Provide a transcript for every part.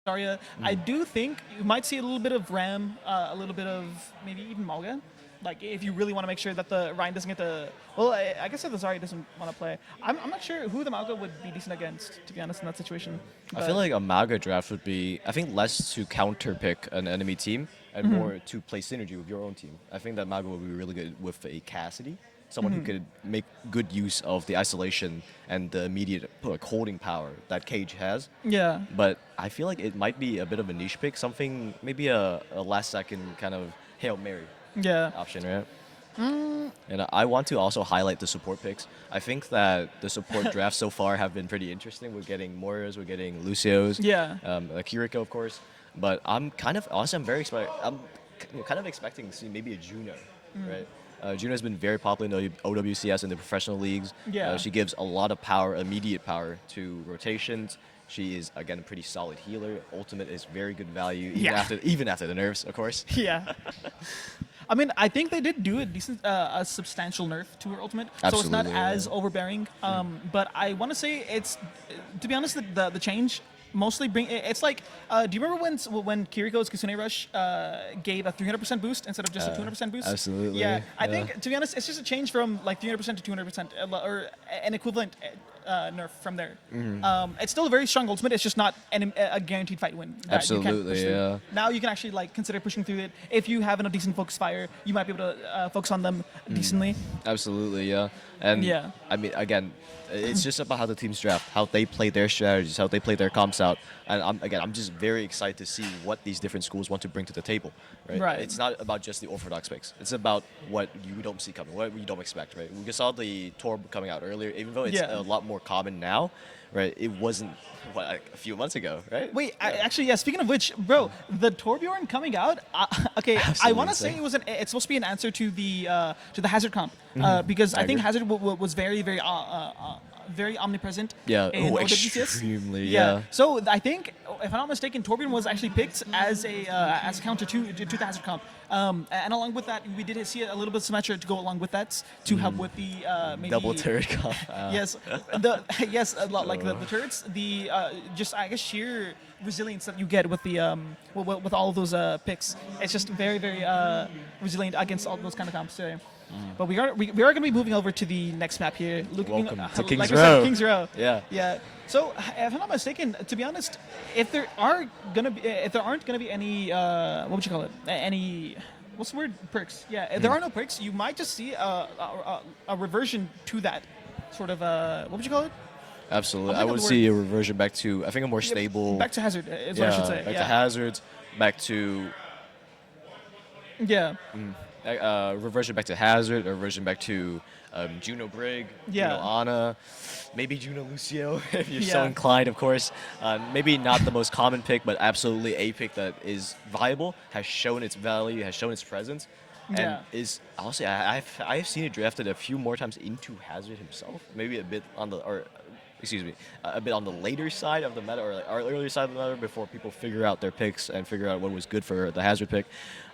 Zarya. I do think you might see a little bit of Ram, a little bit of maybe even Malga. Like if you really want to make sure that the Ryan doesn't get the well, I guess if the Zarya doesn't want to play, I'm not sure who the Malga would be decent against, to be honest, in that situation. I feel But like a Maga draft would be, I think, less to counter pick an enemy team and more to play synergy with your own team. I think that Maga would be really good with a Cassidy, someone who could make good use of the isolation and the immediate like, holding power that Cage has. yeah, But I feel like it might be a bit of a niche pick, something maybe a last second kind of Hail Mary yeah, option, right? And I want to also highlight the support picks. I think that the support drafts so far have been pretty interesting. We're getting Morios, we're getting Lucios, yeah. Kiriko, of course. But I'm kind of also I'm kind of expecting to see maybe a Juno, right? Juno has been very popular in the OWCS and the professional leagues. Yeah. She gives a lot of power, immediate power to rotations. She is again a pretty solid healer. Ultimate is very good value, Yeah. even after the nerfs, of course. Yeah. I mean, I think they did do a substantial nerf to her ultimate, so it's not Absolutely, as yeah. overbearing. But I want to say it's, to be honest, the change mostly it's like, do you remember when Kiriko's Kitsune Rush gave a 300% boost instead of just a 200% boost? Absolutely, Yeah, I yeah. think, to be honest, it's just a change from like 300% to 200%, or an equivalent nerf from there. It's still a very strong ultimate. It's just not a guaranteed fight win. That you can't Absolutely, push through. yeah. Now you can actually like consider pushing through it. If you have a decent focus fire, you might be able to focus on them decently. Absolutely, yeah. And Yeah. I mean, again, it's just about how the teams draft, how they play their strategies, how they play their comps out. And I'm just very excited to see what these different schools want to bring to the table. Right? Right. It's not about just the orthodox picks. It's about what you don't see coming, what you don't expect. Right? We saw the Torb coming out earlier, even though it's Yeah. a lot more common now. Right? It wasn't like a few months ago. Right? Wait, actually, yeah. Speaking of which, bro, the Torbjorn coming out. Okay, I Absolutely want to say insane. it's supposed to be an answer to the Hazard comp, because I think agree. Hazard was very omnipresent. Yeah. In Oh, OWCS. extremely. Yeah. So I think, if I'm not mistaken, Torbjorn was actually picked as a counter to the Hazard comp. And along with that, we did see a little bit of Symmetra to go along with that to help with the maybe Double turret comp. Yes, a lot like the turrets, the just I guess sheer resilience that you get with the with all of those picks. It's just very resilient against all those kind of comps today. But we are going to be moving over to the next map here. Welcome to King's like I said, Row. King's Row. Yeah. Yeah. So if I'm not mistaken, to be honest, if there aren't gonna be any what would you call it? Any what's the word? Perks. Yeah. If there are no perks, you might just see a reversion to that sort of what would you call it? Absolutely. I'm I thinking would of the see a reversion back to, I think, a more Yeah, stable. back to Hazard is what I should say. Back Yeah. to hazards, back to Yeah. reversion back to hazard, or reversion back to Juno Brig, Yeah. Juno Ana, maybe Juno Lucio if you're so Yeah. inclined, of course. Maybe not the most common pick, but absolutely a pick that is viable, has shown its value, has shown its presence, and Yeah. is honestly I've seen it drafted a few more times into Hazard himself, maybe a bit on the a bit on the later side of the meta, or like our earlier side of the meta, before people figure out their picks and figure out what was good for the Hazard pick.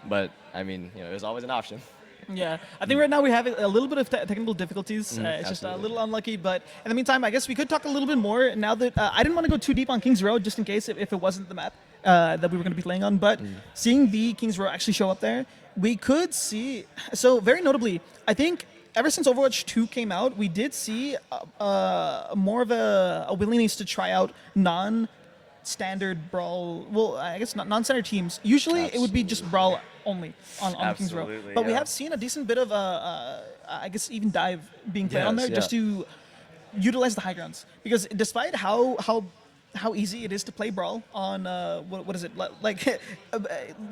But I mean, there's always an option. Yeah, I think right now we have a little bit of technical difficulties. It's just a absolutely. little unlucky, but in the meantime, I guess we could talk a little bit more now that I didn't want to go too deep on King's Row, just in case if it wasn't the map that we were going to be playing on. But seeing the King's Row actually show up there, we could see. So very notably, I think ever since Overwatch 2 came out, we did see more of a willingness to try out non-standard brawl. Well, I guess not non-standard teams. Usually, it would be just brawl only on King's Row. Absolutely, But we yeah. have seen a decent bit of I guess even dive being played on there Yes, just yeah. to utilize the high grounds. Because despite how easy it is to play brawl on what is it like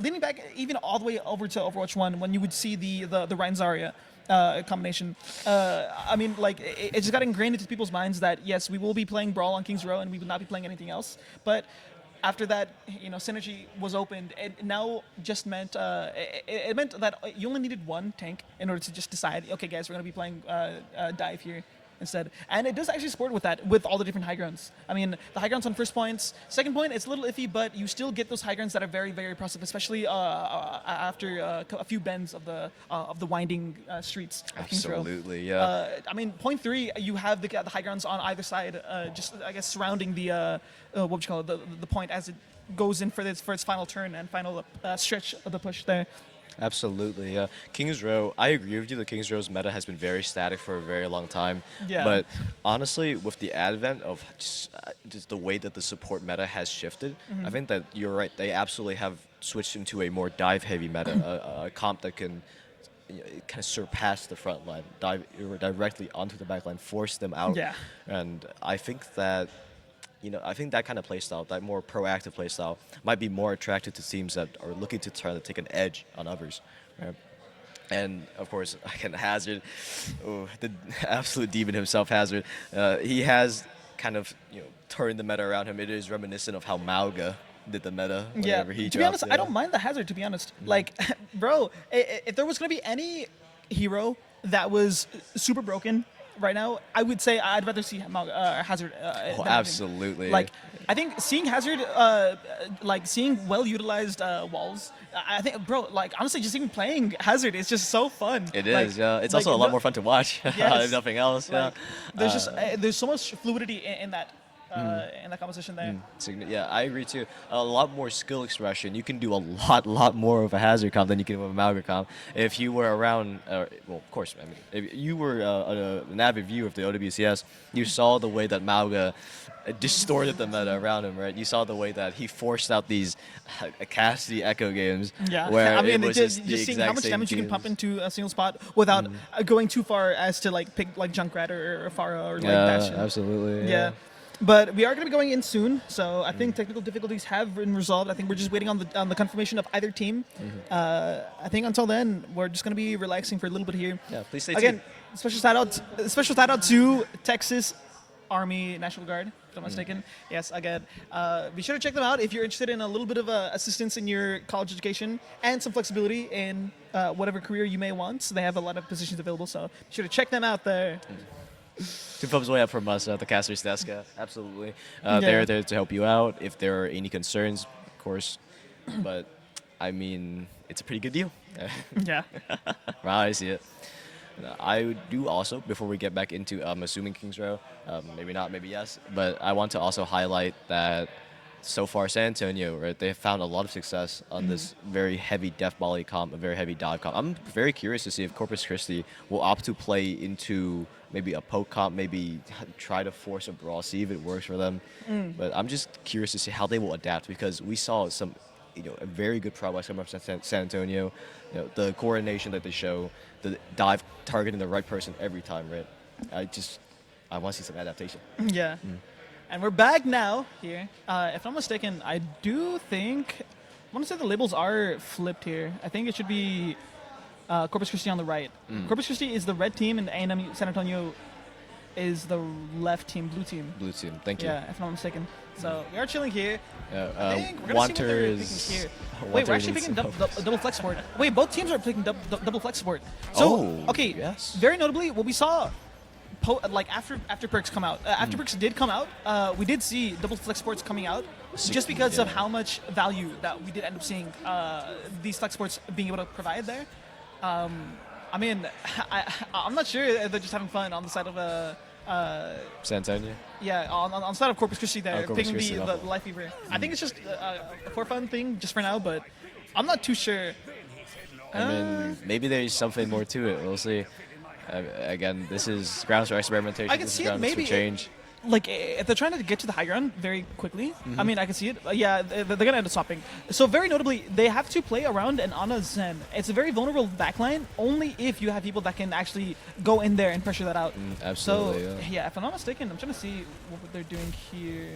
leaning back even all the way over to Overwatch 1 when you would see the Ryan Zarya combination. I mean, like it just got ingrained into people's minds that yes, we will be playing brawl on King's Row and we will not be playing anything else. But after that, synergy was opened. It now just meant it meant that you only needed one tank in order to just decide, okay, guys, we're gonna be playing dive here. instead. And it does actually support with that, with all the different high grounds. I mean, the high grounds on first points, second point, it's a little iffy, but you still get those high grounds that are very, very impressive, especially after a few bends of the winding streets of Kings Row. Absolutely, yeah. I mean, point 3, you have the high grounds on either side, just I guess surrounding the what would you call it, the point as it goes in for its final turn and final stretch of the push there. Absolutely, yeah. Kings Row, I agree with you. The Kings Row's meta has been very static for a very long time. Yeah. But honestly, with the advent of just the way that the support meta has shifted, I think that you're right. They absolutely have switched into a more dive-heavy meta, a comp that can kind of surpass the front line, dive directly onto the back line, force them out. Yeah. And I think that that kind of playstyle, that more proactive playstyle, might be more attractive to teams that are looking to try to take an edge on others. Right? And of course, again, Hazard, the absolute demon himself, Hazard. He has kind of turned the meta around him. It is reminiscent of how Mauga did the meta whenever he to be honest, dropped I don't mind the Hazard, to be honest. Like, bro, if there was going to be any hero that was super broken right now, I would say I'd rather see Hazard. Than absolutely. Like, I think seeing Hazard, like seeing well-utilized walls, I think, bro, like honestly, just even playing Hazard is just so fun. It like, is, yeah. It's also a lot more fun to watch, Yes. if nothing else. Like, Yeah. there's so much fluidity in that. In that composition there. Yeah, I agree too. A lot more skill expression. You can do a lot more of a Hazard comp than you can with a Mauga comp. If you were around, well, of course, I mean, if you were an avid viewer of the OWCS, you saw the way that Mauga distorted the meta around him, right? You saw the way that he forced out these Cassidy Echo games. Yeah, where I mean, it was just the seeing how exact much same damage you can teams. pump into a single spot without going too far as to like pick like Junkrat or Pharah or like Bastion. Absolutely. Yeah. But we are going to be going in soon, so I think technical difficulties have been resolved. I think we're just waiting on the confirmation of either team. I think until then, we're just going to be relaxing for a little bit here. Yeah, please stay Again, tuned. special shout out to Texas Army National Guard, if I'm not mistaken. Yes, again, be sure to check them out if you're interested in a little bit of assistance in your college education and some flexibility in whatever career you may want. So they have a lot of positions available, so be sure to check them out there. 2 thumbs way up from us at the Caster's desk. Absolutely. Yeah. They're there to help you out if there are any concerns, of course. But, I mean, it's a pretty good deal. Yeah. Wow, I see it. I do also, before we get back into assuming Kings Row, maybe not, maybe yes, but I want to also highlight that so far San Antonio, right, they have found a lot of success on this very heavy death volley comp, a very heavy dive comp. I'm very curious to see if Corpus Christi will opt to play into maybe a poke comp, maybe try to force a brawl, see if it works for them. But I'm just curious to see how they will adapt, because we saw some, a very good progress coming from San Antonio. The coordination that they show, the dive targeting the right person every time, right? I want to see some adaptation. Yeah. And we're back now here. If I'm not mistaken, I do think, I want to say the labels are flipped here. I think it should be Corpus Christi on the right. Corpus Christi is the red team, and A&M San Antonio is the left team, blue team. Blue team, thank you. Yeah, if I'm not mistaken. So we are chilling here. I think we're gonna see Wanter what they're is. picking here. Wait, we're actually picking double flex support. Wait, both teams are picking double flex support. So, okay, yes. very notably, what we saw, like after perks come out, after perks did come out, we did see double flex sports coming out, just because of how much value that we did end up seeing these flex sports being able to provide there. I mean, I'm not sure if they're just having fun on the side of San Antonio? yeah, on the side of Corpus Christi there, Corpus picking Christi, the Life Fever. I think it's just a for fun thing just for now, but I'm not too sure. I mean, maybe there's something more to it. We'll see. Again, this is grounds for experimentation. I can this see is it grounds maybe for change. Like if they're trying to get to the high ground very quickly. I mean, I can see it. Yeah, they're gonna end up swapping. So very notably, they have to play around an Ana Zen. It's a very vulnerable backline. Only if you have people that can actually go in there and pressure that out. Absolutely. So yeah, if I'm not mistaken, I'm trying to see what they're doing here.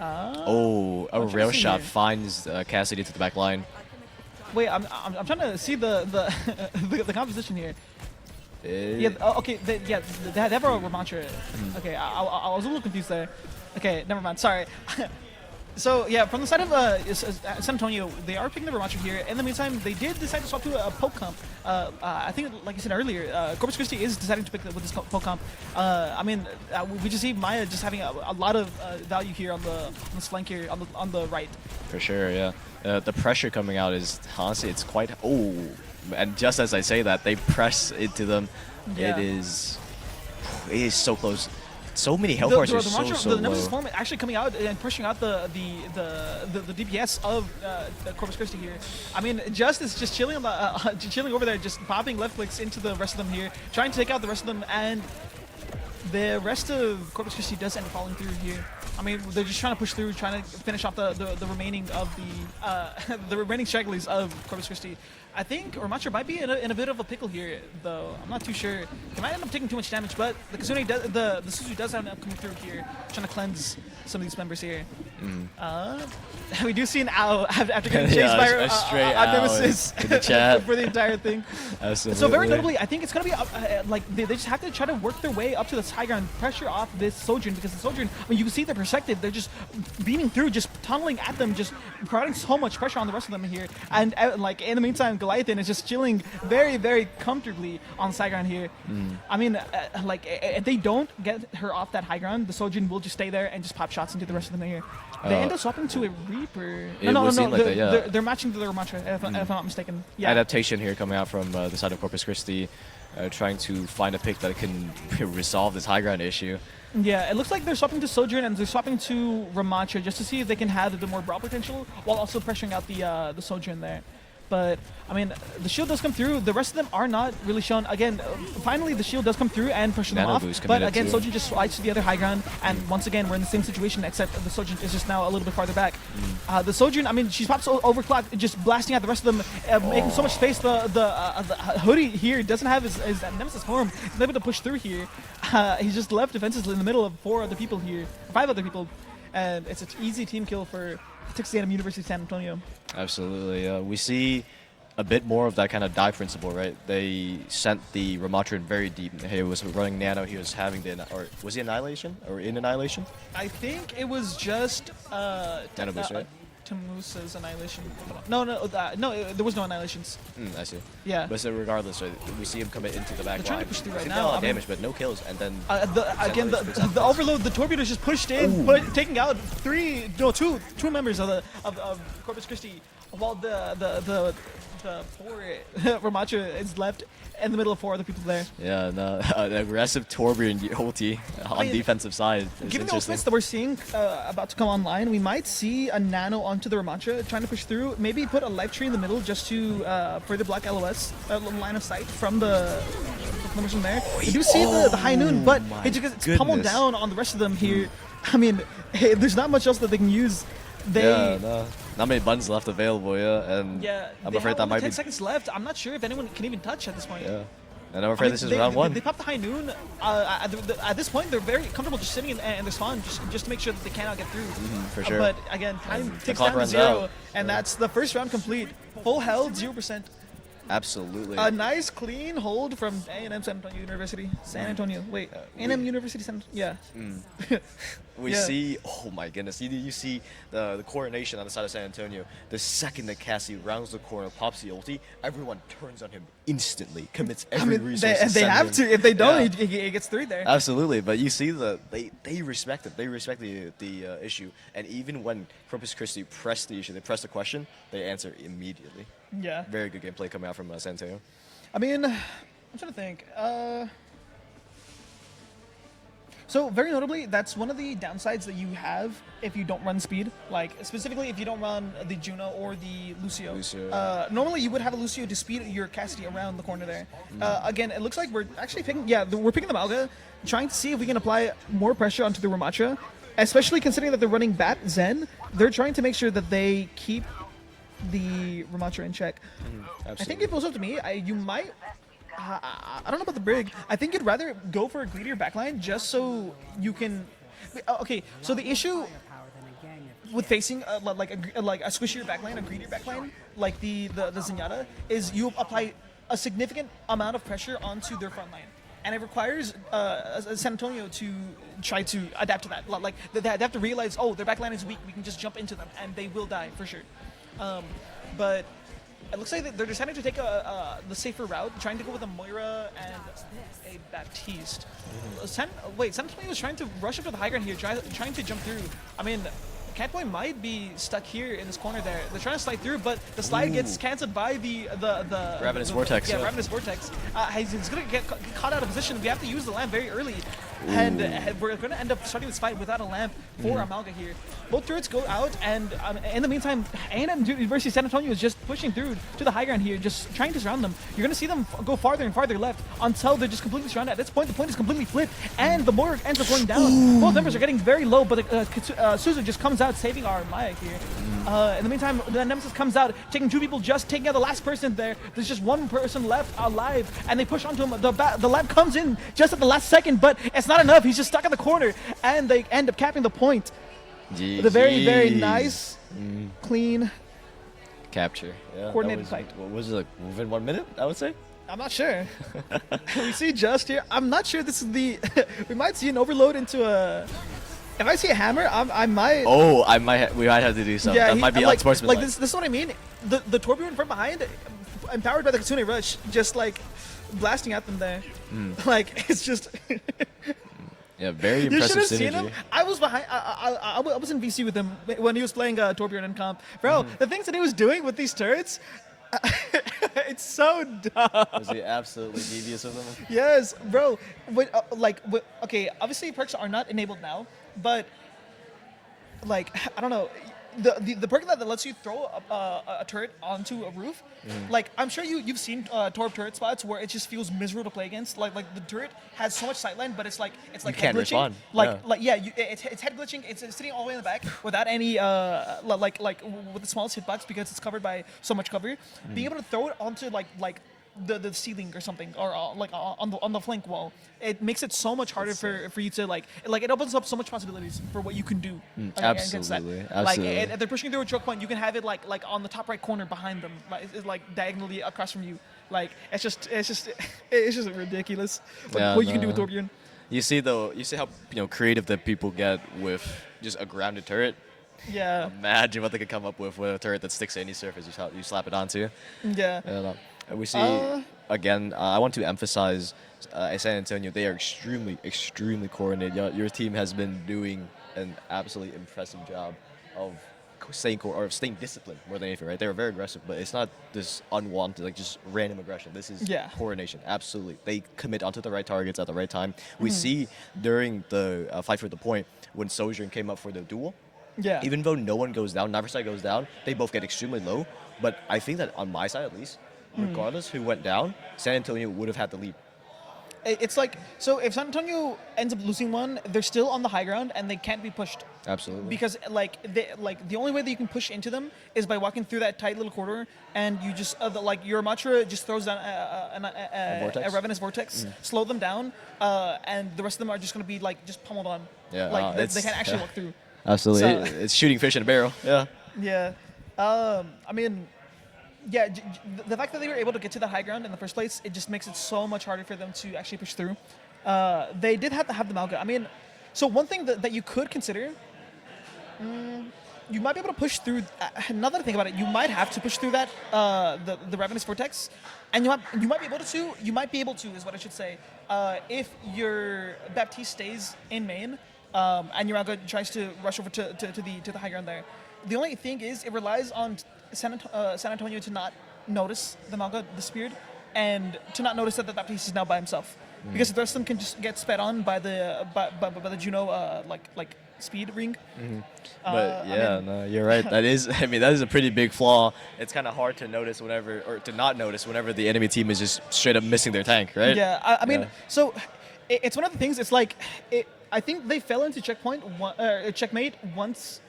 A I'm trying rail to see shot here. finds Cassidy to the back line. Wait, I'm trying to see the the composition here. Yeah. Okay. They have a Ramantra. Okay. I was a little confused there. Okay. Never mind. Sorry. So yeah, from the side of San Antonio, they are picking the Ramacho here. In the meantime, they did decide to swap to a poke comp. I think, like you said earlier, Corpus Christi is deciding to pick with this poke comp. I mean, we just see Maya just having a lot of value here on this flank here on the right. For sure, yeah. The pressure coming out is honestly, it's quite. Oh, and just as I say that, they press into them. Yeah. It is so close. So many health bars are so the low. Nemesis form actually coming out and pushing out the DPS of Corpus Christi here. I mean, Just is just chilling on the chilling over there, just popping left clicks into the rest of them here, trying to take out the rest of them, and the rest of Corpus Christi does end up falling through here. I mean, they're just trying to push through, trying to finish off the remaining of the remaining stragglers of Corpus Christi. I think Ramacho might be in a bit of a pickle here, though. I'm not too sure. He might end up taking too much damage, but the Kazune does, the Suzu does end up coming through here, trying to cleanse some of these members here. We do see an owl after getting chased by a straight our owl Nemesis in the chat. for the entire thing. Absolutely. So very notably, I think it's going to be like they just have to try to work their way up to this high ground, pressure off this Sojourn, because the Sojourn, I mean, you can see their perspective. They're just beaming through, just tunneling at them, just providing so much pressure on the rest of them here. And like in the meantime, Goliathan is just chilling very, very comfortably on the high ground here. I mean, like if they don't get her off that high ground, the Sojourn will just stay there and just pop shots into the rest of them here. They end up swapping to a Reaper. No. They're matching to the Ramacho, if I'm not mistaken. Yeah. Adaptation here coming out from the side of Corpus Christi, trying to find a pick that can resolve this high ground issue. Yeah, it looks like they're swapping to Sojourn and they're swapping to Ramacho just to see if they can have a bit more brawl potential while also pressuring out the Sojourn there. But, I mean, the shield does come through. The rest of them are not really shown. Again, finally the shield does come through and push them off. But again, Sojourn just slides to the other high ground. And once again, we're in the same situation, except the Sojourn is just now a little bit farther back. The Sojourn, I mean, she pops overclocked, just blasting out the rest of them, making so much space. The Hoodie here doesn't have his Nemesis form. He's able to push through here. He's just left defensively in the middle of 5 other people. And it's an easy team kill for Texas A&M University San Antonio. Absolutely. We see a bit more of that kind of die principle, right? They sent the Ramatron very deep. He was running Nano. He was having or was he Annihilation or in Annihilation? I think it was just Nano boost, right? Tamusa's Annihilation. No, there was no Annihilations. I see. Yeah. But so regardless, right, we see him coming into the back They're trying line. to push through I right think now. a lot of damage, but no kills. And then the overload, the torpedo is just pushed in, taking out two members of Corpus Christi, while the poor Ramacho is left in the middle of 4 other people there. Yeah, no, an aggressive Torbjorn ulti on defensive side. Given the ultimates that we're seeing about to come online, we might see a Nano onto the Ramacho trying to push through. Maybe put a life tree in the middle just to further block LOS line of sight from the numbers from there. We do see the high noon, but it just gets pummeled down on the rest of them here. I mean, there's not much else that they can use. Not many buttons left available, and I'm afraid that might 10 be. seconds left. I'm not sure if anyone can even touch at this point. Yeah, and I'm afraid this is round 1. They popped the high noon. At this point, they're very comfortable just sitting in their spawn, just to make sure that they cannot get through. For sure. But again, time ticks down to 0, and that's the first round complete. Full health, 0%. Absolutely. A nice clean hold from A&M San Antonio University. San Antonio. Wait, A&M University San Antonio. Yeah. We see, oh my goodness, you see the coordination on the side of San Antonio. The second that Cassie rounds the corner, pops the ulti, everyone turns on him instantly, commits every resource. They have to. If they don't, he gets through there. Absolutely, but you see they respect it. They respect the issue, and even when Corpus Christi press the issue, they press the question, they answer immediately. Yeah. Very good gameplay coming out from San Antonio. I mean, I'm trying to think. So very notably, that's one of the downsides that you have if you don't run speed. Like specifically, if you don't run the Juno or the Lucio. Normally, you would have a Lucio to speed your Cassidy around the corner there. Again, it looks like we're actually picking. Yeah, we're picking the Malga, trying to see if we can apply more pressure onto the Ramacho, especially considering that they're running Bat Zen. They're trying to make sure that they keep the Ramacho in check. I think if it was up to me, you might. I don't know about the Brig. I think you'd rather go for a greedier backline just so you can. Okay, so the issue with facing like a squishier backline, a greedier backline, like the Zenyatta, is you apply a significant amount of pressure onto their front line. and it requires San Antonio to try to adapt to that. Like they have to realize, oh, their backline is weak. We can just jump into them, and they will die for sure. But it looks like they're deciding to take the safer route, trying to go with a Moira and a Baptiste. San Antonio was trying to rush up to the high ground here, trying to jump through. I mean, Catboy might be stuck here in this corner there. They're trying to slide through, but the slide gets cancelled by the Ravenous Vortex. Yeah, Ravenous Vortex. He's going to get caught out of position. We have to use the lamp very early. And we're going to end up starting this fight without a lamp for Amalga here. Both turrets go out, and in the meantime, A&M versus San Antonio is just pushing through to the high ground here, just trying to surround them. You're going to see them go farther and farther left until they're just completely surrounded. At this point, the point is completely flipped, and the mortar ends up going down. Both members are getting very low, but Suzu just comes out saving our Maya here. In the meantime, the Nemesis comes out, taking two people, just taking out the last person there. There's just one person left alive, and they push onto him. The lamp comes in just at the last second, but it's not enough. He's just stuck in the corner, and they end up capping the point. The very, very nice, clean capture. Yeah, coordinated fight. What was it, like within 1 minute, I would say? I'm not sure. We see just here. I'm not sure this is the... we might see an overload into a... If I see a hammer, I might... Oh, we might have to do something. Yeah, that might be like, unsportsmanlike. Like this is what I mean. The Torbjorn from behind, empowered by the Kitsune Rush, just like blasting at them there. Like, it's just... Yeah, very You impressive should have synergy. seen him. I was behind. I was in VC with him when he was playing Torbjorn in comp. Bro, the things that he was doing with these turrets, it's so dumb. Was he absolutely devious with them? Yes, bro. Okay, obviously perks are not enabled now, but like I don't know. The perk that lets you throw a turret onto a roof, like I'm sure you've seen Torb turret spots where it just feels miserable to play against. Like the turret has so much sightline, but it's like You head can't glitching. respond. It's head glitching. It's sitting all the way in the back without any like with the smallest hitbox because it's covered by so much cover. Being able to throw it onto like the ceiling or something, or on the flank wall, it makes it so much harder for you to like it opens up so much possibilities for what you can do. Against that. Absolutely. Like if they're pushing through a choke point, you can have it like on the top right corner behind them, like diagonally across from you. Like it's just ridiculous. What you can do with Torbjorn. You see how creative that people get with just a grounded turret. Yeah. Imagine what they could come up with a turret that sticks to any surface you slap it onto. Yeah. And we see, again, I want to emphasize San Antonio, they are extremely coordinated. Your team has been doing an absolutely impressive job of staying disciplined more than anything, right? They were very aggressive, but it's not this unwanted, like just random aggression. This is coordination, absolutely. They commit onto the right targets at the right time. We see during the fight for the point, when Sojourn came up for the duel, even though no one goes down, neither side goes down, they both get extremely low. But I think that on my side at least, regardless who went down, San Antonio would have had the lead. It's like, so if San Antonio ends up losing one, they're still on the high ground and they can't be pushed. Absolutely. Because the only way that you can push into them is by walking through that tight little corridor, and you just your Matra just throws down a Ravenous Vortex, slow them down, and the rest of them are just going to be like just pummeled on. Yeah, they can't actually walk through. Absolutely. So, it's shooting fish in a barrel. Yeah. Yeah. I mean, yeah, the fact that they were able to get to the high ground in the first place, it just makes it so much harder for them to actually push through. They did have to have the Malga. I mean, so one thing that you could consider, you might be able to push through. Now that I think about it, you might have to push through that the Ravenous Vortex, and you might be able to. You might be able to is what I should say. If your Baptiste stays in main, and your Malga tries to rush over to the high ground there. The only thing is, it relies on San Antonio to not notice the Malga, the Spirit, and to not notice that the Baptiste is now by himself. Because the rest of them can just get sped on by the Juno like speed ring. But no, you're right. That is a pretty big flaw. It's kind of hard to notice or to not notice whenever the enemy team is just straight up missing their tank, right? Yeah, I mean, so it's one of the things. It's like I think they fell into checkmate once.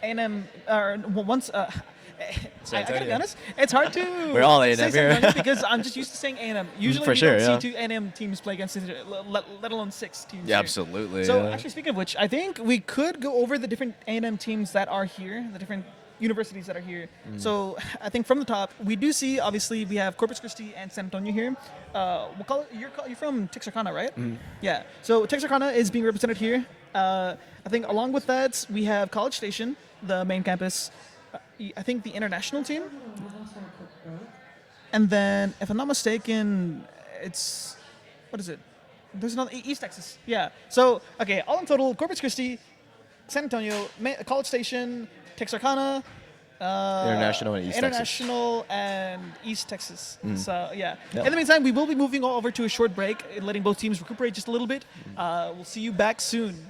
A&M or once. I gotta be honest, it's hard to We're all say A&M San here. Antonio because I'm just used to saying A&M. Usually we don't see two A&M teams play against each other, let alone 6 teams. Yeah, here. absolutely. So actually, speaking of which, I think we could go over the different A&M teams that are here, the different universities that are here. So I think from the top, we do see, obviously, we have Corpus Christi and San Antonio here. We'll call it, you're from Texarkana, right? Yeah. So Texarkana is being represented here. I think along with that, we have College Station, the main campus. I think the international team. And then, if I'm not mistaken, it's, what is it? There's another, East Texas. Yeah. So, okay, all in total, Corpus Christi, San Antonio, College Station, Texarkana, International and East Texas. International and East Texas. So, yeah. Yep. In the meantime, we will be moving over to a short break, letting both teams recuperate just a little bit. We'll see you back soon.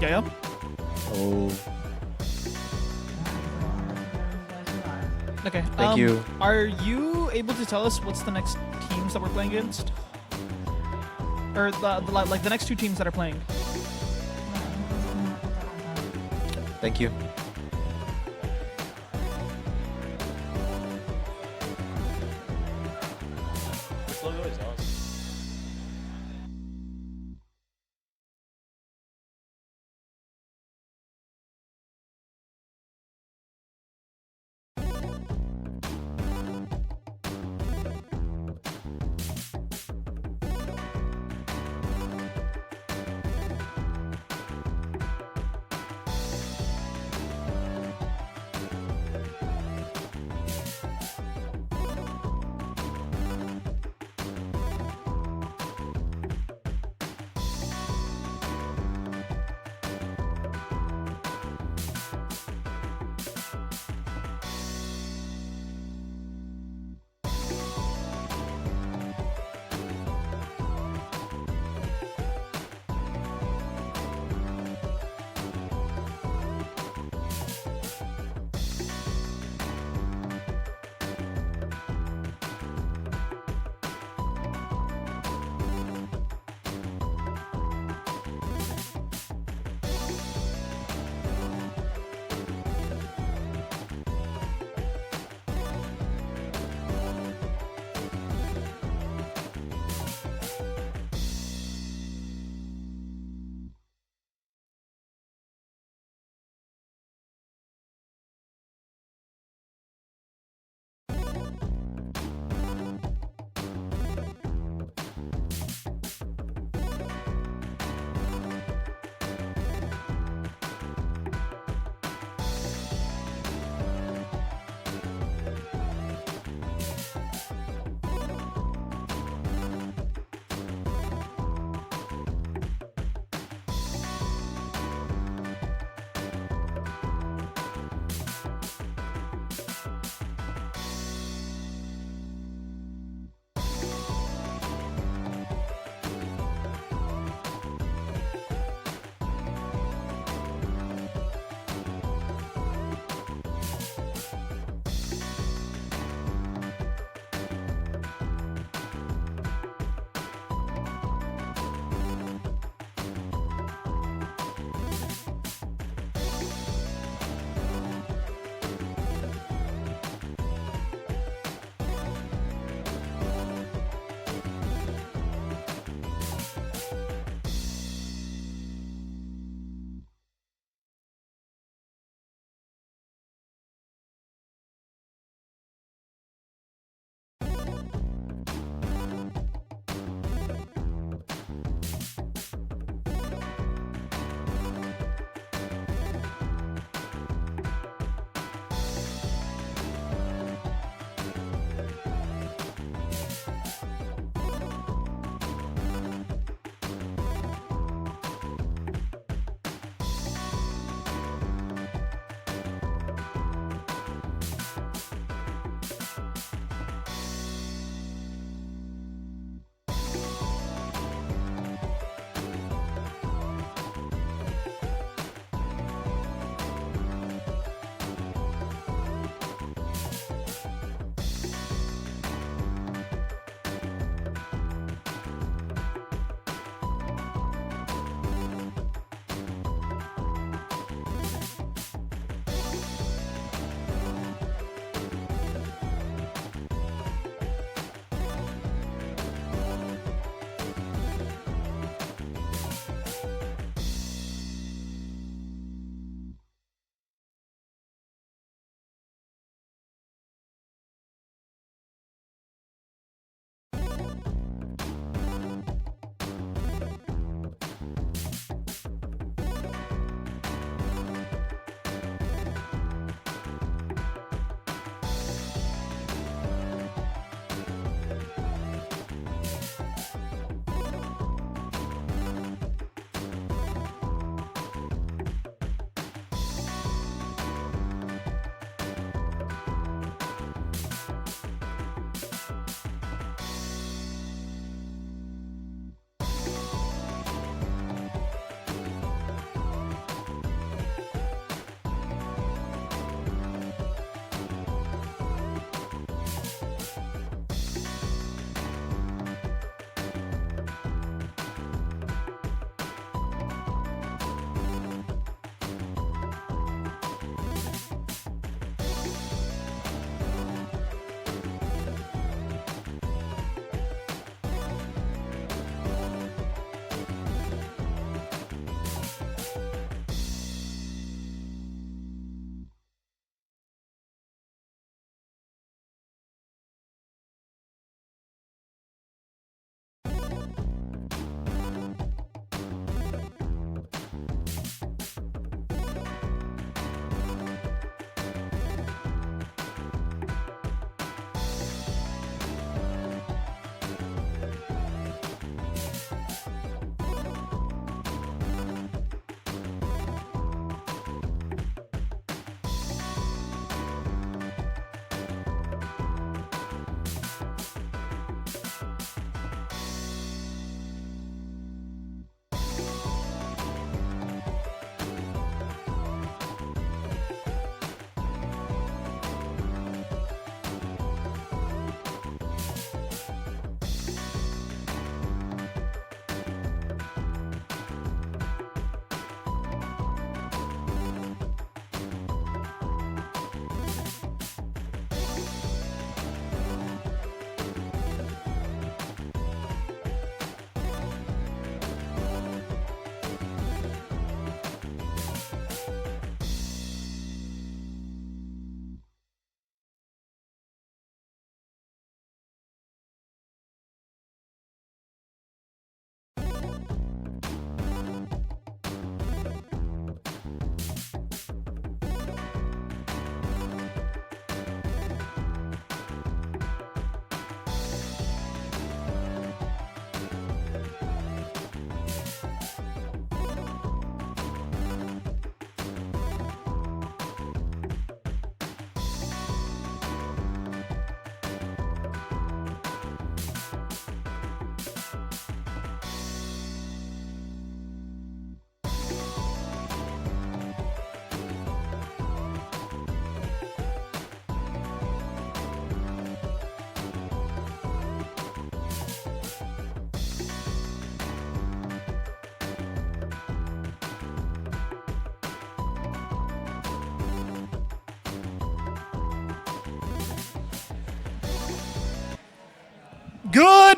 Yeah, yeah. Oh, Okay. Thank you. Are you able to tell us what's the next teams that we're playing against? Or the next two teams that are playing? thank you. This logo is awesome.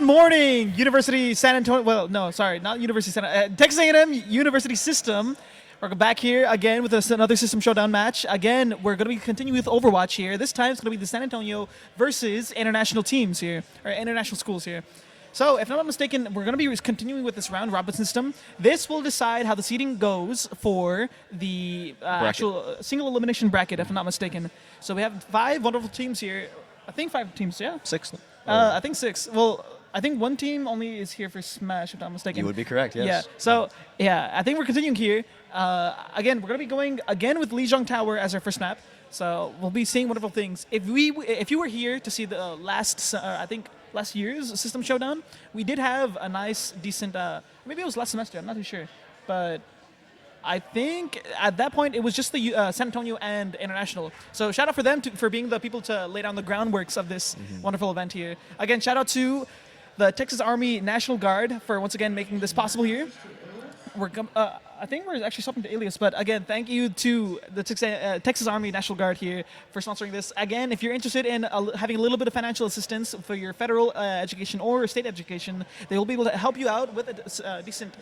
morning, University San Antonio. Well, no, sorry, not University San. Texas A&M University System. We're back here again with another System Showdown match. Again, we're going to be continuing with Overwatch here. This time it's going to be the San Antonio versus international teams here, or international schools here. So, if I'm not mistaken, we're going to be continuing with this round robin system. This will decide how the seeding goes for the actual single elimination bracket, if I'm not mistaken. So we have 5 wonderful teams here. I think 5 teams, yeah? 6. I think 6. Well, I think one team only is here for Smash, if I'm not mistaken. You would be correct, yes. Yeah. So, yeah, I think we're continuing here. Again, we're going to be going again with Lijiang Tower as our first map. So we'll be seeing wonderful things. If you were here to see the last year's System Showdown, we did have a nice, decent. Maybe it was last semester. I'm not too sure, but I think at that point it was just the San Antonio and International. So shout out for them for being the people to lay down the groundworks of this wonderful event here. Again, shout out to the Texas Army National Guard for once again making this possible here. I think we're actually swapping to Alias, but again, thank you to the Texas Army National Guard here for sponsoring this. Again, if you're interested in having a little bit of financial assistance for your federal education or state education, they will be able to help you out with a decent,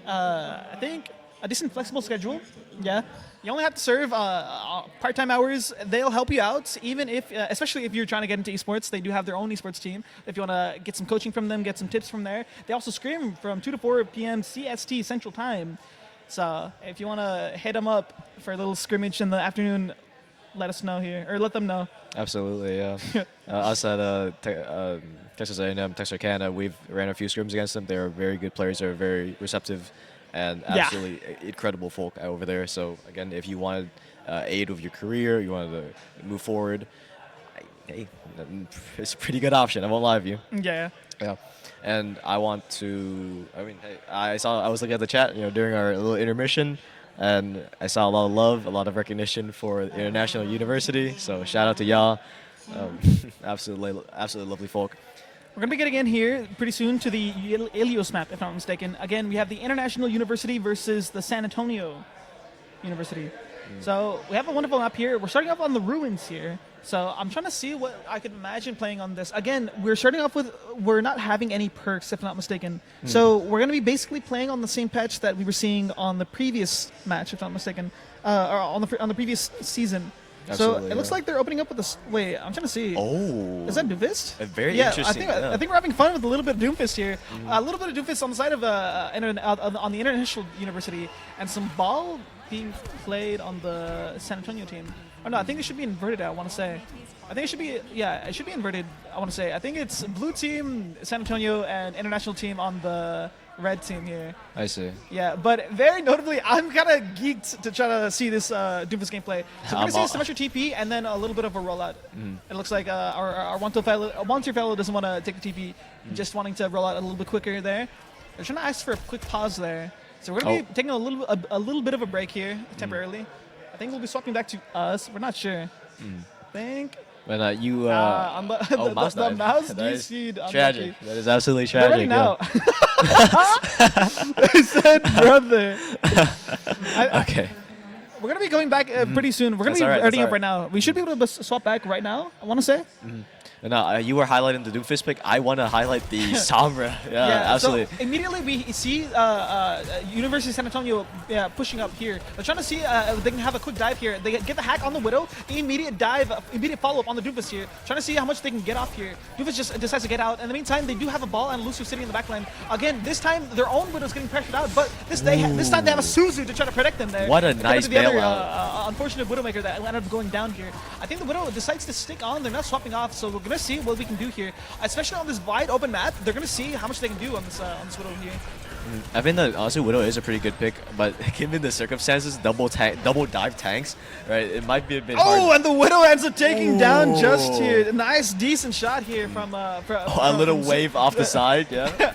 a decent flexible schedule. Yeah, you only have to serve part-time hours. They'll help you out, even if, especially if you're trying to get into esports. They do have their own esports team. If you want to get some coaching from them, get some tips from there. They also scrim from 2 to 4 p.m. CST Central Time. So if you want to hit them up for a little scrimmage in the afternoon, let us know here, or let them know. Absolutely, yeah. Us at Texas A&M, Texarkana, we've ran a few scrims against them. They're very good players. They're very receptive and absolutely incredible folk over there. So again, if you wanted aid with your career, you wanted to move forward, hey, it's a pretty good option. I won't lie to you. Yeah. Yeah. And I want to. I mean, hey, I was looking at the chat, during our little intermission, and I saw a lot of love, a lot of recognition for International University. So shout out to y'all. Absolutely lovely folk. We're going to be getting in here pretty soon to the Ilios map, if I'm not mistaken. Again, we have the International University versus the San Antonio University. So we have a wonderful map here. We're starting off on the ruins here. So I'm trying to see what I could imagine playing on this. Again, we're starting off with, we're not having any perks, if I'm not mistaken. So we're going to be basically playing on the same patch that we were seeing on the previous match, if I'm not mistaken, or on the previous season. Absolutely, so it looks like they're opening up with this. Wait, I'm trying to see. Oh. Is that Doomfist? Very interesting. I think we're having fun with a little bit of Doomfist here. A little bit of Doomfist on the side of on the International University, and some ball being played on the San Antonio team. Oh no, I think it should be inverted. I want to say. I think it should be. Yeah, it should be inverted. I want to say. I think it's blue team, San Antonio, and International team on the red team here. I see. Yeah, but very notably, I'm kind of geeked to try to see this Doomfist gameplay. So we're going to see a symmetric TP and then a little bit of a rollout. It looks like our Wanto fellow doesn't want to take the TP, just wanting to roll out a little bit quicker there. They're trying to ask for a quick pause there. So we're going to be taking a little bit of a break here temporarily. I think we'll be swapping back to us. We're not sure. I think. When you on the mouse is tragic. That is absolutely They're tragic. ready now. I said, brother. Okay. We're gonna be going back pretty soon. We're gonna be ready up right now. We should be able to swap back right now, I want to say. No, you were highlighting the Doomfist pick. I want to highlight the Sombra. Yeah, absolutely. So immediately we see University of San Antonio pushing up here. They're trying to see if they can have a quick dive here. They get the hack on the Widow. Immediate dive, immediate follow-up on the Doomfist here. Trying to see how much they can get off here. Doomfist just decides to get out. In the meantime, they do have a ball and Lucio sitting in the backline. Again, this time their own Widow's getting pressured out, but this time they have a Suzu to try to protect them there. What a nice bailout. Unfortunate Widowmaker that ended up going down here. I think the Widow decides to stick on. They're not swapping off, so we're going to see what we can do here. Especially on this wide open map, they're going to see how much they can do on this Widow here. I think that honestly Widow is a pretty good pick, but given the circumstances, double dive tanks, right? It might be a bit hard. Oh, and the Widow ends up taking down just here. A nice, decent shot here from a little wave off the side, yeah.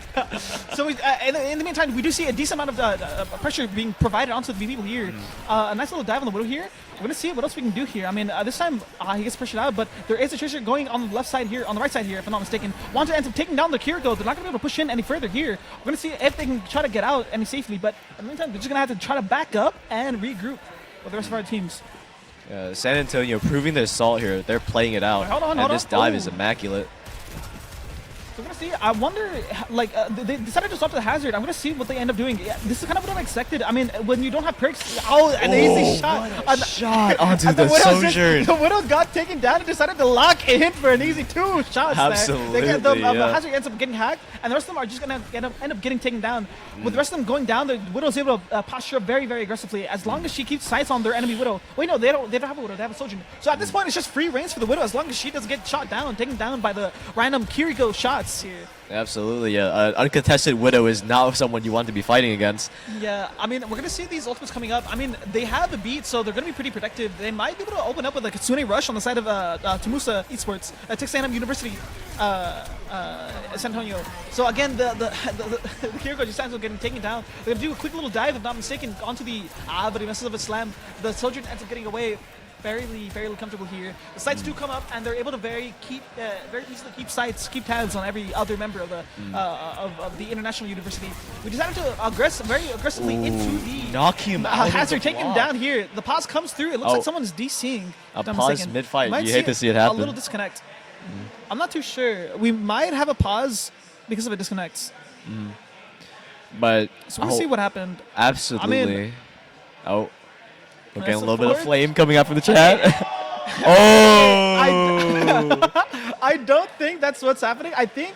So in the meantime, we do see a decent amount of pressure being provided onto the people here. A nice little dive on the Widow here. We're going to see what else we can do here. I mean, this time he gets pressured out, but there is a treasure going on the left side here, on the right side here, if I'm not mistaken. Wanto ends up taking down the Kiriko. They're not going to be able to push in any further here. We're going to see if they can try to get out any safely, but in the meantime, they're just going to have to try to back up and regroup with the rest of our teams. San Antonio proving their assault here. They're playing it out. Wait, hold on. This dive is immaculate. We're going to honestly, I wonder, like, they decided to swap to the hazard. I'm gonna see what they end up doing. Yeah, this is kind of what I expected. I mean, when you don't have perks, an easy shot. What a shot onto and the Widow's Sojourn. the Widow got taken down and decided to lock in for an easy 2 shots. Absolutely, There. The yeah. hazard ends up getting hacked, and the rest of them are just gonna end up getting taken down. With the rest of them going down, the Widow's able to posture up very, very aggressively as long as she keeps sights on their enemy Widow. Wait, no, they don't have a Widow. They have a Sojourn. So at this point, it's just free reigns for the Widow as long as she doesn't get shot down, taken down by the random Kiriko shots here. Absolutely, yeah. Uncontested Widow is now someone you want to be fighting against. Yeah, I mean, we're going to see these ultimates coming up. I mean, they have a beat, so they're going to be pretty protective. They might be able to open up with a Kitsune Rush on the side of Tamusa Esports, Texas A&M University, San Antonio. So again, the Kiriko just ends up getting taken down. They're going to do a quick little dive, if not mistaken, onto the but he messes up a slam. The Sojourn ends up getting away. Fairly comfortable here. The sights do come up, and they're able to very easily keep sights, keep tabs on every other member of the of the international university. We decided to very aggressively into the knock him out. hazard, take him down here. The pause comes through. It looks like someone's DCing. A pause mid-fight. You hate to see it happen. A little disconnect. I'm not too sure. We might have a pause because of a disconnect. But so we'll see what happened. Absolutely. I mean, we're getting a little bit of forward. flame coming out from the chat. Oh! I don't think that's what's happening. I think,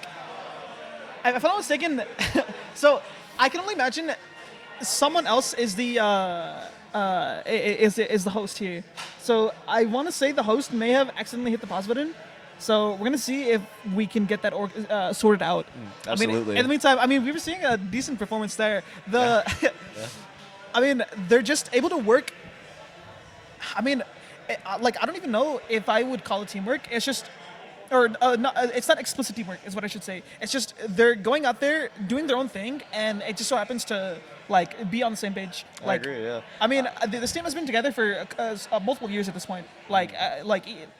if I'm not mistaken, so I can only imagine someone else is the is the host here. So I want to say the host may have accidentally hit the pause button. So we're gonna see if we can get that sorted out. Absolutely. I mean, in the meantime, I mean, we were seeing a decent performance there. I mean, they're just able to work. I mean, like, I don't even know if I would call it teamwork. It's just, it's not explicit teamwork, is what I should say. It's just they're going out there doing their own thing, and it just so happens to like be on the same page. Like, I agree. Yeah. I mean, this team has been together for multiple years at this point. Like,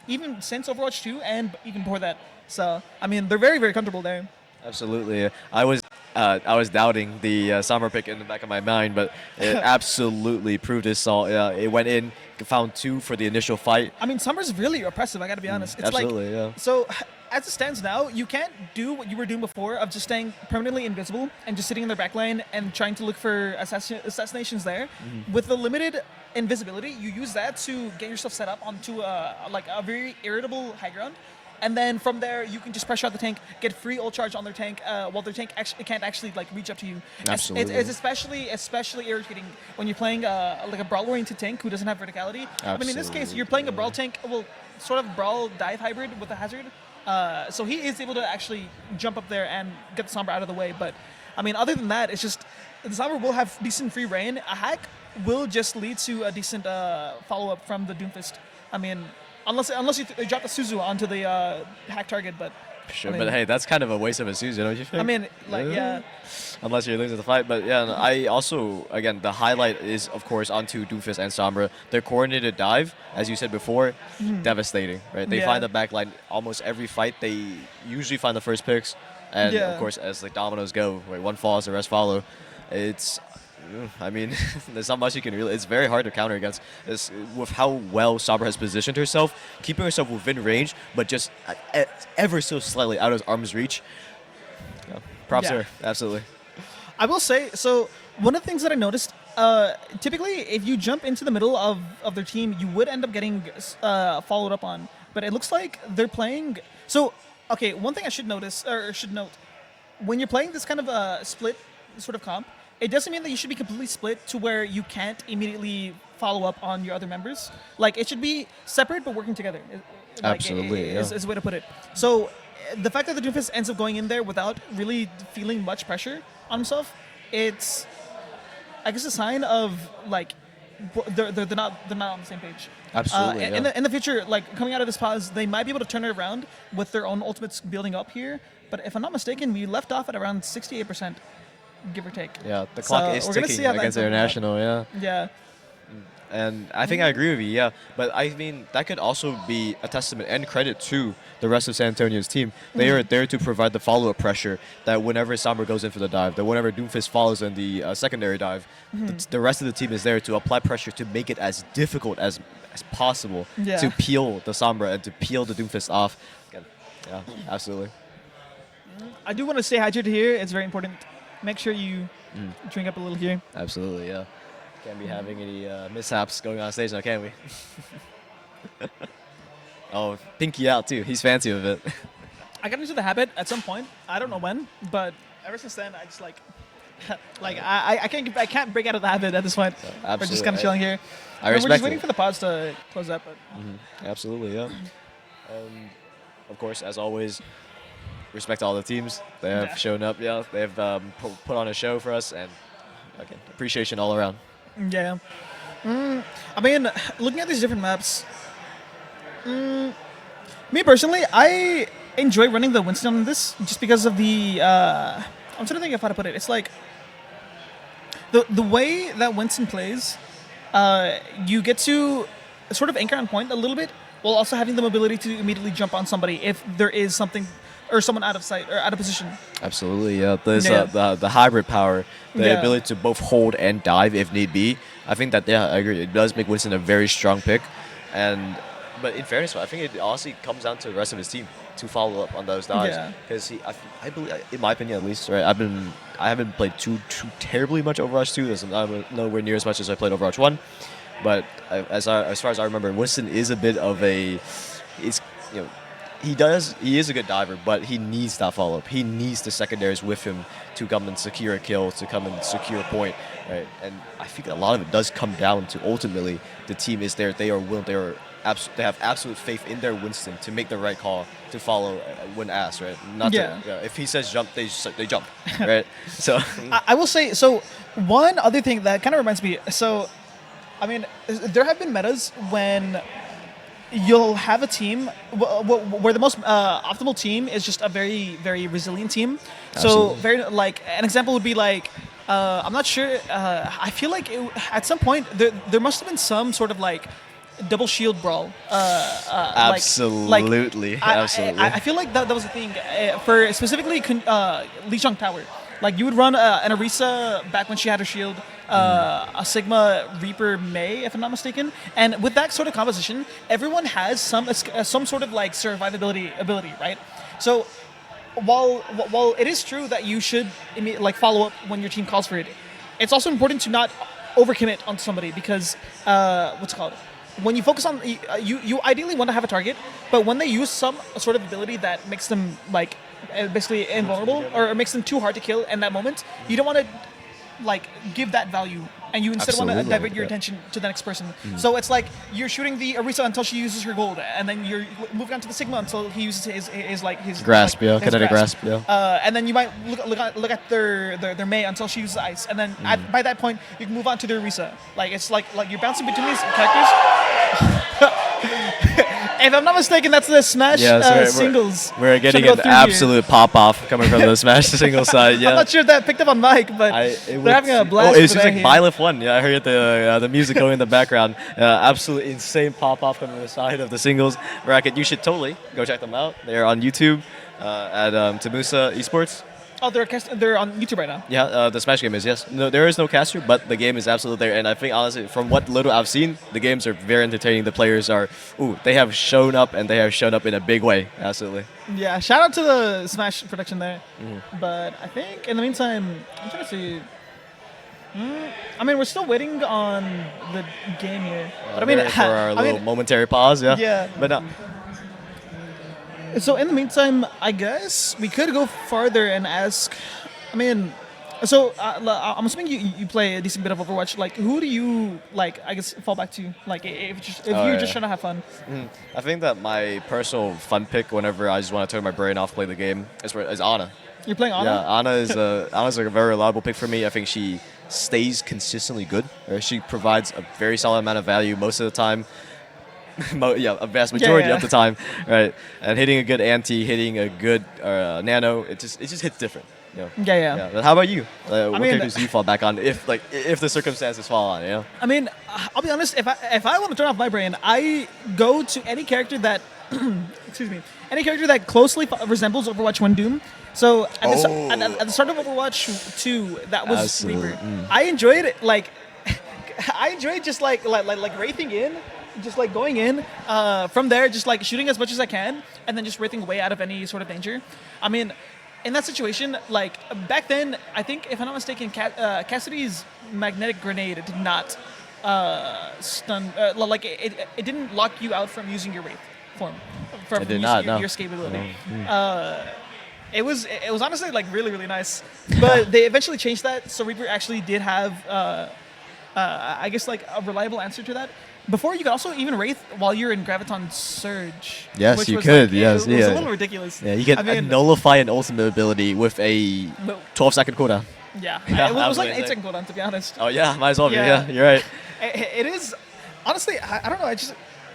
even since Overwatch 2 and even before that. So, I mean, they're very, very comfortable there. Absolutely. I was doubting the summer pick in the back of my mind, but it absolutely proved its salt. It went in, found 2 for the initial fight. I mean, Summer's really oppressive, I gotta be honest. It's absolutely, yeah. So, as it stands now, you can't do what you were doing before of just staying permanently invisible and just sitting in their backline and trying to look for assassinations there. With the limited invisibility, you use that to get yourself set up onto a very irritable high ground. And then from there, you can just pressure out the tank, get free ult charge on their tank, while their tank can't actually like reach up to you. Absolutely. It's especially irritating when you're playing like a brawl-oriented tank who doesn't have verticality. Absolutely. I mean, in this case, you're playing a brawl tank, well, sort of brawl dive hybrid with a hazard. So he is able to actually jump up there and get the Sombra out of the way. But I mean, other than that, it's just the Sombra will have decent free reign. A hack will just lead to a decent follow-up from the Doomfist. I mean, unless you drop the Suzu onto the hack target, but Sure, I mean, but hey, that's kind of a waste of a Suzu, don't you think? I mean, like, yeah. Unless you're losing the fight. But yeah, no, I also, again, the highlight is, of course, onto Doomfist and Sombra. Their coordinated dive, as you said before, devastating, right? They find the backline almost every fight. They usually find the first picks. And, of course, as the dominoes go, right, one falls, the rest follow. I mean, there's not much you can really. It's very hard to counter against. With how well Sombra has positioned herself, keeping herself within range, but just ever so slightly out of arm's reach. Yeah, props to her, absolutely. I will say, so one of the things that I noticed, typically if you jump into the middle of their team, you would end up getting followed up on. But it looks like they're playing. So, okay, one thing I should note, when you're playing this kind of a split sort of comp, it doesn't mean that you should be completely split to where you can't immediately follow up on your other members. Like, it should be separate but working together. Absolutely, is a way to put it. So the fact that the Doomfist ends up going in there without really feeling much pressure on himself, it's, I guess, a sign of like they're not on the same page. Absolutely. In the future, like coming out of this pause, they might be able to turn it around with their own ultimates building up here. But if I'm not mistaken, we left off at around 68%. Give or take. Yeah, the clock is ticking against International, Yeah. And I think I agree with you, yeah. But I mean, that could also be a testament and credit to the rest of San Antonio's team. They are there to provide the follow-up pressure that whenever Sombra goes in for the dive, that whenever Doomfist follows in the secondary dive, the rest of the team is there to apply pressure to make it as difficult as possible to peel the Sombra and to peel the Doomfist off. Again, yeah, absolutely. I do want to stay hydrated here. It's very important. Make sure you drink up a little here. Absolutely, yeah. Can't be having any mishaps going on stage now, can we? Oh, pinky out too. He's fancy with it. I got into the habit at some point. I don't know when, but ever since then, I just I can't break out of the habit at this point. We're just Absolutely. kind of chilling here. I We're respect just waiting it. for the pods to close up. But Absolutely, yeah. Of course, as always, respect all the teams. They have Yeah. shown up. Yeah, they've put on a show for us, and okay, appreciation all around. yeah, I mean, looking at these different maps, me personally, I enjoy running the Winston on this just because of the. I'm trying to think of how to put it. It's like the way that Winston plays. You get to sort of anchor on point a little bit, while also having the mobility to immediately jump on somebody if there is something or someone out of sight or out of position. Absolutely, yeah. There's Yeah. the hybrid power, the Yeah. ability to both hold and dive if need be. I think that, yeah, I agree. It does make Winston a very strong pick, but in fairness, I think it honestly comes down to the rest of his team to follow up on those dives. Yeah. Because I believe, in my opinion at least, right, I haven't played too terribly much Overwatch 2. I'm nowhere near as much as I played Overwatch 1. But as far as I remember, Winston is a bit of a, he is a good diver, but he needs that follow up. He needs the secondaries with him to come and secure a kill, to come and secure a point, right? And I think a lot of it does come down to ultimately the team is there. They are willing. They have absolute faith in their Winston to make the right call, to follow when asked, right? Not Yeah. if he says jump, they jump, right? So I will say, so one other thing that kind of reminds me, so, I mean, there have been metas when you'll have a team where the most optimal team is just a very, very resilient team. So, Absolutely. very, like, an example would be like, I'm not sure, I feel like at some point there must have been some sort of like double shield brawl. absolutely, absolutely. I feel like that was a thing for specifically Lee Chung Tower. Like you would run an Orisa back when she had her shield, a Sigma Reaper May, if I'm not mistaken, and with that sort of composition, everyone has some sort of like survivability ability, right? So while it is true that you should like follow up when your team calls for it, it's also important to not overcommit on somebody because what's it called? When you focus on you ideally want to have a target, but when they use some sort of ability that makes them like basically invulnerable or makes them too hard to kill in that moment, you don't want to like give that value, and you instead want to Absolutely. divert your attention to the next person. So it's like you're shooting the Orisa until she uses her gold, and then you're moving on to the Sigma until he uses his Grasp, like, yeah, his kinetic grasp, yeah. and then you might look at their May until she uses ice, and then by that point you can move on to their Orisa. Like it's like you're bouncing between these characters. If I'm not mistaken, that's the Smash singles. We're getting Should go an through here. absolute pop off coming from the Smash single side. Yeah. I'm not sure if that picked up on mic, but they're having a blast. Oh, it over seems there like here. Byleth won. Yeah, I heard the music going in the background. Absolutely insane pop off coming from the side of the singles bracket. You should totally go check them out. They're on YouTube at Tamusa Esports. Oh, they're on YouTube right now. Yeah, the Smash game is, yes. No, there is no caster, but the game is absolutely there. And I think, honestly, from what little I've seen, the games are very entertaining. The players they have shown up, and they have shown up in a big way. Absolutely. Yeah, shout out to the Smash production there. But I think in the meantime, I'm trying to see. I mean, we're still waiting on the game here. But I mean, For our little momentary pause, yeah. Yeah. But no. So in the meantime, I guess we could go farther and ask. I mean, so I'm assuming you play a decent bit of Overwatch. Like, who do you like? I guess fall back to like if you're just trying to have fun. I think that my personal fun pick whenever I just want to turn my brain off, play the game, is Ana. You're playing Ana. Yeah, Ana's like a very reliable pick for me. I think she stays consistently good. She provides a very solid amount of value most of the time. A vast majority of the time, right? And hitting a good anti, hitting a good nano, it just hits different. You know? Yeah. But how about you? What mean, characters do you fall back on if the circumstances fall on? You know? I mean, I'll be honest. If I want to turn off my brain, I go to any character that, excuse me, any character that closely resembles Overwatch 1 Doom. So at the start of Overwatch 2, that was Absolutely. Reaper. I enjoyed it. Like, I enjoyed just like wraithing in, just like going in. From there, just like shooting as much as I can, and then just wraithing away out of any sort of danger. I mean, in that situation, like back then, I think if I'm not mistaken, Cassidy's magnetic grenade did not stun. Like it didn't lock you out from using your Wraith form. From It did using not, your, no. your escape ability. It was honestly like really nice, but they eventually changed that. So Reaper actually did have I guess like a reliable answer to that. Before you could also even Wraith while you're in Graviton Surge. Yes, which you was, could, Like, yes, it was yeah. a little ridiculous. Yeah, you can I mean, nullify an ultimate ability with a but- 12-second cooldown. yeah, Yeah, it was like an absolutely. 8-second cooldown to be honest. Oh yeah, might as well be. Yeah. Yeah, you're right. It is honestly, I don't know.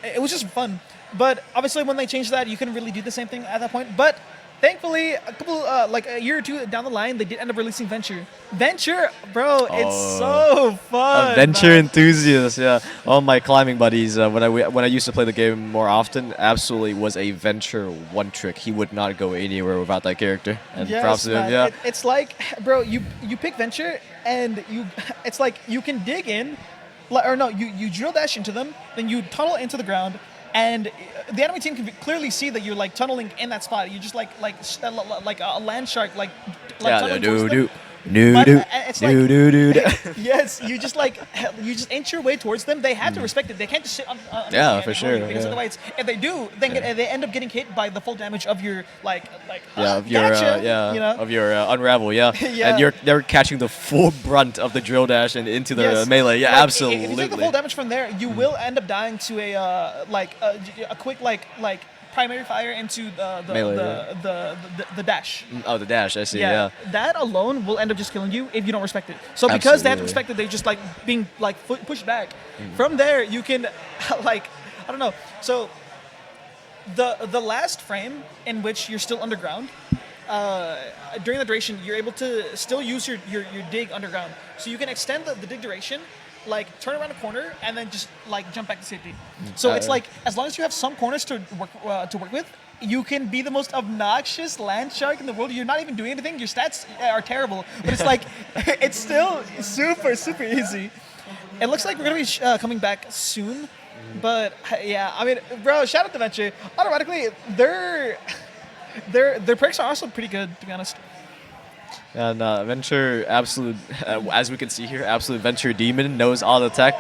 It was just fun. But obviously, when they changed that, you couldn't really do the same thing at that point. But thankfully, a couple like a year or two down the line, they did end up releasing Venture. Venture, bro, it's so fun. Adventure man. enthusiast, yeah. All my climbing buddies, when I used to play the game more often, absolutely was a Venture one trick. He would not go anywhere without that character. And Yes, props to him, man. yeah. It's like, bro, you pick Venture, and it's like you can dig in, or no, you drill dash into them, then you tunnel into the ground, and the enemy team can clearly see that you're like tunneling in that spot. You just like a land shark, like Yeah, tunneling do towards do them. do But, do it's like- do do do. Yes, you just inch your way towards them. They have to respect it. They can't just sit on Yeah, and for ignore sure, you, because yeah. otherwise, if they do, then they end up getting hit by the full damage of your Yeah, of your gotcha, you know? of your unravel, yeah. Yeah. And they're catching the full brunt of the drill dash and into the Yes. melee. Yeah, Like, absolutely. If you take the full damage from there, you will end up dying to a quick primary fire into Melee, the dash. Oh, the dash, I see, yeah. That alone will end up just killing you if you don't respect it. So because they have to Absolutely. respect it, they just being pushed back. From there, you can I don't know. So the last frame in which you're still underground, during the duration, you're able to still use your dig underground. So you can extend the dig duration, turn around a corner and then just jump back to safety. So it's as long as you have some corners to work with, you can be the most obnoxious land shark in the world. You're not even doing anything. Your stats are terrible, but it's it's still super easy. It looks like we're gonna be coming back soon, but yeah, I mean, bro, shout out to Venture. Automatically, their perks are also pretty good, to be honest. And Venture, absolute, as we can see here, absolute Venture demon, knows all the tech.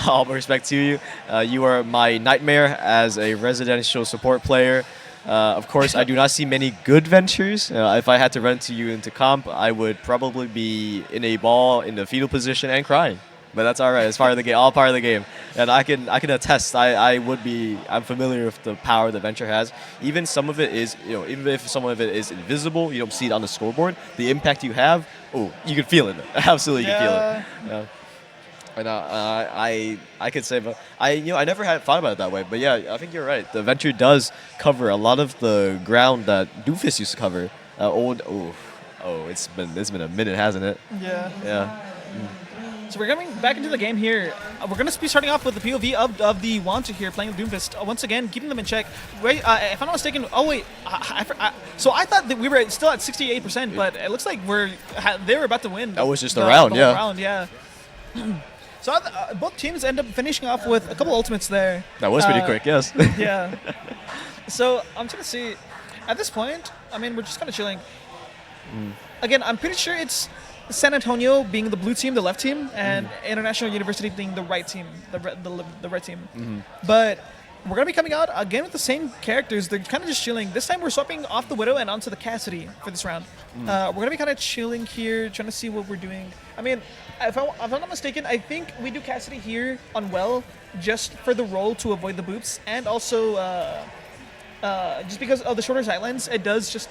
All respect to you. You are my nightmare as a residential support player. Of course, I do not see many good Ventures. If I had to run to you into comp, I would probably be in a ball in the fetal position and crying. But that's all right. It's part of the game. All part of the game. And I can attest. I'm familiar with the power that Venture has. Even some of it is, even if some of it is invisible, you don't see it on the scoreboard. The impact you have, you can feel it. Absolutely, you can feel it. Yeah. And I could say, but I never had thought about it that way. But yeah, I think you're right. The Venture does cover a lot of the ground that Doofus used to cover. It's been a minute, hasn't it? Yeah. Yeah. So we're coming back into the game here. We're going to be starting off with the POV of the Wanted here playing with Doomfist. Once again, keeping them in check. Wait, if I'm not mistaken, so I thought that we were still at 68%, but it looks like they were about to win. That was just the a round, whole yeah. round, yeah. So both teams end up finishing off with a couple ultimates there. That was pretty quick, yes. Yeah. So I'm trying to see. At this point, I mean, we're just kind of chilling. Again, I'm pretty sure it's San Antonio being the blue team, the left team, and International University being the right team, the red team. But we're going to be coming out again with the same characters. They're kind of just chilling. This time we're swapping off the Widow and onto the Cassidy for this round. We're going to be kind of chilling here, trying to see what we're doing. I mean, if I'm not mistaken, I think we do Cassidy here on Well just for the role to avoid the boots, and also just because of the shorter sightlines, it does just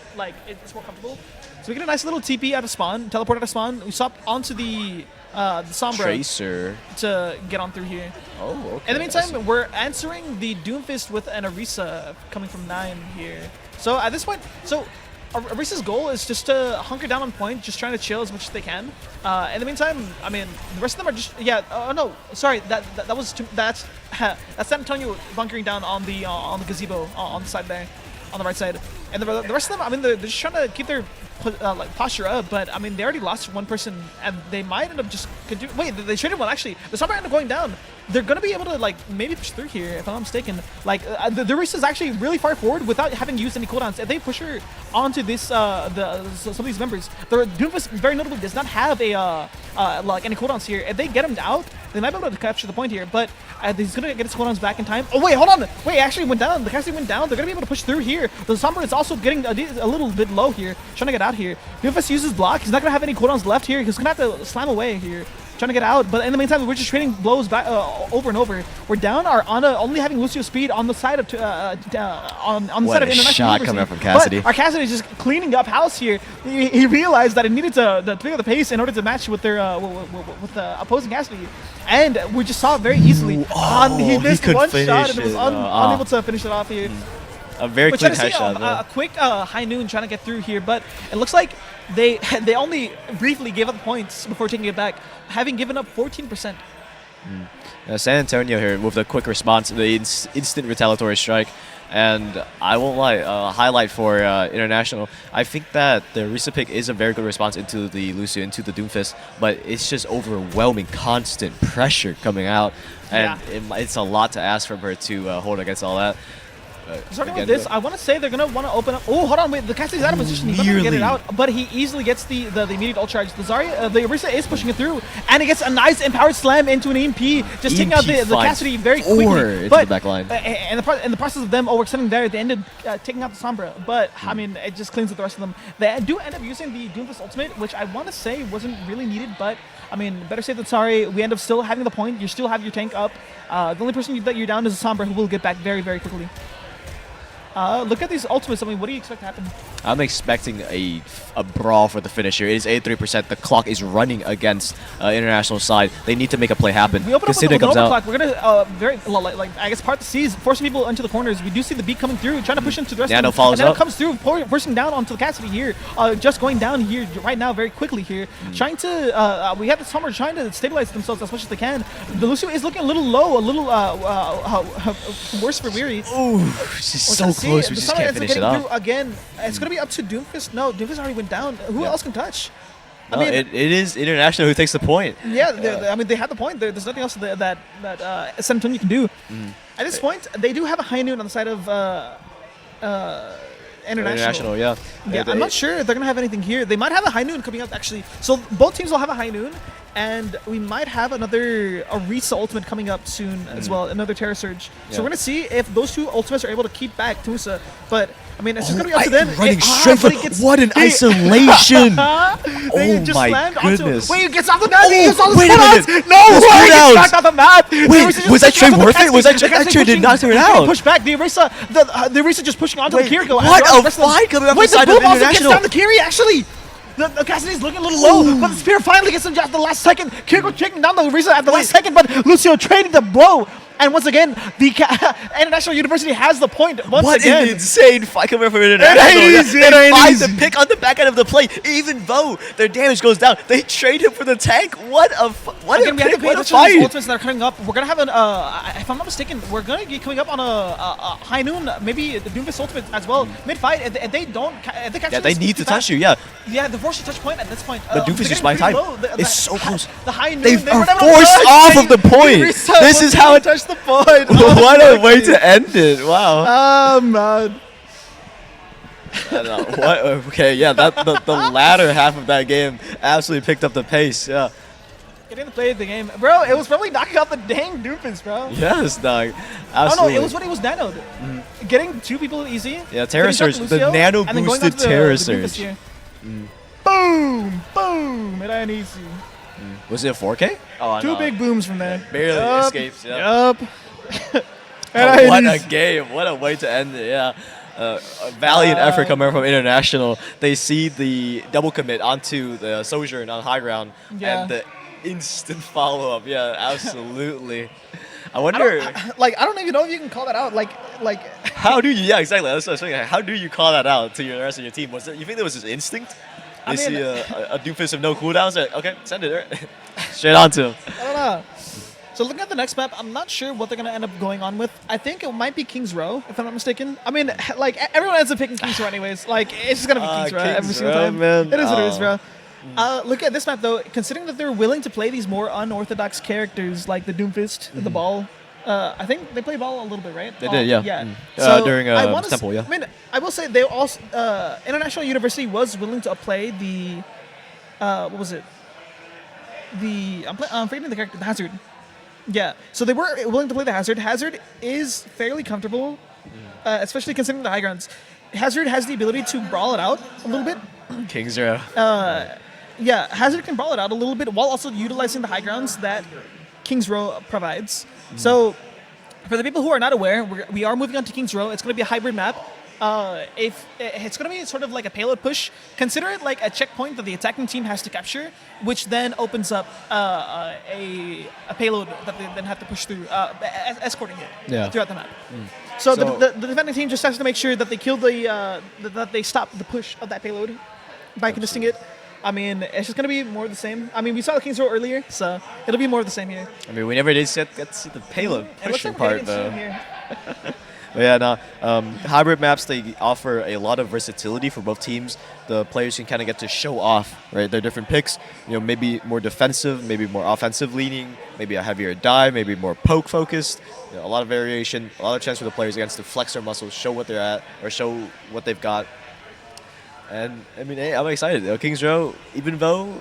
it's more comfortable. So we get a nice little TP out of spawn, teleport out of spawn. We swap onto the Sombra Tracer to get on through here. Oh, okay. In the meantime, we're answering the Doomfist with an Orisa coming from 9 here. So at this point, Orisa's goal is just to hunker down on point, just trying to chill as much as they can. In the meantime, I mean, the rest of them are just no, sorry, that's San Antonio bunkering down on the gazebo on the side there, on the right side. And the rest of them, I mean, they're just trying to keep their like posture up, but I mean, they already lost one person, and they might end up just wait. They traded one actually. The Sombra ended up going down. They're gonna be able to like maybe push through here, if I'm not mistaken. Like the Orisa is actually really far forward without having used any cooldowns. If they push her onto this some of these members, the Doomfist very notably does not have a like any cooldowns here. If they get him out, they might be able to capture the point here. But he's gonna get his cooldowns back in time. Oh wait, hold on. Wait, it actually went down. The casting went down. They're gonna be able to push through here. The Sombra is also getting a little bit low here, trying to get out here. Doomfist uses block. He's not gonna have any cooldowns left here. He's gonna have to slam away here, trying to get out. But in the meantime, we're just trading blows back over and over. We're down our Ana only having Lucio speed on the side of on the What side of a International shot University. coming up from Cassidy. But our Cassidy is just cleaning up house here. He realized that it needed to pick up the pace in order to match with their with the opposing Cassidy, and we just saw it very easily. He missed could one shot finish and was it. unable to finish it off here. A very We're clean trying to see headshot. a quick high noon trying to get through here, but it looks like they only briefly gave up the points before taking it back, having given up 14%. San Antonio here with a quick response, the instant retaliatory strike. And I won't lie, highlight for International, I think that the Orisa pick is a very good response into the Lucio, into the Doomfist, but it's just overwhelming, constant pressure coming out. And it's a lot to ask from her to hold against all that. Starting with this, I want to say they're going to want to open up. Oh, hold on, wait. The Cassidy's out of position. He's not going to get it out, but he easily gets the immediate ult charge. The Zarya, the Orisa is pushing it through, and he gets a nice empowered slam into an EMP, just taking out the Cassidy very quickly. Into the back line. In the process of them overextending there, they ended taking out the Sombra. But, I mean, it just cleans with the rest of them. They do end up using the Doomfist ultimate, which I want to say wasn't really needed, but I mean, better safe than sorry. We end up still having the point. You still have your tank up. The only person that you're down is a Sombra, who will get back very, very quickly. Look at these ultimates. I mean, what do you expect to happen? I'm expecting a brawl for the finish here. It is 83%. The clock is running against International side. They need to make a play happen. We open up with Casino the comes out. clock. We're gonna I guess part the C's, forcing people into the corners. We do see the beat coming through, trying to push into the rest Nano of them. follows And then up. it comes through, pushing down onto the Cassidy here. Just going down here right now very quickly here. Trying to, we have the Sombra trying to stabilize themselves as much as they can. The Lucio is looking a little low, a little worse for Weary. Ooh, she's so close. We just can't finish it off. Again, it's going to be up to Doomfist. No, Doomfist already went down. Who else can touch? I mean, it is International who takes the point. Yeah, I mean, they had the point. There's nothing else that San Antonio can do. At this point, they do have a high noon on the side of International. Yeah. Yeah, I'm not sure if they're going to have anything here. They might have a high noon coming up, actually. So both teams will have a high noon, and we might have another Orisa ultimate coming up soon as well, another Terra Surge. So we're going to see if those two ultimates are able to keep back Tusa. But, I mean, it's just going to be up to them. Running straight for what an isolation! Oh my goodness. Wait, he gets off the map! He gets off the wait a minute. No way! He cooldowns. gets off the map! Wait, was that trade worth it? Was that trade did not turn out? Push back. The Orisa just pushing onto the Kiriko. What a fight coming up Wait, the inside of boom also gets International. down the Kiri, actually! The Cassidy's looking a little low, but the Spear finally gets him just at the last second. Kiriko taking down the Orisa at the last second, but Lucio trading the blow. And once again, the International University has the point once again. What an insane fight coming from International. They find the pick on the back end of the play, even though their damage goes down. They trade him for the tank. What a pick, what a fight. Ultimates that are coming up. We're going to have an, if I'm not mistaken, we're going to be coming up on a high noon, maybe the Doomfist ultimate as well. Mid-fight, if they don't, if they capture they need to touch you, yeah. Yeah, they're forced to touch point at this point. But Doomfist is buying time. It's so close. The high noon, they are forced off of the point. This is how it touched the point. What a way to end it! Wow. Oh man. Okay, yeah, the latter half of that game absolutely picked up the pace. Yeah. Getting to play the game, bro. It was probably knocking out the dang Doomfist, bro. Yes, dog. Absolutely. Oh no, it was when he was nanoed. Getting two people easy. Yeah, Terra Surge, the nano boosted Terra Surge. Boom, boom, it ain't easy. Was it a 4K? Oh, Two big booms from there. Barely escapes. Yup. What a game! What a way to end it! Yeah. A valiant effort coming from International. They see the double commit onto the Sojourn on high ground, and the instant follow up. Yeah, absolutely. I wonder. I don't even know if you can call that out. Like. How do you? Yeah, exactly. That's what I was saying. How do you call that out to the rest of your team? Was it? You think that was his instinct? They see a Doomfist with no cooldowns. Okay, send it straight on to him. I don't know. So looking at the next map, I'm not sure what they're gonna end up going on with. I think it might be King's Row, if I'm not mistaken. I mean, like everyone ends up picking King's Row anyways. Like it's just gonna be King's Row every King's single Row, time. man. It is what it is, bro. Look at this map though. Considering that they're willing to play these more unorthodox characters like the Doomfist, the Ball. I think they play Ball a little bit, right? They did, yeah. Yeah. So, during I wanna Temple, yeah. I mean, I will say they also International University was willing to play the what was it? I'm forgetting the character, the Hazard. Yeah, so they were willing to play the Hazard. Hazard is fairly comfortable, especially considering the high grounds. Hazard has the ability to brawl it out a little bit. King's Row. Yeah, Hazard can brawl it out a little bit while also utilizing the high grounds that King's Row provides. So, for the people who are not aware, we are moving on to King's Row. It's going to be a hybrid map. If it's going to be sort of like a payload push, consider it like a checkpoint that the attacking team has to capture, which then opens up a payload that they then have to push through, escorting it throughout the map. So the defending team just has to make sure that they kill that they stop the push of that payload by contesting it. I mean, it's just going to be more of the same. I mean, we saw the King's Row earlier, so it'll be more of the same here. I mean, we never did get to see the payload pushing part, though. Here. But yeah, no. Hybrid maps, they offer a lot of versatility for both teams. The players can kind of get to show off, right, their different picks. You know, maybe more defensive, maybe more offensive leaning, maybe a heavier dive, maybe more poke focused. You know, a lot of variation, a lot of chance for the players against to flex their muscles, show what they're at, or show what they've got. And I mean, hey, I'm excited. King's Row, even though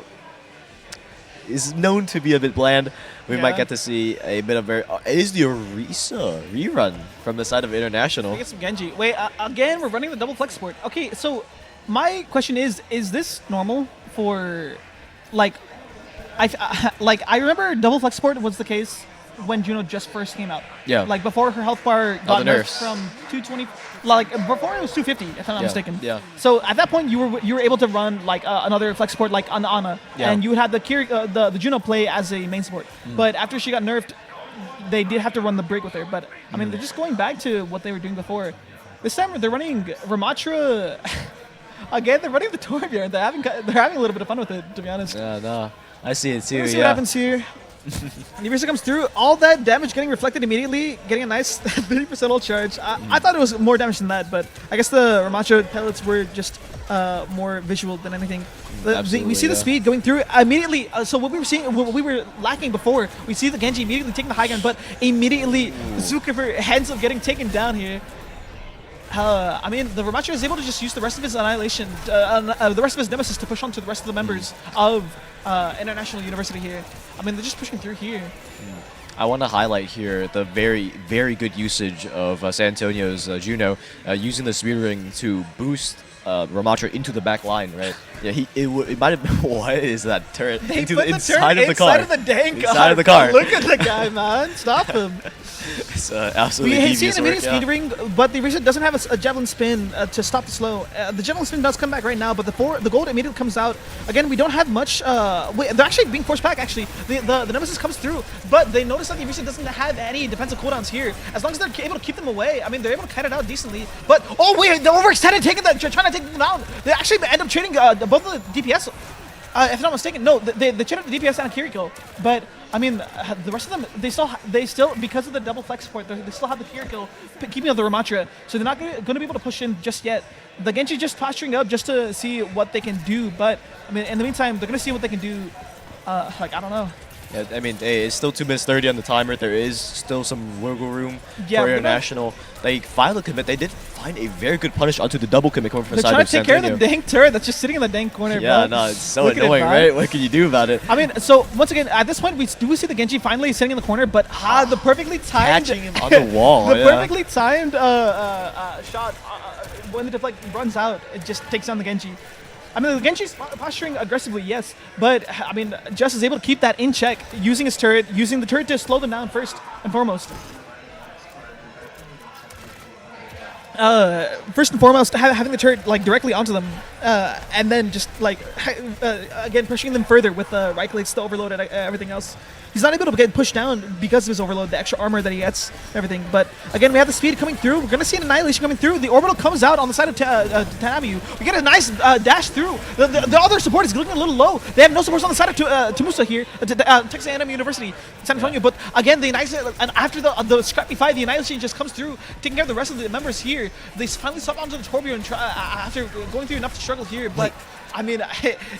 is known to be a bit bland, we might get to see a bit of it is the Orisa rerun from the side of International. We get some Genji. Wait, again, we're running the double flex sport. Okay, so my question is this normal for, like, I remember double flex sport was the case when Juno just first came out. Yeah. Like before her health bar got the nerfed nerfs. from 220, like before it was 250, if I'm not mistaken. Yeah. So at that point you were able to run like another flex support like Ana, and you had the Juno play as a main support. But after she got nerfed, they did have to run the break with her. But I mean, they're just going back to what they were doing before. This time they're running Ramatra. Again, they're running the Torbjorn. They're having a little bit of fun with it, to be honest. Yeah, no, I see it too. Let's see what happens here. The Orisa comes through, all that damage getting reflected immediately, getting a nice 30% ult charge. I thought it was more damage than that, but I guess the Ramatra pellets were just more visual than anything. We see the speed going through immediately. So what we were lacking before, we see the Genji immediately taking the high ground, but immediately Zuckerberg ends up getting taken down here. I mean, the Ramatra is able to just use the rest of his annihilation, the rest of his nemesis to push on to the rest of the members of International University here. I mean, they're just pushing through here. I want to highlight here the very, very good usage of San Antonio's Juno using the speed ring to boost Ramatra into the back line, right? Yeah, it might have been, what is that turret? They into put the the inside turret of the car. inside of the dang car. Inside of the car. Look at the guy, man. Stop him. It's absolutely We see an devious immediate work, speed ring, but the Orisa doesn't have a javelin spin to stop the slow. The javelin spin does come back right now, but the gold immediately comes out. Again, we don't have much. They're actually being forced back, actually. The nemesis comes through, but they notice that the Orisa doesn't have any defensive cooldowns here. As long as they're able to keep them away, I mean, they're able to cut it out decently. But, oh wait, the overextended trying to take them down. They actually end up trading both of the DPS. If I'm not mistaken, no, they traded the DPS and Kiriko, but I mean, the rest of them, they still because of the double flex support, they still have the Kiriko keeping up the Ramatra, so they're not going to be able to push in just yet. The Genji just posturing up just to see what they can do, but I mean, in the meantime, they're going to see what they can do. Like, I don't know. Yeah, I mean, hey, it's still 2 minutes 30 on the timer. There is still some wiggle room for International. They finally commit. They did find a very good punish onto the double commit coming from the side of San Antonio. They're trying to take care of the dang turret that's just sitting in the dang corner. Yeah, bro. no, it's so annoying, right? What can you do about it? I mean, so once again, at this point, we see the Genji finally sitting in the corner, but the perfectly timed catching him on the wall. The perfectly timed shot when the deflect runs out, it just takes down the Genji. I mean, the Genji's posturing aggressively, yes, but I mean, Just is able to keep that in check, using his turret, using the turret to slow them down first and foremost. First and foremost, having the turret like directly onto them and then just like again pushing them further with the right clicks, the overload, and everything else. He's not able to get pushed down because of his overload, the extra armor that he gets, everything. But again, we have the speed coming through. We're going to see an annihilation coming through. The orbital comes out on the side of Tanabu. We get a nice dash through. The other support is looking a little low. They have no supports on the side of Tamusa here, Texas A&M University, San Antonio. But again, the annihilation, and after the scrappy fight, the annihilation just comes through, taking care of the rest of the members here. They finally stop onto the Torbjorn and try, after going through enough struggle here. But I mean,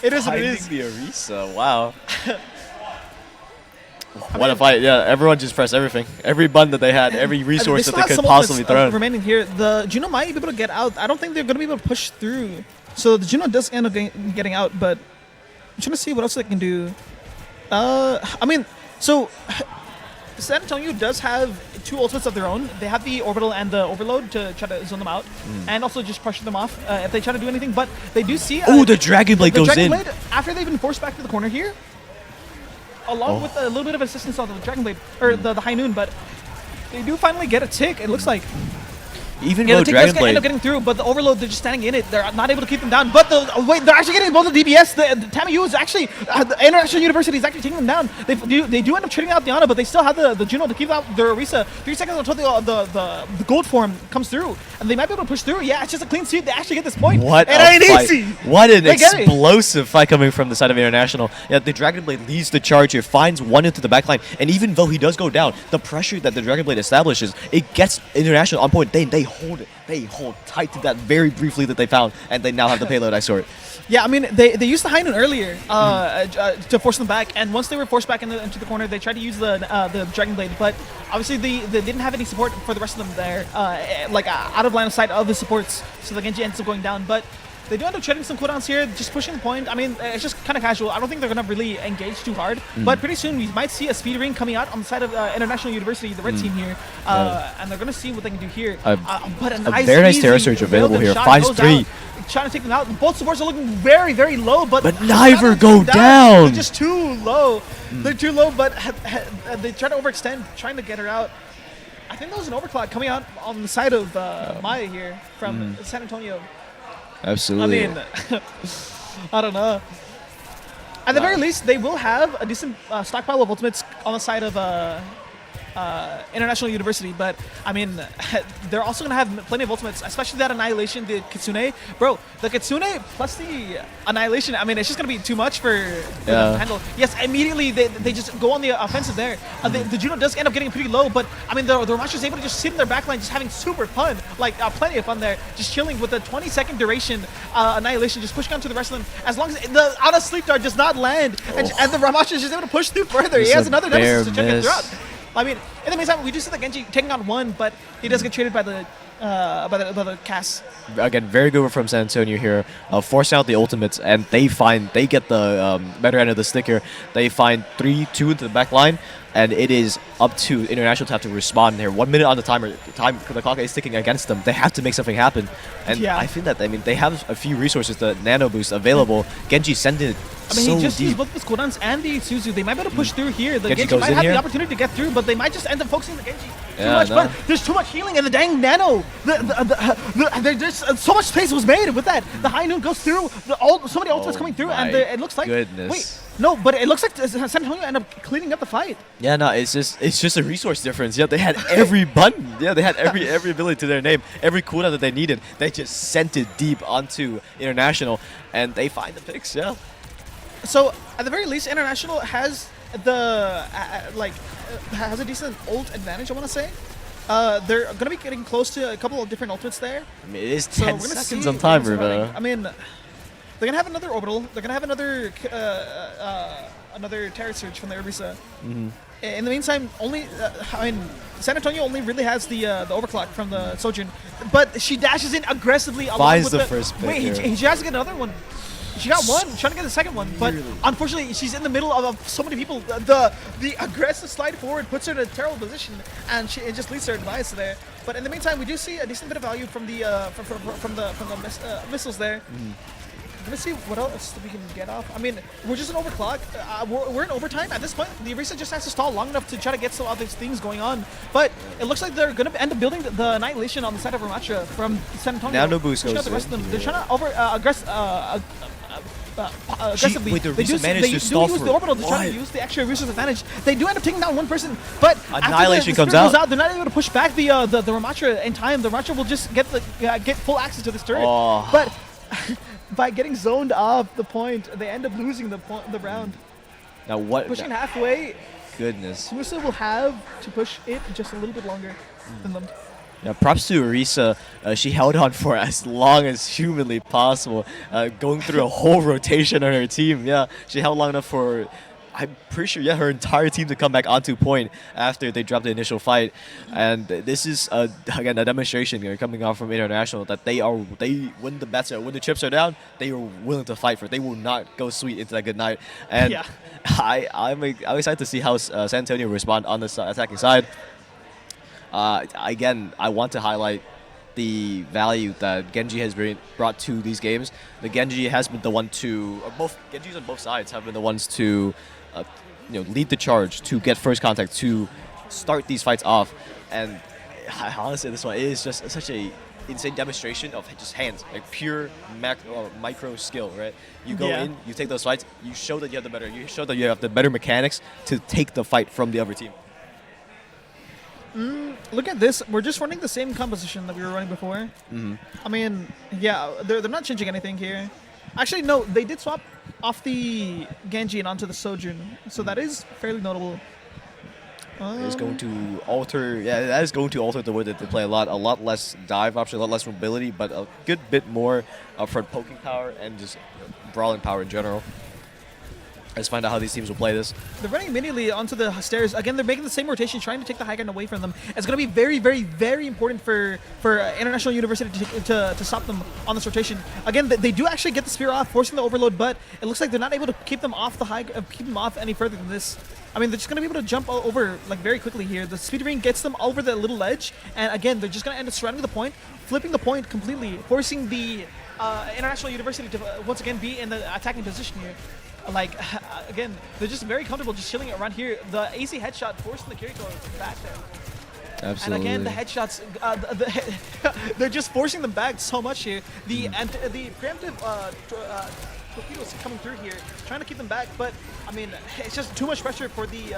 it is what it is. the Orisa, wow. What a fight! Yeah, everyone just pressed everything, every button that they had, every resource that they could possibly throw. Remaining here, the Juno might be able to get out. I don't think they're going to be able to push through. So the Juno does end up getting out, but I'm trying to see what else they can do. I mean, so San Antonio does have 2 ultimates of their own. They have the orbital and the overload to try to zone them out, and also just pressure them off if they try to do anything. But they do see. Oh, the Dragon Blade goes in. Blade, after they've been forced back to the corner here, along with a little bit of assistance on the Dragon Blade, or the High Noon, but they do finally get a tick, it looks like. Even though though the tick Dragon does Blade... end up getting through, but the overload, they're just standing in it. They're not able to keep them down. But wait, they're actually getting both the DBS. The Tamayu is actually, the International University is actually taking them down. They do end up trading out the Ana, but they still have the Juno to keep out their Orisa. 3 seconds until the gold form comes through, and they might be able to push through. Yeah, it's just a clean sweep. They actually get this point. What and a fight. easy. What an explosive fight coming from the side of International. Yeah, the Dragon Blade leads the charge here, finds one into the backline, and even though he does go down, the pressure that the Dragon Blade establishes, it gets International on point. They hold it. They hold tight to that very briefly that they found, and they now have the payload, I sort. Yeah, I mean, they used the High Noon earlier to force them back, and once they were forced back into the corner, they tried to use the Dragon Blade, but obviously they didn't have any support for the rest of them there, out of line of sight of the supports, so the Genji ends up going down, but they do end up trading some cooldowns here, just pushing the point. I mean, it's just kind of casual. I don't think they're going to really engage too hard, but pretty soon we might see a speed ring coming out on the side of International University, the red team here, and they're going to see what they can do here. But a very nice Terror Surge available here, 5-3. Trying to take them out. Both supports are looking very, very low, but neither go down. They're just too low. They're too low, but they try to overextend, trying to get her out. I think there was an overclock coming out on the side of Maya here from San Antonio. Absolutely. I mean, I don't know. At the very least, they will have a decent stockpile of ultimates on the side of International University, but I mean, they're also going to have plenty of ultimates, especially that Annihilation, the Kitsune. Bro, the Kitsune plus the Annihilation, I mean, it's just going to be too much for them to handle. Yes, immediately they just go on the offensive there. The Juno does end up getting pretty low, but I mean, the Romash is able to just sit in their backline, just having super fun, like plenty of fun there, just chilling with a 20-second duration Annihilation, just pushing on to the rest of them. As long as the out of sleep dart does not land, and the Romash is just able to push through further. He has another nemesis to check it throughout. I mean, in the meantime, we do see the Genji taking on one, but he does get traded by the Cass. Again, very good from San Antonio here, forcing out the ultimates, and they get the better end of the stick here. They find 3-2 into the back line, and it is up to International to have to respond here. 1 minute on the timer. The clock is ticking against them. They have to make something happen, and I think that they have a few resources, the nano boost available. Genji sent it. I mean, he just used both his cooldowns and the Suzu. They might be able to push through here. The Genji might have the opportunity to get through, but they might just end up focusing on the Genji. Too much fun. There's too much healing in the dang nano. There's so much space was made with that. The High Noon goes through. So many ultimates coming through, and it looks like. Goodness. Wait, no, but it looks like San Antonio end up cleaning up the fight. Yeah, no, it's just a resource difference. Yeah, they had every button. Yeah, they had every ability to their name, every cooldown that they needed. They just sent it deep onto International, and they find the picks. Yeah. So at the very least, International has the has a decent ult advantage, I want to say. They're going to be getting close to a couple of different ultimates there. I mean, it is 10 seconds on timer, though. I mean, they're going to have another orbital. They're going to have another Terror Surge from the Orisa. In the meantime, San Antonio only really has the overclock from the Sojourn, but she dashes in aggressively. Finds the first pick. Wait, he has to get another one. She got one, trying to get the second one, but unfortunately she's in the middle of so many people. The aggressive slide forward puts her in a terrible position, and it just leads her advice there. But in the meantime, we do see a decent bit of value from the missiles there. Let me see what else we can get off. I mean, we're just in overclock. We're in overtime. At this point, the Orisa just has to stall long enough to try to get some other things going on. But it looks like they're going to end up building the Annihilation on the side of Ramatra from San Antonio. Now no boost Pushing out goes the rest of them. in. They're trying to aggressively. Wait, the They Orisa managed to do stall use for the orbital to try to what? use the extra Orisa's advantage. They do end up taking down one person, but Annihilation after comes the spirit out. goes they're not able to push back the Ramatra in time. The Ramatra will just get full access to this turret. Oh. But by getting zoned off the point, they end up losing the round. Now what? Pushing halfway, Goodness. Musa will have to push it just a little bit longer than them. Yeah, props to Orisa. She held on for as long as humanly possible, going through a whole rotation on her team. Yeah, she held long enough for, I'm pretty sure, yeah, her entire team to come back onto point after they dropped the initial fight. And this is, again, a demonstration coming out from International that when the bets are, when the chips are down, they are willing to fight for it. They will not go sweet into that good night. And Yeah. I'm excited to see how San Antonio respond on the attacking side. Again, I want to highlight the value that Genji has brought to these games. The Genji has been the one to, or both Genjis on both sides have been the ones to, lead the charge, to get first contact, to start these fights off. And honestly, this one is just such a insane demonstration of just hands, like pure macro or micro skill, right? You go in, you take those fights, you show that you have the better mechanics to take the fight from the other team. Look at this. We're just running the same composition that we were running before. I mean, yeah, they're not changing anything here. Actually, no, they did swap off the Genji and onto the Sojourn, so that is fairly notable. It's going to alter, that is going to alter the way that they play a lot less dive option, a lot less mobility, but a good bit more upfront poking power and just brawling power in general. Let's find out how these teams will play this. They're running immediately onto the stairs. Again, they're making the same rotation, trying to take the high ground away from them. It's going to be very, very, very important for International University to stop them on this rotation. Again, they do actually get the spear off, forcing the overload, but it looks like they're not able to keep them off keep them off any further than this. I mean, they're just going to be able to jump over like very quickly here. The speed ring gets them over the little ledge, and again, they're just going to end up surrounding the point, flipping the point completely, forcing the International University to once again be in the attacking position here. Like, again, they're just very comfortable just chilling around here. The AC headshot forcing the Kiriko back there. Absolutely. And again, the headshots, they're just forcing them back so much here. The preemptive torpedoes coming through here, trying to keep them back, but I mean, it's just too much pressure for the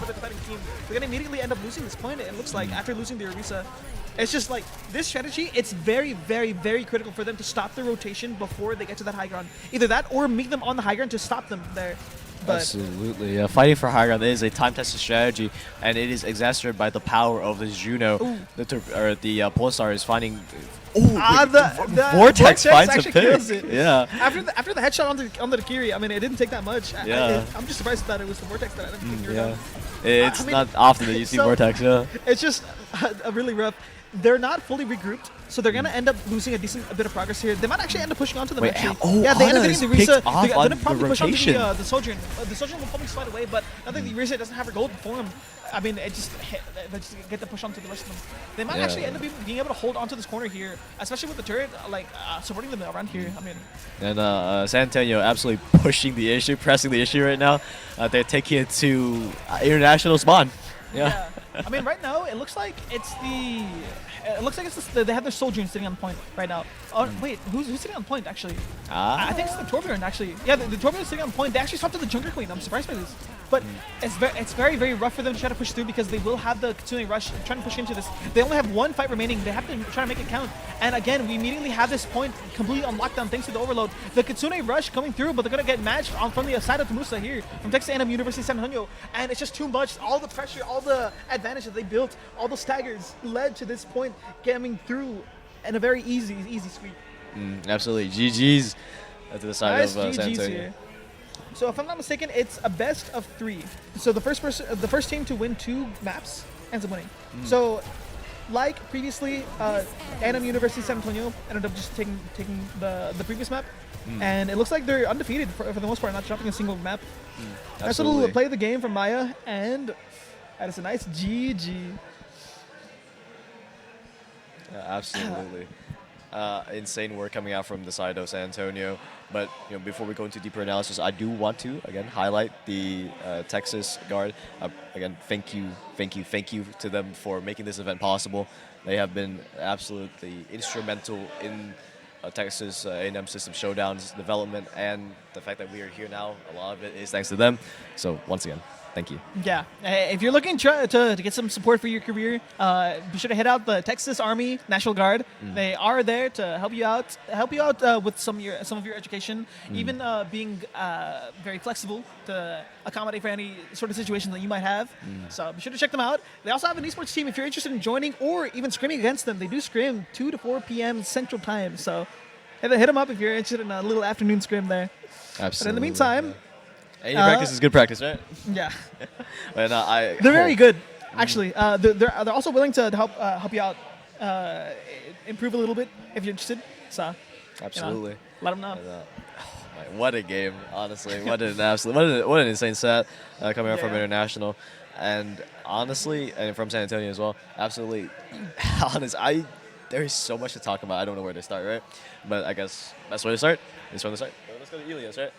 defending team. They're gonna immediately end up losing this point. It looks like after losing the Orisa. It's just like this strategy, it's very, very, very critical for them to stop the rotation before they get to that high ground. Either that or meet them on the high ground to stop them there. But absolutely. Yeah, fighting for high ground is a time-tested strategy, and it is exacerbated by the power of this Juno. The Pulsar is finding. The Vortex finds a pick. Yeah. After the headshot on the Kiri, I mean, it didn't take that much. Yeah. I'm just surprised that it was the Vortex that ended up taking her down. It's not often that you see Vortex. Yeah. It's just a really rough. They're not fully regrouped, so they're gonna end up losing a bit of progress here. They might actually end up pushing onto them. Wait, actually, yeah, they end up Ana getting the is Orisa. picked off They're on gonna probably the push onto rotation. the Sojourn. The Sojourn will probably slide away, but I think the Orisa doesn't have her gold for him. I mean, they just get the push onto the rest of them. They might actually end up being able to hold onto this corner here, especially with the turret supporting them around here. I mean, and San Antonio absolutely pushing the issue, pressing the issue right now. They're taking it to International spawn. Yeah. I mean, right now it looks like it's they have their Sojourn sitting on point right now. Oh wait, who's sitting on point actually? I think it's the Torbjorn actually. Yeah, the Torbjorn is sitting on point. They actually swapped to the Junker Queen. I'm surprised by this, but it's very, very rough for them to try to push through because they will have the Kitsune Rush trying to push into this. They only have one fight remaining. They have to try to make it count. And again, we immediately have this point completely on lockdown thanks to the overload. The Kitsune Rush coming through, but they're gonna get matched from the side of Musa here from Texas A&M University San Antonio, and it's just too much. All the pressure, all the advantage that they built, all the staggers led to this point coming through in a very easy sweep. Absolutely. GG's to the side Nice of San GG's Antonio. here. So if I'm not mistaken, it's a best of 3. So the first team to win 2 maps ends up winning. So like previously, A&M University San Antonio ended up just taking the previous map, and it looks like they're undefeated for the most part, not dropping a single map. Nice little play of the game from Maya, and that is a nice GG. Yeah, absolutely. insane work coming out from the side of San Antonio. But before we go into deeper analysis, I do want to again highlight the Texas guard. Again, thank you, thank you, thank you to them for making this event possible. They have been absolutely instrumental in Texas A&M System Showdown's development, and the fact that we are here now, a lot of it is thanks to them. So once again, thank you. Yeah, if you're looking to get some support for your career, be sure to head out the Texas Army National Guard. They are there to help you out with some of your education, even being very flexible to accommodate for any sort of situation that you might have. So be sure to check them out. They also have an esports team if you're interested in joining or even scrimming against them. They do scrim 2 to 4 p.m. Central Time. So hit them up if you're interested in a little afternoon scrim there. Absolutely. But in the meantime, any practice is good practice, right? yeah. And They're very good, actually. They're also willing to help you out, improve a little bit if you're interested. So, absolutely, let them know. And, what a game, honestly! What an insane set coming out from International, and honestly, and from San Antonio as well. Absolutely, there's so much to talk about. I don't know where to start, right? But I guess best way to start is from the start. Let's go to Elias, right?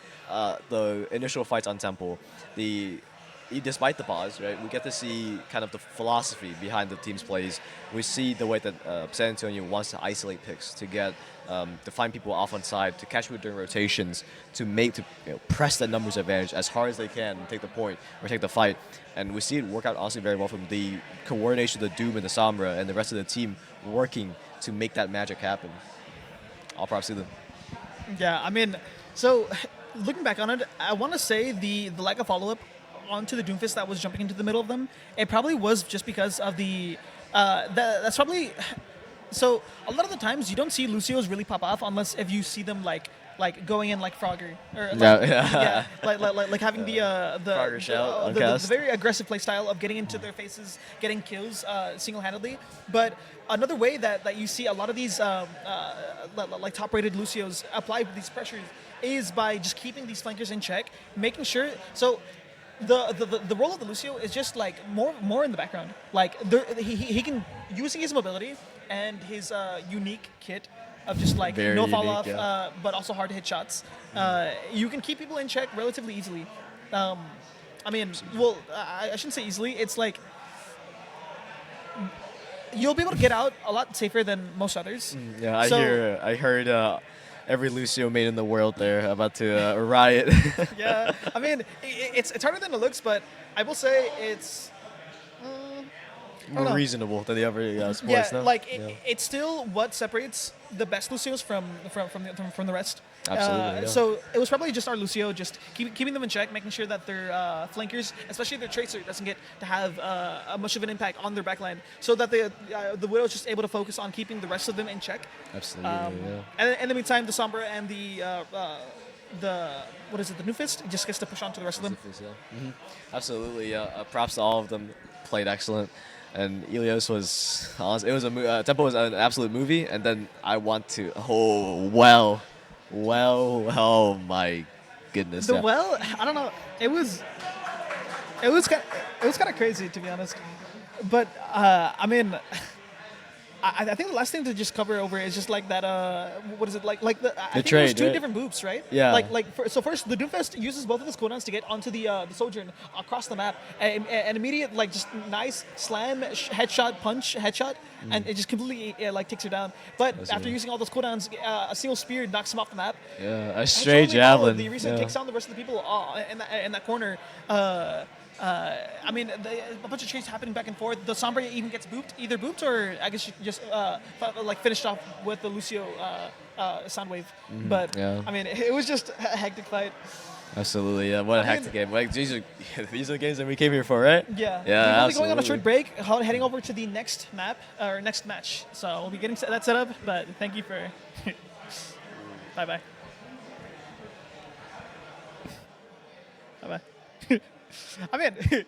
The initial fights on Temple, despite the pause, right, we get to see kind of the philosophy behind the team's plays. We see the way that San Antonio wants to isolate picks, to get to find people off on side, to catch people during rotations, to press that numbers advantage as hard as they can, and take the point or take the fight. And we see it work out honestly very well from the coordination of the Doom and the Sombra and the rest of the team working to make that magic happen. All props to them. Yeah, I mean, so looking back on it, I want to say the lack of follow-up onto the Doomfist that was jumping into the middle of them, it probably was just because of that's probably, so a lot of the times you don't see Lucio's really pop off unless if you see them like going in like Frogger or like having the Frogger shout the very aggressive play style of getting into their faces, getting kills single-handedly. But another way that you see a lot of these like top-rated Lucios apply these pressures is by just keeping these flankers in check, making sure so. The role of the Lucio is just like more in the background. Like he can, using his mobility and his unique kit of just like Very no fall unique, off, but also hard to hit shots. You can keep people in check relatively easily. I mean, well, I shouldn't say easily. It's like you'll be able to get out a lot safer than most others. Yeah, I heard every Lucio made in the world there about to riot. Yeah, I mean, it's harder than it looks, but I will say it's More reasonable than the other sports. yeah, No? like it's still what separates the best Lucios from the rest. Absolutely, yeah. So it was probably just our Lucio, just keeping them in check, making sure that their flankers, especially their tracer, doesn't get to have much of an impact on their backline, so that the Widow's just able to focus on keeping the rest of them in check. Absolutely, yeah. And in the meantime, the Sombra and the what is it, the New Fist, just gets to push on to the rest of them. Absolutely, yeah. Props to all of them. Played excellent. And Elios was, honestly, it was Tempo was an absolute movie. And then I want to, oh my goodness. I don't know. It was kind of crazy, to be honest. But I mean, I think the last thing to just cover over is just like that. What is it like? Like I think trade, there's two right? different boops, right? Yeah. So first, the Doomfest uses both of his cooldowns to get onto the Sojourn across the map. An immediate like just nice slam, headshot, punch, headshot, and it just completely takes her down. But after using all those cooldowns, a single spear knocks him off the map. Yeah, a straight javelin. The reason takes down the rest of the people in that corner. I mean, a bunch of trades happening back and forth. The Sombra even gets either booped or I guess she just finished off with the Lucio Soundwave. But I mean, it was just a hectic fight. Absolutely, yeah. What a hectic game. Like these are the games that we came here for, right? Yeah. Yeah, We'll be going on a short break, heading over to the next map or next match. So we'll be getting that set up. But thank you for. Bye bye. Bye bye. I mean.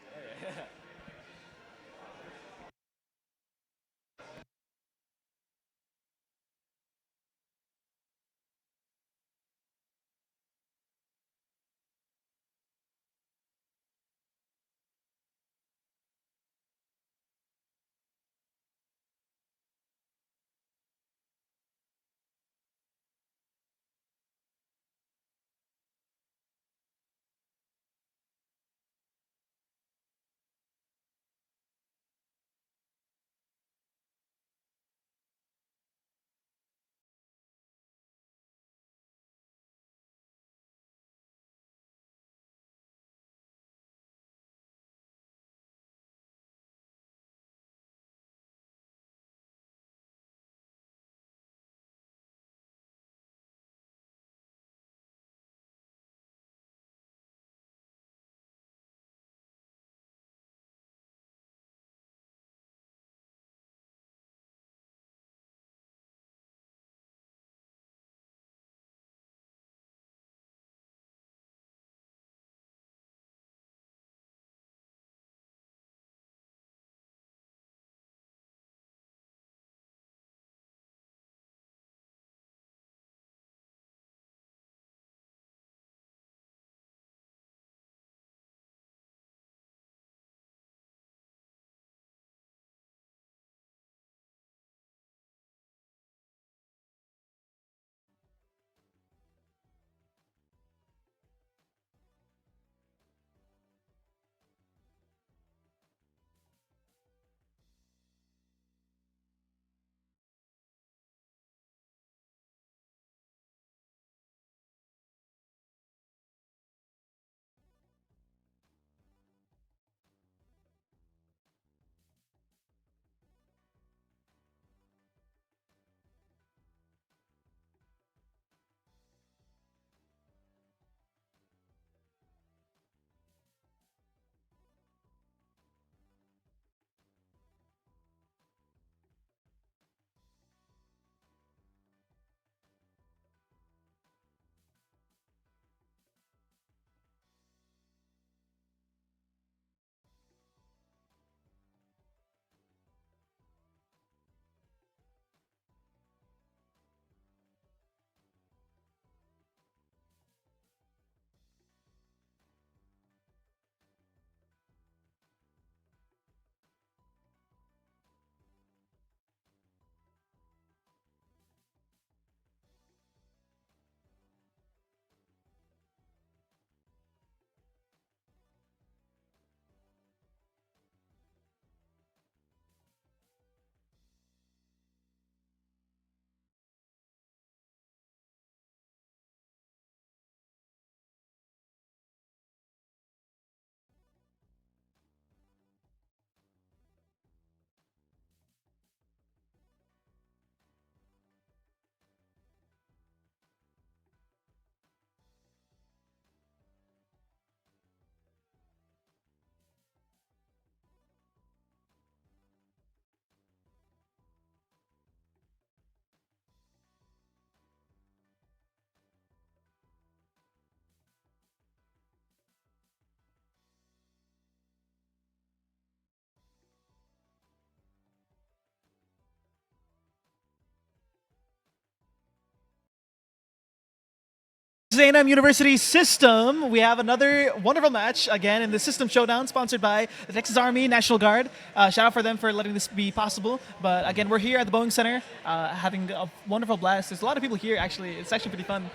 A&M University System. We have another wonderful match again in the System Showdown, sponsored by the Texas Army National Guard. Shout out for them for letting this be possible. But again, we're here at the Boeing Center, having a wonderful blast. There's a lot of people here. Actually, it's actually pretty fun.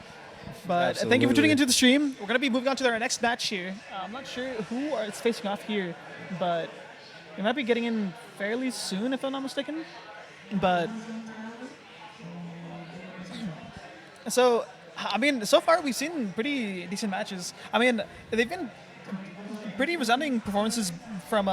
But thank you for tuning into the stream. We're gonna be moving on to our next match here. I'm not sure who is facing off here, but we might be getting in fairly soon, if I'm not mistaken. But so. I mean, so far we've seen pretty decent matches. I mean, they've been pretty resounding performances from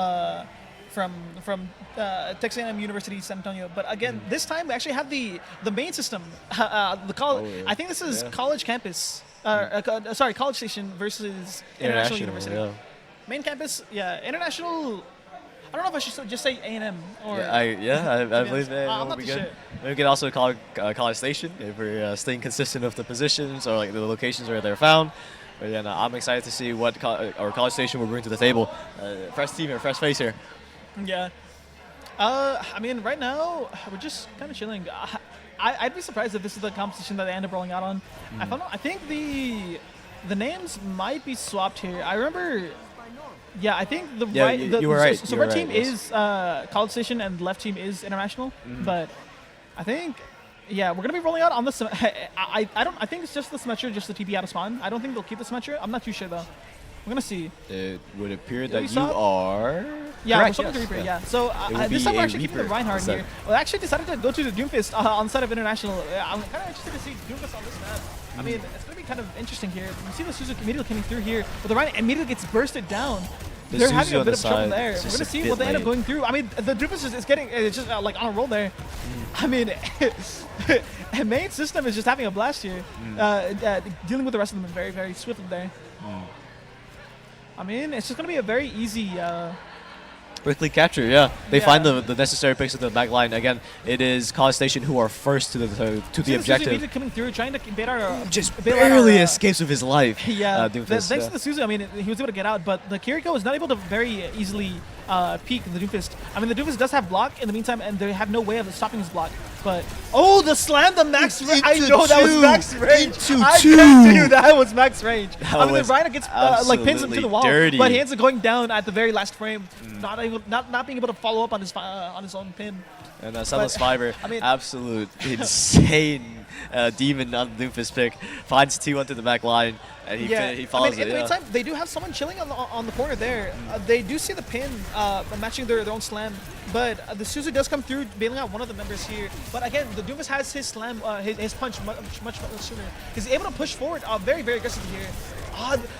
Texas A&M University San Antonio. But again, this time we actually have the main system. I think this is college campus. Sorry, College Station versus International University. Yeah. Main campus, yeah. International. I don't know if I should just say A&M or. I believe that I'm will not be too good. sure. We can also call it College Station if we're staying consistent with the positions or like the locations where they're found. But yeah, no, I'm excited to see what our College Station will bring to the table. Fresh team and fresh face here. Yeah. I mean, right now we're just kind of chilling. I'd be surprised if this is the competition that they end up rolling out on. I think the names might be swapped here. I remember. Yeah, I think you were right. So you were right team right, yes. is College Station and left team is International. But I think, yeah, we're gonna be rolling out on this. I think it's just the Symmetra, just the TP out of spawn. I don't think they'll keep the Symmetra. I'm not too sure though. We're gonna see. It would appear you that you saw are. Yeah, correct, we're yes. Reaper, yeah. So will this be time we're a actually keeping the Reaper Reinhardt instead. here. Well, I actually decided to go to the Doomfist on the side of International. I'm kind of interested to see Doomfist on this map. I mean, it's gonna be kind of interesting here. You see the Suzu immediately coming through here, but the Reinhardt immediately gets bursted down. They're having a bit of trouble there. We're going to see what they end up going through. I mean, the Doofus is getting just like on a roll there. I mean, main system is just having a blast here. Dealing with the rest of them very, very swiftly there. I mean, it's just going to be a very easy... Quickly capture, yeah. They find the necessary picks of the back line. Again, it is College Station who are first to the objective. Coming through, trying to bait our... Just barely escapes with his life. Yeah, Doomfist, thanks to the Suzu, I mean, he was able to get out, but the Kiriko is not able to very easily peek the Doomfist. I mean, the Doomfist does have block in the meantime, and they have no way of stopping his block. But, oh, the slam, the max range. I know that was max range. I guarantee you that was max range. I mean, the Rhino gets, pins him to the wall, dirty. but he ends up going down at the very last frame, not being able to follow up on his own pin. And Sellus Fiber, I mean, absolute insane demon on the Doomfist pick. Finds T1 to the back line, and he follows in the meantime, they do have someone chilling on the corner there. They do see the pin matching their own slam, but the Suzu does come through, bailing out one of the members here. But again, the Doomfist has his slam, his punch much sooner. He's able to push forward very, very aggressively here.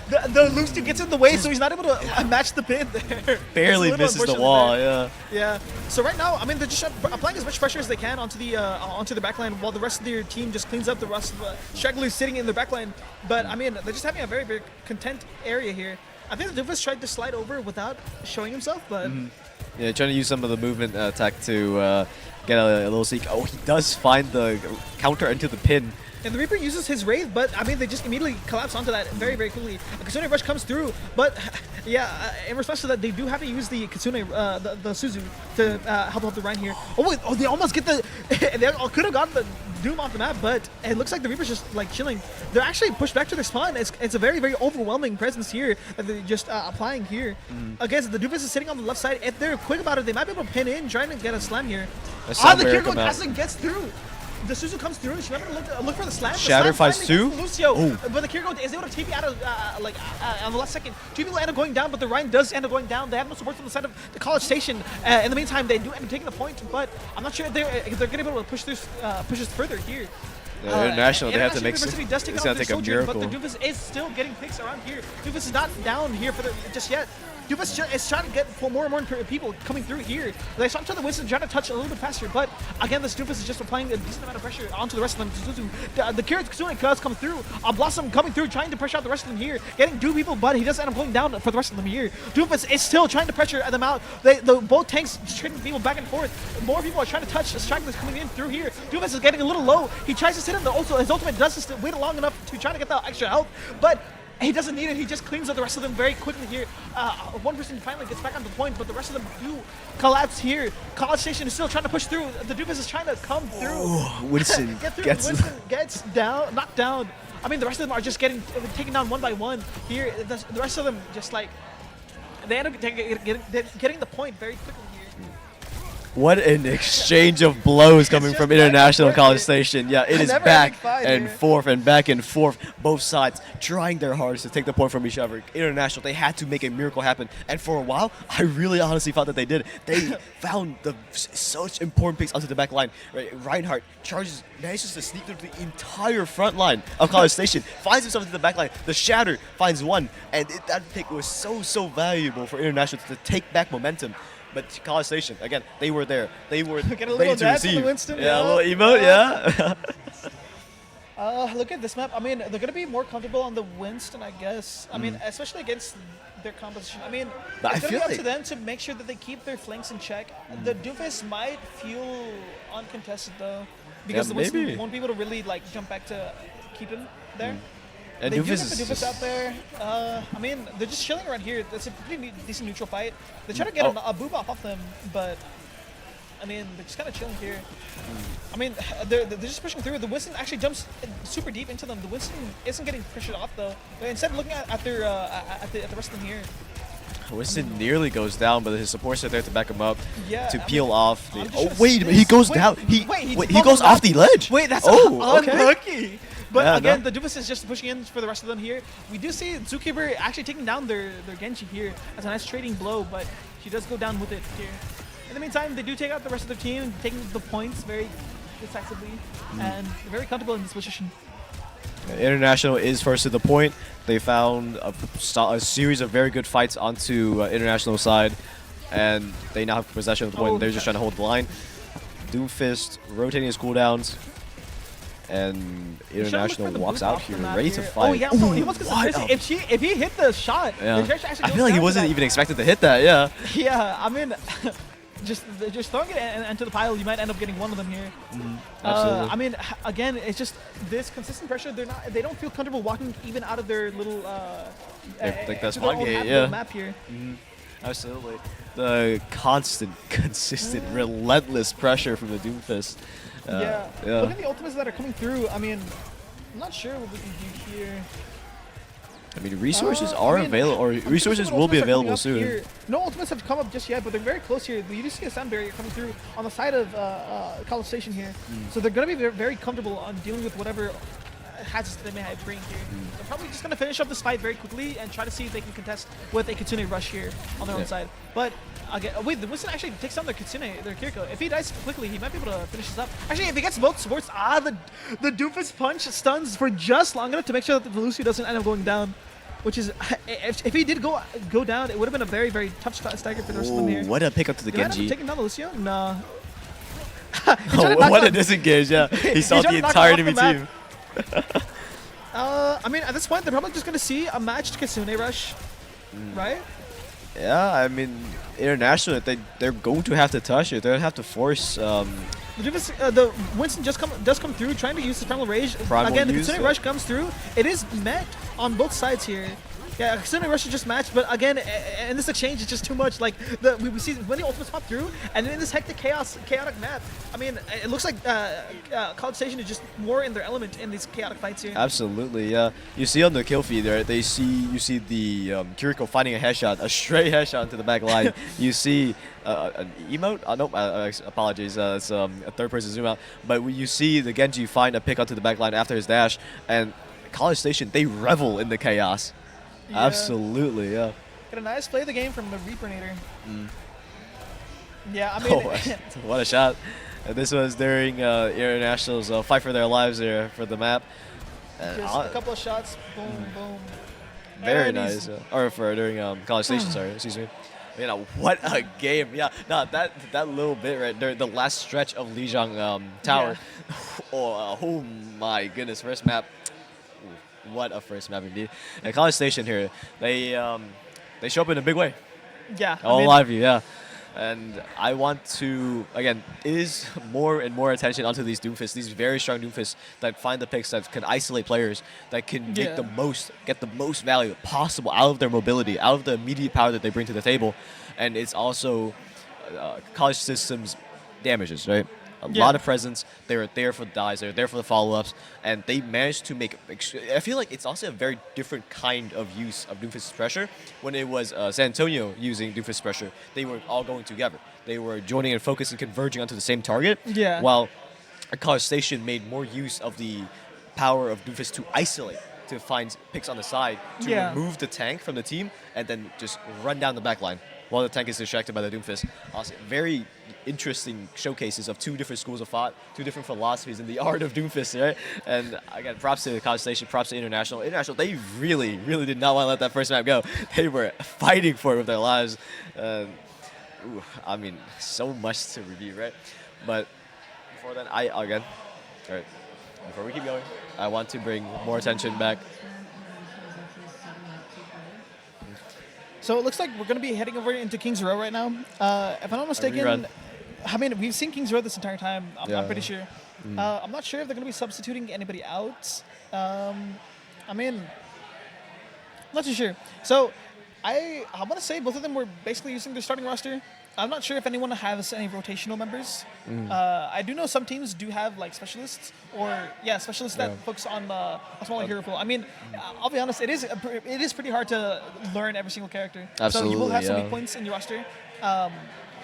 The loose dude gets in the way, so he's not able to match the pin there. Barely misses the wall, Yeah. So right now, I mean, they're just applying as much pressure as they can onto the backline, while the rest of their team just cleans up the rest of the stragglers sitting in their backline. But I mean, they're just having a very, very content area here. I think the Doofus tried to slide over without showing himself, but yeah, trying to use some of the movement attack to get a little seek. Oh, he does find the counter into the pin. And the Reaper uses his Wraith, but I mean, they just immediately collapse onto that very, very quickly. A Kitsune Rush comes through, but yeah, in response to that, they do have to use the Kitsune, the Suzu, to help out the Rhine here. Oh, wait, they almost get the... they could have gotten the Doom off the map, but it looks like the Reaper's just like chilling. They're actually pushed back to their spawn. It's a very, very overwhelming presence here that they're just applying here. Again, the Doofus is sitting on the left side. If they're quick about it, they might be able to pin in, trying to get a slam here. The Kiriko Gasson gets through. The Suzu comes through. She remember to look for the slam. Shatter fights two. Lucio, but the Kiriko is able to TP out of on the last second. Two people end up going down, but the Rhine does end up going down. They have no support from the side of the College Station. In the meantime, they do end up taking the point, but I'm not sure if they're going to be able to push this further here. International, they have to make University does take it's out going to their take a soldier, miracle. but the Doofus is still getting picks around here. Doofus is not down here just yet. Doofus is trying to get more and more people coming through here. They saw each other Winston trying to touch a little bit faster, but again, this Doofus is just applying a decent amount of pressure onto the rest of them. The Kitsune does come through. Blossom coming through, trying to pressure out the rest of them here, getting Doom people, but he does end up going down for the rest of them here. Doofus is still trying to pressure them out. Both tanks trading people back and forth. More people are trying to touch. Stragglers coming in through here. Doofus is getting a little low. He tries to sit in. His ultimate does just wait long enough to try to get the extra health, but he doesn't need it. He just cleans up the rest of them very quickly here. One person finally gets back on the point, but the rest of them do collapse here. College Station is still trying to push through. The Doofus is trying to come through. Winston get through. gets Winston gets down, knocked down. I mean, the rest of them are just getting taken down one by one. Here, the rest of them just like they end up getting the point very quickly here. What an exchange of blows coming just from back and International forth, College dude. Station. Yeah, it is Never-ending back fight and here. forth and back and forth. Both sides trying their hardest to take the point from each other. International, they had to make a miracle happen. And for a while, I really honestly thought that they did. They found such important picks onto the back line. Right? Reinhardt manages to sneak through the entire front line of College Station, finds himself into the back line. The Shatter finds one. And that pick was so valuable for International to take back momentum. But College Station, again, they were there. They were Get a ready little to dance on the receive. Winston, Yeah, a yeah. little emote, yeah. Look at this map. I mean, they're going to be more comfortable on the Winston, I guess. I mean, especially against their composition. I mean, But I it's going to feel be up like- to them to make sure that they keep their flanks in check. The Doofus might feel uncontested, though, because the Winston maybe. won't be able to really, like, jump back to keep him there. And They do Doofus get the is Doofus just- out there. I mean, they're just chilling around here. That's a pretty decent neutral fight. They try to get Oh. a boob off them, but I mean, they're just kind of chilling here. I mean, they're just pushing through. The Winston actually jumps super deep into them. The Winston isn't getting pressured off though. But instead, looking at their at the rest of them here. Winston nearly goes down, but his supports are there to back him up Yeah, to I peel mean, off. The, I'm just oh gonna wait, a minute, he space- goes wait, down. He goes off the ledge. Wait, that's okay. unlucky. But Yeah, again, no. the Doofus is just pushing in for the rest of them here. We do see Zookeeper actually taking down their Genji here as a nice trading blow, but she does go down with it here. In the meantime, they do take out the rest of their team, taking the points very decisively, and they're very comfortable in this position. International is first to the point. They found a series of very good fights onto International side, and they now have possession of the point. Oh, They're just trying to hold the line. Doomfist rotating his cooldowns, and They should've looked International for the walks boot out off the here, map ready to here. fight. Oh yeah, so he was what considering if he hit the shot, Yeah. the Judge actually I goes feel like he down to wasn't that. even expected to hit that. Yeah. Yeah, I mean, just throwing it into the pile, you might end up getting one of them here. Absolutely. I mean, again, it's just this consistent pressure. They don't feel comfortable walking even out of their little Like that to their spawn own gate, half of yeah. the map here. Absolutely. The consistent, relentless pressure from the Doomfist. Yeah. Look at the ultimates that are coming through. I mean, I'm not sure what we can do here. I mean, resources I are mean, available, or I'm pretty resources sure will be ultimates are coming available up soon. here. No ultimates have come up just yet, but they're very close here. You do see a sound barrier coming through on the side of College Station here. So they're going to be very comfortable on dealing with whatever hazards they may have bring here. They're probably just going to finish up this fight very quickly and try to see if they can contest with a Kitsune rush here on their own side. But again, wait, the Winston actually takes down their Kitsune, their Kiriko. If he dies quickly, he might be able to finish this up. Actually, if he gets both supports, the Doofus punch stuns for just long enough to make sure that the Lucio doesn't end up going down. Which is, if he did go down, it would have been a very tough stagger for the rest of them here. Ooh, what a pick up to the Did I end up Genji. taking down the Lucio? No. Oh, what a disengage, yeah. He saw tried the to knock entire him off enemy the team. I mean, at this point, they're probably just going to see a matched Kitsune rush, right? Yeah, I mean, International, they're going to have to touch it. They're going to have to force. The Winston does come through, trying to use his Primal Rage. Primal Again, the use, Kitsune yeah. Rush comes through. It is met on both sides here. Yeah, Kitsune Rush is just matched, but again, in this exchange, it's just too much. Like, we see many ultimates pop through, and in this hectic, chaotic map, I mean, it looks like College Station is just more in their element in these chaotic fights here. Absolutely, yeah. You see on the kill feed there, you see the Kiriko finding a headshot, a straight headshot into the back line. You see an emote. Nope, apologies. It's a third-person zoom out. But you see the Genji find a pick onto the back line after his dash, and College Station, they revel in the chaos. Yeah. Absolutely, yeah. Got a nice play of the game from the Reapernator. Yeah, I mean, Oh, what a shot. This was during International's fight for their lives there for the map. And just a couple of shots, boom, boom. very And nice. he's- Or for during College Station, sorry, excuse me. You know, what a game. Yeah, no, that little bit right there, the last stretch of Lijiang Tower. Oh my goodness, first map. Ooh, what a first map indeed. And College Station here, they show up in a big way. Yeah, I All mean, live view, yeah. And I want to, again, is more and more attention onto these Doomfists, these very strong Doomfists that find the picks that can isolate players, that can Yeah. get the most value possible out of their mobility, out of the immediate power that they bring to the table. And it's also College System's damages, right? a Yeah. lot of presence. They were there for the dives. They were there for the follow-ups, and they managed to make. I feel like it's also a very different kind of use of Doomfist pressure. When it was San Antonio using Doomfist pressure, they were all going together. They were joining and focusing, converging onto the same target. Yeah. While College Station made more use of the power of Doomfist to isolate, to find picks on the side, to Yeah. remove the tank from the team, and then just run down the back line while the tank is distracted by the Doomfist. Also, very interesting showcases of two different schools of thought, two different philosophies in the art of Doomfist, right? And again, props to College Station, props to International. International, they really, really did not want to let that first map go. They were fighting for it with their lives. I mean, so much to review, right? But before then, all right, before we keep going, I want to bring more attention back. So it looks like we're going to be heading over into Kings Row right now. If I'm not mistaken, rerun. I mean, we've seen Kings Row this entire time. I'm Yeah. pretty sure. I'm not sure if they're going to be substituting anybody out. I mean, not too sure. So I want to say both of them were basically using their starting roster. I'm not sure if anyone has any rotational members. I do know some teams do have like specialists specialists that focus on a smaller hero pool. I mean, I'll be honest, it is pretty hard to learn every single character. So you will have some Absolutely, weak points in your roster. The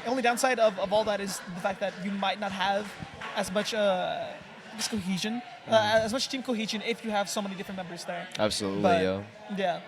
only downside of all that is the fact that you might not have as much just cohesion, as much team cohesion if you have so many different members there. Absolutely, But, yeah. yeah.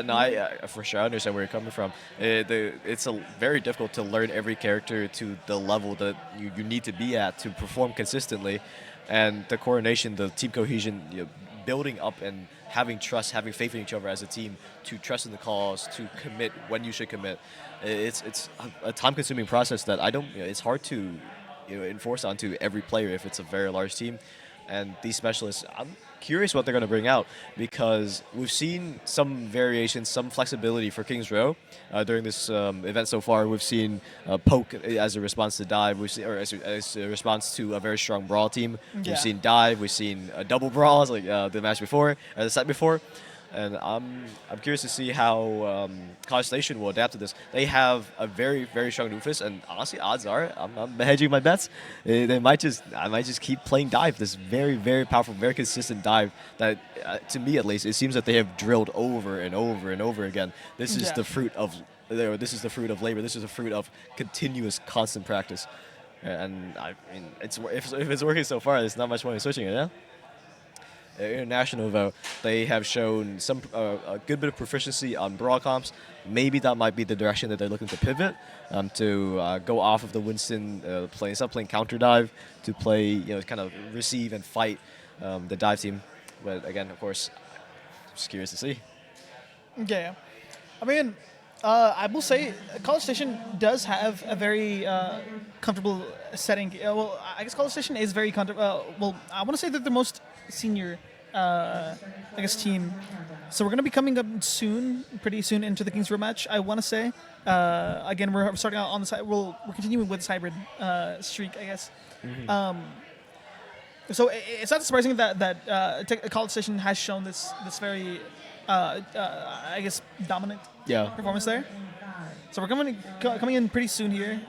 No, I for sure understand where you're coming from. It's very difficult to learn every character to the level that you need to be at to perform consistently, and the coordination, the team cohesion, building up and having trust, having faith in each other as a team, to trust in the calls, to commit when you should commit. It's a time-consuming process that I don't. It's hard to enforce onto every player if it's a very large team. And these specialists, I'm curious what they're going to bring out, because we've seen some variations, some flexibility for Kings Row during this event so far. We've seen poke as a response to dive, as a response to a very strong brawl team. Yeah. We've seen dive, we've seen double brawls like the match before, or the set before. And I'm curious to see how College Station will adapt to this. They have a very, very strong Doomfist, and honestly, odds are I'm hedging my bets. I might just keep playing dive. This very, very powerful, very consistent dive that, to me at least, it seems that they have drilled over and over and over again. This is the fruit of labor. This is the fruit of continuous, constant practice. And I mean, if it's working so far, there's not much point in switching it. Yeah. International, though, they have shown some a good bit of proficiency on brawl comps. Maybe that might be the direction that they're looking to pivot, to go off of the Winston instead of playing counter dive, to play kind of receive and fight the dive team. But again, of course, just curious to see. Yeah. I mean, I will say College Station does have a very comfortable setting. Well, I guess College Station is very comfortable. Well, I want to say that the most senior, team. So we're going to be coming up pretty soon into the Kings Row match, I want to say. Again, we're starting out on the side. We're continuing with this hybrid streak, I guess. Mm-hmm. So it's not surprising that College Station has shown this very, dominant performance there. So we're coming in pretty soon here.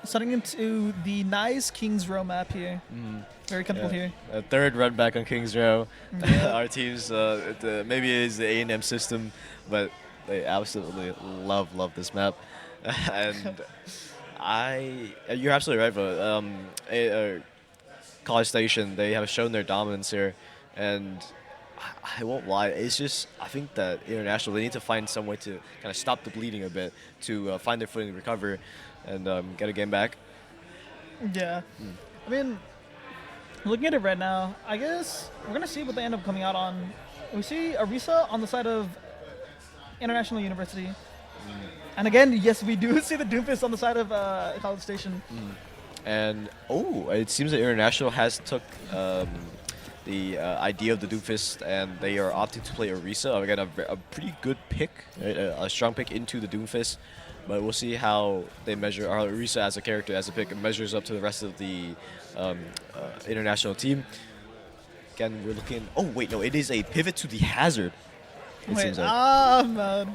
Starting into the nice Kings Row map here. Very comfortable here. A third run back on Kings Row. Yeah. Our teams, maybe it is the A&M system, but they absolutely love this map. And you're absolutely right, but College Station, they have shown their dominance here, and I won't lie, it's just, I think that International, they need to find some way to kind of stop the bleeding a bit, to find their footing, recover, and get a game back. Yeah. I mean, looking at it right now, I guess we're going to see what they end up coming out on. We see Arisa on the side of International University. And again, yes, we do see the Doomfist on the side of College Station. And, it seems that International has took the idea of the Doomfist, and they are opting to play Arisa. Again, a pretty good pick, right? A strong pick into the Doomfist. But we'll see how they measure, how Arisa as a character, as a pick, measures up to the rest of the International team. Again, we're looking... Oh, wait, no, it is a pivot to the Hazard. It seems like. Man.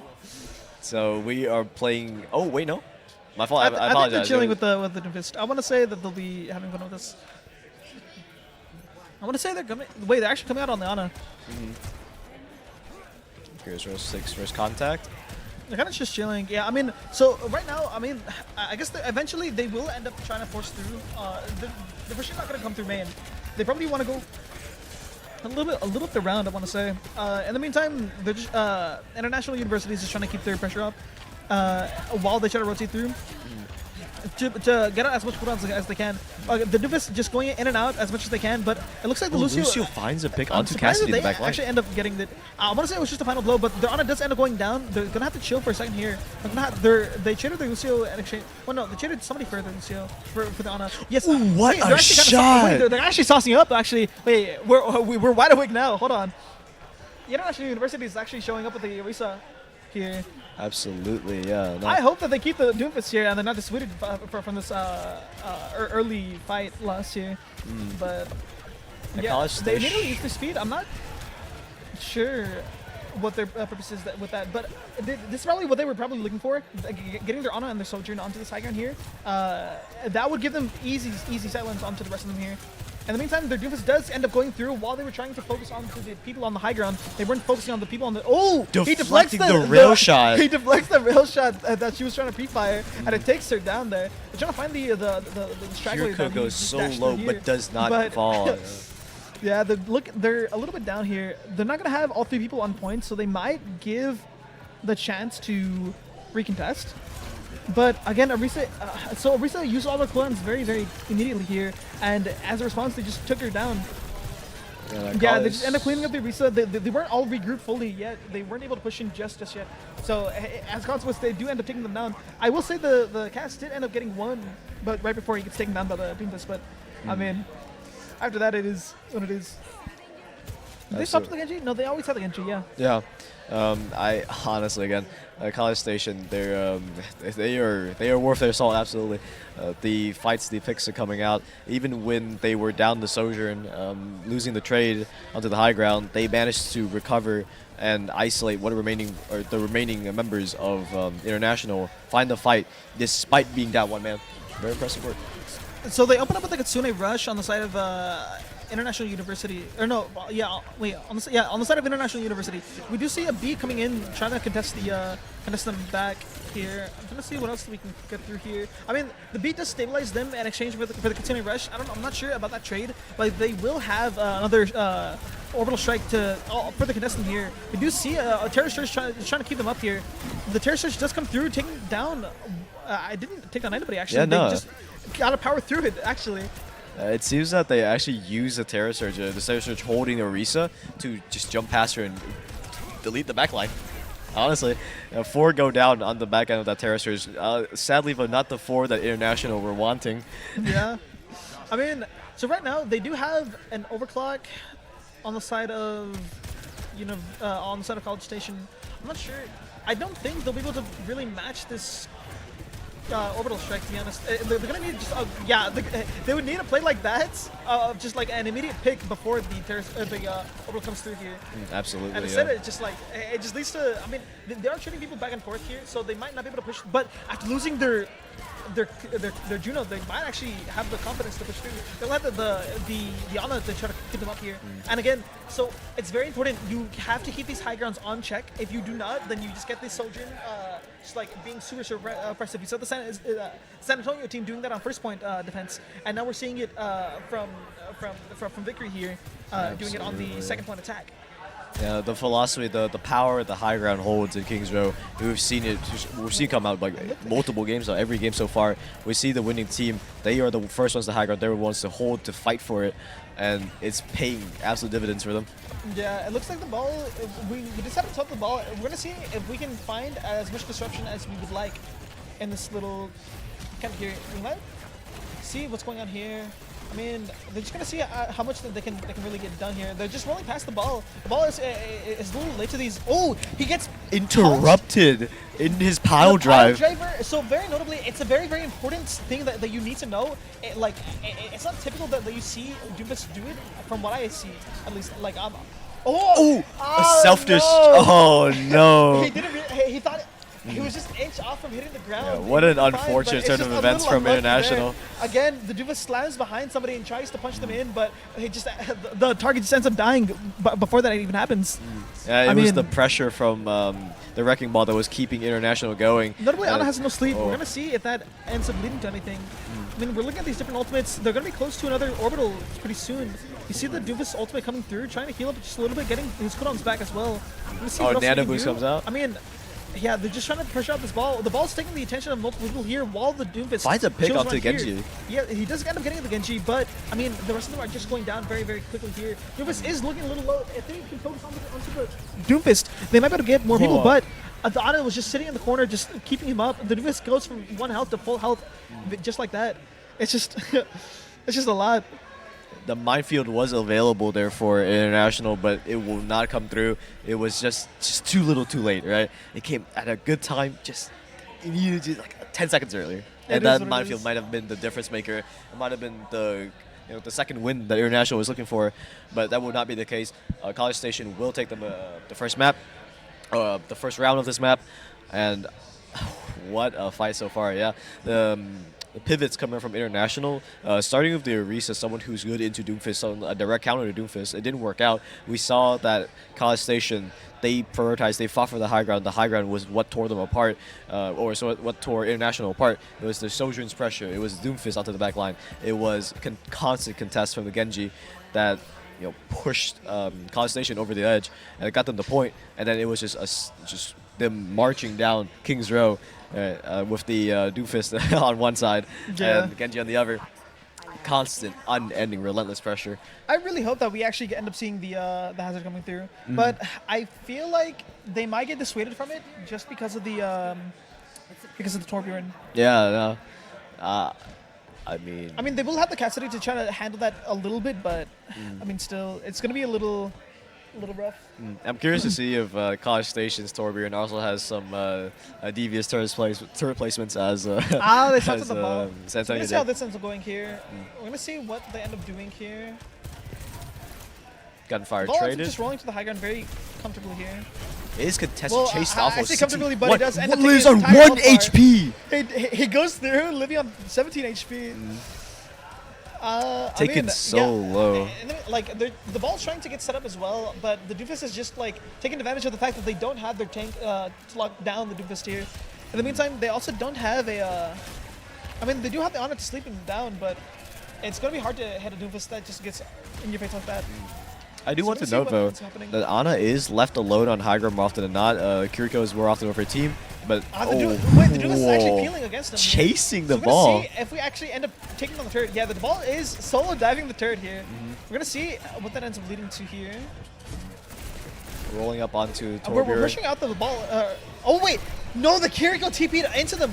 So we are playing... Oh, wait, no. My fault. I I think apologize. they're chilling with the Doomfist. I want to say that they'll be having fun with this. I want to say they're coming. Wait, they're actually coming out on the Ana. Here's row 6 first contact. They're kind of just chilling. Yeah, I mean, so right now, I mean, I guess eventually they will end up trying to force through. They're for sure not going to come through main. They probably want to go a little bit around, I want to say. In the meantime, they're just, international universities is trying to keep their pressure up while they try to rotate through. To get out as much cooldowns as they can. The Doomfist just going in and out as much as they can, but it looks like the Lucio finds a pick I'm onto surprised Cassidy that in the they back line. actually end up getting it. I want to say it was just a final blow, but their Ana does end up going down. They're gonna have to chill for a second here. They traded their Lucio and exchange. Well, no, they traded somebody for the Lucio for the Ana. Yes. Ooh, what they're a actually shot! Wait, they're actually saucing up. Actually, wait, we're wide awake now. Hold on. The International University is actually showing up with the Orisa here. Absolutely, yeah. No. I hope that they keep the Doomfist here and they're not dissuaded from this early fight last year. But The yeah, college they stage- need to use their speed. I'm not sure what their purpose is with that, but this is probably what they were probably looking for, getting their Ana and their Sojourn onto this high ground here. That would give them easy sightlines onto the rest of them here. In the meantime, their Doomfist does end up going through while they were trying to focus on to the people on the high ground. They weren't focusing on the people on the. Oh! He deflects Deflecting the rail shot. He deflects the rail shot that she was trying to pre-fire, and it takes her down there. They're trying to find the straggler. Yuriko that he goes so dashed low, through but here. does not But- fall. Yeah, they're a little bit down here. They're not gonna have all three people on point, so they might give the chance to recontest. But again, Orisa used all their clones very immediately here, and as a response, they just took her down. Yeah, they just end up cleaning up the Orisa. They weren't all regrouped fully yet. They weren't able to push in just yet. So as a consequence, they do end up taking them down. I will say the cast did end up getting one, but right before he gets taken down by the Doomfist. But I mean, after that, it is what it is. Did they stop the Genji? No, they always had the Genji. Yeah. Yeah. I honestly, again, College Station, they are worth their salt. Absolutely. The fights, the picks are coming out. Even when they were down the Sojourn, losing the trade onto the high ground, they managed to recover and isolate the remaining members of International, find the fight despite being down one man. Very impressive work. So they open up with a Kitsune Rush on the side of International University, or no, yeah, wait, on the side of International University, we do see a B coming in, trying to contest them back here. I'm trying to see what else we can get through here. I mean, the B does stabilize them in exchange for the Kitsune Rush. I'm not sure about that trade, but they will have another orbital strike to further contest them here. We do see a Terror Surge trying to keep them up here. The Terror Surge does come through, taking down. I didn't take down anybody actually. Yeah, no. They just got to power through it actually. It seems that they actually use the Terror Surge holding Orisa to just jump past her and delete the backline. Honestly, 4 go down on the back end of that Terror Surge. Sadly, but not the 4 that International were wanting. Yeah. I mean, so right now they do have an overclock on the side of, College Station. I'm not sure. I don't think they'll be able to really match this orbital strike, to be honest. They're gonna need just, they would need a play like that, just like an immediate pick before the orbital comes through here. Absolutely. And instead, it just leads to. I mean, they are shooting people back and forth here, so they might not be able to push. But after losing their Juno, they might actually have the confidence to push through. They'll have the Ana to try to keep them up here. And again, so it's very important. You have to keep these high grounds on check. If you do not, then you just get this Sojourn just like being super oppressive. You saw the San Antonio team doing that on first point defense, and now we're seeing it from Victory here doing it on the second point attack. Yeah, the philosophy, the power the high ground holds in Kings Row, we've seen come out like multiple games now. Every game so far, we see the winning team. They are the first ones to high ground. They're the ones to hold, to fight for it, and it's paying absolute dividends for them. Yeah, it looks like the ball. We just have to top the ball. We're gonna see if we can find as much disruption as we would like in this little kind of here. We might see what's going on here. I mean, they're just gonna see how much they can really get done here. They're just rolling past the ball. The ball is a little late to these. Oh, he gets interrupted in his pile drive. So very notably, it's a very important thing that you need to know. It's not typical that you see Doomfist do it. From what I see, at least, like a self-destruct. No. Oh no! He didn't. He thought. He was just an inch off from hitting the ground. Yeah, what an Fine, but unfortunate it's turn just of a events little from unlucky International. there. Again, the Doofus slams behind somebody and tries to punch them in, but he just the target just ends up dying before that even happens. Yeah, I it was mean- the pressure from the Wrecking Ball that was keeping International going. Notably, Ana has no sleep. oh. We're going to see if that ends up leading to anything. I mean, we're looking at these different ultimates. They're going to be close to another orbital pretty soon. You see the Doofus ultimate coming through, trying to heal up just a little bit, getting his cooldowns back as well. See Oh, what else he Nano can Boost do. comes out? I mean, yeah, they're just trying to pressure out this ball. The ball's taking the attention of multiple people here while the Doofus Finds a pick chills onto right here. Genji. Yeah, he does end up getting the Genji, but, I mean, the rest of them are just going down very, very quickly here. Doofus is looking a little low. If they can focus onto the Doofus, they might be able to get more people, Oh. but the Ana was just sitting in the corner, just keeping him up. The Doofus goes from 1 health to full health, just like that. It's just, it's just a lot. The minefield was available there for International, but it will not come through. It was just too little too late, right? It came at a good time, just it needed to, like 10 seconds earlier. It And is that what it minefield is. might have been the difference maker. It might have been the the second win that International was looking for, but that would not be the case. College Station will take them the first map, the first round of this map, and what a fight so far, yeah. The pivots coming from International, starting with the Orisa, someone who's good into Doomfist, on a direct counter to Doomfist. It didn't work out. We saw that College Station, they prioritized, they fought for the high ground. The high ground was what tore them apart, what tore International apart. It was the Sojourn's pressure. It was Doomfist onto the back line. It was constant contest from the Genji that pushed College Station over the edge, and it got them the point. And then it was just them marching down King's Row with the Doofus on one side Yeah. and Genji on the other. Constant, unending, relentless pressure. I really hope that we actually end up seeing the hazard coming through, but I feel like they might get dissuaded from it just because of the Torbjorn. Yeah, no. I mean, they will have the capacity to try to handle that a little bit, but I mean, still, it's gonna be a little rough. I'm curious to see if College Station's Torbjorn also has some devious turret placements as They as, shot to the ball. San We're Antonio gonna see how did. this ends up going here. We're gonna see what they end up doing here. Gunfire Ball ends up traded. just rolling to the high ground very comfortably here. Is contested, Well, chased I off say of 60. comfortably, but he What? does end What up taking lives his on entire 1 health bar. HP? He goes through, living on 17 HP. Taken so low. And then, like the ball's trying to get set up as well, but the Doofus is just like taking advantage of the fact that they don't have their tank to lock down the Doofus here. In the meantime, they also don't have a. I mean, they do have the honor to sleep him down, but it's gonna be hard to hit a Doofus that just gets in your face like that. I do So want to let's see note, what though, ends up happening. that Ana is left alone on high ground more often than not. Kiriko is more often with her team, but The Doofus is actually peeling against him. chasing the So we're ball. gonna see if we actually end up taking on the turret. Yeah, the ball is solo diving the turret here. We're gonna see what that ends up leading to here. Rolling up onto We're Torbjorn. pushing out the ball. Oh wait, no, the Kiriko TP'd into them.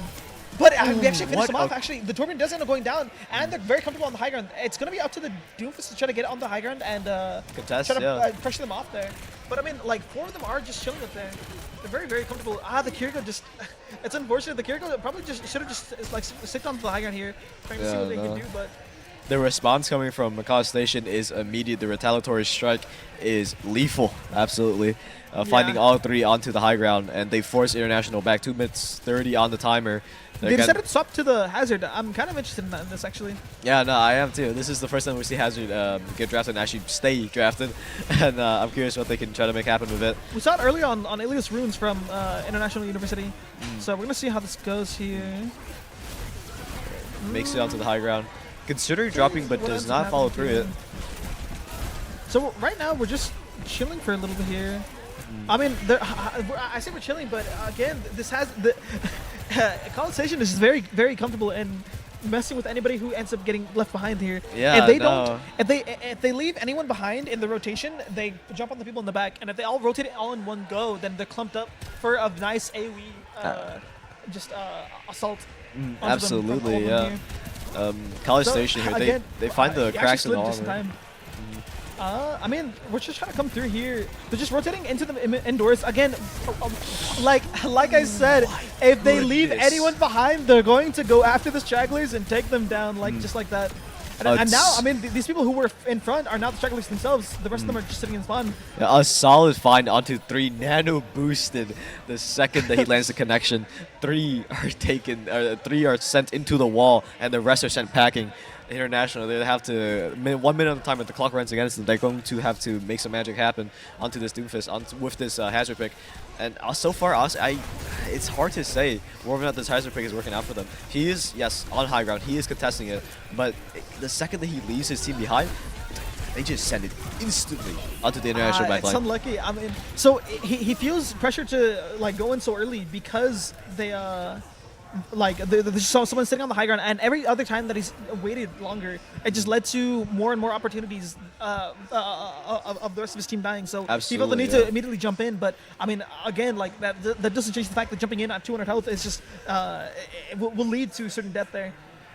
But we actually finished what them off. a- Actually, the Torbjorn does end up going down, and they're very comfortable on the high ground. It's gonna be up to the Doomfist to try to get on the high ground and Contest, try to yeah. pressure them off there. But I mean, like 4 of them are just chilling up there. They're very, very comfortable. The Kiriko just. It's unfortunate. The Kiriko probably just should have just like sticked on the high ground here, trying to see Yeah, what they no. can do. But The response coming from College Station is immediate. The retaliatory strike is lethal, absolutely. Finding all 3 onto the high ground, and they force International back. 2 minutes 30 on the timer. they decided to swap to the hazard. I'm kind of interested in this actually. Yeah, no, I am too. This is the first time we see Hazard get drafted and actually stay drafted, and I'm curious what they can try to make happen with it. We saw it earlier on Alias Runes from International University. So we're gonna see how this goes here. Makes it onto the high ground. Considering dropping, but What does ends up not follow happening through it. here? So right now we're just chilling for a little bit here. I mean, I say we're chilling, but again, this has the College Station is very, very comfortable in messing with anybody who ends up getting left behind here. Yeah, if they no. don't, if they leave anyone behind in the rotation, they jump on the people in the back, and if they all rotate it all in one go, then they're clumped up for a nice AoE assault. onto them from all Absolutely, of them yeah. here. College So, Station here, again, they find the he actually cracks in the slid just in armor. time. I mean, we're just trying to come through here. They're just rotating into the indoors again. Like I said, if they leave goodness. anyone behind, they're going to go after the stragglers and take them down, just like that. And now, I mean, these people who were in front are now the stragglers themselves. The rest of them are just sitting in spawn. A solid find onto 3, nano boosted the second that he lands the connection. 3 are taken, 3 are sent into the wall, and the rest are sent packing. International, they have to 1 minute at a time. If the clock runs against them, they're going to have to make some magic happen onto this Doomfist with this hazard pick. And so far, it's hard to say whether or not this hazard pick is working out for them. He is, yes, on high ground. He is contesting it, but the second that he leaves his team behind, they just send it instantly onto the international backline. It's unlucky. I mean, so he feels pressure to like go in so early because they like there's someone sitting on the high ground, and every other time that he's waited longer, it just led to more and more opportunities of the rest of his team dying. So he felt the need to immediately jump in. But I mean, again, like that doesn't change the fact that jumping in at 200 health is just it will lead to certain death there.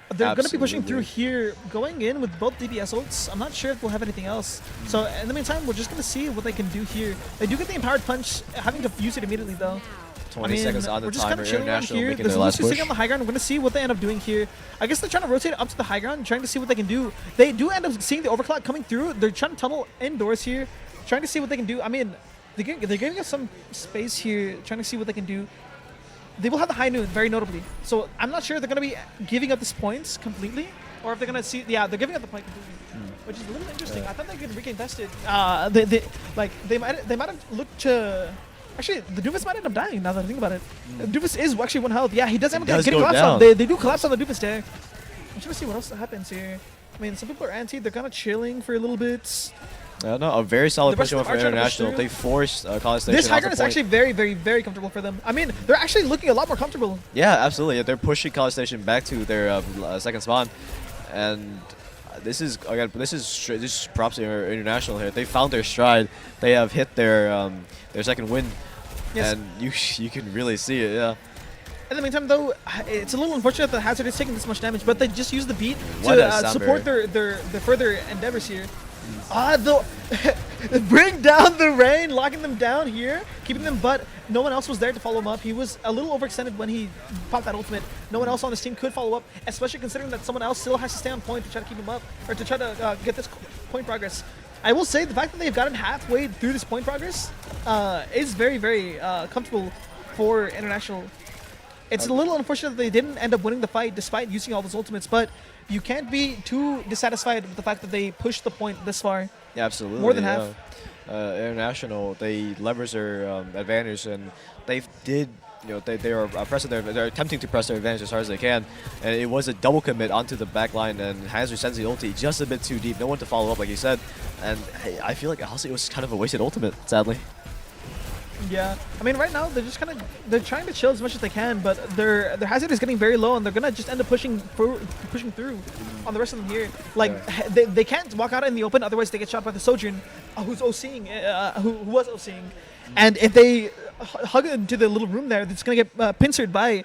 They're going to be pushing through here, going in with both DPS ults. I'm not sure if we'll have anything else. So in the meantime, we're just going to see what they can do here. They do get the empowered punch, having to use it immediately though. 20 seconds on the timer. International here. making their last push. Sitting on the high ground. We're going to see what they end up doing here. I guess they're trying to rotate up to the high ground, trying to see what they can do. They do end up seeing the overclock coming through. They're trying to tunnel indoors here, trying to see what they can do. I mean, they're giving us some space here, trying to see what they can do. They will have the high noon, very notably. So I'm not sure if they're going to be giving up these points completely, or if they're going to see. Yeah, they're giving up the point completely, which is a little interesting. I thought they could reinvest it. They might have looked to. Actually, the Doofus might end up dying now that I think about it. Doofus is actually 1 health. Yeah, he does end up getting collapsed on. They do collapse on the Doofus there. I'm trying to see what else happens here. I mean, some people are anti. They're kind of chilling for a little bit. No, a very solid push for International. They forced College Station. This high ground is actually very, very, very comfortable for them. I mean, they're actually looking a lot more comfortable. Yeah, absolutely. They're pushing College Station back to their second spawn, and this is props to International here. They found their stride. They have hit their second win, and you can really see it. Yeah. In the meantime, though, it's a little unfortunate that Hazard is taking this much damage, but they just use the beat to support their further endeavors here. Bring down the rain, locking them down here, keeping them, but no one else was there to follow him up. He was a little overextended when he popped that ultimate. No one else on this team could follow up, especially considering that someone else still has to stay on point to try to keep him up, or to try to get this point progress. I will say the fact that they've gotten halfway through this point progress is very, very comfortable for International. It's a little unfortunate that they didn't end up winning the fight despite using all those ultimates, but you can't be too dissatisfied with the fact that they pushed the point this far. Yeah, absolutely. More than half. International, they leverage their advantage, and they are attempting to press their advantage as hard as they can. And it was a double commit onto the back line, and Hazard sends the ulti just a bit too deep. No one to follow up, like you said. And hey, I feel like honestly it was kind of a wasted ultimate, sadly. Yeah, I mean, right now they're trying to chill as much as they can, but their hazard is getting very low, and they're gonna just end up pushing through on the rest of them here. Like they can't walk out in the open, otherwise they get shot by the Sojourn, who's OCing, who was OCing, and if they hug into the little room there, it's gonna get pinched by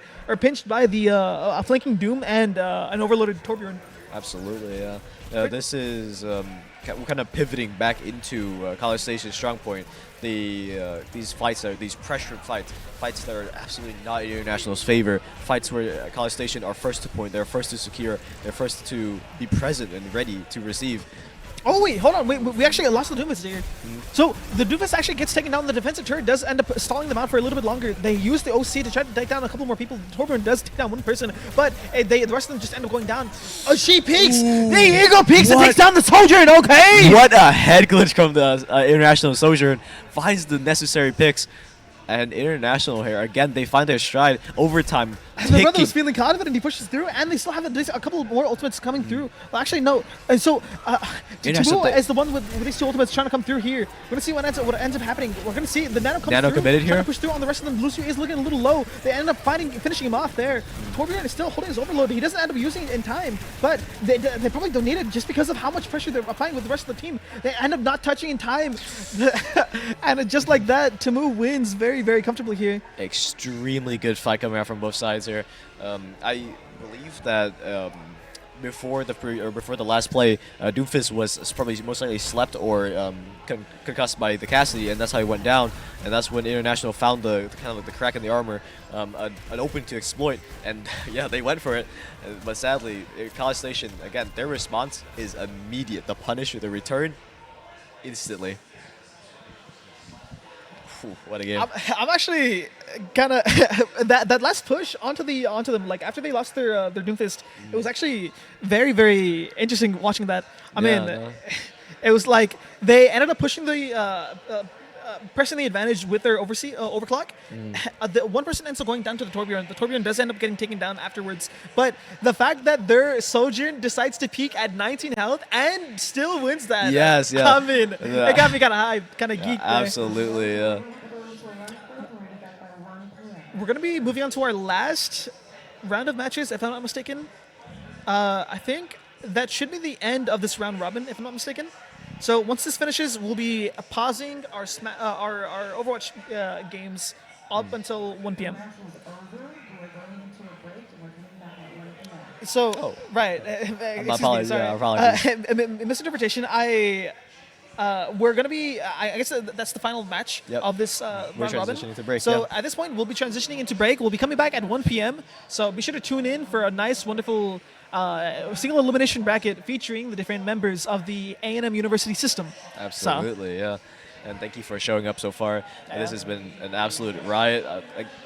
the flanking Doom and an overloaded Torbjorn. Absolutely, yeah. This is we're kind of pivoting back into College Station's strong point. These fights these pressured fights that are absolutely not in International's favor. Fights where College Station are first to point, they're first to secure, they're first to be present and ready to receive. Oh wait, hold on, we actually lost the Doofus here. So the Doofus actually gets taken down. The defensive turret does end up stalling them out for a little bit longer. They use the OC to try to take down a couple more people. Torbjorn does take down one person, but the rest of them just end up going down. Oh, she peeks! The Eagle peeks and takes down the Sojourn, okay! What a head glitch from the International Sojourn. Finds the necessary picks. And International here, again, they find their stride. Overtime. And the brother was feeling confident, he pushes through, and they still have a couple more ultimates coming through. Well, actually, no. And so, Timu is the one with these two ultimates trying to come through here. We're going to see what ends up happening. We're going to see the Nano come through. Committed here. Trying to push through on the rest of them. Lucio is looking a little low. They end up finishing him off there. Torbjorn is still holding his overload. He doesn't end up using it in time, but they probably don't need it just because of how much pressure they're applying with the rest of the team. They end up not touching in time. And just like that, Timu wins very, very comfortably here. Extremely good fight coming out from both sides here. I believe that before the last play, Doomfist was probably most likely slept or concussed by the Cassidy, and that's how he went down. And that's when International found the kind of like the crack in the armor, an open to exploit, and yeah, they went for it. But sadly, College Station again, their response is immediate. The punish or the return, instantly. Whew, what a game! I'm actually kind of that last push onto them, like after they lost their Doomfist. It was actually very, very interesting watching that. I mean, it was like they ended up pushing the pressing the advantage with their overclock. The one person ends up going down to the Torbjorn. The Torbjorn does end up getting taken down afterwards. But the fact that their Sojourn decides to peak at 19 health and still wins that. Yes, yeah. I mean, it got me kind of hyped, kind of geeked. Absolutely, yeah. We're going to be moving on to our last round of matches, if I'm not mistaken. I think that should be the end of this round robin, if I'm not mistaken. So once this finishes, we'll be pausing our Overwatch games up until 1 p.m. So, right. Excuse me, sorry. Misinterpretation. We're going to be, I guess that's the final match of this round robin. To break, so at this point, we'll be transitioning into break. We'll be coming back at 1 p.m. So be sure to tune in for a nice, wonderful single elimination bracket featuring the different members of the A&M University system. Absolutely, yeah. And thank you for showing up so far. This has been an absolute riot.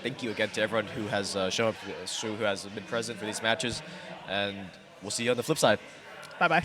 Thank you again to everyone who has shown up, who has been present for these matches. And we'll see you on the flip side. Bye-bye.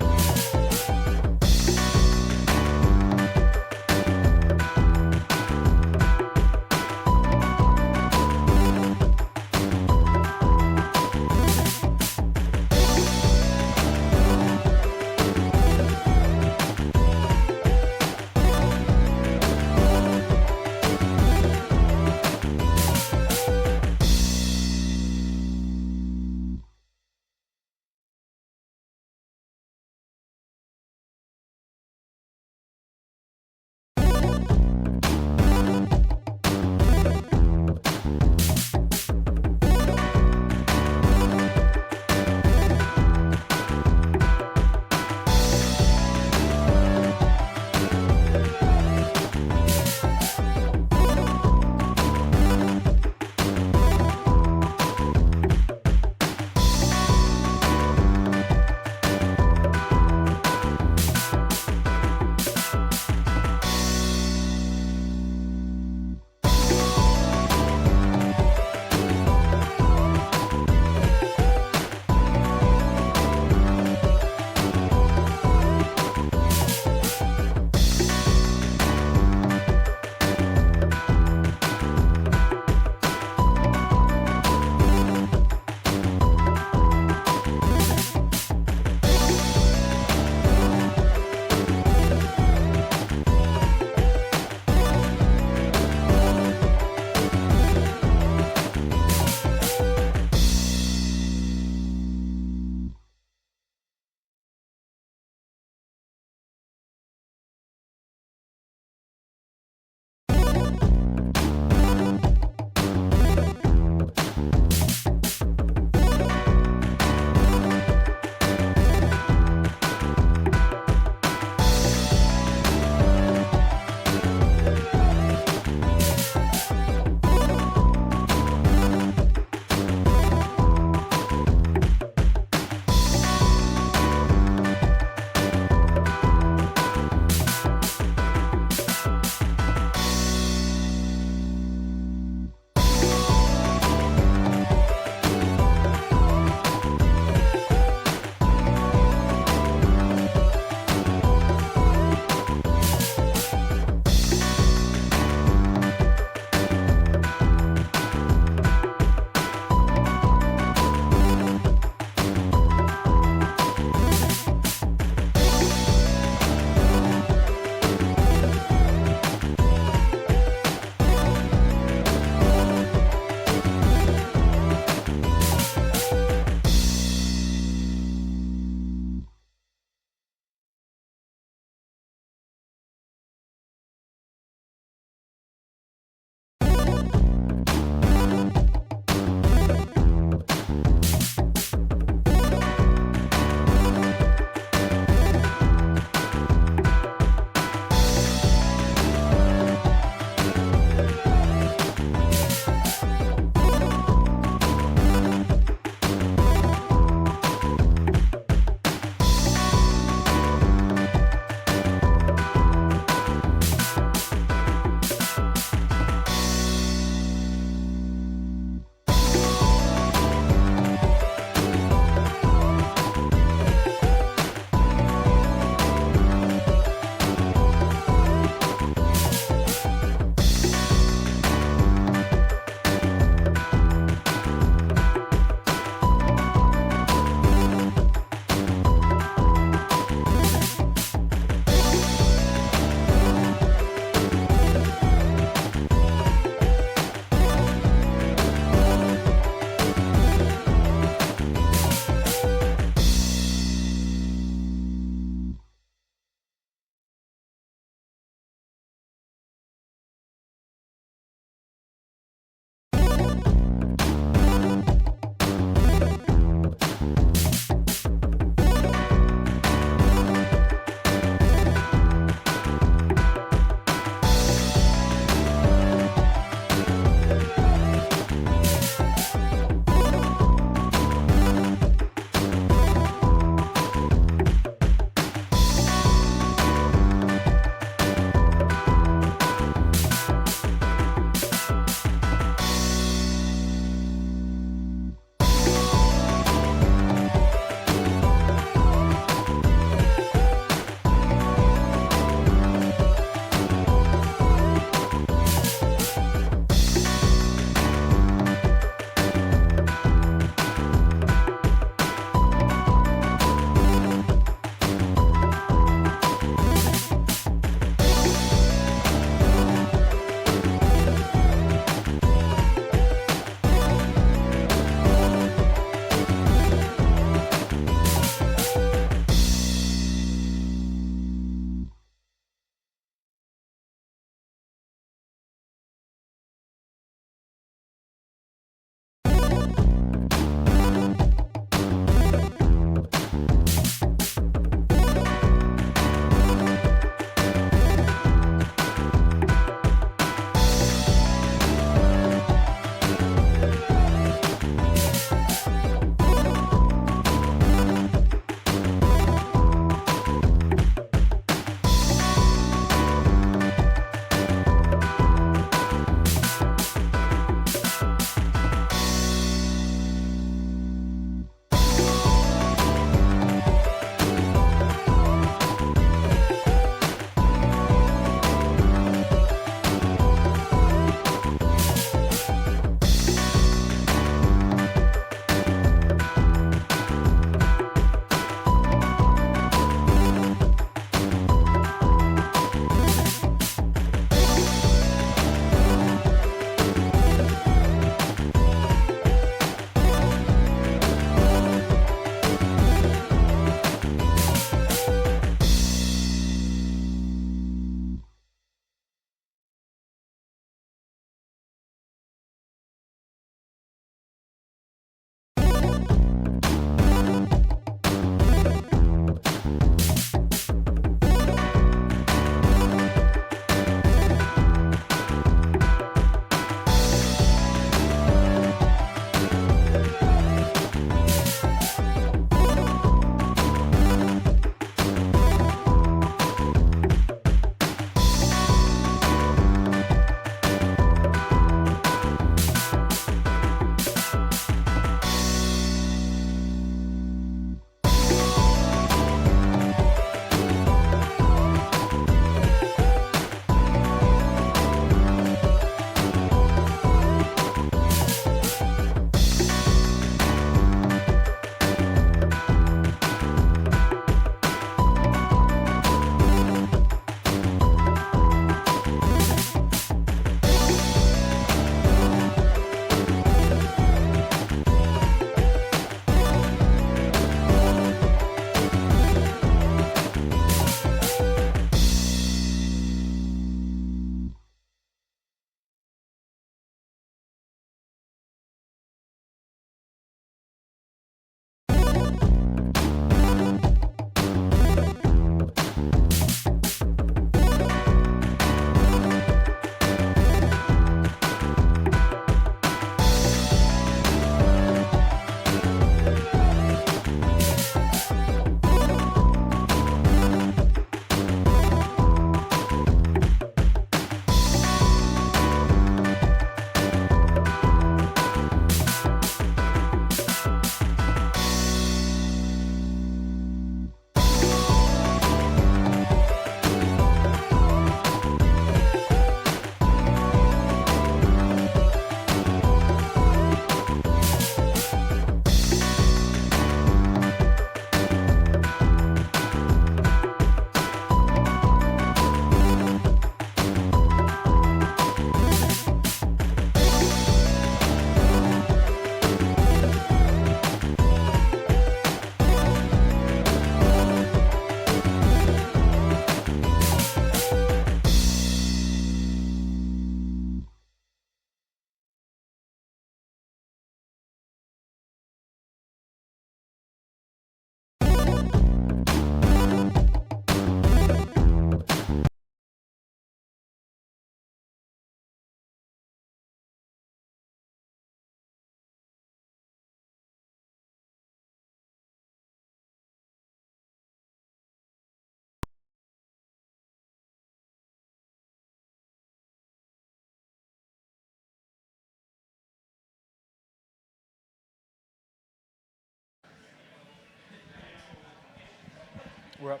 We're up.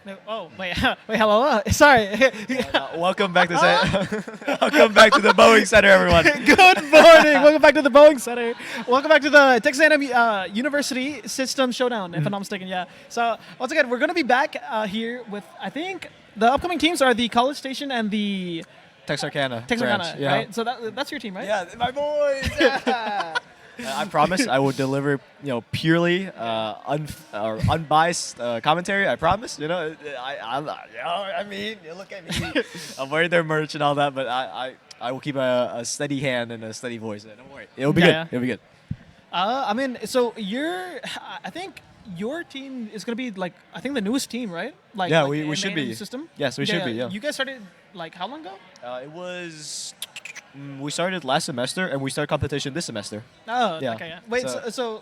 No, oh, wait, wait, hello. Sorry. Welcome back to welcome back to the Boeing Center, everyone. Good morning. Welcome back to the Boeing Center. Welcome back to the Texas A&M University System Showdown, if I'm not mistaken. Yeah. So once again, we're going to be back here with, I think, the upcoming teams are the College Station and the Texarkana. Texarkana, branch, yeah. right? So that's your team, right? Yeah, my boys. I promise I will deliver, purely unbiased commentary. I promise. You look at me. I'm wearing their merch and all that, but I will keep a steady hand and a steady voice. Don't worry, it'll be good. Yeah. It'll be good. So I think your team is going to be like, I think the newest team, right? Like, Yeah, like we in the should A&M be. System? Yes, we should be. Yeah. You guys started like how long ago? It was. We started last semester, and we started competition this semester. Oh, Yeah. okay. Yeah. Wait, So-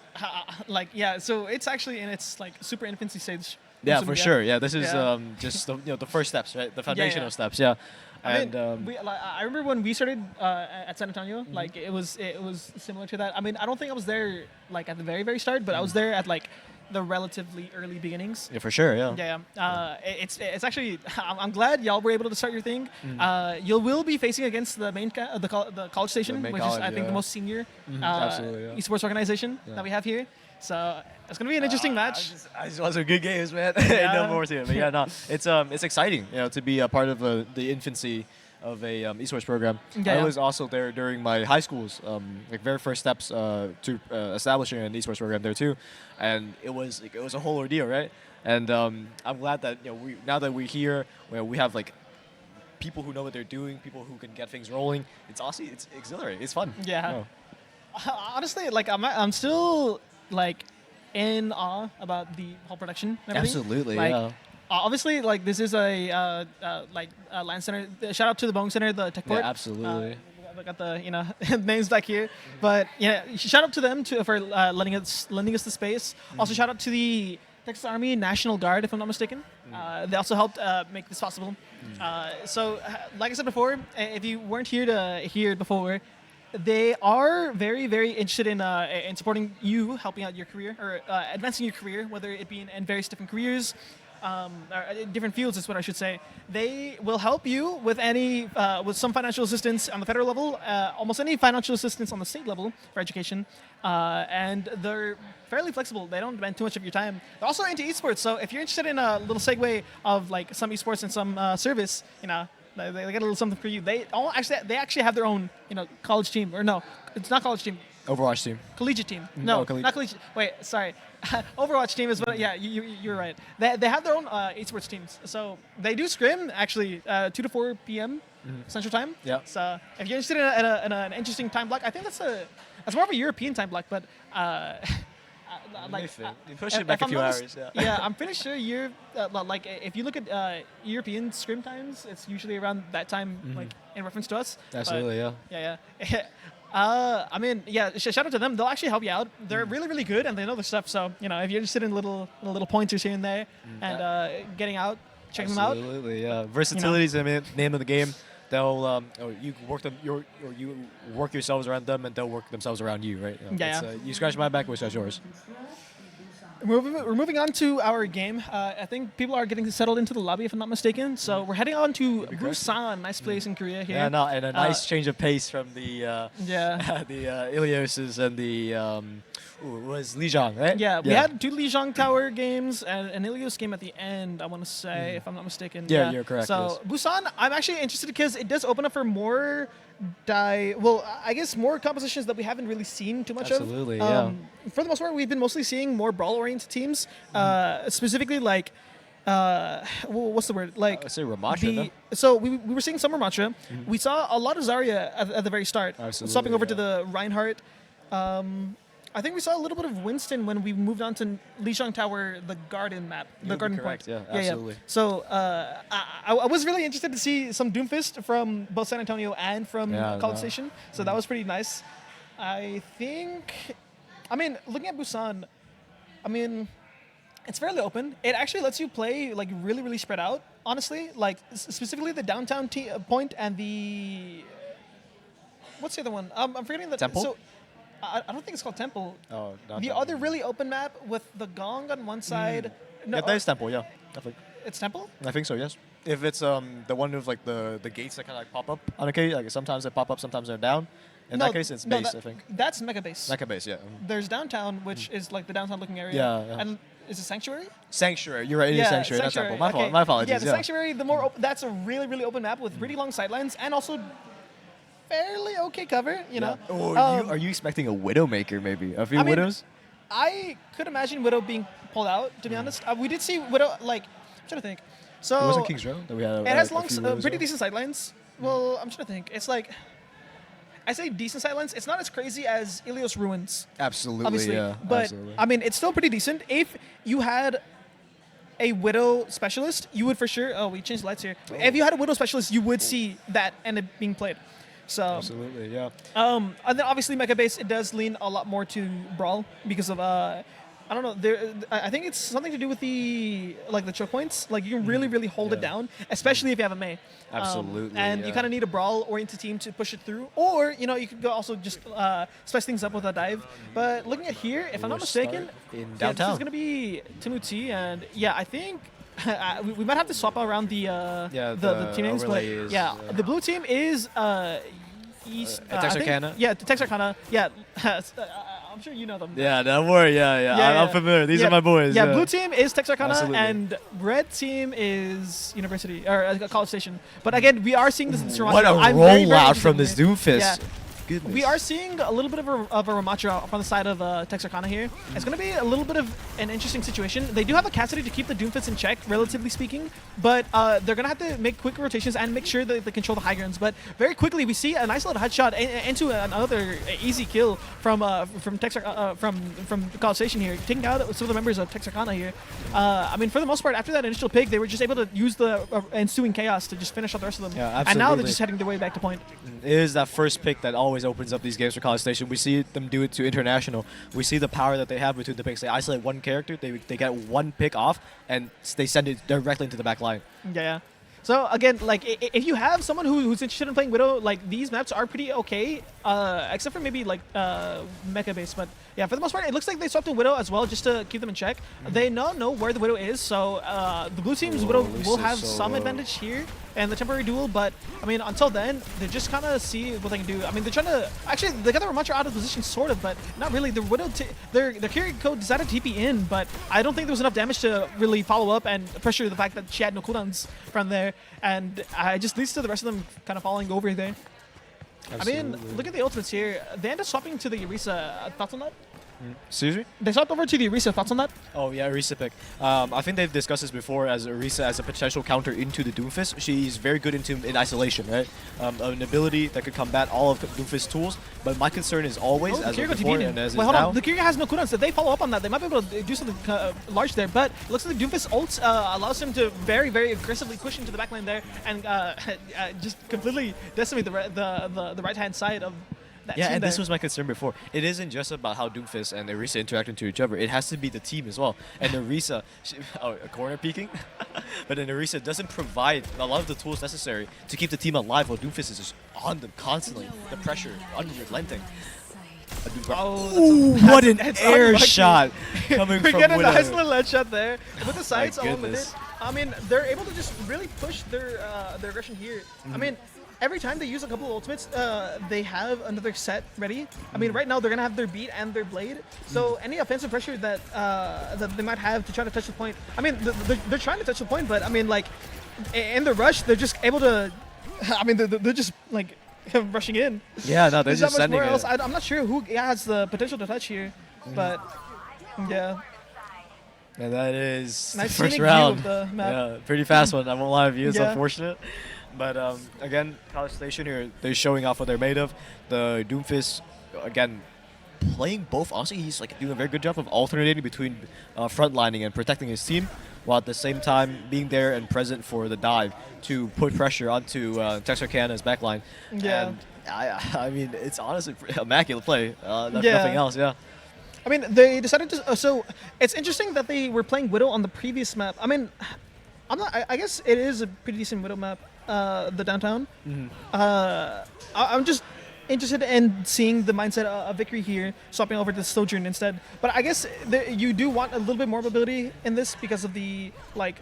so it's actually in its like super infancy stage. Yeah, Awesome, for sure. Yeah, this is Yeah. Just the first steps, right? The foundational yeah. steps. Yeah. I mean, And I remember when we started at San Antonio, like it was similar to that. I mean, I don't think I was there like at the very very start, but I was there at like the relatively early beginnings. yeah, for sure. Yeah. Yeah. It's actually I'm glad y'all were able to start your thing. You will be facing against the main the College Station, main which college, is I think the yeah. most senior Absolutely, yeah. esports organization that we have here. So it's gonna be an interesting match. I just want some good games, man. Yeah. No more to it. But yeah, no, it's exciting, to be a part of the infancy of a esports program. Yeah, I yeah. was also there during my high school's like very first steps to establishing an esports program there too, and it was a whole ordeal, right? And I'm glad that now that we're here, where we have like people who know what they're doing, people who can get things rolling. It's awesome. It's exhilarating. It's fun. Yeah. Honestly, like I'm still like in awe about the whole production. And everything. Absolutely, Like, yeah. Obviously, like this is a land center. Shout out to the Boeing Center, the tech port. absolutely. We got the names back here, but yeah, shout out to them for lending us the space. Also, shout out to the Texas Army National Guard, if I'm not mistaken. They also helped make this possible. Like I said before, if you weren't here to hear it before, they are very, very interested in supporting you, helping out your career or advancing your career, whether it be in various different careers. Or different fields is what I should say. They will help you with with some financial assistance on the federal level, almost any financial assistance on the state level for education, and they're fairly flexible. They don't demand too much of your time. They're also into esports, so if you're interested in a little segue of like some esports and some service, they get a little something for you. They actually have their own college team, or no, it's not college team. Overwatch team. Collegiate team. No, not collegiate. Wait, sorry. Overwatch team is what. Yeah, you're right. They have their own esports teams. So they do scrim actually 2 to 4 p.m. Central Time. Yeah. So if you're interested in an interesting time block, I think that's more of a European time block, but You push it back a few hours. Yeah. Yeah, I'm pretty sure you're like if you look at European scrim times, it's usually around that time, like in reference to us. Absolutely, yeah. Yeah. I mean, yeah. Shout out to them. They'll actually help you out. They're really, really good, and they know their stuff. So if you're interested in little pointers here and there, and getting out, check them out. Absolutely, yeah. Versatility is the name of the game. They'll you work them, you work yourselves around them, and they'll work themselves around you, right? Yeah. You scratch my back, we scratch yours. We're moving on to our game. I think people are getting settled into the lobby, if I'm not mistaken. So we're heading on to Busan, nice place in Korea here. Yeah, no, and a nice change of pace from the the Ilioses and the was Lijiang, right? Yeah, we had 2 Lijiang Tower games and an Ilios game at the end, I want to say, if I'm not mistaken. Yeah, you're correct, So Busan, I'm actually interested because it does open up for more I guess more compositions that we haven't really seen too much Absolutely, of. yeah. For the most part, we've been mostly seeing more brawl-oriented teams, specifically like, what's the word? Like I say Ramatra, no? So we were seeing some Ramatra. We saw a lot of Zarya at the very start. Absolutely, Swapping over to yeah. the Reinhardt. I think we saw a little bit of Winston when we moved on to Lijiang Tower, the garden map, the would be garden correct, point. yeah, absolutely. So I was really interested to see some Doomfist from both San Antonio and from College Station. So that was pretty nice. I think, looking at Busan, it's fairly open. It actually lets you play like really, really spread out. Honestly, like specifically the downtown point and the what's the other one? I'm forgetting the Temple? So, I don't think it's called Temple. Oh, not The that other one. really open map with the Gong on one side No, Yeah, that is Temple. Yeah, it's Temple. I think so. Yes. If it's the one with like the gates that kind of like pop up on a case, like sometimes they pop up, sometimes they're down. In that case, it's base. I think. That's Mega Base. Mecca base. Yeah. There's downtown, which is like the downtown looking area. Yeah. And is it Sanctuary? Sanctuary. You're right. It is Sanctuary. Not Temple. Okay. My apologies. Yeah, the Sanctuary. The more that's a really really open map with pretty long sidelines and also fairly okay cover. You know. Oh, are you expecting a Widowmaker maybe? A few I mean, Widows? I could imagine Widow being pulled out. To be honest, we did see Widow like. I'm trying to think. So It wasn't Kings Row that we had. it has a long, few Widows pretty there? decent sidelines. Well, I'm trying to think. It's like. I say decent sidelines. It's not as crazy as Ilios Ruins, Absolutely. obviously, Yeah. but absolutely. I mean, it's still pretty decent. If you had a Widow specialist, you would for sure. Oh, we changed the lights here. If you had a Widow specialist, you would see that end up being played. So, Absolutely. Yeah. and then obviously Mecha Base, it does lean a lot more to Brawl because of I don't know. I think it's something to do with the choke points. Like you can really hold it down, especially if you have a Mei. Absolutely, And you yeah. kind of need a Brawl-oriented team to push it through, or you could go also just spice things up with a dive. But looking at here, if I'm not We'll mistaken, start in this downtown. is gonna be Timuti, and yeah, I think. We might have to swap around the the team names, but overlays, yeah, yeah. the blue team is East. I think- Texarkana? Yeah, Texarkana. Yeah, I'm sure you know them. Yeah, don't worry. Yeah. I'm familiar. These Yeah, are my boys. Yeah, blue team is Texarkana, Absolutely. and red team is University or College Station. But again, we are seeing this in Sriracha. What a I'm very, very rollout from interested this in it. Doomfist. Yeah. Goodness. We are seeing a little bit of a Ramacha from the side of Texarkana here. It's going to be a little bit of an interesting situation. They do have a capacity to keep the Doomfist in check, relatively speaking, but they're going to have to make quick rotations and make sure that they control the high grounds. But very quickly, we see a nice little headshot into another easy kill from College Station here, taking out some of the members of Texarkana here. I mean, for the most part, after that initial pick, they were just able to use the ensuing chaos to just finish out the rest of them. Yeah, and now they're absolutely. just heading their way back to point. It is that first pick that always opens up these games for College Station. We see them do it to International. We see the power that they have between the picks. They isolate one character, they get one pick off, and they send it directly into the back line. Yeah. So again, like if you have someone who's interested in playing Widow, like these maps are pretty okay, except for maybe like Mecha Base. But yeah, for the most part, it looks like they swapped a Widow as well just to keep them in check. They know where the Widow is, so the blue team's Widow will have some advantage here in the temporary duel. But I mean, until then, they just kind of see what they can do. I mean, they're trying to actually they got the Ramacha out of position sort of, but not really. The Widow, their carry code decided to TP in, but I don't think there was enough damage to really follow up and pressure the fact that she had no cooldowns from there. And it just leads to the rest of them kind of falling over there. Absolutely. I mean, look at the ultimates here. They end up swapping to the Orisa. Thoughts on that? Excuse me? They swapped over to the Orisa. Thoughts on that? Oh yeah, Orisa pick. I think they've discussed this before as Orisa as a potential counter into the Doomfist. She's very good in isolation, right? An ability that could combat all of Doomfist's tools. But my concern is always, as Kiriko of before TP'd and in. as Wait, is hold now. on. The Kiriko has no cooldowns. If they follow up on that, they might be able to do something large there. But it looks like the Doomfist ult allows him to very, very aggressively push into the backline there and just completely decimate the right-hand side of that Yeah, team and there. this was my concern before. It isn't just about how Doomfist and Orisa interact into each other. It has to be the team as well. And Orisa, corner peeking, but then Orisa doesn't provide a lot of the tools necessary to keep the team alive while Doomfist is just on them constantly. The pressure, unrelenting. Oh, What an that's air unlucky. shot coming We from get a Widow. nice little headshot there with the sights along with goodness. it. I mean, they're able to just really push their aggression here. I mean, every time they use a couple of ultimates, they have another set ready. I mean, right now they're gonna have their beat and their blade. So any offensive pressure that that they might have to try to touch the point. I mean, they're trying to touch the point, but I mean, like in the rush, they're just able to. I mean, they're just like rushing in. Yeah, no, they're There's not just much sending more it. else. I'm not sure who has the potential to touch here, but yeah. And that is Nice the first scenic view round. of the map. Yeah, pretty fast one. I won't lie to you. It's Yeah. unfortunate. But again, College Station here, they're showing off what they're made of. The Doomfist, again, playing both. Honestly, he's like doing a very good job of alternating between frontlining and protecting his team, while at the same time being there and present for the dive to put pressure onto Texarkana's backline. Yeah. And I mean, it's honestly immaculate play. Yeah. Nothing else. Yeah. I mean, they decided to. So it's interesting that they were playing Widow on the previous map. I mean, I'm not. I guess it is a pretty decent Widow map. The downtown. I'm just interested in seeing the mindset of Victory here, swapping over to Sojourn instead. But I guess you do want a little bit more mobility in this because of the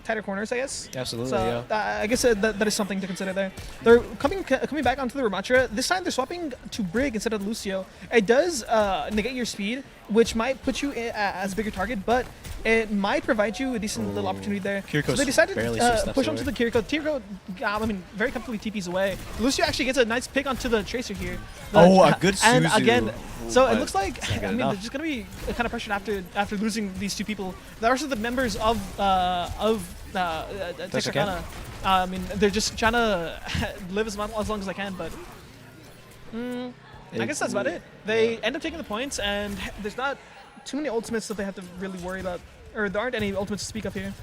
tighter corners, I guess. Absolutely, So yeah. I guess that is something to consider there. They're coming back onto the Ramatra. This time they're swapping to Brig instead of Lucio. It does negate your speed, which might put you as a bigger target, but it might provide you a decent little opportunity there. Kiriko's So they decided barely to push onto the Kiriko. Kiriko, I mean, very comfortably TPs away. Lucio actually gets a nice pick onto the Tracer here. A good And Suzu. again, so it But looks like, it's not good I mean, enough. they're just going to be kind of pressured after losing these two people. The rest of the members of Texarkana, I mean, they're just trying to live as long as they can, but I guess that's about it. They end up taking the points, and there's not too many ultimates that they have to really worry about, or there aren't any ultimates to speak of here.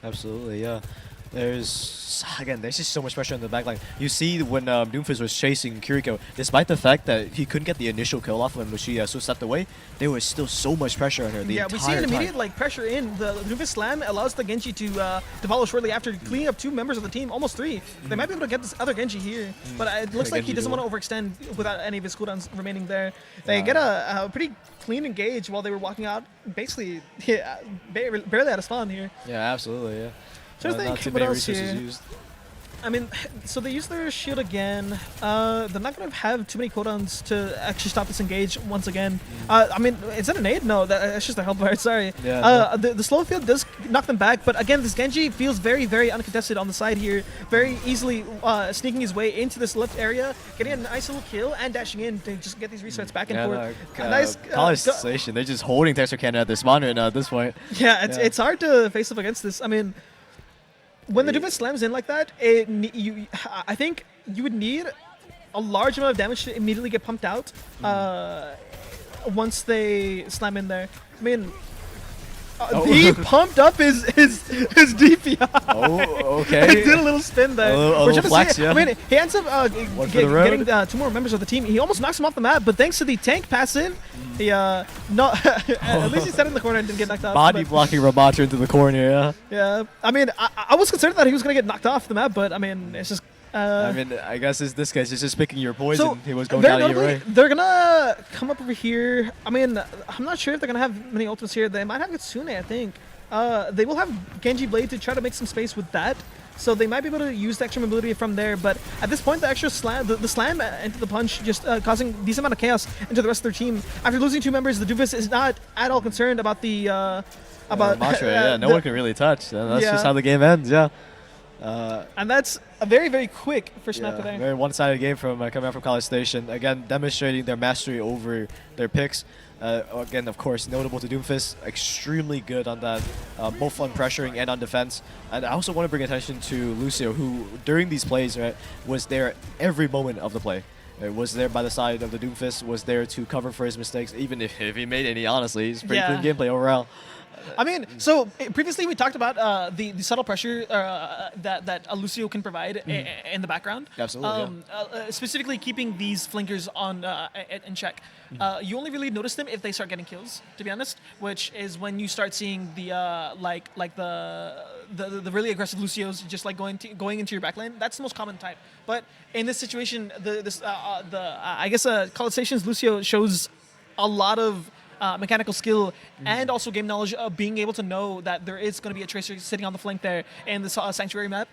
Absolutely, yeah. There's just so much pressure on the backline. You see when Doomfist was chasing Kiriko, despite the fact that he couldn't get the initial kill off when she stepped away, there was still so much pressure on her the Yeah, entire we see an time. immediate pressure in. The Doomfist slam allows the Genji to follow shortly after, cleaning up 2 members of the team, almost 3. They might be able to get this other Genji here, but it looks like he Genji doesn't duel. want to overextend without any of his cooldowns remaining there. They get a pretty clean engage while they were walking out, basically barely out of spawn here. Yeah, absolutely, yeah. Trying to Not think too what many else resources here. used. I mean, so they use their shield again. They're not going to have too many cooldowns to actually stop this engage once again. I mean, is that a nade? No, that's just a health bar. Sorry. Yeah, The slow field does knock them back, but again, this Genji feels very, very uncontested on the side here. Very easily sneaking his way into this left area, getting a nice little kill, and dashing in to just get these resets back and forth. A nice College Station, they're just holding Texarkana at their spawn right now at this point. Yeah, it's hard to face up against this. I mean, when the Doomfist slams in like that, I think you would need a large amount of damage to immediately get pumped out once they slam in there. I mean, he pumped up his DPI. Oh, okay. Did a little spin there. A little We're trying to flex, see- yeah. I mean, he ends up One for the road. getting 2 more members of the team. He almost knocks him off the map, but thanks to the tank passive, he at least he sat in the corner and didn't get knocked off. Body but- blocking Ramatra into the corner, yeah. Yeah, I mean, I was concerned that he was gonna get knocked off the map, but I mean, it's just. I mean, I guess this guy's just picking your poison. So He was going very down either notably, way. they're gonna come up over here. I mean, I'm not sure if they're gonna have many ultimates here. They might have Kitsune, I think. They will have Genji Blade to try to make some space with that. So they might be able to use the extra mobility from there, but at this point, the extra slam, the slam into the punch, just causing a decent amount of chaos into the rest of their team. After losing 2 members, the Doofus is not at all concerned about the Ramatra, yeah, no one can really touch. That's just how the game ends, yeah. And that's a very, very quick first map there. Very one-sided game from coming out from College Station. Again, demonstrating their mastery over their picks. Again, of course, notable to Doomfist, extremely good on that, both on pressuring and on defense. And I also want to bring attention to Lucio, who during these plays, right, was there every moment of the play. Was there by the side of the Doomfist, was there to cover for his mistakes, even if he made any, honestly. He's pretty clean gameplay overall. I mean, so previously we talked about the subtle pressure that Lucio can provide in the background. Absolutely, specifically keeping these flankers on in check. You only really notice them if they start getting kills, to be honest, which is when you start seeing the the really aggressive Lucios just like going into your backline. That's the most common type. But in this situation, I guess College Station's Lucio shows a lot of mechanical skill and also game knowledge of being able to know that there is going to be a Tracer sitting on the flank there in the Sanctuary map,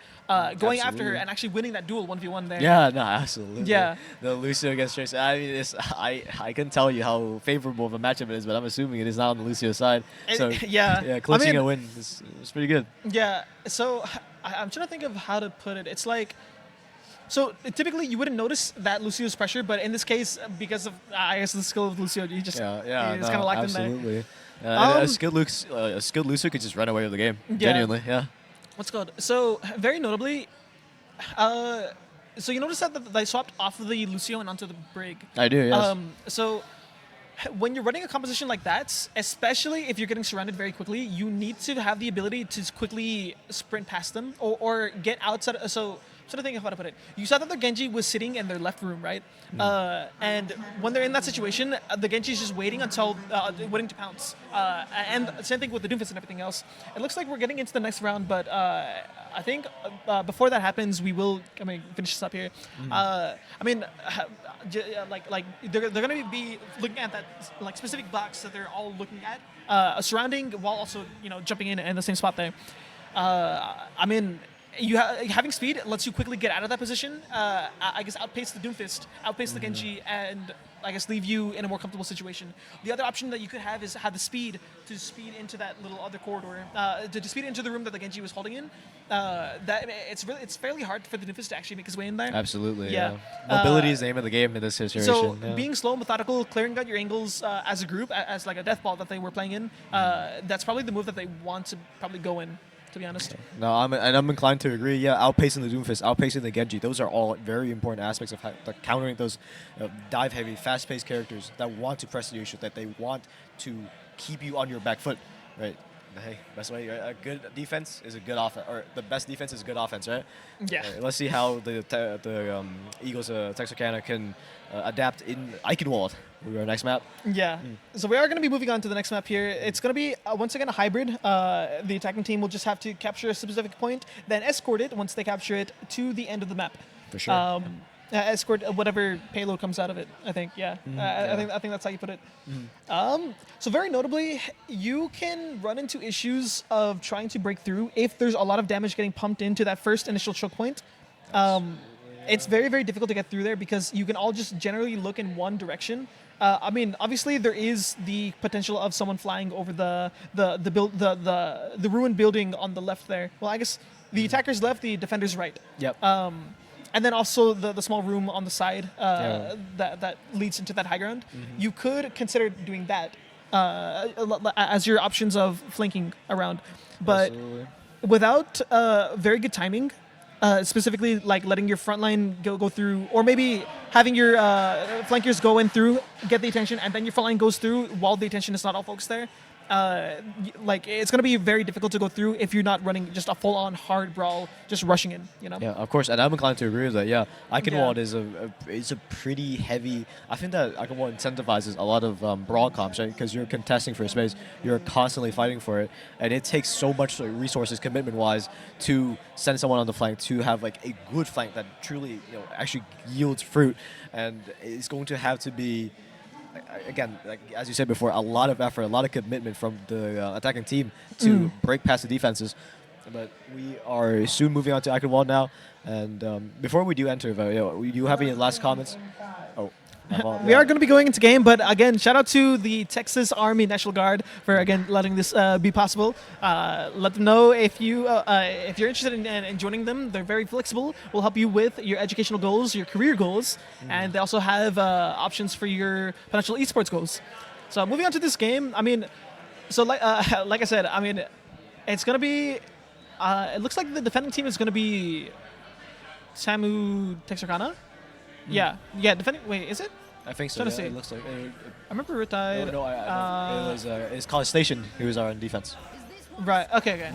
going after her and actually winning that duel 1v1 there. Yeah, no, absolutely. Yeah. The Lucio against Tracer. I mean, I can tell you how favorable of a matchup it is, but I'm assuming it is not on the Lucio side. So yeah, clinching I mean, a win is pretty good. Yeah, so I'm trying to think of how to put it. It's like, so typically you wouldn't notice that Lucio's pressure, but in this case, because of I guess the skill of Lucio, you just it's kind of locked in there. Absolutely. A skilled Lucio could just run away with the game. Genuinely, yeah. What's it called? So very notably, so you notice that they swapped off of the Lucio and onto the Brig. I do, yes. So when you're running a composition like that, especially if you're getting surrounded very quickly, you need to have the ability to quickly sprint past them or get outside. So trying to think of how to put it. You saw that the Genji was sitting in their left room, right? And when they're in that situation, the Genji is just waiting until waiting to pounce. And same thing with the Doomfist and everything else. It looks like we're getting into the next round, but I think before that happens, we will. I mean, finish this up here. I mean, like they're gonna be looking at that like specific box that they're all looking at, surrounding while also jumping in the same spot there. I mean, having speed lets you quickly get out of that position. I guess outpace the Doomfist, outpace the Genji, and I guess leave you in a more comfortable situation. The other option that you could have is have the speed to speed into that little other corridor, to speed into the room that the Genji was holding in. That it's fairly hard for the Doomfist to actually make his way in there. Absolutely. Yeah. Mobility is the name of the game in this situation. So yeah. being slow, methodical, clearing out your angles as a group, as like a death ball that they were playing in, that's probably the move that they want to probably go in. To be honest. No, I'm inclined to agree. Yeah, outpacing the Doomfist, outpacing the Genji, those are all very important aspects of countering those dive-heavy, fast-paced characters that want to press the issue, that they want to keep you on your back foot, right? Hey, best way, a good defense is a good offense, or the best defense is a good offense, right? Yeah. Let's see how the Eagles Texarkana can adapt in Eichenwald. Our next map. Yeah. So we are going to be moving on to the next map here. It's going to be, once again, a hybrid. The attacking team will just have to capture a specific point, then escort it, once they capture it, to the end of the map. For sure. Escort whatever payload comes out of it, I think. Yeah. I think that's how you put it. So very notably, you can run into issues of trying to break through if there's a lot of damage getting pumped into that first initial choke point. It's very, very difficult to get through there because you can all just generally look in one direction. I mean, obviously there is the potential of someone flying over the ruined building on the left there. Well, I guess the attacker's left, the defender's right. Yep. And then also the small room on the side that leads into that high ground. You could consider doing that as your options of flanking around, but without very good timing. Specifically, like letting your front line go through, or maybe having your flankers go in through, get the attention, and then your front line goes through while the attention is not all focused there. Like it's going to be very difficult to go through if you're not running just a full-on hard brawl, just rushing in. Yeah, of course, and I'm inclined to agree with that. Yeah, Eichenwald is a pretty heavy. I think that Eichenwald incentivizes a lot of brawl comps, right? Because you're contesting for space, you're constantly fighting for it, and it takes so much resources, commitment-wise, to send someone on the flank to have like a good flank that truly, actually yields fruit, and it's going to have to be. Again, like as you said before, a lot of effort, a lot of commitment from the attacking team to break past the defenses. But we are soon moving on to Eichenwald now. And before we do enter, do you have any last comments? Oh, we are going to be going into game, but again, shout out to the Texas Army National Guard for again letting this be possible. Let them know if you're interested in joining them. They're very flexible. Will help you with your educational goals, your career goals, and they also have options for your potential esports goals. So moving on to this game, I mean, so like I said, I mean, it's going to be. It looks like the defending team is going to be Samu Texarkana. Yeah, defending. Wait, is it? I think so. Yeah, it looks like. I remember Retired. No, it's College Station. He was on defense. Right. Okay.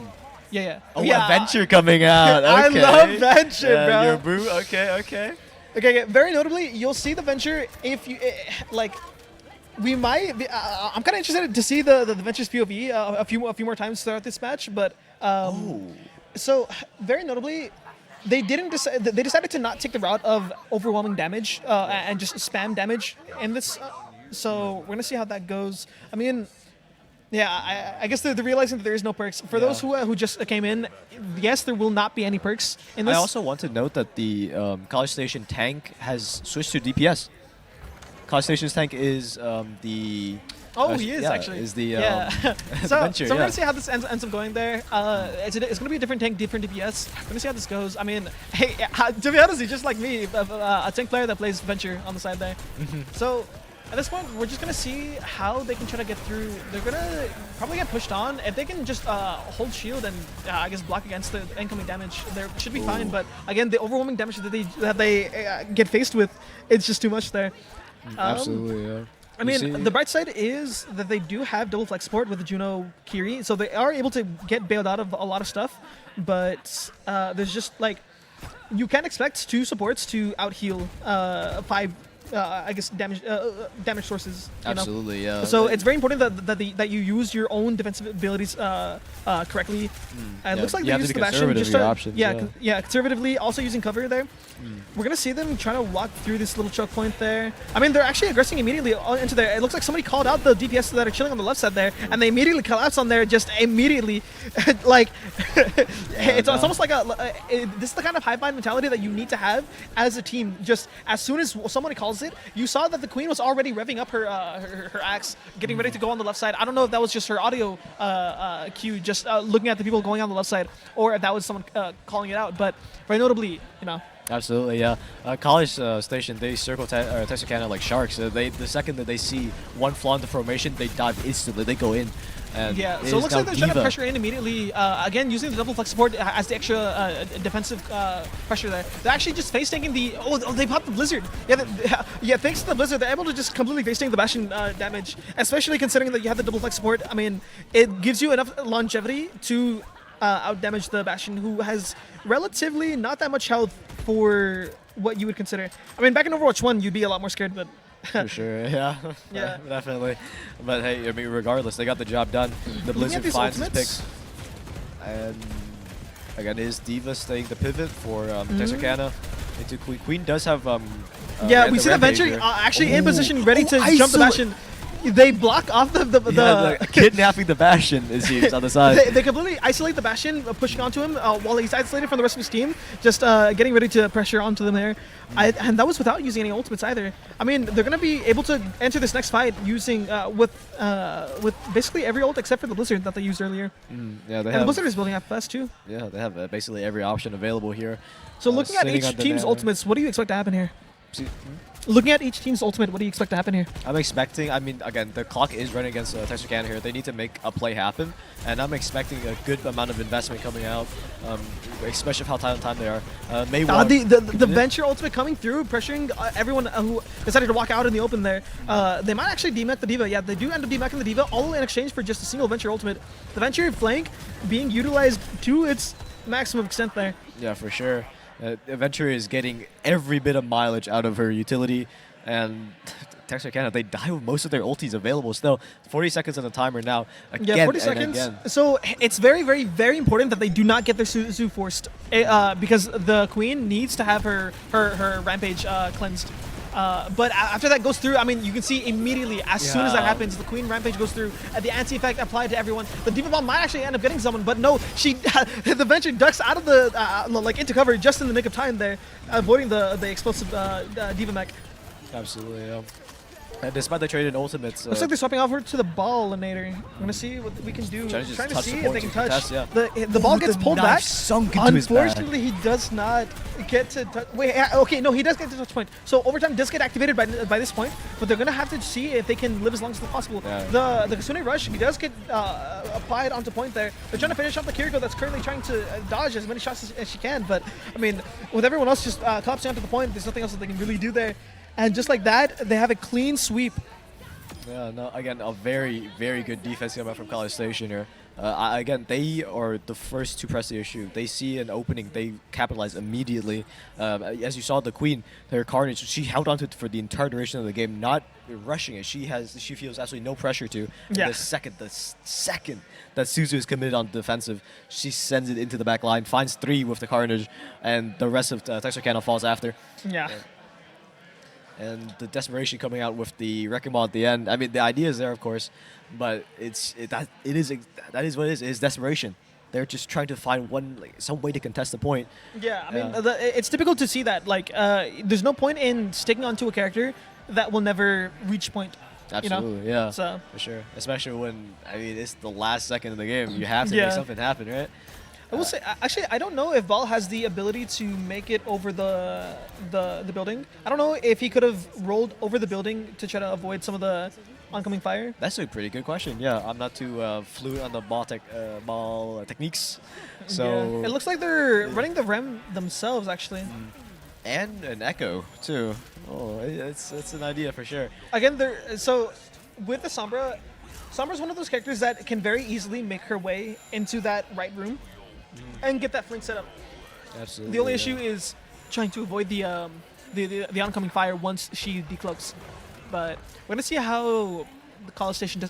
Yeah. Oh, yeah. Venture coming out. Okay. I love Venture, bro. Your boo. Okay. Okay. Very notably, you'll see the Venture if you like. We might. I'm kind of interested to see the Venture's POV a few more times throughout this match, but so very notably. They decided to not take the route of overwhelming damage and just spam damage in this. So we're gonna see how that goes. I mean, yeah, I guess they're realizing that there is no perks for those who just came in. Yes, there will not be any perks in this. I also want to note that the College Station tank has switched to DPS. College Station's tank is the. Oh, he is actually. Is the so Venture, we're gonna see how this ends up going there. It's gonna be a different tank, different DPS. We're gonna see how this goes. I mean, hey, to be honest, he's just like me, a tank player that plays Venture on the side there. So at this point, we're just gonna see how they can try to get through. They're gonna probably get pushed on. If they can just hold shield and I guess block against the incoming damage, they should be fine. But again, the overwhelming damage that they get faced with, it's just too much there. Absolutely, yeah. I mean, the bright side is that they do have double flex support with the Juno Kiri, so they are able to get bailed out of a lot of stuff. But there's just like you can expect two supports to out heal 5 I guess damage sources. You know? Absolutely, yeah. So it's very important that you use your own defensive abilities correctly. It Yeah, looks like you they have to used be the Bastion conservative just with your to, options, yeah, conservatively, also using cover there. We're gonna see them trying to walk through this little choke point there. I mean, they're actually aggressing immediately into there. It looks like somebody called out the DPS that are chilling on the left side there, and they immediately collapse on there, just immediately. Like, it's almost like this is the kind of hive mind mentality that you need to have as a team. Just as soon as somebody calls it, you saw that the Queen was already revving up her axe, getting ready to go on the left side. I don't know if that was just her audio cue, just looking at the people going on the left side, or if that was someone calling it out. But very notably, you know. Absolutely, yeah. College Station, they circle Texarkana like sharks. The second that they see one flaw in the formation, they dive instantly. They go in. And Yeah, so it looks like they're trying to pressure in immediately. Again, using the double flex support as the extra defensive pressure there. They're actually just face tanking the. Oh, they popped the Blizzard. Yeah, thanks to the Blizzard, they're able to just completely face tank the Bastion damage. Especially considering that you have the double flex support. I mean, it gives you enough longevity to out damage the Bastion, who has relatively not that much health for what you would consider. I mean, back in Overwatch 1, you'd be a lot more scared, but. For sure, yeah. Yeah. Definitely. But hey, I mean, regardless, they got the job done. The Blizzard finds his picks. And again, is D.Va staying the pivot for Texarkana into Queen. Queen does have yeah, we see the Venture actually in position, ready to jump the Bastion. They block off the kidnapping the Bastion, it seems, on the side. They completely isolate the Bastion, pushing onto him while he's isolated from the rest of his team, just getting ready to pressure onto them there. And that was without using any ultimates either. I mean, they're going to be able to enter this next fight using with basically every ult except for the Blizzard that they used earlier. Yeah, they and the Blizzard is building up fast too. Yeah, they have basically every option available here. So looking at each team's ultimates, what do you expect to happen here? Looking at each team's ultimate, what do you expect to happen here? I'm expecting, I mean, again, the clock is running against Texarkana here. They need to make a play happen, and I'm expecting a good amount of investment coming out, especially of how tight on time they are. The Venture ultimate coming through, pressuring everyone who decided to walk out in the open there. They might actually demech the D.Va. Yeah, they do end up demeching the D.Va, all in exchange for just a single Venture ultimate. The Venture flank being utilized to its maximum extent there. Yeah, for sure. Venture is getting every bit of mileage out of her utility, and Texarkana, they die with most of their ultis available still. 40 seconds on the timer now. Again, yeah, 40 seconds. Again. So it's very, very, very important that they do not get their Suzu forced, because the Queen needs to have her Rampage cleansed. But after that goes through, I mean, you can see immediately, as soon as that happens, the Queen Rampage goes through, the anti-effect applied to everyone. The D.Va Bomb might actually end up getting someone, but no, the Venture ducks out of the, into cover just in the nick of time there, avoiding the explosive D.Va mech. Absolutely, yeah. And despite the trade in ultimates, looks like they're swapping over to the ball eliminator. I'm gonna see what we can do. Trying to see if they can touch. Contest, yeah. The ball gets pulled back. Sunk into Unfortunately, he does not get to touch. Wait, okay, no, he does get to touch point. So overtime does get activated by this point, but they're gonna have to see if they can live as long as possible. Yeah. The Kasune Rush, he does get applied onto point there. They're trying to finish off the Kiriko that's currently trying to dodge as many shots as she can, but I mean, with everyone else just collapsing onto the point, there's nothing else that they can really do there. And just like that, they have a clean sweep. Yeah, no, again, a very, very good defense coming out from College Station here. Again, they are the first to press the issue. They see an opening, they capitalize immediately. As you saw, the Queen, her Carnage, she held on to it for the entire duration of the game, not rushing it. She feels absolutely no pressure to. Yeah. The second that Suzu is committed on defensive, she sends it into the back line, finds 3 with the Carnage, and the rest of Texarkana falls after. Yeah. And the desperation coming out with the Wrecking Ball at the end. I mean, the idea is there, of course, but that is what it is. It is desperation. They're just trying to find some way to contest the point. Yeah, I mean, it's typical to see that. Like, there's no point in sticking onto a character that will never reach point. Absolutely, you know? yeah, so. For sure. Especially when, I mean, it's the last second of the game. You have to make something happen, right? I will say, actually, I don't know if Ball has the ability to make it over the building. I don't know if he could have rolled over the building to try to avoid some of the oncoming fire. That's a pretty good question. Yeah, I'm not too fluent on the ball techniques. So yeah. It looks like they're running the Rem themselves, actually. And an Echo, too. Oh, it's an idea for sure. Again, so with the Sombra's one of those characters that can very easily make her way into that right room and get that flank set up. Absolutely. The only yeah. issue is trying to avoid the oncoming fire once she decloaks. But we're gonna see how the College Station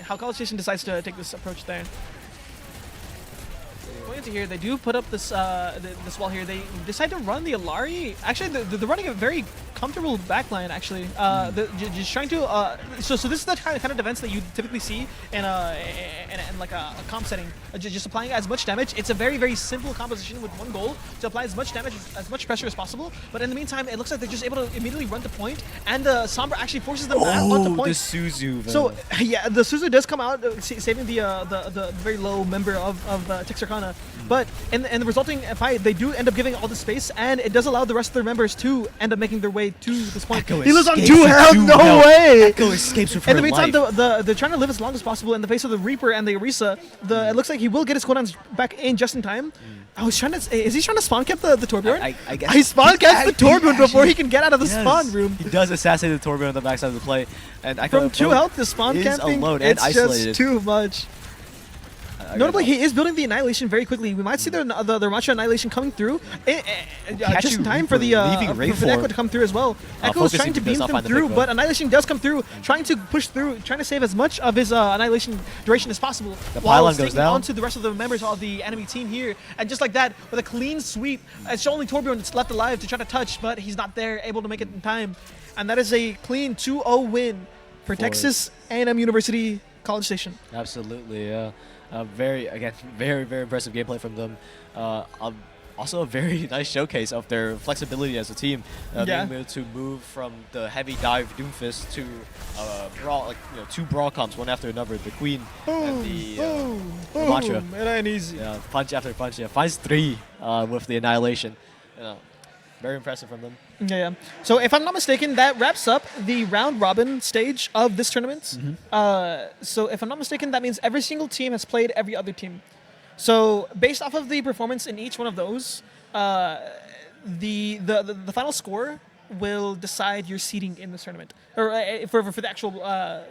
how College Station decides to take this approach there. Going into here, they do put up this this wall here. They decide to run the Alari. Actually, they're running a very comfortable backline. Actually, just trying to. So this is the kind of defense that you typically see in like a comp setting. Just applying as much damage. It's a very simple composition with one goal to apply as much damage, as much pressure as possible. But in the meantime, it looks like they're just able to immediately run to point, and the Sombra actually forces them back onto point. The Suzu. So yeah, the Suzu does come out, saving the very low member of Texarkana. But in the resulting fight, they do end up giving all the space, and it does allow the rest of their members to end up making their way to this point. Echo He lives on escapes 2 with health, 2 no health. way! Echo escapes with In the her meantime, life. they're trying to live as long as possible in the face of the Reaper and the Orisa. It looks like he will get his cooldowns back in just in time. I was trying to. Is he trying to spawn camp the Torbjorn? I guess He spawn camps the Torbjorn before actually- he can get out of the Yes. spawn room. He does assassinate the Torbjorn on the backside of the play, and Echo From 2 health to spawn is camping, alone and it's isolated. just too much. Notably, he is building the Annihilation very quickly. We might see the Ramacha Annihilation coming through just in time for the Echo to come through as well. Echo is focusing trying to but beam does not them find the through, pick, but Annihilation does come through, trying to push through, trying to save as much of his Annihilation duration as possible. The while pylon goes sticking down. onto the rest of the members of the enemy team here. And just like that, with a clean sweep, it's only Torbjorn that's left alive to try to touch, but he's not there, able to make it in time. And that is a clean 2-0 win for Texas A&M University College Station. Absolutely, yeah. Very impressive gameplay from them. Also a very nice showcase of their flexibility as a team, being able to move from the heavy dive Doomfist to brawl, like 2 brawl comps one after another. The Queen and the Ramacha. It ain't easy. Yeah, punch after punch. Yeah, finds 3 with the Annihilation. Very impressive from them. Yeah. So if I'm not mistaken, that wraps up the round robin stage of this tournament. So if I'm not mistaken, that means every single team has played every other team. So based off of the performance in each one of those, the final score will decide your seeding in this tournament, or for the actual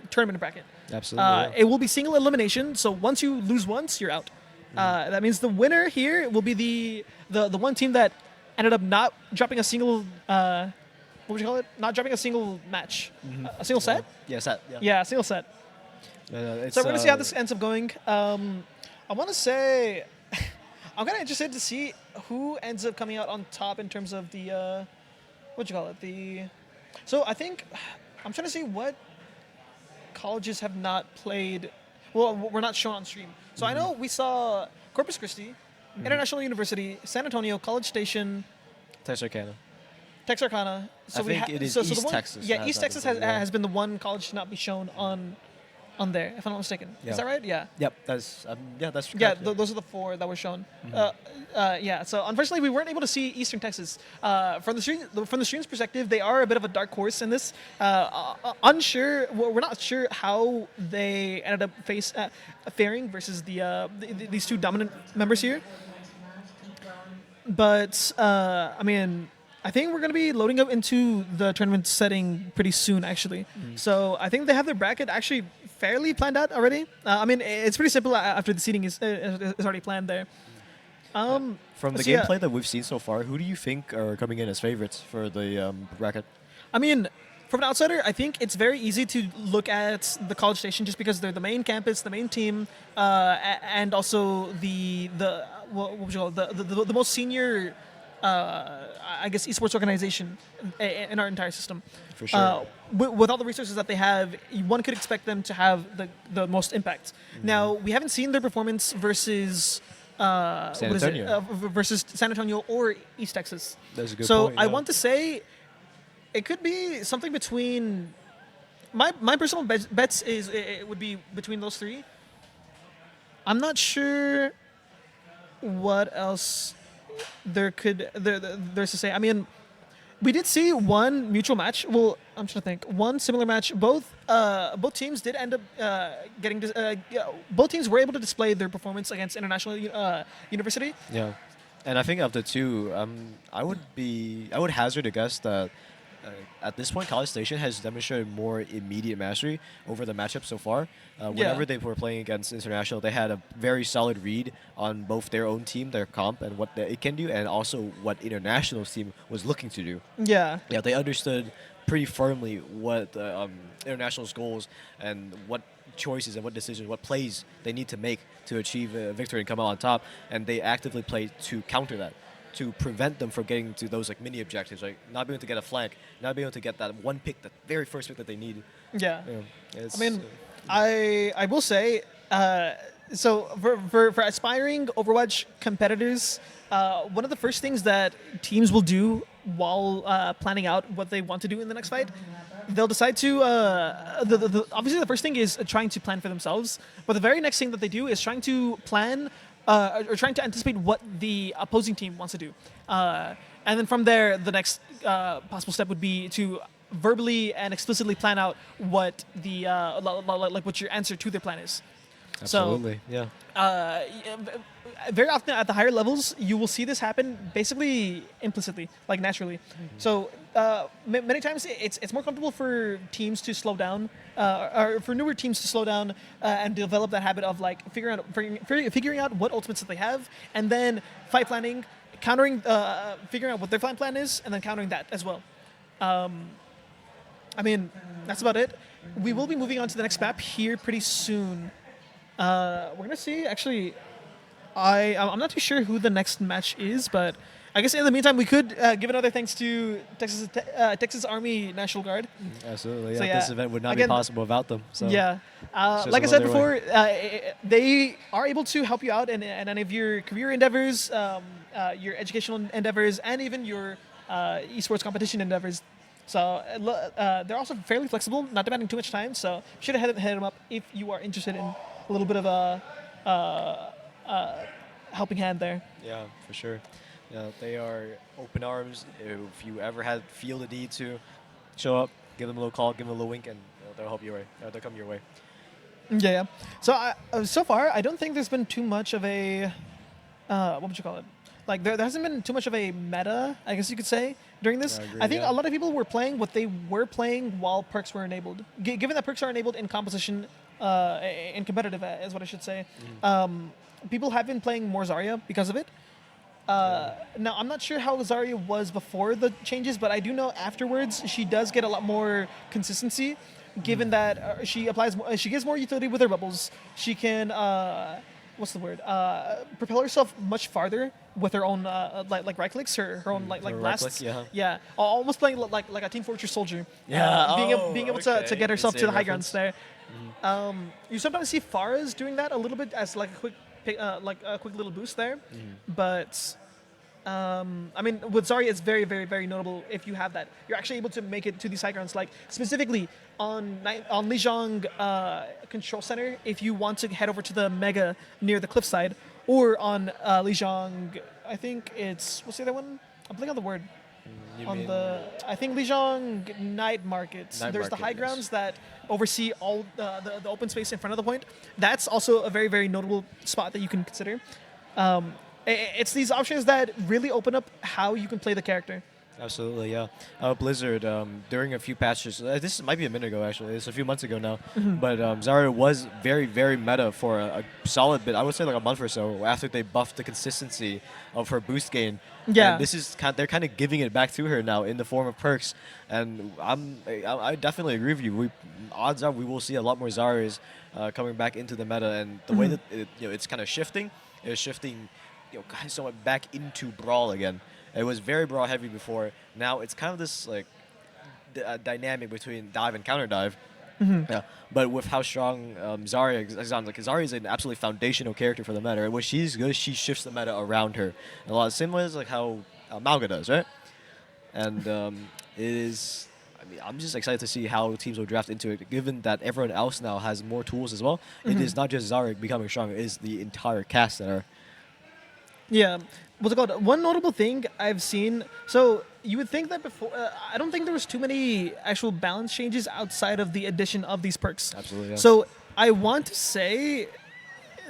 tournament bracket. Absolutely. It will be single elimination. So once you lose once, you're out. That means the winner here will be the one team that ended up not dropping a single, what would you call it? Not dropping a single match. A single set? Yeah, set. Yeah, a single set. So we're going to see how this ends up going. I want to say, I'm kind of interested to see who ends up coming out on top in terms of the, what do you call it? So I think, I'm trying to see what colleges have not played, well, we're not shown on stream. So I know we saw Corpus Christi, International University, San Antonio, College Station, Texarkana. Texarkana. So I think it is East Texas. Yeah, East Texas has been the one college to not be shown on there, if I'm not mistaken. Yeah. Is that right? Yeah. Yep, that's correct. Yeah, those are the 4 that were shown. Yeah, so unfortunately we weren't able to see Eastern Texas. From the stream's perspective, they are a bit of a dark horse in this. We're not sure how they ended up faring versus these 2 dominant members here. But I mean, I think we're going to be loading up into the tournament setting pretty soon, actually. So I think they have their bracket actually fairly planned out already. I mean, it's pretty simple after the seating is already planned there. From the gameplay that we've seen so far, who do you think are coming in as favorites for the bracket? I mean, from an outsider, I think it's very easy to look at the College Station just because they're the main campus, the main team, and also what would you call it? The most senior, I guess, esports organization in our entire system. For sure. With all the resources that they have, one could expect them to have the most impact. Now, we haven't seen their performance versus San Antonio. Versus San Antonio or East Texas. That's a good so point. I want to say it could be something between my personal bets is it would be between those 3. I'm not sure what else there's to say. I mean, we did see one mutual match. Well, I'm trying to think. One similar match. Both teams did end up both teams were able to display their performance against International University. Yeah, and I think of the 2, I would hazard a guess that at this point, College Station has demonstrated more immediate mastery over the matchup so far. Whenever they were playing against International, they had a very solid read on both their own team, their comp, and what it can do, and also what International's team was looking to do. Yeah. Yeah, they understood pretty firmly what International's goals and what choices and what decisions, what plays they need to make to achieve a victory and come out on top, and they actively play to counter that, to prevent them from getting to those like mini objectives, like not being able to get a flank, not being able to get that one pick, the very first pick that they need. Yeah. It's, I mean, I will say, so for aspiring Overwatch competitors, one of the first things that teams will do while planning out what they want to do in the next fight, they'll decide to. Obviously, the first thing is trying to plan for themselves, but the very next thing that they do is trying to plan or trying to anticipate what the opposing team wants to do, and then from there, the next possible step would be to verbally and explicitly plan out what the like what your answer to their plan is. absolutely, So, very often at the higher levels, you will see this happen basically implicitly, like naturally. So many times it's more comfortable for teams to slow down, or for newer teams to slow down and develop that habit of like figuring out what ultimates that they have, and then fight planning, countering, figuring out what their plan is, and then countering that as well. I mean, that's about it. We will be moving on to the next map here pretty soon. We're gonna see. Actually, I'm not too sure who the next match is, but I guess in the meantime we could give another thanks to Texas Army National Guard. absolutely. So, Yeah, this event would not again, be possible without them. So Yeah, just like I said another before, they are able to help you out in any of your career endeavors, your educational endeavors, and even your esports competition endeavors. So they're also fairly flexible, not demanding too much time. So should hit them up if you are interested in a little bit of a helping hand there. Yeah, for sure. Yeah, they are open arms. If you ever feel the need to show up, give them a little call, give them a little wink, and they'll help you way. They'll come your way. Yeah. So so far, I don't think there's been too much of a what would you call it? Like there hasn't been too much of a meta, I guess you could say, during this. I agree, I think yeah. a lot of people were playing what they were playing while perks were enabled. Given that perks are enabled in composition, in competitive, is what I should say. People have been playing more Zarya because of it. Now, I'm not sure how Zarya was before the changes, but I do know afterwards she does get a lot more consistency, given that she gives more utility with her bubbles. She can, what's the word? Propel herself much farther with her own like right clicks, her own like her right blasts. click, yeah, almost playing like a Team Fortress soldier. Yeah, being able to get herself to the high grounds reference. there. You sometimes see Pharah's doing that a little bit as like a quick little boost there, but I mean with Zarya it's very very very notable if you have that. You're actually able to make it to these high grounds, like specifically on Lijiang Control Center if you want to head over to the Mega near the cliffside, or on Lijiang, I think it's, what's the other one? I'm blanking on the word. I think Lijiang Night Markets. There's the high grounds that oversee all the open space in front of the point. That's also a very, very notable spot that you can consider. It's these options that really open up how you can play the character. Absolutely, yeah. Blizzard, during a few patches, this might be a minute ago actually, it's a few months ago now, but Zarya was very, very meta for a solid bit, I would say like a month or so, after they buffed the consistency of her boost gain. Yeah. And this is they're kind of giving it back to her now in the form of perks, and I definitely agree with you. Odds are we will see a lot more Zaryas coming back into the meta, and the way that it's kind of shifting, somewhat back into Brawl again. It was very Brawl heavy before. Now it's kind of this like dynamic between dive and counter dive. Yeah, but with how strong Zarya sounds like, Zarya is an absolutely foundational character for the meta. When she's good, she shifts the meta around her. And a lot of same ways like how Malga does, right? And it is. I mean, I'm just excited to see how teams will draft into it, given that everyone else now has more tools as well. It is not just Zarya becoming stronger; it is the entire cast that are. Yeah. What's it called? One notable thing I've seen. So you would think that before. I don't think there was too many actual balance changes outside of the addition of these perks. Absolutely. Yeah. So I want to say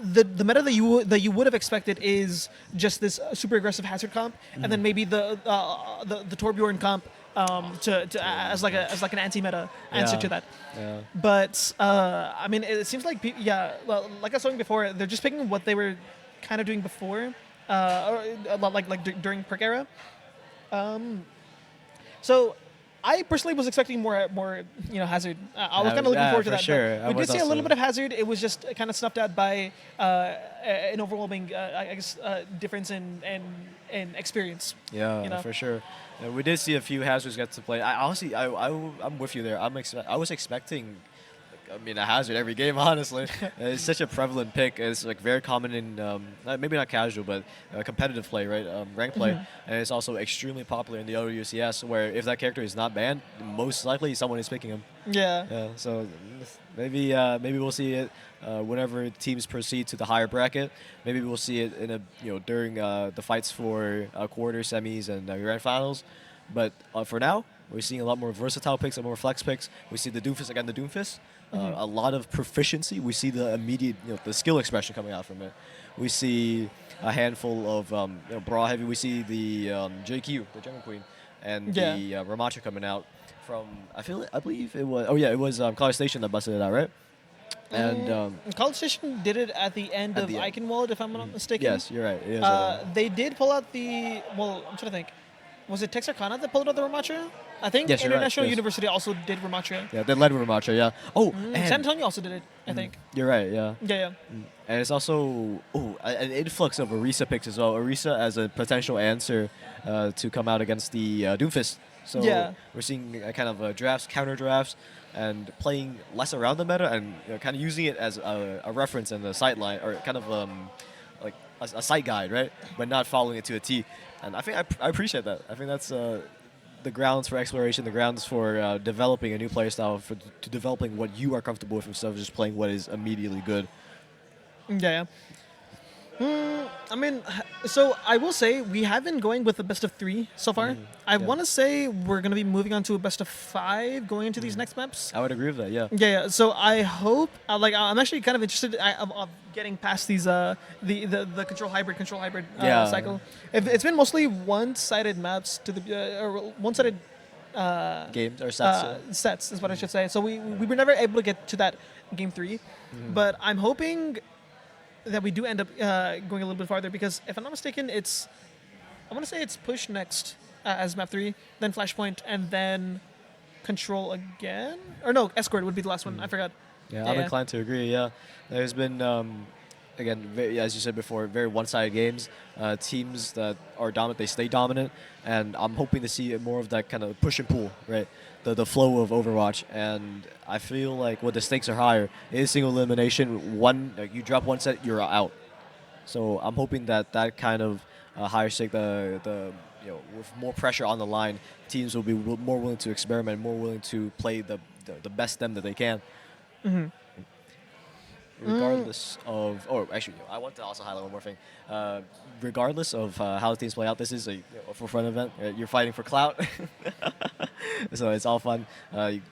the meta that you would have expected is just this super aggressive hazard comp, and then maybe the Torbjorn comp to as like an anti-meta answer Yeah. to that. Yeah. But I mean, it seems like well, like I was saying before, they're just picking what they were kind of doing before, or a lot during Perk era. So I personally was expecting more Hazard. I was kind of looking forward to for that. sure. But I we did was see a little also- bit of Hazard. It was just kind of snuffed out by an overwhelming, I guess, difference in experience. Yeah, You know? for sure. We did see a few hazards get to play. I honestly, I'm with you there. I was expecting, a hazard every game. Honestly, it's such a prevalent pick. It's like very common in maybe not casual, but competitive play, right? Rank play, and it's also extremely popular in the OWCS. Where if that character is not banned, most likely someone is picking him. Yeah. Yeah, so maybe we'll see it whenever teams proceed to the higher bracket. Maybe we'll see it in during the fights for quarter, semis, and grand finals. But for now, we're seeing a lot more versatile picks and more flex picks. We see the Doomfist again, the Doomfist. A lot of proficiency. We see the immediate, the skill expression coming out from it. We see a handful of Bra Heavy. We see the JQ, the Jungle Queen, and the Ramattra coming out from. I believe it was. Oh yeah, it was College Station that busted it out, right? And College Station did it at the end At of the end. Eichenwald, if I'm not mistaken. yes, you're right. It is, They did pull out I'm trying to think. Was it Texarkana that pulled out the Ramatra? I think Yes, you're right, International yes. University also did Ramatra. yeah, they led with Ramattra, yeah. Oh, and San Antonio also did it, I think. you're right, yeah. Yeah. And it's also an influx of Orisa picks as well. Orisa as a potential answer to come out against the Doomfist. So Yeah. we're seeing kind of drafts, counter drafts, and playing less around the meta and kind of using it as a reference and a sight line, or kind of like a sight guide, right? But not following it to a T. And I think I appreciate that. I think that's the grounds for exploration, the grounds for developing a new playstyle, to developing what you are comfortable with instead of just playing what is immediately good. Yeah. I mean, so I will say we have been going with the best of 3 so far. I yeah. want to say we're going to be moving on to a best of 5 going into these next maps. I would agree with that, yeah. Yeah. So I hope, I'm actually kind of interested of getting past these the control hybrid Yeah. cycle. It's been mostly one-sided maps to the or one-sided Games or sets. sets is what I should say. So we were never able to get to that game 3, but I'm hoping that we do end up going a little bit farther, because if I'm not mistaken, I want to say it's push next as map 3, then flashpoint, and then control again, or no, escort would be the last one. I forgot. Yeah, I'm inclined to agree. Yeah, there's been again, as you said before, very one-sided games. Teams that are dominant, they stay dominant, and I'm hoping to see more of that kind of push and pull, right? The flow of Overwatch, and I feel like when the stakes are higher, it is single elimination. You drop one set, you're out. So I'm hoping that kind of higher stake, with more pressure on the line, teams will be more willing to experiment, more willing to play the best them that they can. Regardless of, actually, I want to also highlight one more thing. Regardless of how the teams play out, this is a for fun event. You're fighting for clout, so it's all fun.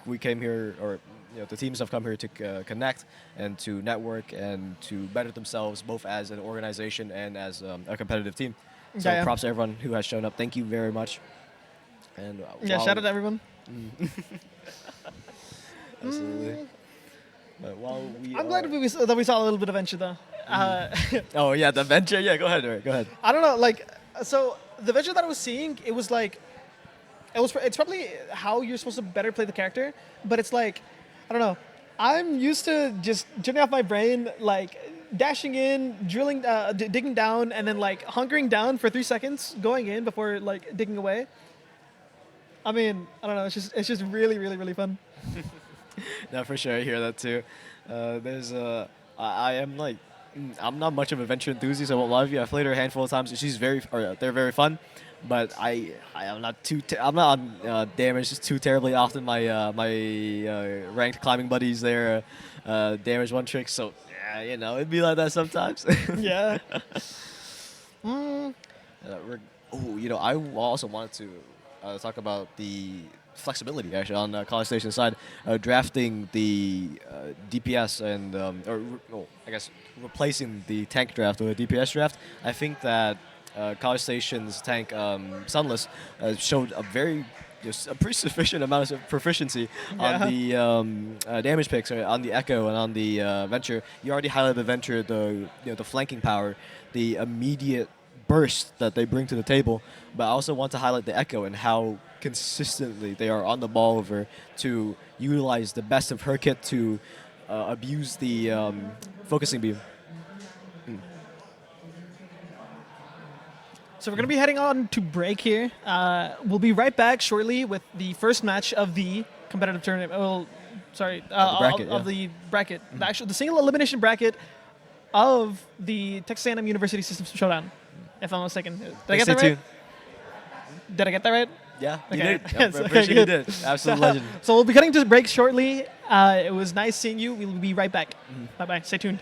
We came here, or the teams have come here to connect and to network and to better themselves, both as an organization and as a competitive team. So Yeah. props to everyone who has shown up. Thank you very much. And Shout out to everyone. Absolutely. But while I'm glad that we saw a little bit of venture though. Oh yeah, the venture. Yeah, go ahead, Eric. Go ahead. I don't know, so the venture that I was seeing, it was it's probably how you're supposed to better play the character, but it's like, I don't know. I'm used to just turning off my brain, dashing in, drilling, digging down, and then hunkering down for 3 seconds, going in before digging away. I mean, I don't know. It's just really, really, really fun. No, for sure, I hear that too. I'm not much of a venture enthusiast. I won't lie to you. I've played her a handful of times. They're very fun, but I'm not on damage just too terribly often. My ranked climbing buddies, they're damage one trick, so yeah, it'd be like that sometimes. Yeah. I also wanted to talk about the flexibility actually on College Station side, drafting the DPS and I guess replacing the tank draft with a DPS draft. I think that College Station's tank Sunless showed a very just a pretty sufficient amount of proficiency Yeah. on the damage picks, on the Echo and on the Venture. You already highlighted the Venture, the flanking power, the immediate burst that they bring to the table. But I also want to highlight the Echo and how consistently they are on the ball over to utilize the best of her kit to abuse the focusing beam. So we're going to be heading on to break here. We'll be right back shortly with the first match of the competitive tournament. Well, sorry, bracket, of yeah. the bracket. The single elimination bracket of the Texas A&M University Systems Showdown, if I'm not mistaken. Did I get Stay that right? tuned. Did I get that right? Yeah, you Okay. did. Yes, I'm okay, pretty sure you good. did. Absolute legend. So we'll be cutting to break shortly. It was nice seeing you. We'll be right back. Bye-bye. Stay tuned.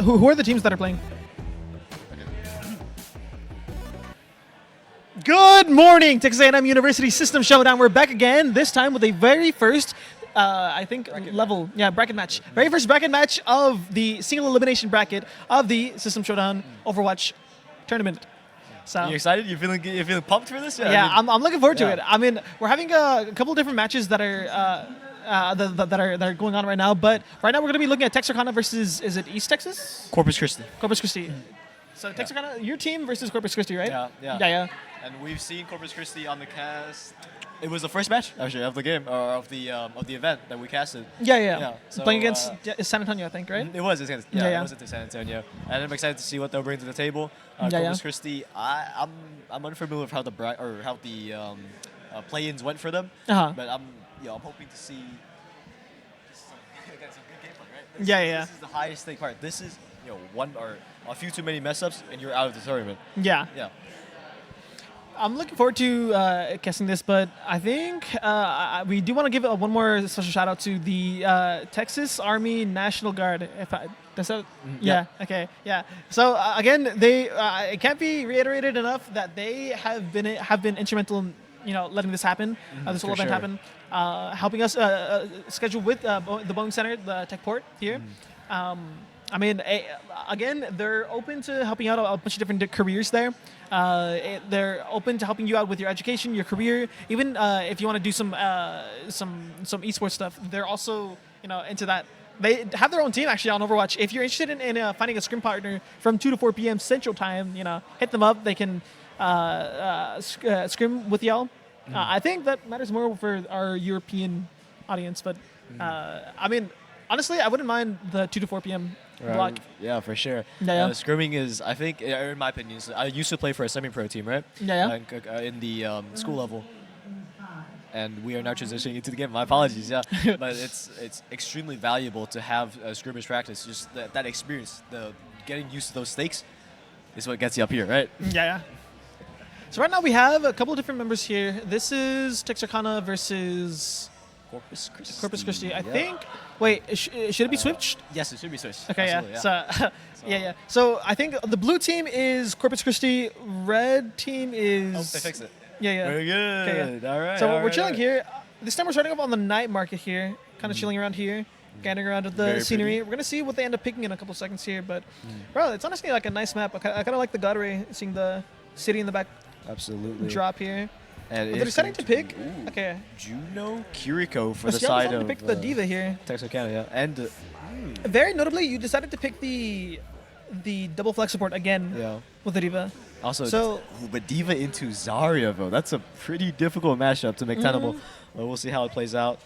who are the teams that are playing? Good morning, Texas A&M University System Showdown. We're back again, this time with a very first, I think, bracket match. Very first bracket match of the single elimination bracket of the System Showdown Overwatch tournament. So You excited? You feeling pumped for this? yeah, I mean, I'm looking forward to yeah. it. I mean, we're having a couple different matches that are that are going on right now, but right now we're going to be looking at Texarkana versus, is it East Texas? Corpus Christi. Corpus Christi. So Texarkana, your team versus Corpus Christi, right? Yeah. And we've seen Corpus Christi on the cast. It was the first match actually of the game or of the event that we casted. Yeah. So, Playing against San Antonio, I think, right? It was against it Yeah. was against San Antonio, and I'm excited to see what they'll bring to the table. Yeah. Corpus Christi, I'm unfamiliar with how the play-ins went for them, but I'm hoping to see some good gameplay, right? Yeah. This is the highest stake part. This is one or a few too many mess ups and you're out of the tournament. Yeah. Yeah. I'm looking forward to casting this, but I think we do want to give one more special shout out to the Texas Army National Guard. Yeah. Okay. Yeah. So again, they it can't be reiterated enough that they have been instrumental in letting this happen, this whole event happen, helping us schedule with the Boeing Center, the tech port here. I mean, again, they're open to helping out a bunch of different careers there. They're open to helping you out with your education, your career, even if you want to do some esports stuff. They're also into that. They have their own team actually on Overwatch. If you're interested in finding a scrim partner from 2 to 4 p.m. Central Time, hit them up. They can scrim with y'all. I think that matters more for our European audience, but I mean, honestly, I wouldn't mind the 2 to 4 p.m. block. Yeah, for sure. Yeah. Scrimming is, I think, in my opinion, I used to play for a semi-pro team, right? Yeah. In the school level. And we are now transitioning into the game. My apologies, yeah. But it's extremely valuable to have scrimmage practice. Just that experience, the getting used to those stakes is what gets you up here, right? Yeah. So right now we have a couple of different members here. This is Texarkana versus Corpus Christi. I think. Wait, should it be switched? Yes, it should be switched. Okay, absolutely, yeah. So I think the blue team is Corpus Christi. Red team is. Oh, they fixed it. Yeah. Very good. Okay, All right. So we're chilling here. This time we're starting up on the night market here, kind of chilling around here, gathering around with the Very scenery. pretty. We're gonna see what they end up picking in a couple seconds here, but bro, it's honestly like a nice map. I kind of like the Godray, seeing the city in the back Absolutely. drop here. And But they're deciding to pick. Ooh, Okay. Juno Kiriko for the So side decided of to pick the Diva here. Texarkana, yeah. And Very notably, you decided to pick the double flex support again yeah. with the Diva. Also, So- but Diva into Zarya, though. That's a pretty difficult matchup to make tenable. But we'll see how it plays out.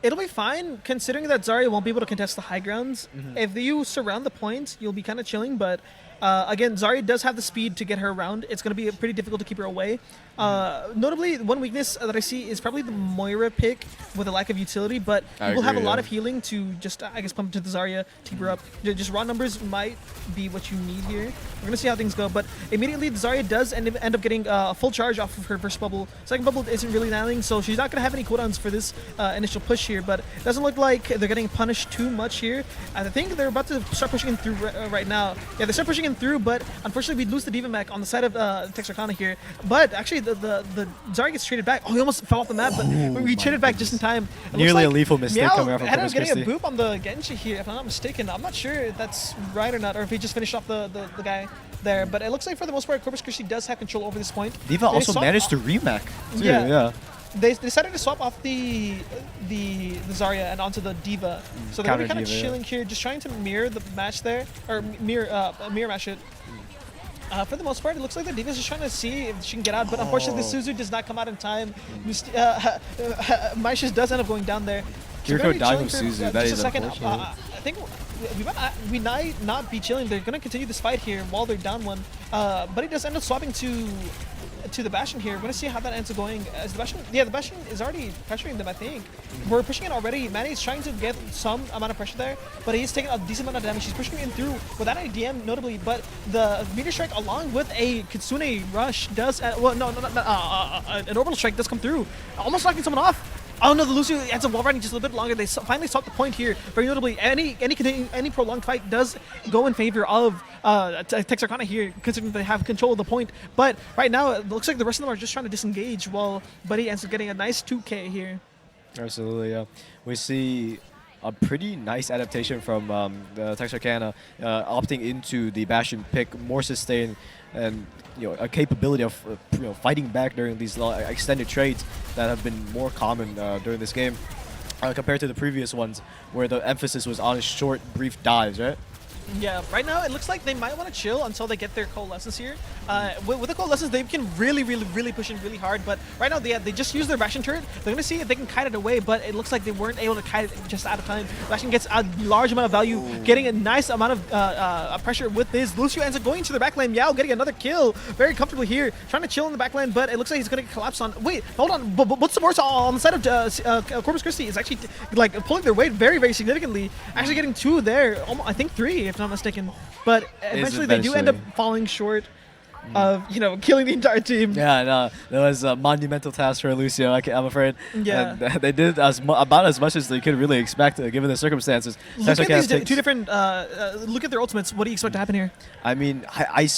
It'll be fine, considering that Zarya won't be able to contest the high grounds. If you surround the point, you'll be kind of chilling, but again, Zarya does have the speed to get her around. It's going to be pretty difficult to keep her away. Notably, one weakness that I see is probably the Moira pick with a lack of utility, but I you will have a agree, lot yeah. of healing to just, I guess, pump to the Zarya to keep her up. Just raw numbers might be what you need here. We're going to see how things go, but immediately the Zarya does end up getting a full charge off of her first bubble. Second bubble isn't really landing, so she's not going to have any cooldowns for this initial push here, but it doesn't look like they're getting punished too much here. I think they're about to start pushing in through right now. Yeah, they start pushing in through, but unfortunately we lose the Diva mech on the side of Texarkana here. But actually the Zarya gets traded back. Oh, he almost fell off the map, but we traded back just in time. It Nearly looks a lethal mistake Meow coming out from ended Corpus up getting Christi. a boop on the Genji here, if I'm not mistaken. I'm not sure if that's right or not, or if he just finished off the guy there. But it looks like for the most part, Corpus Christi does have control over this point. Diva They also swap managed off- to remake. Too, Yeah. yeah. They decided to swap off the Zarya and onto the Diva. So they're Counter kind of Diva, yeah. chilling here, just trying to mirror the match there, or mirror match it. For the most part, it looks like the Diva's just trying to see if she can get out, but unfortunately, the Suzu does not come out in time. Maishas does end up going down there. So we're Kiriko gonna be died chilling with for Suzu. That just is a second. unfortunate. I think we might not be chilling. They're going to continue this fight here while they're down one. But he does end up swapping to the Bastion here. We're going to see how that ends up going. As the Bastion is already pressuring them, I think. We're pushing it already. Manny is trying to get some amount of pressure there, but he's taking a decent amount of damage. He's pushing in through without any DM, notably, but the Meteor Strike along with a Kitsune Rush does, an Orbital Strike does come through, almost knocking someone off. Oh no, the Lucio ends up wall riding just a little bit longer. They finally stop the point here. Very notably, any prolonged fight does go in favor of Texarkana here, considering they have control of the point. But right now, it looks like the rest of them are just trying to disengage, while Buddy ends up getting a nice 2K here. Absolutely, yeah. We see a pretty nice adaptation from Texarkana, opting into the Bastion pick, more sustain, and a capability of fighting back during these extended trades that have been more common during this game compared to the previous ones, where the emphasis was on short, brief dives, right? Yeah, right now it looks like they might want to chill until they get their coalescence here. With the coalescence, they can really push in really hard. But right now, they just use their Bastion turret. They're going to see if they can kite it away, but it looks like they weren't able to kite it just out of time. Bastion gets a large amount of value, getting a nice amount of pressure with this. Lucio ends up going to the back lane. Yao getting another kill very comfortably here, trying to chill in the back lane, but it looks like he's going to get collapsed on. Wait, hold on. But what's the worst on the side of Corpus Christi is actually pulling their weight very significantly. Actually getting 2 there, I think 3 if not mistaken. But eventually they do end up falling short of killing the entire team. Yeah, no, that was a monumental task for Lucio, I'm afraid. Yeah. And they did about as much as they could really expect, given the circumstances. Look at these two different. Look at their ultimates. What do you expect to happen here? I mean, I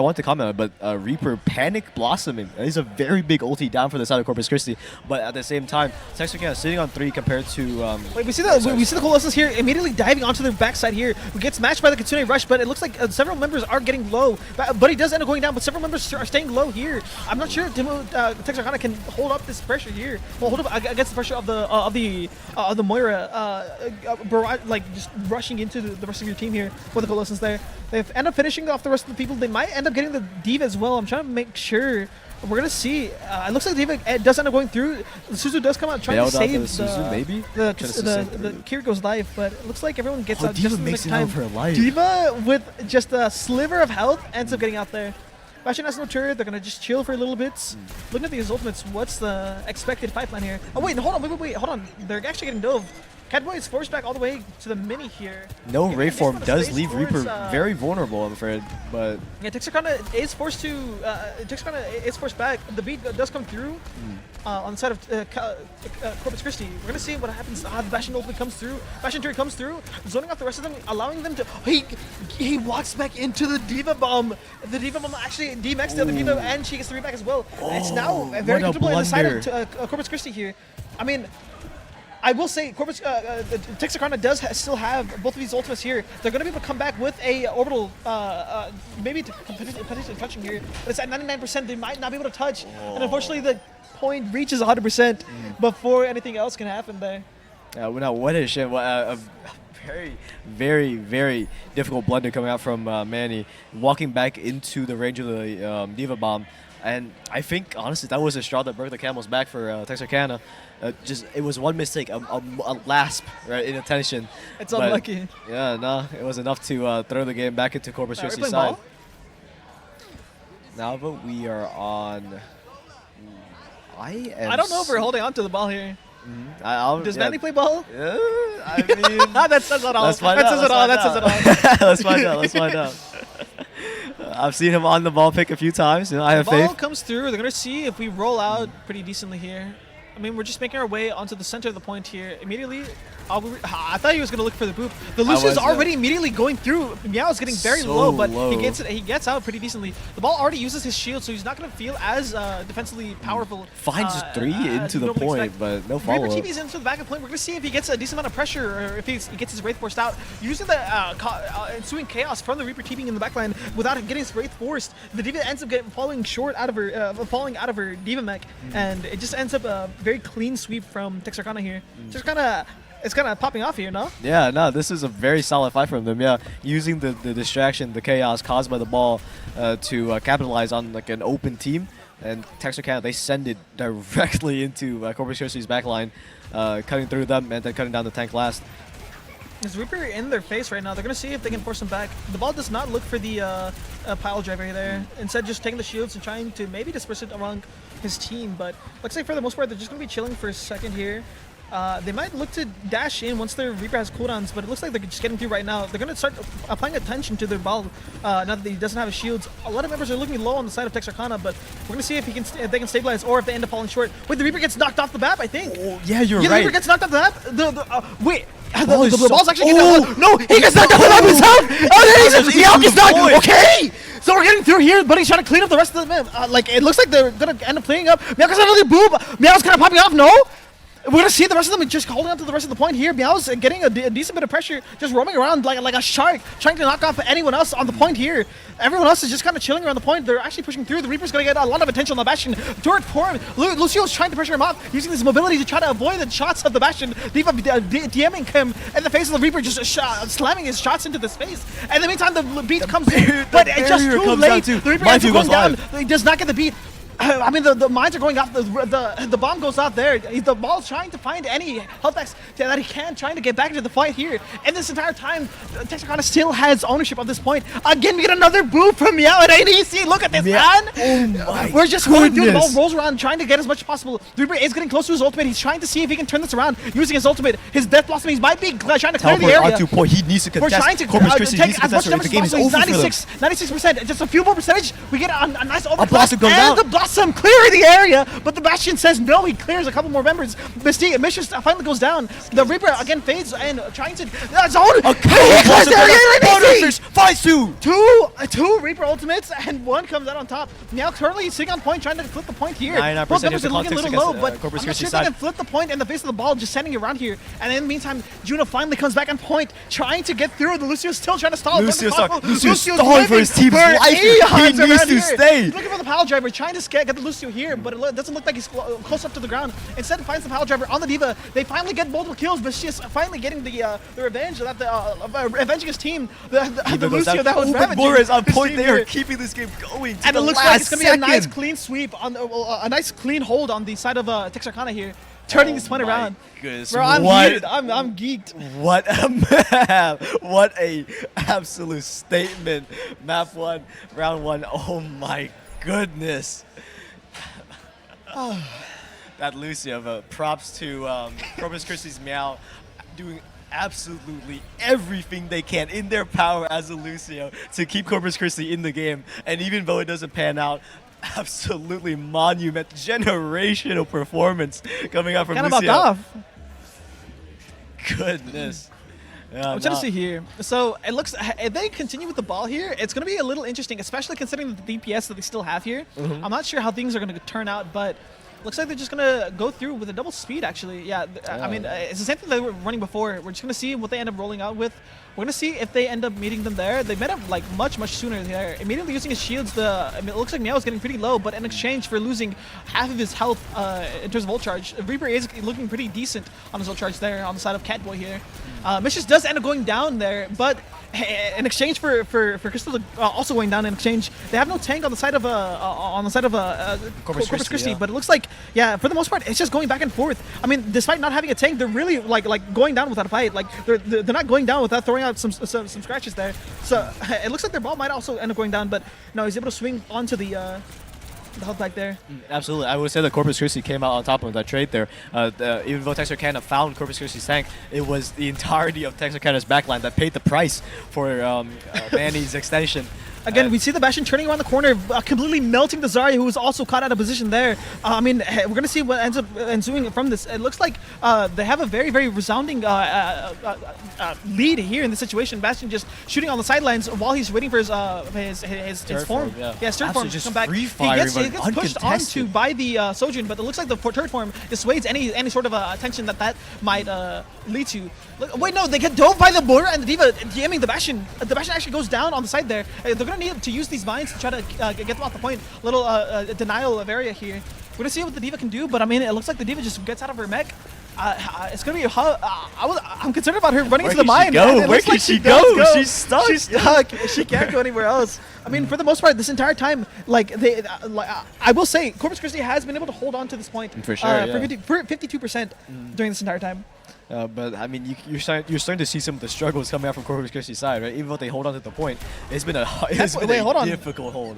want to comment on it, but Reaper Panic Blossoming is a very big ulti down for the side of Corpus Christi. But at the same time, Texarkana sitting on 3 compared to. Wait, we see the coalescence here, immediately diving onto their backside here. We get smashed by the Kitsune Rush, but it looks like several members are getting low. But he does end up going down, but several members are staying low here. I'm not sure if Texarkana can hold up this pressure here. Well, hold up against the pressure of the Moira, just rushing into the rest of your team here with the coalescence there. They end up finishing off the rest of the people. They might end up getting the Diva as well. I'm trying to make sure. We're gonna see. It looks like Diva does end up going through. Suzu does come out trying to save the Kiriko's life, but it looks like everyone gets out just in the next time. Diva with just a sliver of health ends up getting out there. Bastion has no turret. They're gonna just chill for a little bit. Looking at these ultimates, what's the expected pipeline here? Oh wait, hold on. They're actually getting dove. Catboy is forced back all the way to the mini here. No Ray form does leave Reaper very vulnerable, I'm afraid. But yeah, Texarkana is forced back. The beat does come through on the side of Corpus Christi. We're gonna see what happens. The Bastion ultimate comes through. Bastion turret comes through, zoning off the rest of them, allowing them to. He walks back into the Diva Bomb. The Diva Bomb actually DMX the other Diva, and she gets the reback as well. It's now very comfortable in the side of Corpus Christi here. I mean, I will say, Texarkana does still have both of these ultimates here. They're going to be able to come back with a orbital, maybe potentially touching here, but it's at 99%. They might not be able to touch, and unfortunately, the point reaches 100% before anything else can happen there. Now, what a shame! A very difficult blunder coming out from Manny, walking back into the range of the Diva Bomb. And I think, honestly, that was a straw that broke the camel's back for Texarkana. It was one mistake, a lasp, right, in attention. It's unlucky. Yeah, no, it was enough to throw the game back into Corpus Christi's side. Ball? Now, but we are on. I don't know if we're holding on to the ball here. Does Manny play ball? I mean, that says it all. Let's find out. Let's find out. I've seen him on the ball pick a few times. I have faith. The ball comes through. They're going to see if we roll out pretty decently here. I mean, we're just making our way onto the center of the point here. Immediately, I thought he was going to look for the boop. The Lucio's already immediately going through. Meow's getting very low, but he gets out pretty decently. The ball already uses his shield, so he's not going to feel as defensively powerful. Finds 3 into the point, but no follow-up. Reaper TV's into the back of the point. We're going to see if he gets a decent amount of pressure, or if he gets his Wraith forced out. Using the ensuing chaos from the Reaper TV in the backline without getting his Wraith forced, the Diva ends up falling out of her Diva mech, and it just ends up a very clean sweep from Texarkana here. It's kind of popping off here, no? Yeah, no, this is a very solid fight from them. Yeah, using the distraction, the chaos caused by the ball to capitalize on like an open team. And Texarkana, they send it directly into Corpus Christi's backline, cutting through them and then cutting down the tank last. There's Reaper in their face right now. They're going to see if they can force him back. The ball does not look for the pile driver there. Instead, just taking the shields and trying to maybe disperse it among his team. But looks like for the most part, they're just going to be chilling for a second here. They might look to dash in once their Reaper has cooldowns, but it looks like they're just getting through right now. They're going to start applying attention to their ball now that he doesn't have his shields. A lot of members are looking low on the side of Texarkana, but we're going to see if if they can stabilize or if they end up falling short. Wait, the Reaper gets knocked off the map, I think. Oh, yeah, you're Yeah, the right. Reaper gets knocked off the map. Wait. Ball is The ball's so- actually getting Oh! No, he gets knocked off the map himself! Oh, He's the Elk is knocked! deployed. Okay! So we're getting through here, but he's trying to clean up the rest of the map. Like, it looks like they're going to end up cleaning up. Meow's another boob! Meow's kind of popping off, no? We're going to see the rest of them just holding on to the rest of the point here. Meow's getting a decent bit of pressure, just roaming around like a shark, trying to knock off anyone else on the point here. Everyone else is just kind of chilling around the point. They're actually pushing through. The Reaper's going to get a lot of attention on the Bastion. Turret form. Lucio's trying to pressure him off, using his mobility to try to avoid the shots of the Bastion. D.Va DMing him in the face of the Reaper, just slamming his shots into his face. And in the meantime, the beat comes in, but it's just too late. The Reaper ends up going down. He does not get the beat. I mean, the mines are going off. The bomb goes off there. The ball's trying to find any health packs that he can, trying to get back into the fight here. And this entire time, Texarkana still has ownership of this point. Again, we get another boost from Meow at ADC. Look at this, man. Oh my We're just going through. The ball goodness. rolls around, trying to get as much as possible. The Reaper is getting close to his ultimate. He's trying to see if he can turn this around using his ultimate. His Death Blossom. He might be trying to clear the Teleport area. onto point. He needs to We're contest. trying to Corpus Christi needs take to as much contest, or damage the as game is possible. over for them. 96%. Just a few more percentage. We get a nice overclass. Blossom goes and out. the Blossom clearing the area, but the Bastion says no. He clears a couple more members. Mission finally goes down. The Reaper again fades and trying to zone. He clears the area. Finds two. Two Reaper ultimates and one comes out on top. Now currently sitting on point, trying to flip the point here. 99% Both members of are the looking a little context low, against, but Corpus I'm not Christi sure if they side. can flip the point in the face of the ball, just sending it around here. And in the meantime, Juno finally comes back on point, trying to get through. The Lucio's still trying to stall. Lucio's Lucio's stalling for his team's life. He eons needs around to here. stay. He's looking for the pile driver, trying to get the Lucio here, but it doesn't look like he's close up to the ground. Instead, he finds the pile driver on the D.Va. They finally get multiple kills, but she's finally getting the revenge of avenging his team. The Lucio that was ravaging Boris on his point team there, here. keeping this game going. And it looks like it's going to be a nice clean sweep, on a nice clean hold on the side of Texarkana here, turning this point around. Goodness, Bro, I'm what? heated. I'm geeked. What a map! What a absolute statement. Map 1, round 1. Oh my goodness. That Lucio, but props to Corpus Christi's Meow doing absolutely everything they can in their power as a Lucio to keep Corpus Christi in the game. And even though it doesn't pan out, absolutely monumental, generational performance coming out from Kind of Lucio. bumped off. Goodness. Yeah, I'm trying to see here. So it looks, if they continue with the ball here, it's going to be a little interesting, especially considering the DPS that they still have here. I'm not sure how things are going to turn out, but looks like they're just going to go through with a double speed, actually. Yeah, I mean, it's the same thing they were running before. We're just going to see what they end up rolling out with. We're going to see if they end up meeting them there. They met up like much sooner there. Immediately using his shields, I mean, it looks like Meow is getting pretty low, but in exchange for losing half of his health in terms of ult charge, Reaper is looking pretty decent on his ult charge there on the side of Catboy here. Missions does end up going down there, but in exchange for Crystal also going down in exchange, they have no tank on the side of Corpus Christi. Yeah. But it looks like, yeah, for the most part, it's just going back and forth. I mean, despite not having a tank, they're really like going down without a fight. Like they're not going down without throwing out some scratches there. So it looks like their ball might also end up going down, but no, he's able to swing onto the health pack there. Absolutely. I would say that Corpus Christi came out on top of that trade there. Even though Texarkana found Corpus Christi's tank, it was the entirety of Texarkana's backline that paid the price for Manny's extension. Again, we see the Bastion turning around the corner, completely melting the Zarya, who was also caught out of position there. I mean, we're going to see what ends up ensuing from this. It looks like they have a very resounding lead here in this situation. Bastion just shooting on the sidelines while he's waiting for his form. His turret form to come back. He gets pushed onto by the Sojourn, but it looks like the turret form dissuades any sort of attention that might lead to. Wait, no, they get dove by the border and the D.Va DMing the Bastion. The Bastion actually goes down on the side there. They're going to need to use these mines to try to get them off the point. Little denial of area here. We're going to see what the D.Va can do, but I mean, it looks like the D.Va just gets out of her mech. It's going to be I'm concerned about her running to the mine. Where can she go? She's stuck. She's stuck. She can't go anywhere else. I mean, for the most part, this entire time, I will say, Corpus Christi has been able to hold on to this point for sure, for 52% during this entire time. But I mean, you're starting to see some of the struggles coming out from Corpus Christi's side, right? Even though they hold on to the point, it's been a difficult hold.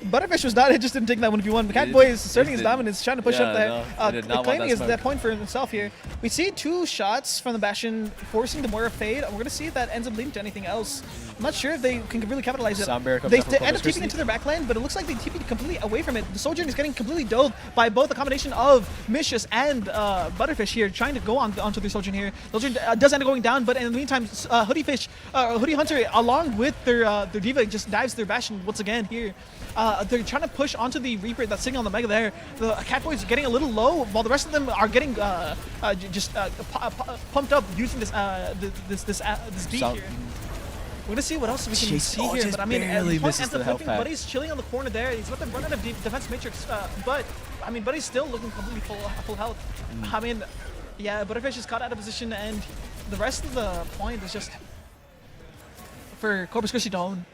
Butterfish was not interested in taking that 1v1. But Catboy is asserting his dominance, trying to push up there, no, he did not want claiming that his smoke. that point for himself here. We see 2 shots from the Bastion, forcing the Moira fade. We're going to see if that ends up leading to anything else. I'm not sure if they can really capitalize it. Soundbarrier comes They up from end up Corpus TPing Christi. into their backline, but it looks like they TP'd completely away from it. The Sojourn is getting completely dove by both a combination of Mishus and Butterfish here, trying to go onto their Sojourn here. Sojourn does end up going down, but in the meantime, Hoodie Hunter, along with their D.Va, just dives their Bastion once again here. They're trying to push onto the Reaper that's sitting on the Mega there. The Catboys getting a little low, while the rest of them are getting pumped up using this beat Sound- here. We're gonna see what else we can Chase- see oh, here, just but I mean, barely point misses ends the up health flipping. pad. Buddy's chilling on the corner there. He's about to run out of defense matrix, but I mean, Buddy's still looking completely full health. I mean, yeah, Butterfish is caught out of position, and the rest of the point is just for Corpus Christi to own.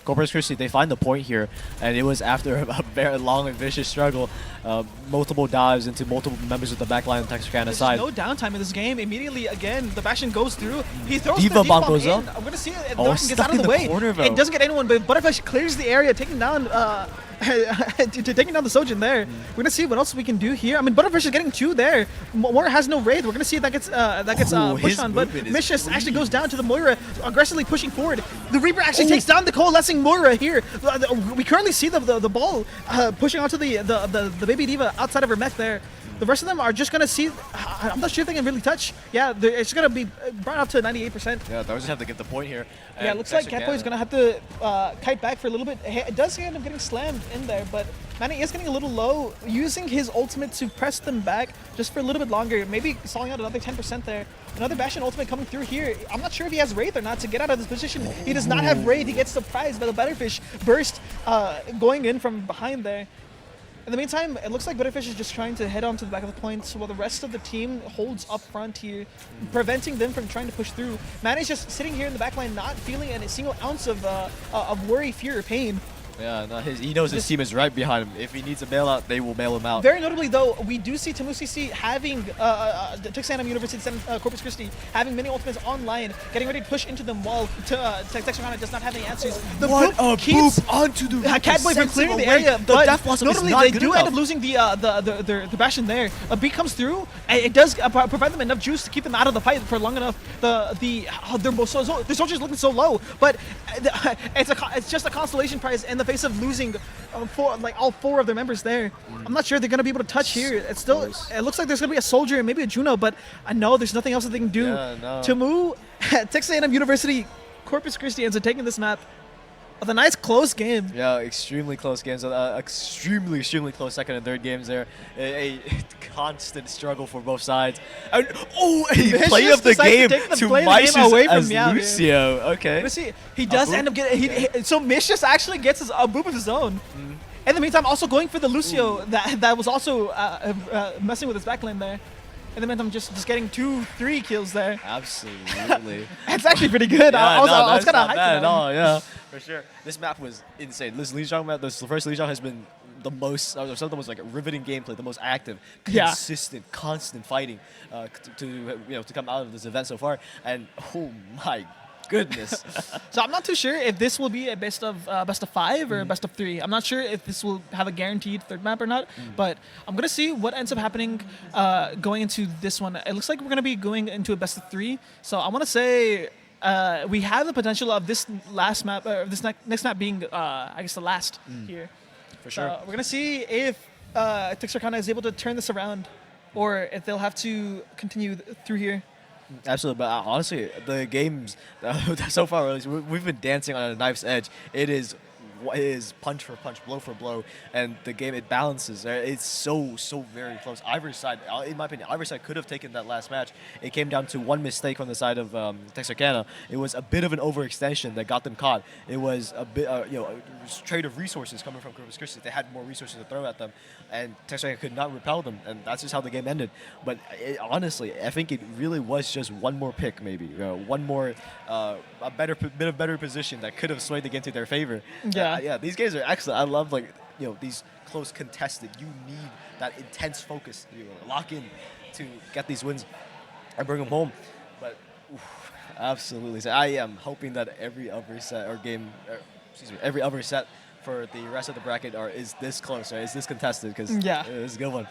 Corpus Christi, they find the point here, and it was after a very long and vicious struggle. Multiple dives into multiple members of the backline on Texarkana There's side. no downtime in this game. Immediately, again, the Bastion goes through. He throws D.Va the D-bomb bomb goes in. up. I'm gonna see it. Oh, The Bastion gets stuck out of in the the way. corner, though. It doesn't get anyone, but Butterfish clears the area, taking down taking down the Sojourn there. We're gonna see what else we can do here. I mean, Butterfish is getting 2 there. Moira has no Wraith. We're gonna see if that gets Ooh, pushed his on, but movement is Mishus actually goes down to the Moira, aggressively pushing forward. The Reaper actually takes down the coalescing Moira here. We currently see the ball pushing onto the baby D.Va outside of her mech there. The rest of them are just gonna see. I'm not sure if they can really touch. Yeah, it's gonna be brought up to 98%. Yeah, those just have to get the point here. Yeah, it looks like Catboy is gonna have to kite back for a little bit. It does end up getting slammed in there, but Manny is getting a little low, using his ultimate to press them back just for a little bit longer, maybe stalling out another 10% there. Another Bastion ultimate coming through here. I'm not sure if he has Wraith or not to get out of this position. He does not have Wraith. He gets surprised by the Butterfish burst going in from behind there. In the meantime, it looks like Butterfish is just trying to head on to the back of the point, while the rest of the team holds up front here, preventing them from trying to push through. Manny's just sitting here in the backline, not feeling a single ounce of worry, fear, or pain. Yeah, no, he knows his team is right behind him. If he needs a bailout, they will bail him out. Very notably, though, we do see Tamu-CC having Texas A&M University and Corpus Christi having many ultimates online, getting ready to push into them while Texarkana does not have any answers. The What boop a keeps boop onto the Catboy from sends clearing him the away. area, The but Death Blossom is notably not they good do end enough. up losing the Bastion there. A beat comes through, and it does provide them enough juice to keep them out of the fight for long enough. The soldiers looking so low, but it's just a consolation prize in the face of losing all 4 of their members there. I'm not sure they're gonna be able to touch here. It's still, it looks like there's gonna be a soldier and maybe a Juno, but I know there's nothing else that they can do. Yeah, no. Tamu, Texas A&M University, Corpus Christi ends up taking this map with a nice close game. Yeah, extremely close games. Extremely close second and third games there. A constant struggle for both sides. And, a Vicious play of the decides to game take the to play of the game Mishus away from as Meow here. Lucio. Okay. Let's see. He does boop? end up getting. So Mishus actually gets a boop of his own. In the meantime, also going for the Lucio that was also messing with his backline there. In the meantime, just getting 2-3 kills there. Absolutely. It's actually pretty good. I was that's kind of not hyped bad for at that. all. Yeah, for sure. This map was insane. This Lijiang map, this first Lijiang has been the most, some of the most like riveting gameplay, the most active, Yeah. consistent, constant fighting to come out of this event so far. And oh my goodness. So I'm not too sure if this will be a best of 5 or a best of 3. I'm not sure if this will have a guaranteed third map or not, but I'm gonna see what ends up happening going into this one. It looks like we're gonna be going into a best of 3. So I want to say we have the potential of this last map, or this next map being, I guess, the last here. For sure. We're gonna see if Texarkana is able to turn this around, or if they'll have to continue through here. Absolutely, but honestly, the games so far, we've been dancing on a knife's edge. It is punch for punch, blow for blow, and the game, it balances. It's so very close. Ivory's side, in my opinion, Ivory's side could have taken that last match. It came down to one mistake on the side of Texarkana. It was a bit of an overextension that got them caught. It was a bit, a trade of resources coming from Corpus Christi. They had more resources to throw at them, and Texarkana could not repel them, and that's just how the game ended. But honestly, I think it really was just one more pick, maybe one more, a bit of better position that could have swayed the game to their favor. Yeah, these games are excellent. I love these close contested. You need that intense focus, lock in to get these wins and bring them home. But absolutely, so I am hoping that every other set for the rest of the bracket is this close, right? Is this contested? Because Yeah. it's a good one.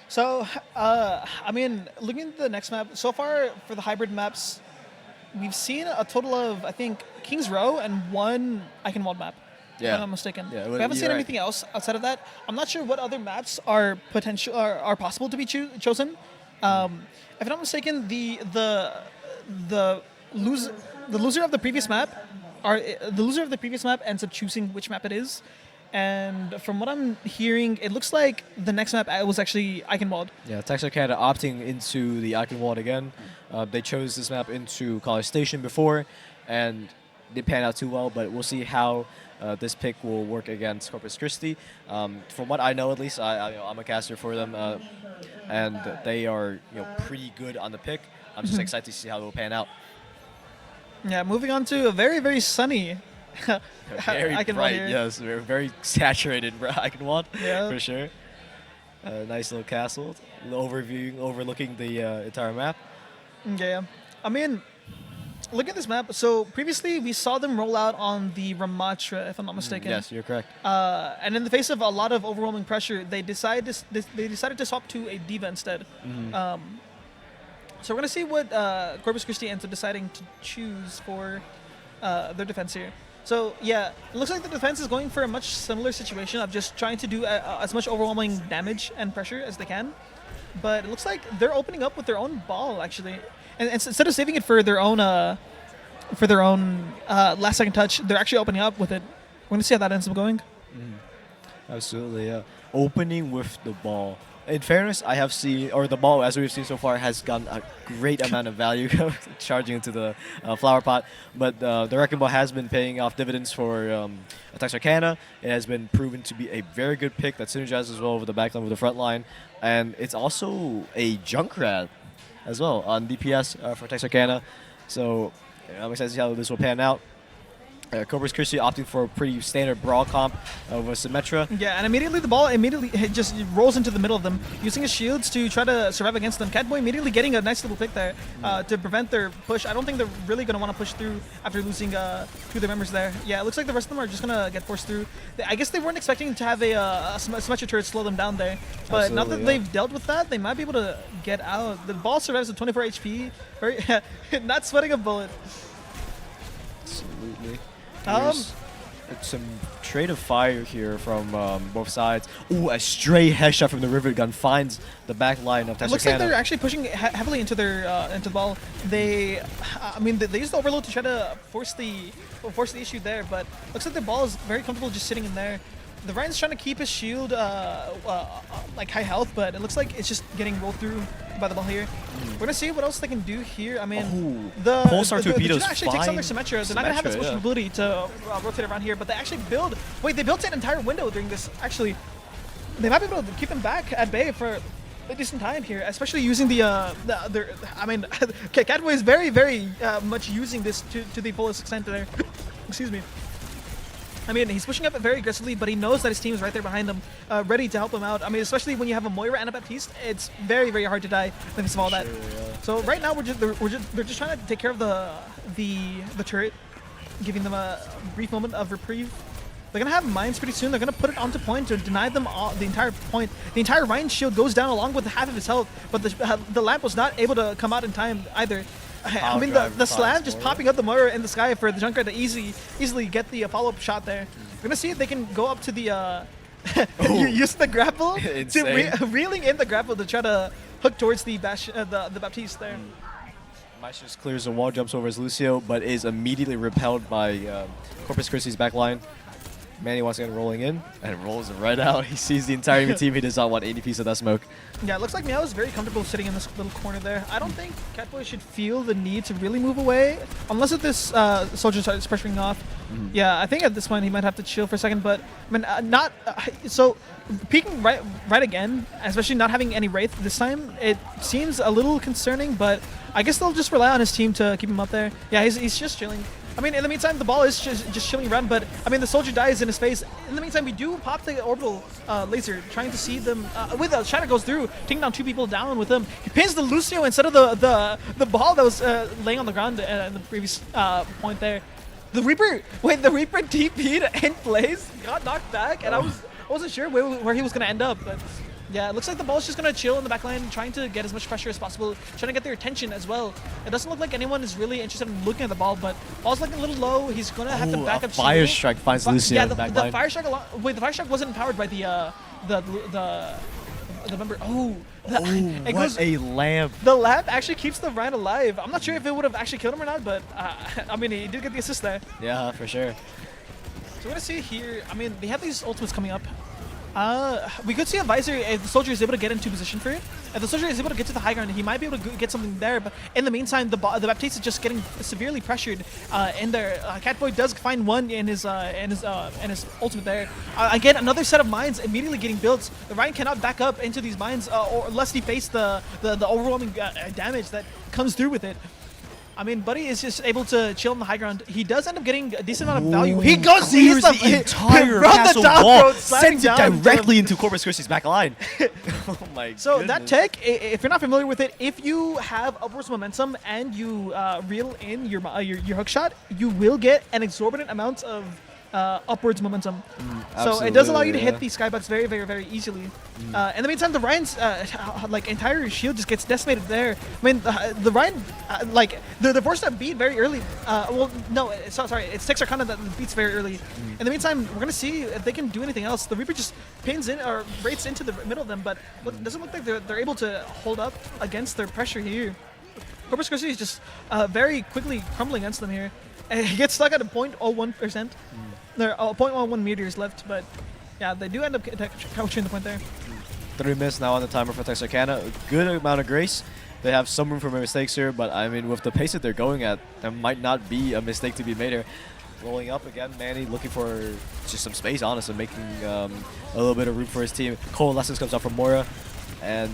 So, I mean, looking at the next map, so far for the hybrid maps, we've seen a total of, I think, King's Row and one Eichenwald map. If Yeah. I'm not mistaken. Yeah, We haven't seen you're right. anything else outside of that. I'm not sure what other maps are possible to be chosen. If I'm not mistaken, the loser of the previous map ends up choosing which map it is. And from what I'm hearing, it looks like the next map was actually Eichenwald. Yeah, Texarkana opting into the Eichenwald again. They chose this map into College Station before, and didn't pan out too well. But we'll see how this pick will work against Corpus Christi. From what I know, at least, I'm a caster for them, and they are pretty good on the pick. I'm just excited to see how it will pan out. Yeah, moving on to a very, very sunny Very Eichenwald bright, here. yes, very saturated Eichenwald, Yeah. for sure. Nice little castle, overlooking the entire map. Yeah. I mean, look at this map. So previously we saw them roll out on the Ramatra, if I'm not mistaken. Yes, you're correct. And in the face of a lot of overwhelming pressure, they decided to swap to a Diva instead. So we're gonna see what Corpus Christi ends up deciding to choose for their defense here. So yeah, it looks like the defense is going for a much similar situation of just trying to do as much overwhelming damage and pressure as they can. But it looks like they're opening up with their own ball actually, and instead of saving it for their own last second touch, they're actually opening up with it. We're gonna see how that ends up going. Absolutely, yeah. Opening with the ball. In fairness, I have seen, or the ball, as we've seen so far, has gotten a great amount of value charging into the flower pot. But the wrecking ball has been paying off dividends for Texarkana. It has been proven to be a very good pick that synergizes well over the back line with the front line. And it's also a Junkrat as well on DPS for Texarkana. So I'm excited to see how this will pan out. Corpus Christi opting for a pretty standard brawl comp with Symmetra. Yeah, and immediately the ball just rolls into the middle of them, using his shields to try to survive against them. Catboy immediately getting a nice little pick there to prevent their push. I don't think they're really going to want to push through after losing two of their members there. Yeah, it looks like the rest of them are just going to get forced through. I guess they weren't expecting to have a Symmetra turret slow them down there, but now that they've dealt with that, they might be able to get out. The ball survives with 24 HP, not sweating a bullet. Absolutely. It's some trade of fire here from both sides. Ooh, a stray headshot from the River Gun finds the back line of Texarkana. It looks like they're actually pushing heavily into the ball. They used the overload to try to force the issue there, but looks like the ball is very comfortable just sitting in there. The Ryan's trying to keep his shield like high health, but it looks like it's just getting rolled through by the ball here. We're gonna see what else they can do here. I mean, the Pulsar torpedoes actually takes on their Symmetra. They're not gonna have this much ability to rotate around here, but they actually they built an entire window during this. Actually, they might be able to keep them back at bay for a decent time here, especially using Catboy is very, very much using this to the fullest extent there. Excuse me. I mean, he's pushing up very aggressively, but he knows that his team is right there behind him, ready to help him out. I mean, especially when you have a Moira and a Baptiste, it's very, very hard to die thanks to all that. So right now, they're just trying to take care of the turret, giving them a brief moment of reprieve. They're gonna have mines pretty soon. They're gonna put it onto point to deny them the entire point. The entire Ryan shield goes down along with half of his health, but the lamp was not able to come out in time either. I mean, the slam just popping up the Moira in the sky for the Junkrat to easily get the follow-up shot there. We're gonna see if they can go up to the use the grapple to reeling in the grapple to try to hook towards the Baptiste there. Mice just clears the wall, jumps over his Lucio, but is immediately repelled by Corpus Christi's backline. Manny wants to get rolling in, and rolls it right out. He sees the entire enemy team. He does not want any piece of that smoke. Yeah, it looks like Meow is very comfortable sitting in this little corner there. I don't think Catboy should feel the need to really move away, unless if this soldier starts pressuring off. Yeah, I think at this point he might have to chill for a second, but I mean, so peeking right again, especially not having any Wraith this time, it seems a little concerning, but I guess they'll just rely on his team to keep him up there. Yeah, he's just chilling. I mean, in the meantime, the ball is just chilling around, but I mean, the soldier dies in his face. In the meantime, we do pop the orbital laser, trying to see them. With the Shatter goes through, taking down two people down with him. He pins the Lucio instead of the ball that was laying on the ground in the previous point there. The Reaper, wait, the Reaper TP'd in place, got knocked back, and I wasn't sure where he was gonna end up, but yeah, it looks like the ball's just gonna chill in the back line, trying to get as much pressure as possible, trying to get their attention as well. It doesn't look like anyone is really interested in looking at the ball, but ball's looking a little low. He's gonna have to back up. Fire Strike finds Lucio yeah, in the back line. Fire Strike. Wait, the Fire Strike wasn't powered by the member. It What a lamp. The lamp actually keeps the Ryan alive. I'm not sure if it would have actually killed him or not, but I mean, he did get the assist there. Yeah, for sure. So we're gonna see here. I mean, they have these ultimates coming up. We could see a Visor if the soldier is able to get into position for it. If the soldier is able to get to the high ground, he might be able to get something there. But in the meantime, the Baptiste is just getting severely pressured in there. Catboy does find one in his ultimate there. Again, another set of mines immediately getting built. The Ryan cannot back up into these mines, or unless he face the overwhelming damage that comes through with it. I mean, Buddy is just able to chill on the high ground. He does end up getting a decent amount of value. He goes, clears the entire castle wall, sends it directly into Corpus Christi's back line. Oh my So goodness. that tech, if you're not familiar with it, if you have upwards momentum and you reel in your hook shot, you will get an exorbitant amount of upwards momentum. So it does allow you to hit these skybucks very, very, very easily. In the meantime, the Ryan's like entire shield just gets decimated there. I mean, the Ryan, like the force that beat very early. Well, no, sorry, it's Tex Arcana that beats very early. In the meantime, we're gonna see if they can do anything else. The Reaper just pins in or rates into the middle of them, but it doesn't look like they're able to hold up against their pressure here. Corpus Christi is just very quickly crumbling against them here. And he gets stuck at a 0.01%. There are 0.11 meters left, but yeah, they do end up capturing the point there. 3 minutes now on the timer for Tex Arcana. A good amount of grace. They have some room for mistakes here, but I mean, with the pace that they're going at, there might not be a mistake to be made here. Rolling up again, Manny looking for just some space, honestly, making a little bit of room for his team. Coalescence comes out from Mora, and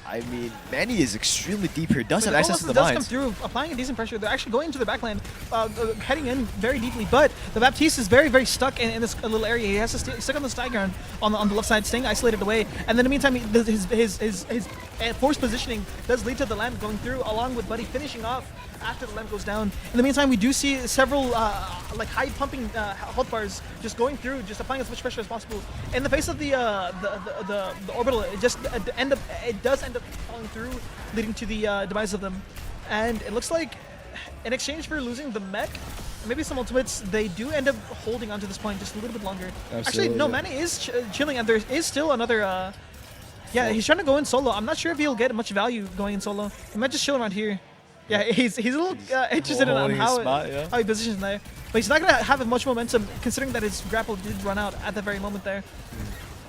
I mean, Manny is extremely deep here. Does have access to the does mines. come through, applying a decent pressure. They're actually going into the backline, heading in very deeply. But the Baptiste is very, very stuck in this little area. He has to stick on the side ground on the left side, staying isolated away. And then in the meantime, his forced positioning does lead to the lamp going through, along with Buddy finishing off after the lamp goes down. In the meantime, we do see several like high pumping health bars just going through, just applying as much pressure as possible. In the face of the orbital, it just does end up falling through, leading to the demise of them. And it looks like in exchange for losing the mech, maybe some ultimates, they do end up holding onto this point just a little bit longer. Absolutely, Actually, no, yeah. Manny is chilling, and there is still another. Yeah, he's trying to go in solo. I'm not sure if he'll get much value going in solo. He might just chill around here. Yeah, he's a little interested in Holding his how spot, yeah. he positions there. But he's not going to have much momentum, considering that his grapple did run out at the very moment there.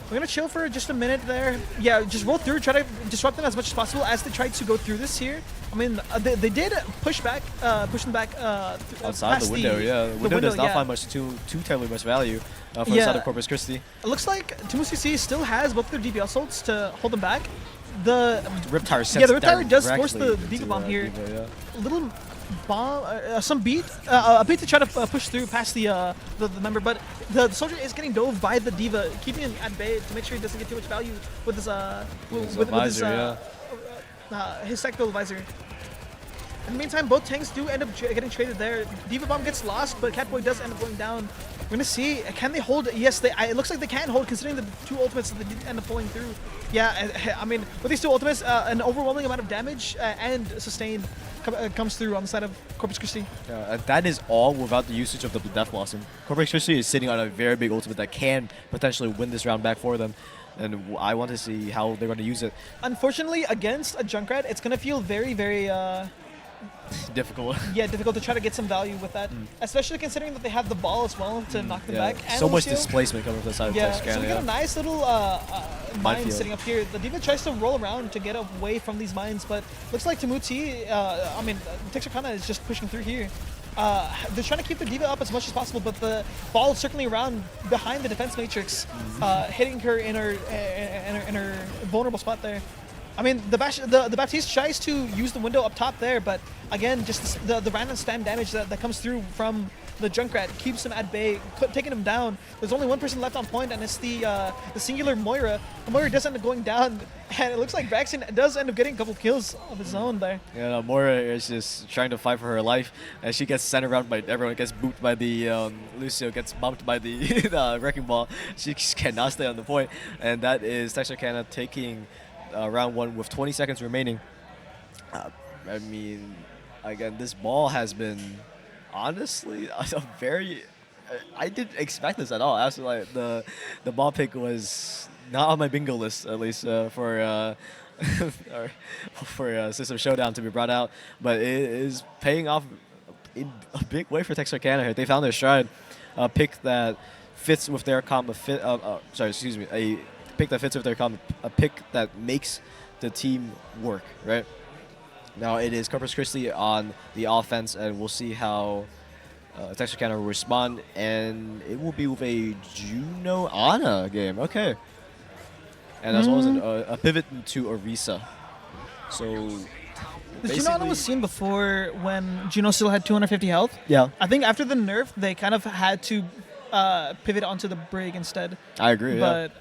We're going to chill for just a minute there. Yeah, just roll through, try to disrupt them as much as possible as they try to go through this here. I mean, they did push them back Outside the window, yeah. The window does not find much too terribly much value for the side of Corpus Christi. It looks like Team CC still has both their DP assaults to hold them back. The Riptire sets the Riptire does force the directly Diva into, Bomb here. Diva, yeah. Little bomb, some beat, a beat to try to push through past the member, but the soldier is getting dove by the Diva, keeping him at bay to make sure he doesn't get too much value with his his tactical visor. In the meantime, both tanks do end up getting traded there. Diva Bomb gets lost, but Catboy does end up going down. We're gonna see, can they hold? Yes, it looks like they can hold, considering the two ultimates that they did end up pulling through. Yeah, I mean, with these two ultimates, an overwhelming amount of damage and sustain comes through on the side of Corpus Christi. And that is all without the usage of the Death Blossom. Corpus Christi is sitting on a very big ultimate that can potentially win this round back for them. And I want to see how they're going to use it. Unfortunately, against a Junkrat, it's going to feel very, very difficult. Yeah, difficult to try to get some value with that, especially considering that they have the ball as well to knock them back. And so much Lucio, displacement coming from the side of Tex Arcana. So we get a nice little mine Minefield. sitting up here. The Diva tries to roll around to get away from these mines, but looks like Tamuti, I mean, Tex Arcana is just pushing through here. They're trying to keep the Diva up as much as possible, but the ball is circling around behind the defense matrix, hitting her in her vulnerable spot there. I mean, the Baptiste tries to use the window up top there, but again, just the random spam damage that comes through from the Junkrat keeps him at bay, taking him down. There's only one person left on point, and it's the singular Moira. The Moira does end up going down, and it looks like Braxton does end up getting a couple kills of his own there. Yeah, no, Moira is just trying to fight for her life, and she gets sent around by everyone. Gets booped by the Lucio, gets bumped by the, the Wrecking Ball. She just cannot stay on the point, and that is Texarkana taking round 1 with 20 seconds remaining. I mean, again, this ball has been honestly a very. I didn't expect this at all. Actually, like the ball pick was not on my bingo list, at least for for System Showdown to be brought out, but it is paying off in a big way for Texarkana here. They found their stride, a pick that fits with their comp. A pick that fits with their comp. A pick that makes the team work. Right now, it is Corpus Christi on the offense, and we'll see how Texarkana will respond, and it will be with a Juno Ana game. Okay. And as well as a pivot into Orisa. So The Juno Ana was seen before when Juno still had 250 health. Yeah. I think after the nerf, they kind of had to pivot onto the Brig instead. I agree, But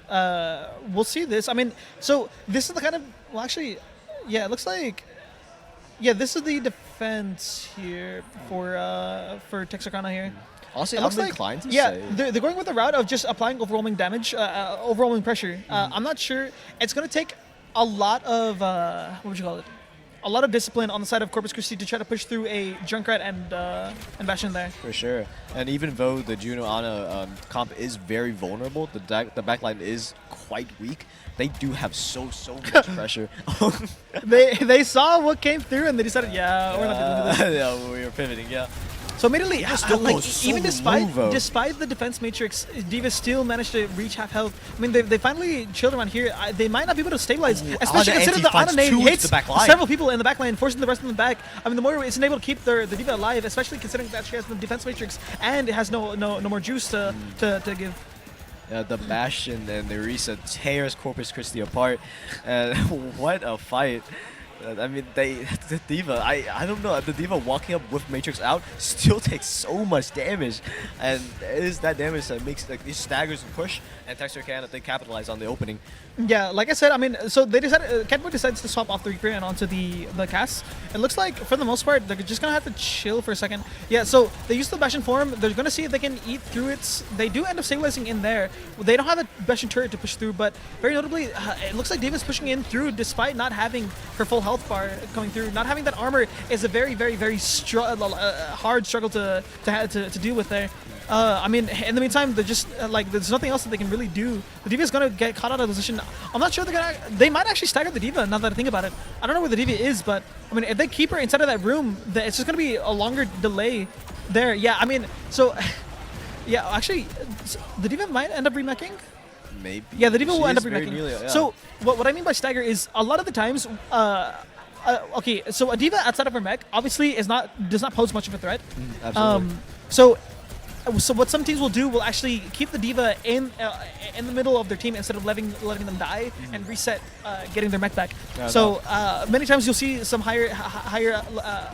we'll see this. I mean, so this is the kind of, well, actually, yeah, it looks like, yeah, this is the defense here for Texarkana here. Honestly, It looks I'm like, inclined to yeah, say. they're going with the route of just applying overwhelming damage, overwhelming pressure. I'm not sure. It's going to take a lot of, what would you call it? A lot of discipline on the side of Corpus Christi to try to push through a Junkrat and Bastion there. For sure. And even though the Juno Ana comp is very vulnerable, the backline is quite weak, they do have so much pressure. They saw what came through and they decided, yeah, we're not going to do this. Yeah, we were pivoting, yeah. So immediately, still like, goes so even low. despite the defense matrix, Diva still managed to reach half health. I mean, they finally chilled around here. They might not be able to stabilize, especially Ana considering the Ana anti-finds nade two into hits the back line. several people in the back line, forcing the rest of them back. I mean, the Moira isn't able to keep the Diva alive, especially considering that she has the defense matrix and it has no more juice to give. Yeah, the Bastion and the Orisa tears Corpus Christi apart. And what a fight. I mean, the Diva, I don't know, the Diva walking up with Matrix out still takes so much damage. And it is that damage that makes like these staggers and push, and Texarkana, they capitalize on the opening. Yeah, like I said, I mean, so they decided, Catboy decides to swap off the Reaper and onto the cast. It looks like, for the most part, they're just going to have to chill for a second. Yeah, so they use the Bastion form. They're going to see if they can eat through it. They do end up stabilizing in there. They don't have a Bastion turret to push through, but very notably, it looks like David's pushing in through despite not having her full health bar coming through. Not having that armor is a very hard struggle to deal with there. I mean, in the meantime, they're just like there's nothing else that they can really do. The Diva is gonna get caught out of position. I'm not sure they might actually stagger the Diva. Now that I think about it, I don't know where the Diva is, but I mean, if they keep her inside of that room, it's just gonna be a longer delay there. Yeah, I mean, so yeah, actually, the Diva might end up remeching. Maybe. Yeah, the Diva will She end up is very remeching. nearly, yeah. So what I mean by stagger is a lot of the times. Okay, so a Diva outside of her mech obviously does not pose much of a threat. Absolutely. So what some teams will do will actually keep the Diva in the middle of their team instead of letting them die and reset, getting their mech back. Yeah, so many times you'll see some higher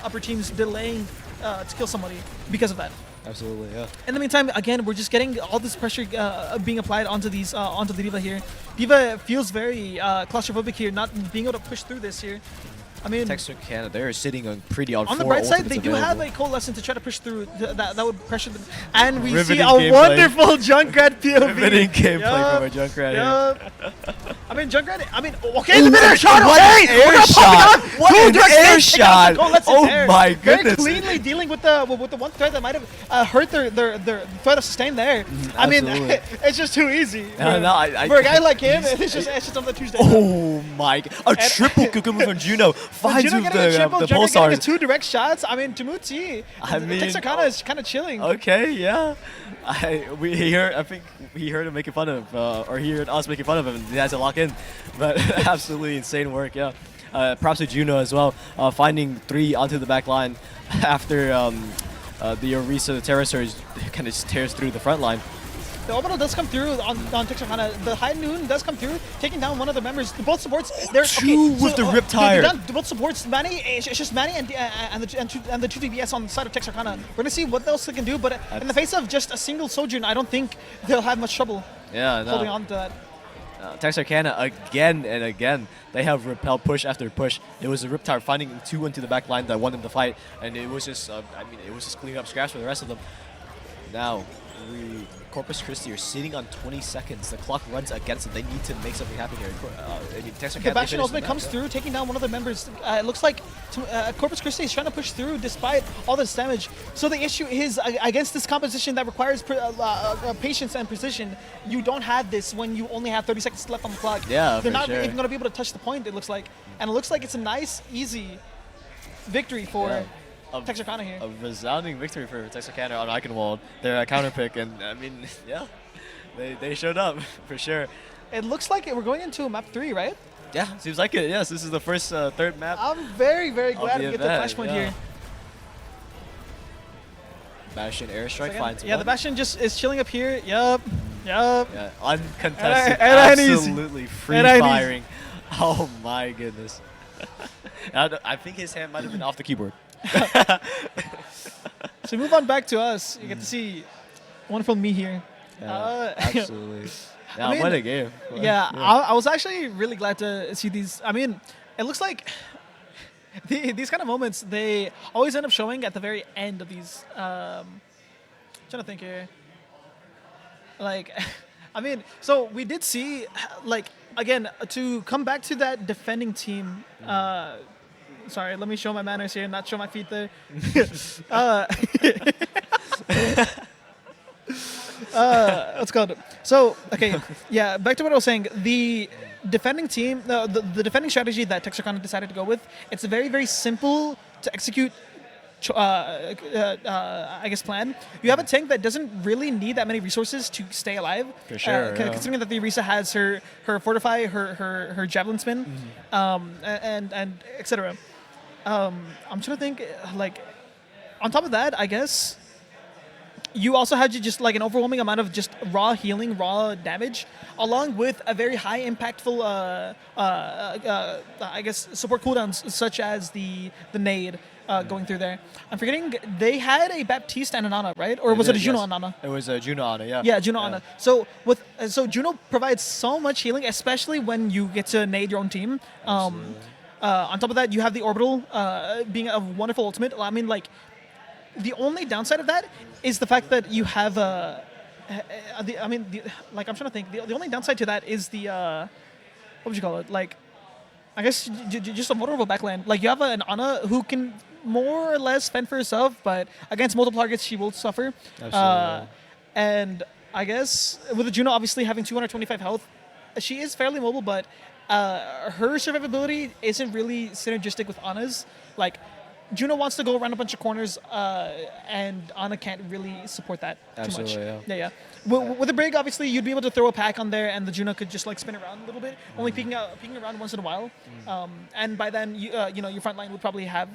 upper teams delaying to kill somebody because of that. Absolutely, yeah. In the meantime, again, we're just getting all this pressure being applied onto the Diva here. Diva feels very claustrophobic here, not being able to push through this here. I mean, Texarkana, they're sitting on pretty on the four bright side, ultimates they do have available. a coalescent to try to push through that would pressure them. And we see Riveting a gameplay. wonderful Junkrat POV. Riveting gameplay Yup, from a Junkrat here. yup. I mean, okay, the middle shot, What okay! an air We're not shot! popping up. What Two an direct air hits, take out shot! the coalescent Oh there. my Very goodness. cleanly dealing with the one threat that might have hurt their threat of sustain there. I mean, absolutely. it's just too easy. No, no, For a guy like him, it's just on the Tuesday. Oh my god. A triple Kukumu from Juno. Finds Juno with getting a triple, the Junker getting a pulsars. 2 direct shots. I mean, Tamuti. I mean, Texarkana is kind of chilling. Okay, yeah. I think he heard him making fun of, or he heard us making fun of him, and he had to lock in. But absolutely insane work, yeah. Props to Juno as well, finding 3 onto the back line after the Orisa, the Terror Surge, kind of tears through the front line. The orbital does come through on Texarkana. The High Noon does come through, taking down one of the members. Both supports. They're Two with the Riptide. Both supports. Manny, it's just Manny and the two DBS on the side of Texarkana. We're gonna see what else they can do, but in the face of just a single Sojourn, I don't think they'll have much trouble holding on to that. Texarkana again and again, they have repel push after push. It was a Riptide finding 2 into the back line that won them the fight, and it was just, it was just cleaning up scraps for the rest of them. Now, Corpus Christi are sitting on 20 seconds. The clock runs against them. They need to make something happen here. The Bastion ultimate comes through, taking down one of the members. It looks like Corpus Christi is trying to push through despite all this damage. So the issue is, against this composition that requires patience and precision, you don't have this when you only have 30 seconds left on the clock. Yeah, They're not sure. even going to be able to touch the point, it looks like. And it looks like it's a nice, easy victory for Texarkana here. A resounding victory for Texarkana on Eichenwald. They're a counter pick, and yeah, they showed up for sure. It looks like we're going into map 3, right? Yeah, seems like it. Yes, this is the first third map. I'm very, very glad we get the flashpoint here. Bastion airstrike finds the Bastion just is chilling up here. Yup. Yeah, uncontested, And absolutely free firing. Oh my goodness. I think his hand might have been off the keyboard. So move on back to us. You get to see wonderful me here. Absolutely. Yeah, what a game. I was actually really glad to see these. I mean, it looks like these kind of moments, they always end up showing at the very end of these. Trying to think here. Like, I mean, so we did see, like, again, to come back to that defending team. Sorry, let me show my manners here and not show my feet there. What's called? So, okay, yeah, back to what I was saying. The defending team, the defending strategy that Texarkana decided to go with, it's a very, very simple to execute I guess plan. You have a tank that doesn't really need that many resources to stay alive. For sure. Considering that the Orisa has her fortify, her javelin spin, and etc. I'm trying to think, like, on top of that, I guess you also had just like an overwhelming amount of just raw healing, raw damage, along with a very high impactful, I guess, support cooldowns such as the nade going through there. I'm forgetting, they had a Baptiste and an Ana, right? Or was it a Juno and Ana? It was a Juno Ana, yeah. Yeah, Juno Ana. So Juno provides so much healing, especially when you get to nade your own team. On top of that, you have the orbital being a wonderful ultimate. I mean, like, the only downside of that is the fact that you have I'm trying to think. The only downside to that is the what would you call it? Like, I guess just a vulnerable backland. Like, you have an Ana who can more or less fend for herself, but against multiple targets, she will suffer. Absolutely. And I guess with the Juno obviously having 225 health, she is fairly mobile, but her survivability isn't really synergistic with Ana's. Like, Juno wants to go around a bunch of corners, and Ana can't really support that too much. Yeah. With the Brig, obviously, you'd be able to throw a pack on there, and the Juno could just like spin around a little bit, only peeking around once in a while. And by then, your front line would probably have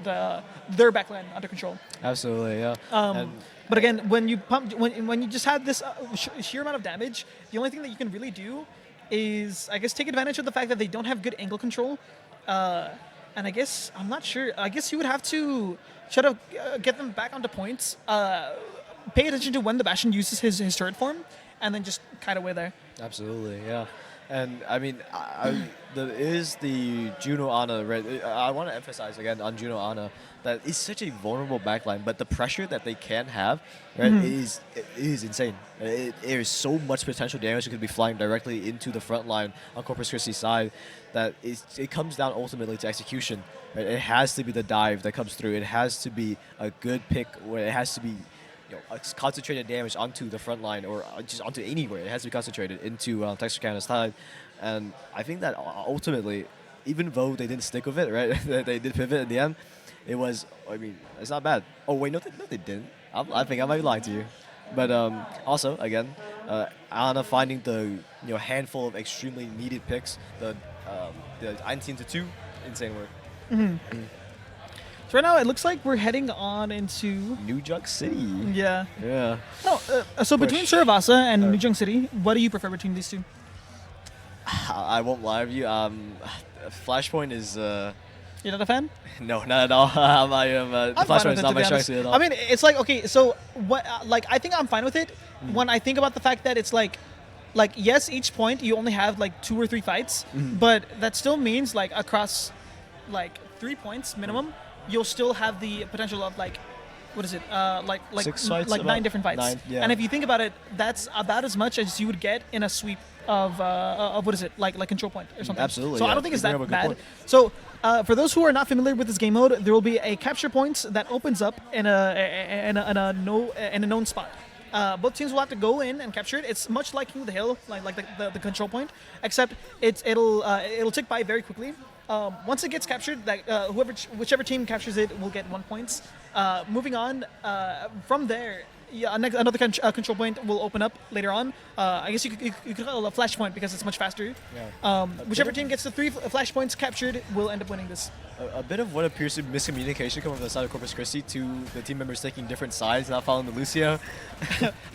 their backline under control. Absolutely, yeah. But again, when you just have this sheer amount of damage, the only thing that you can really do is, I guess, take advantage of the fact that they don't have good angle control. And I guess, I'm not sure, I guess you would have to try to get them back onto points, pay attention to when the Bastion uses his turret form, and then just kite away there. Absolutely, yeah. And I mean, the Juno Ana, right? I want to emphasize again on Juno Ana that it's such a vulnerable backline, but the pressure that they can have, right, is insane. There is so much potential damage that could be flying directly into the front line on Corpus Christi's side that it comes down ultimately to execution. Right? It has to be the dive that comes through. It has to be a good pick where it has to be a concentrated damage onto the front line or just onto anywhere. It has to be concentrated into Texarkana's side. And I think that ultimately, even though they didn't stick with it, right, they did pivot in the end, it was, I mean, it's not bad. Oh, wait, no, they didn't. I think I might be lying to you. But also, again, Ana finding the handful of extremely needed picks, the 19-2, insane work. So right now it looks like we're heading on into New York City. yeah. Yeah. No, so between Push. Surabasa and New Jong City, what do you prefer between these two? I won't lie to you. Flashpoint is You're not a fan? no, not at all. I am. The I'm fine Flashpoint with is it, not to my be strength honest. suit at all. I mean, it's like okay, so what? Like, I think I'm fine with it when I think about the fact that it's like yes, each point you only have like 2 or 3 fights, but that still means like across like 3 points minimum, you'll still have the potential of like. What is it? Like 6 fights, like about 9 different fights. 9, yeah. And if you think about it, that's about as much as you would get in a sweep of what is it? Like control point or something. Absolutely, So yeah. I don't think it's You bring that up a good bad. point. So for those who are not familiar with this game mode, there will be a capture points that opens up in a known spot. Both teams will have to go in and capture it. It's much like King of the Hill, like the control point, except it'll tick by very quickly. Once it gets captured, whichever team captures it will get 1 point. Moving on from there, yeah, another control point will open up later on. I guess you could call it a flash point because it's much faster. Yeah. Whichever team gets the 3 flash points captured will end up winning this. A bit of what appears to be miscommunication coming from the side of Corpus Christi to the team members taking different sides, not following the Lucio.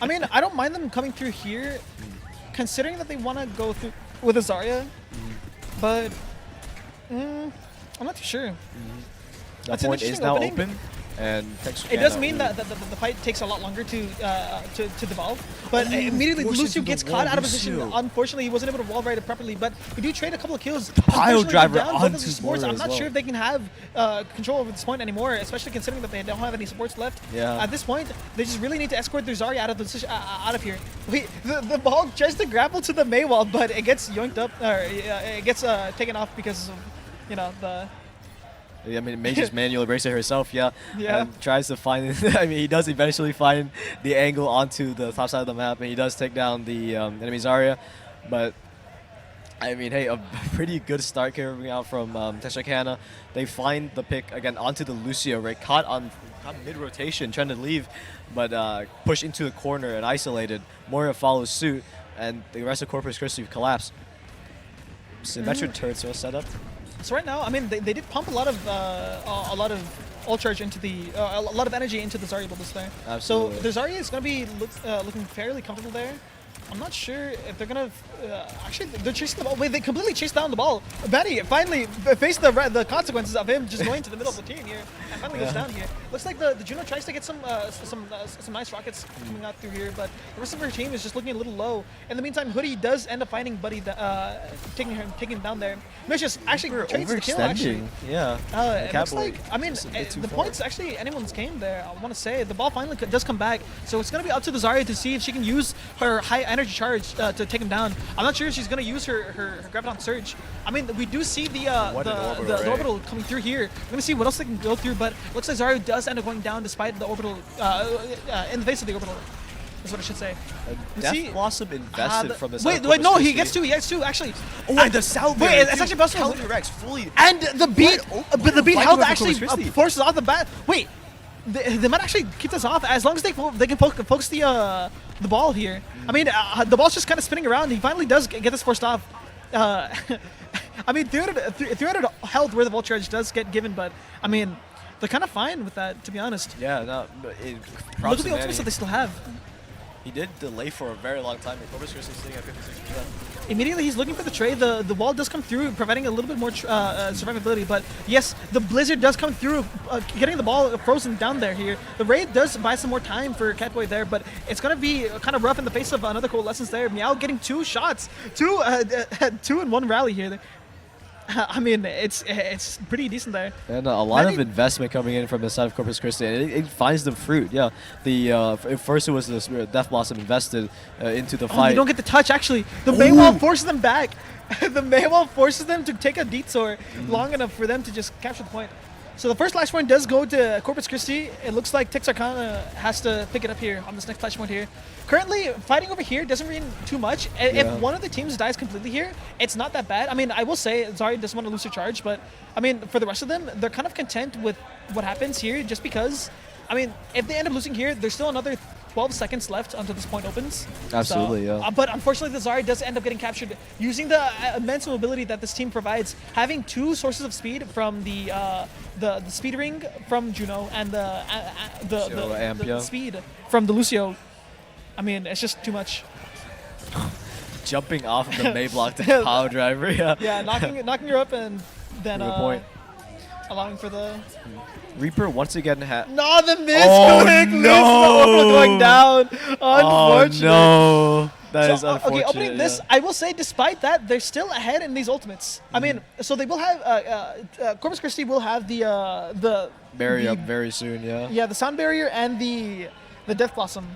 I mean, I don't mind them coming through here, considering that they want to go through with a Zarya, but I'm not too sure. That That's an point is interesting now opening. open, and It does mean that the fight takes a lot longer to devolve, but immediately forced Lucio into the gets wall, caught out of position. Lucio. Unfortunately, he wasn't able to wall ride it properly, but we do trade a couple of kills. pile Unfortunately, driver down both of onto the supports. Border I'm as not well. sure if they can have control over this point anymore, especially considering that they don't have any supports left. Yeah. At this point, they just really need to escort their Zarya out of here. Wait, the ball tries to grapple to the Mei wall, but it gets yoinked up, or it gets taken off because of the. I mean, May just manually brace it herself, yeah. Yeah. And tries to find it. I mean, he does eventually find the angle onto the top side of the map, and he does take down the enemy Zarya. But, I mean, hey, a pretty good start coming out from Texarkana. They find the pick, again, onto the Lucio, right? Caught mid-rotation, trying to leave, but pushed into the corner and isolated. Moria follows suit, and the rest of Corpus Christi collapse. Symmetric turrets are set up. So right now, I mean, they did pump a lot of all charge into a lot of energy into the Zarya bubbles there. Absolutely. So the Zarya is going to be looking fairly comfortable there. I'm not sure if they're going to actually they're chasing the ball. Wait, they completely chased down the ball. Batty finally faced the consequences of him just going to the middle of the team here and finally goes down here. Looks like the Juno tries to get some nice rockets coming out through here, but the rest of her team is just looking a little low. In the meantime, Hoodie does end up finding Buddy, taking him down there. Vicious actually trades the kill. Actually, Yeah. it looks like, I mean, just a bit too the far. points actually anyone's game there. I want to say the ball finally does come back, so it's gonna be up to the Zarya to see if she can use her high energy charge to take him down. I'm not sure if she's gonna use her Graviton Surge. I mean, we do see the orbital coming through here. We're gonna see what else they can go through, but it looks like Zarya does end up going down despite the orbital in the face of the orbital. Is what I should say. Death Blossom invested from the side. Wait, no, he gets two actually. Oh, and the salve. Wait, it's actually possible. Counter Rex fully. And the beat, but the beat Fight held over actually Corpus Christi. forces off the bat. Wait, they might actually keep this off as long as they can focus the ball here. I mean, the ball's just kind of spinning around. He finally does get this forced off. I mean, 300 health worth of ult charge does get given, but I mean, they're kind of fine with that, to be honest. Yeah, no. But Look at the ultimates that they still have. He did delay for a very long time. Corpus Christi sitting at 56%. Immediately, he's looking for the trade. The wall does come through, providing a little bit more survivability. But yes, the blizzard does come through, getting the ball frozen down there here. The raid does buy some more time for Catboy there, but it's going to be kind of rough in the face of another Coalescence there. Meow getting 2 shots, 2 in 1 rally here. I mean, it's pretty decent there. And a lot of investment coming in from the side of Corpus Christi, and it finds the fruit. Yeah, at first it was the Death Blossom invested into the fight. They don't get the touch, actually. The Mei wall forces them back. The Mei wall forces them to take a detour long enough for them to just capture the point. So the first flashpoint does go to Corpus Christi. It looks like Texarkana has to pick it up here on this next flashpoint here. Currently, fighting over here doesn't mean too much. If one of the teams dies completely here, it's not that bad. I mean, I will say Zarya doesn't want to lose her charge, but I mean, for the rest of them, they're kind of content with what happens here just because, I mean, if they end up losing here, there's still another 12 seconds left until this point opens. Absolutely, So, yeah. But unfortunately, the Zarya does end up getting captured. Using the immense mobility that this team provides, having 2 sources of speed from the speed ring from Juno and the speed from the Lucio, I mean, it's just too much. Jumping off of the May block to power driver. Yeah. Yeah, knocking her up and then Good point. allowing for the... Reaper once again No, the miss! Oh, Quick miss! no! The going down. Oh Unfortunate. no, that is So, unfortunate. okay, opening this, I will say, despite that, they're still ahead in these ultimates. I mean, so they will have Corpus Christi will have the Barrier the- up very soon. Yeah. Yeah, the sound barrier and the Death Blossom.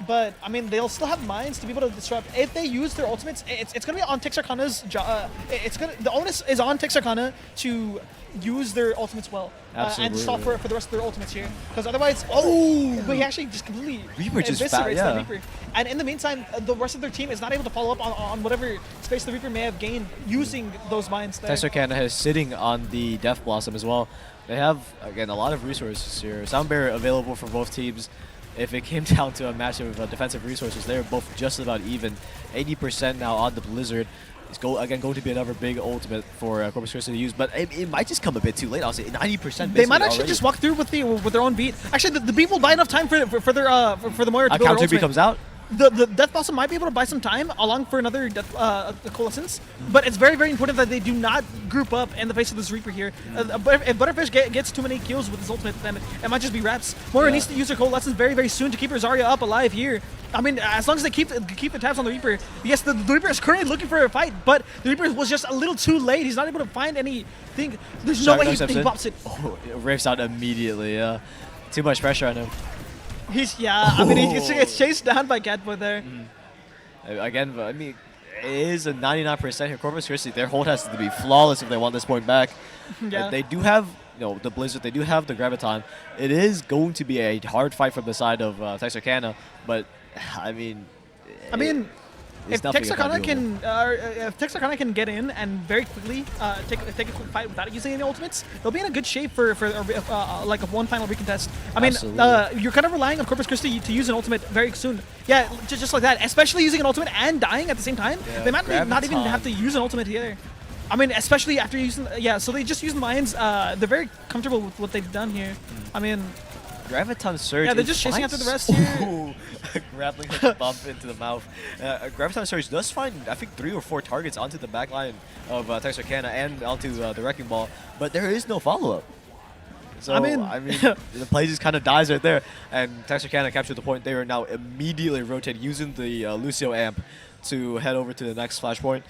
But I mean, they'll still have mines to be able to disrupt. If they use their ultimates, it's gonna be on Texarkana's the onus is on Texarkana to use their ultimates well and stop Absolutely. for the rest of their ultimates here. Because otherwise, but he actually just completely Reaper just eviscerates yeah. that Reaper. And in the meantime, the rest of their team is not able to follow up on whatever space the Reaper may have gained using those mines there. Texarkana is sitting on the Death Blossom as well. They have, again, a lot of resources here. Sound barrier available for both teams. If it came down to a match of defensive resources, they're both just about even. 80% now on the Blizzard. It's going to be another big ultimate for Corpus Christi to use, but it might just come a bit too late. I'll say 90%. They might actually already. just walk through with their own beat. Actually, the beat will buy enough time for the Moira to A build her counter ultimate. comes out. The Death Blossom might be able to buy some time along for another Coalescence, but it's very, very important that they do not group up in the face of this Reaper here. But if Butterfish gets too many kills with his ultimate, then it might just be wraps. Moira needs to use her Coalescence very, very soon to keep her Zarya up alive here. I mean, as long as they keep the tabs on the Reaper. Yes, the Reaper is currently looking for a fight, but the Reaper was just a little too late. He's not able to find anything. There's no way he pops it. Oh, it rips out immediately. Yeah, too much pressure on him. I mean, he gets chased down by Catboy there. Again, I mean, it is a 99% here. Corpus Christi, their hold has to be flawless if they want this point back. Yeah. They do have, the Blizzard. They do have the Graviton. It is going to be a hard fight from the side of Texarkana, but I mean, if it's nothing Texarkana doable. can get in and very quickly take a quick fight without using any ultimates, they'll be in a good shape for like a one final recontest. I mean, Absolutely. you're kind of relying on Corpus Christi to use an ultimate very soon. Yeah, just like that. Especially using an ultimate and dying at the same time. Yeah, They might not even Graviton. have to use an ultimate here. I mean, especially after using so they just use the mines. They're very comfortable with what they've done here. I mean, Graviton Surge. yeah, they're is just chasing fine. after the rest here. Ooh, grappling hook bump into the mouth. Graviton Surge does find, I think, 3 or 4 targets onto the back line of Texarkana and onto the Wrecking Ball, but there is no follow-up. So, I mean, the play just kind of dies right there, and Texarkana captured the point. They are now immediately rotating using the Lucio amp to head over to the next flashpoint.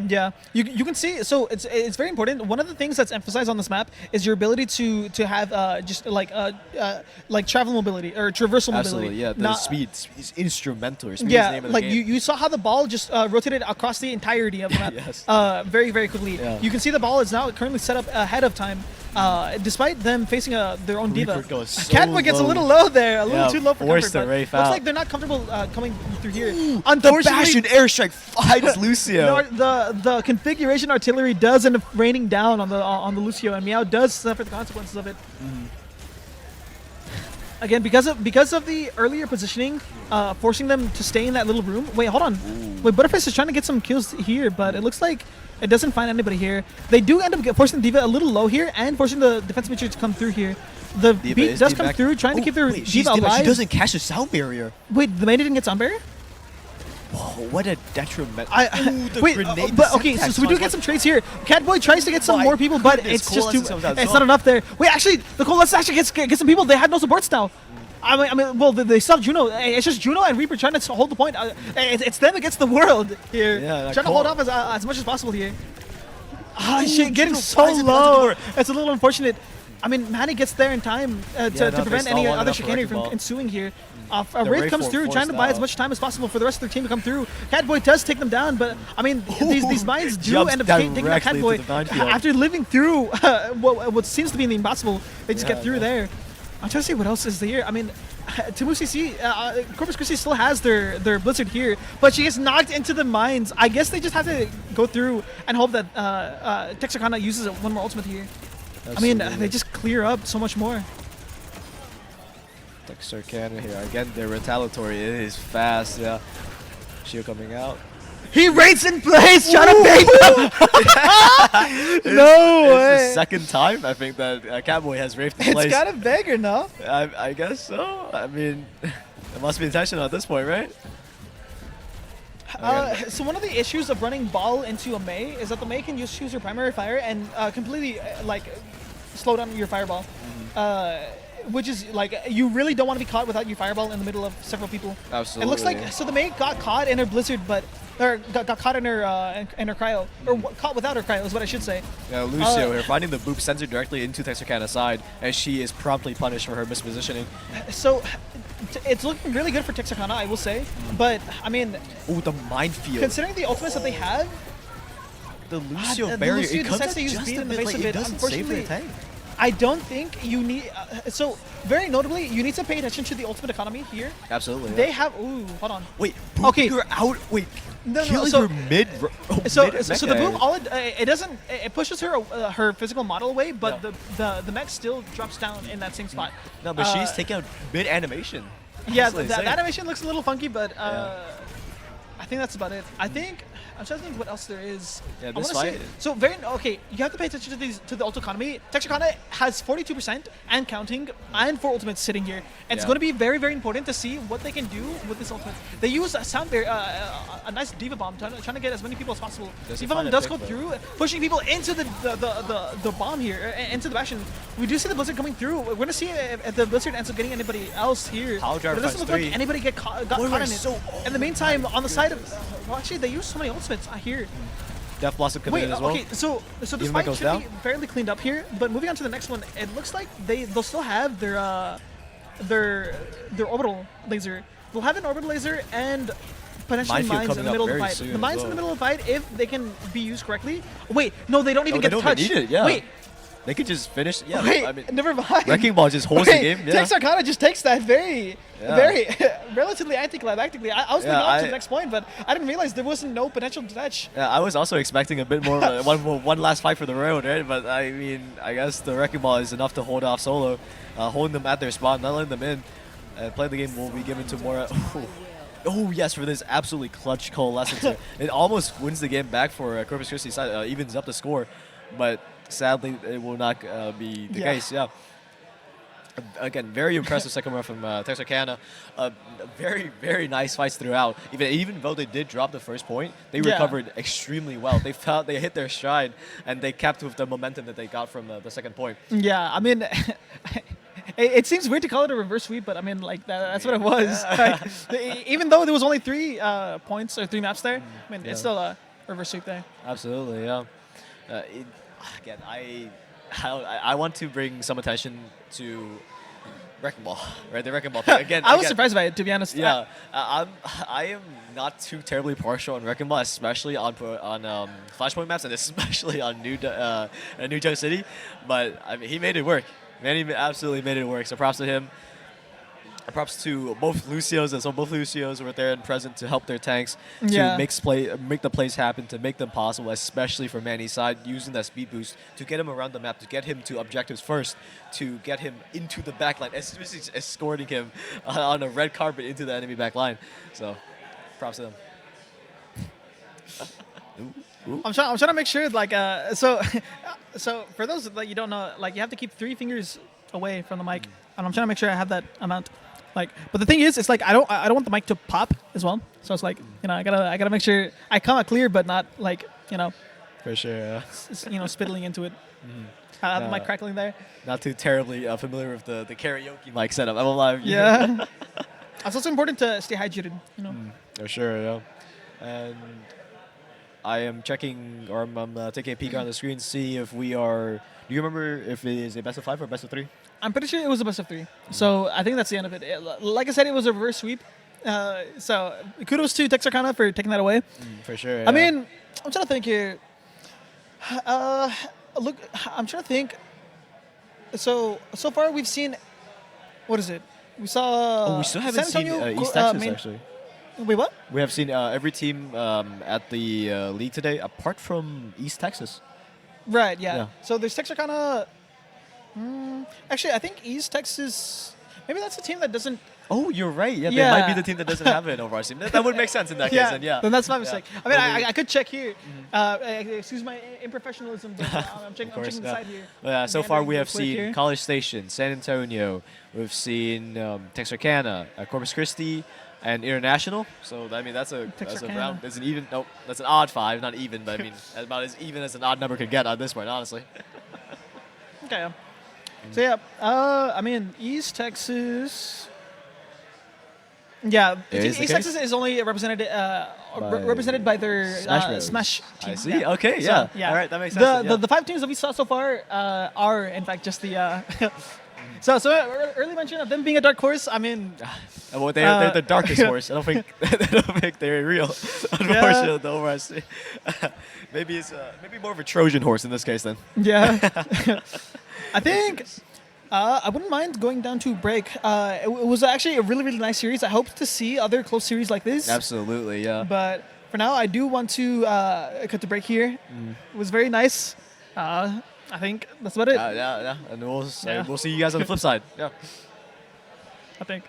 Yeah, you can see. So it's very important. One of the things that's emphasized on this map is your ability to have just like travel mobility or traversal mobility. Absolutely, yeah. The Not- speed is instrumental. Speed is the Yeah, name of the like game. you saw how the ball just rotated across the entirety of the map. Yes. Very, very quickly. Yeah. You can see the ball is now currently set up ahead of time. Despite them facing their own Reaper diva. goes so Catboy gets a low. little low there, a little Yeah, too low for forced comfort. to But Wraith looks out. like they're not comfortable coming through here. The Unfortunately, Bastion airstrike finds Lucio. the configuration artillery does end up raining down on the Lucio, and Meow does suffer the consequences of it. Again, because of the earlier positioning, forcing them to stay in that little room. Wait, hold on. Wait, Butterface is trying to get some kills here, but it looks like it doesn't find anybody here. They do end up forcing the Diva a little low here and forcing the defense matrix to come through here. The Diva beat is does deep come back. through, trying to keep their Wait, she's Diva Diva. alive. She doesn't catch the sound barrier. Wait, the main didn't get sound barrier? Whoa, what a detriment. Wait, grenade but okay, syntax so we do on get one- some trades here. Catboy tries to get some My more people, but goodness, it's just too. Coalescence comes out as It's well. not enough there. Wait, actually, the Coalescence actually gets some people. They had no supports now. I mean, well, they still have Juno. It's just Juno and Reaper trying to hold the point. It's them against the world here. Yeah, like trying to hold Cole- off as much as possible here. Ah, shit, getting Juno so flies it onto the low. board. It's a little unfortunate. I mean, Manny gets there in time to no, they prevent stall any long other enough for chicanery Wrecking from Ball. ensuing here. A The Wraith Wraith comes through, trying to buy as forced much time as possible for the rest of their team to come through. Catboy does take them down, but I mean, these mines do Jumps end up taking out directly Catboy. into the minefield. After living through what seems to be the impossible, they just get through there. I'm trying to see what else is there. I mean, CC, Corpus Christi still has their Blizzard here, but she gets knocked into the mines. I guess they just have to go through and hope that Texarkana uses one more ultimate here. I mean, Absolutely. they just clear up so much more. Texarkana here. Again, their retaliatory is fast. Yeah. Shield coming out. He rates in place, trying to bait them. No It's way. the second time I think that Catboy has rafed in It's place. kind of beggar, no? I guess so. I mean, it must be intentional at this point, right? So one of the issues of running ball into a Mei is that the Mei can just choose your primary fire and completely like slow down your fireball, which is like you really don't want to be caught without your fireball in the middle of several people. Absolutely. It looks like so the Mei got caught in her blizzard, but or got caught in her cryo, or caught without her cryo is what I should say. Yeah, Lucio here finding the boop sends her directly into Texarkana's side, and she is promptly punished for her mispositioning. So it's looking really good for Texarkana, I will say, but I mean, Oh, the minefield. considering the ultimates that they have. The Lucio the barrier, Lucio it comes decides at to use just beat a in the bit face late. of It it. doesn't save the Unfortunately, tank. I don't think you need. So very notably, you need to pay attention to the ultimate economy here. Absolutely. They yeah. have. Ooh, hold on. Wait, Okay. her out. Wait, No, no, killing so- her mid. So the boom, all it doesn't. It pushes her her physical model away, but Yeah. the mech still drops down in that same spot. No, but she's taking out mid animation. Yeah, That's what the I'm saying. animation looks a little funky, but I think that's about it. I think I'm trying to think what else there is. Yeah, I this wanna fight- so very okay. You have to pay attention to the ult economy. Texarkana has 42% and counting, and 4 ultimates sitting here. And it's Yeah. going to be very important to see what they can do with this ultimate. They use a sound barrier, a nice diva bomb, trying to get as many people as possible. Does he Diva bomb find a does pick, go though? through, pushing people into the bomb here, into the bastion. We do see the blizzard coming through. We're going to see if the blizzard ends up getting anybody else here. Power driver But it doesn't finds look 3. like anybody got caught in it. so- In the meantime, on the side of well, actually, they use so many ultimates here. Death Blossom coming Wait, in as well. okay, so this Even fight goes should down? be fairly cleaned up here. But moving on to the next one, it looks like they'll still have their orbital laser. They'll have an orbital laser and potentially Minefield mines in coming the up middle of the very fight. soon The as mines in well. the middle of the fight, if they can be used correctly. Wait, no, they don't even Oh, get they don't touched. even need it, yeah. Wait, They could just finish. Yeah, wait, I mean, never mind. Wrecking Ball just holds the Wait, game. Yeah. Texarkana just takes that very, Yeah. very relatively anticlimactically. I was moving Yeah, on to I- the next point, but I didn't realize there wasn't no potential to touch. Yeah, I was also expecting a bit more of one last fight for the road, right? But I mean, I guess the Wrecking Ball is enough to hold off Solo, holding them at their spot, not letting them in. Playing the game will be given to Mora. Oh yes, for this absolutely clutch coalescence. Here. It almost wins the game back for Corpus Christi side, evens up the score, but sadly it will not be the Yeah. case. Yeah. Again, very impressive second round from Texarkana. Very nice fights throughout. Even though they did drop the first point, they Yeah. recovered extremely well. They felt they hit their stride, and they kept with the momentum that they got from the second point. Yeah, I mean, it seems weird to call it a reverse sweep, but I mean, like that's what it was. Like, even though there was only 3 points or 3 maps there, I mean, Yeah. it's still a reverse sweep there. Absolutely, yeah. Again, I want to bring some attention to Wrecking Ball, right? The Wrecking Ball pick. Again, I was again, surprised by it, to be honest. Yeah, I am not too terribly partial on Wrecking Ball, especially on Flashpoint maps and especially on New York City. But I mean, he made it work. Man, he absolutely made it work. So props to him. Props to both Lucios, and so both Lucios were there and present to help their tanks Yeah. to make the plays happen, to make them possible, especially for Manny's side, using that speed boost to get him around the map, to get him to objectives first, to get him into the backline, especially escorting him on a red carpet into the enemy backline. So, props to them. I'm trying to make sure, like, so for those that you don't know, like, you have to keep 3 fingers away from the mic, and I'm trying to make sure I have that amount. Like, but the thing is, it's like I don't want the mic to pop as well. So it's like, you know, I gotta make sure I come out clear, but not like, you know, For sure. spittling into it. I have the mic crackling there. Not too terribly familiar with the karaoke mic setup. I'm alive. Yeah. It's also important to stay hydrated, you know. For sure, yeah. And I am checking, or I'm taking a peek on the screen to see if we are. Do you remember if it is a best of 5 or best of 3? I'm pretty sure it was a best of 3. So I think that's the end of it. Like I said, it was a reverse sweep. So kudos to Texarkana for taking that away. For sure. I mean, I'm trying to think here. Look, I'm trying to think. So far we've seen. What is it? We saw. we still San haven't seen Antonio, East Texas main- actually. Wait, what? We have seen every team at the league today, apart from East Texas. Right. Yeah. Yeah. So there's Texarkana. Actually, I think East Texas. maybe that's a team that doesn't. Oh, you're right. Yeah, they might be Yeah. the team that doesn't have an Overwatch team. That would make sense in that case. Then, yeah. Then that's my Yeah. mistake. I mean, Well, we- I could check here. Excuse my improfessionalism, but I'm checking, Of course, the yeah. side here. Yeah, so far Meandering we real have quick seen here. College Station, San Antonio, we've seen Texarkana, Corpus Christi, and International. So I mean that's a Texarkana. round. That's an even. No, that's an odd five, not even. But I mean about as even as an odd number could get at this point, honestly. Okay. So yeah, I mean East Texas. Yeah, It is the East case? Texas is only represented By represented by their Smash Bros. Smash team. I see. Yeah. Okay, So, yeah. All right, that makes sense. then, yeah. The 5 teams that we saw so far are in fact just the. So early mention of them being a dark horse. I mean, Well, they're the darkest horse. I don't think they're real. Unfortunately, the Overwatch. Maybe it's maybe more of a Trojan horse in this case then. yeah. I think I wouldn't mind going down to break. It was actually a really, really nice series. I hope to see other close series like this. Absolutely, yeah. But for now, I do want to cut the break here. It was very nice. I think that's about it. Yeah, and Yeah. we'll see you guys on the flip side. Yeah. I think.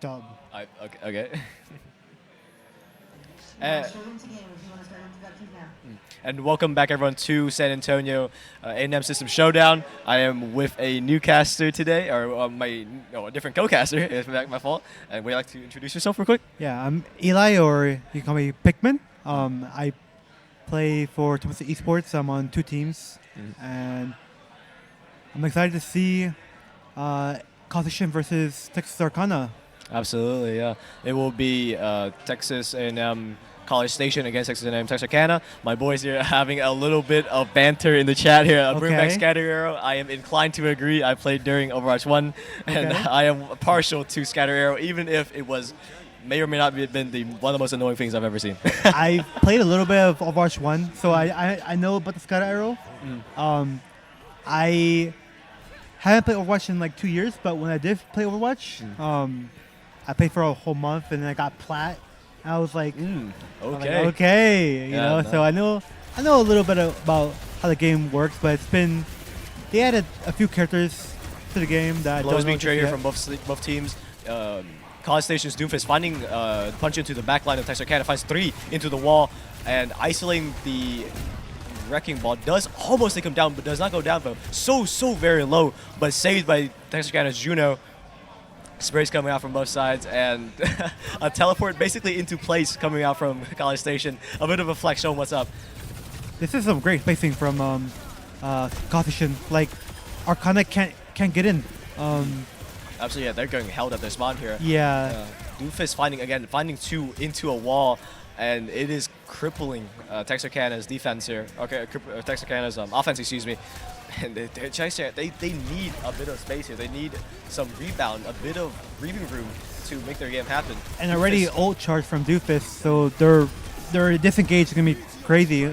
Dub. Okay. And welcome back, everyone, to San Antonio A&M System Showdown. I am with a new caster today, or a different co-caster. It's my fault. And would you like to introduce yourself real quick? Yeah, I'm Eli, or you can call me Pikmin. I play for Thomas Esports. I'm on 2 teams, and I'm excited to see competition versus Texas Arcana. Absolutely, yeah. It will be Texas A&M College Station against Texas A&M Texarkana. My boys here are having a little bit of banter in the chat here. Bring back Okay. Scatter Arrow. I am inclined to agree. I played during Overwatch 1, and Okay. I am partial to Scatter Arrow, even if it may or may not have been one of the most annoying things I've ever seen. I played a little bit of Overwatch 1, so I know about the Scatter Arrow. I haven't played Overwatch in like 2 years, but when I did play Overwatch, I played for a whole month, and then I got plat. And I was like, Okay. okay, you Yeah, know. no. So I know a little bit about how the game works, but they added a few characters to the game that I Blows don't know being just traded yet. from both teams. College Station's Doomfist finding punch into the back line of Texarkana, finds 3 into the wall, and isolating the Wrecking Ball. Does almost take him down, but does not go down, though. So very low, but saved by Texarkana's Juno. Sprays coming out from both sides, and a teleport basically into place coming out from College Station. A bit of a flex showing what's up. This is some great spacing from competition. Like Arcana can't get in. Absolutely, yeah, they're getting held at their spawn here. Yeah. Doomfist finding 2 into a wall, and it is crippling Texarkana's defense here. Okay, Texarkana's offense, excuse me. And they need a bit of space here. They need some rebound, a bit of breathing room to make their game happen. And already Doomfist- ult charge from Doofus, so their disengage is gonna be crazy.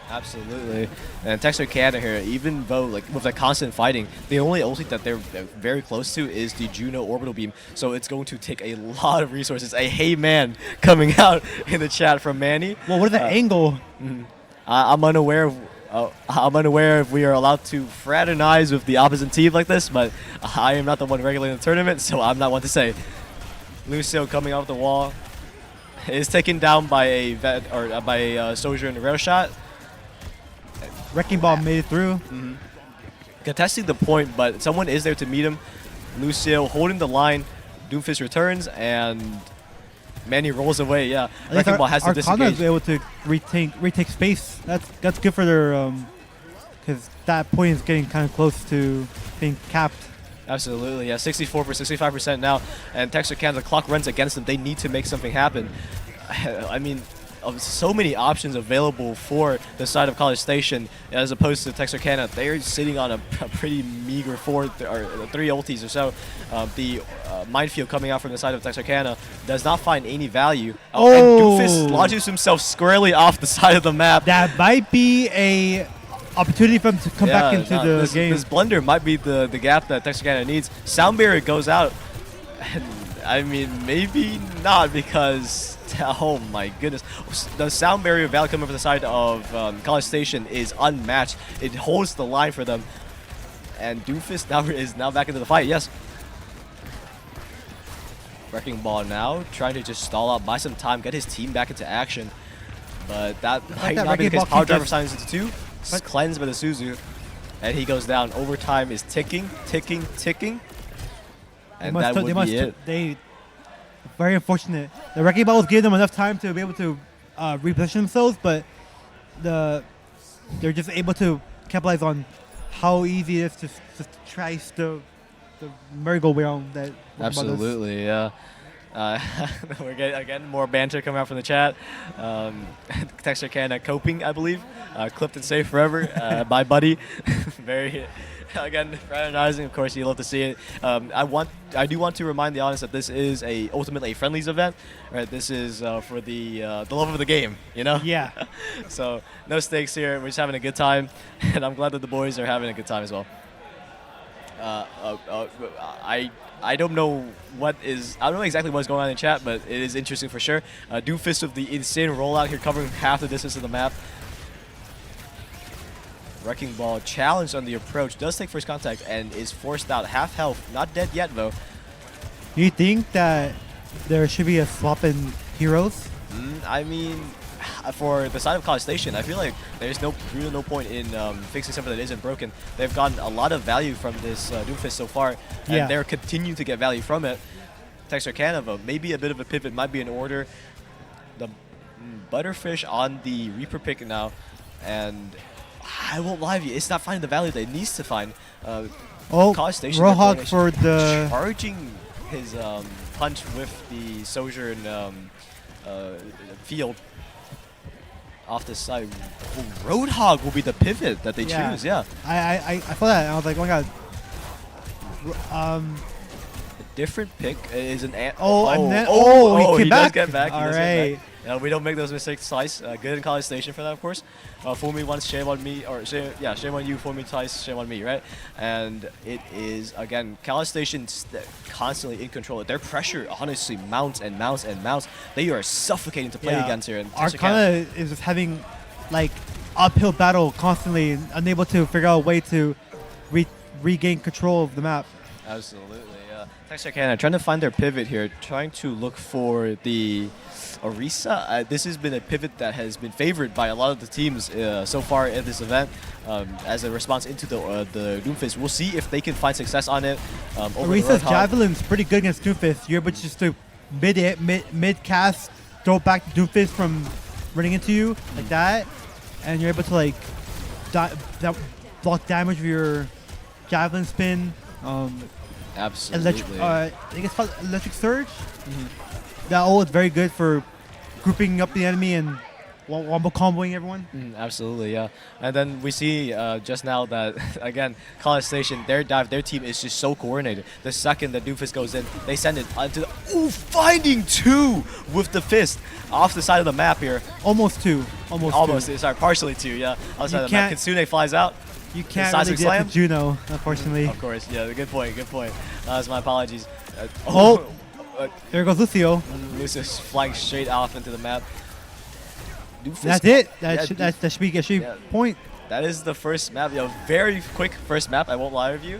Absolutely. And Texarkana here, even though like with the constant fighting, the only ulti that they're very close to is the Juno orbital beam. So it's going to take a lot of resources. A hey man coming out in the chat from Manny. Well, what is the angle? I'm unaware if we are allowed to fraternize with the opposite team like this, but I am not the one regulating the tournament, so I'm not one to say. Lucio coming off the wall is taken down by a Sojourn rail shot. Wrecking Ball made it through. Contesting the point, but someone is there to meet him. Lucio holding the line. Doomfist returns, and Manny rolls away. Yeah, At least Wrecking Ball has to Arcana is disengage. able to retake space. That's good for their because that point is getting kind of close to being capped. Absolutely, yeah, 64%, 65% now, and Texarkana, the clock runs against them. They need to make something happen. I mean, of so many options available for the side of College Station as opposed to Texarkana. They're sitting on a pretty meager 3 ultis or so. The minefield coming out from the side of Texarkana does not find any value. And Doofus lodges himself squarely off the side of the map. That might be a opportunity for them to come back into the game. This blunder might be the gap that Texarkana needs. Sound barrier goes out. And, I mean, maybe not because, oh my goodness. The sound barrier value coming from the side of College Station is unmatched. It holds the line for them. And Doomfist is now back into the fight, yes. Wrecking Ball now, trying to just stall out, buy some time, get his team back into action. But that might that not be the Wrecking case. Ball Power can Driver just- signs into 2. Cleansed by the Suzu. And he goes down. Overtime is ticking. And that would be it. Very unfortunate. The Wrecking Ball was giving them enough time to be able to reposition themselves, but they're just able to capitalize on how easy it is to trace the merry-go-round that Wrecking Ball does. Absolutely, yeah. We're getting, again, more banter coming out from the chat. Texarkana coping, I believe. Clipped and safe forever by Buddy. Very, again, fraternizing. Of course, you love to see it. I do want to remind the audience that this is ultimately a friendlies event. Right? This is for the love of the game, you know? Yeah. So no stakes here. We're just having a good time, and I'm glad that the boys are having a good time as well. I don't know exactly what's going on in chat, but it is interesting for sure. Doofist with the insane rollout here, covering half the distance of the map. Wrecking Ball challenged on the approach, does take first contact and is forced out. Half health, not dead yet though. Do you think that there should be a swap in heroes. I mean, for the side of College Station, I feel like there's really no point in fixing something that isn't broken. They've gotten a lot of value from this Doomfist so far, Yeah. and they're continuing to get value from it. Texarkana, maybe a bit of a pivot might be in order. The Butterfish on the Reaper pick now, and I won't lie to you, it's not finding the value that it needs to find. Oh, College Station Rohawk they're for the charging his punch with the Sojourn field off the side. Roadhog will be the pivot that they choose. Yeah, I saw that and I was like, oh my god. a different pick is an. He he came does back. get back. He All does get right. back. We don't make those mistakes twice. Good in College Station for that, of course. Fool me once, shame on me, or shame on you. Fool me twice, shame on me, right? And it is again College Station constantly in control. Their pressure honestly mounts and mounts and mounts. They are suffocating to play against here. And Arcana is just having like uphill battle constantly, unable to figure out a way to regain control of the map. Absolutely, yeah. Texarkana trying to find their pivot here, trying to look for the Orisa. This has been a pivot that has been favored by a lot of the teams so far in this event as a response into the Doomfist. We'll see if they can find success on it. Orisa's Javelin's pretty good against Doomfist. You're able to just to mid cast, throw back Doomfist from running into you like that, and you're able to like block damage with your Javelin spin. Absolutely. I think it's called Electric Surge. That all is very good for grouping up the enemy and wombo comboing everyone. Absolutely, yeah. And then we see just now that, again, College Station, their team is just so coordinated. The second that Doomfist goes in, they send it onto the... Ooh, finding two with the fist off the side of the map here. Almost two. Sorry, partially two, yeah. Outside You the map, can't- Kitsune flies out. You can't Seismic really get Slam? to Juno, unfortunately. Of course, yeah, good point. That's my apologies. There goes Lucio. Lucius flying straight off into the map. Doomfist- That's it. Yeah, That should be yeah. point. That is the first map. Very quick first map. I won't lie with you.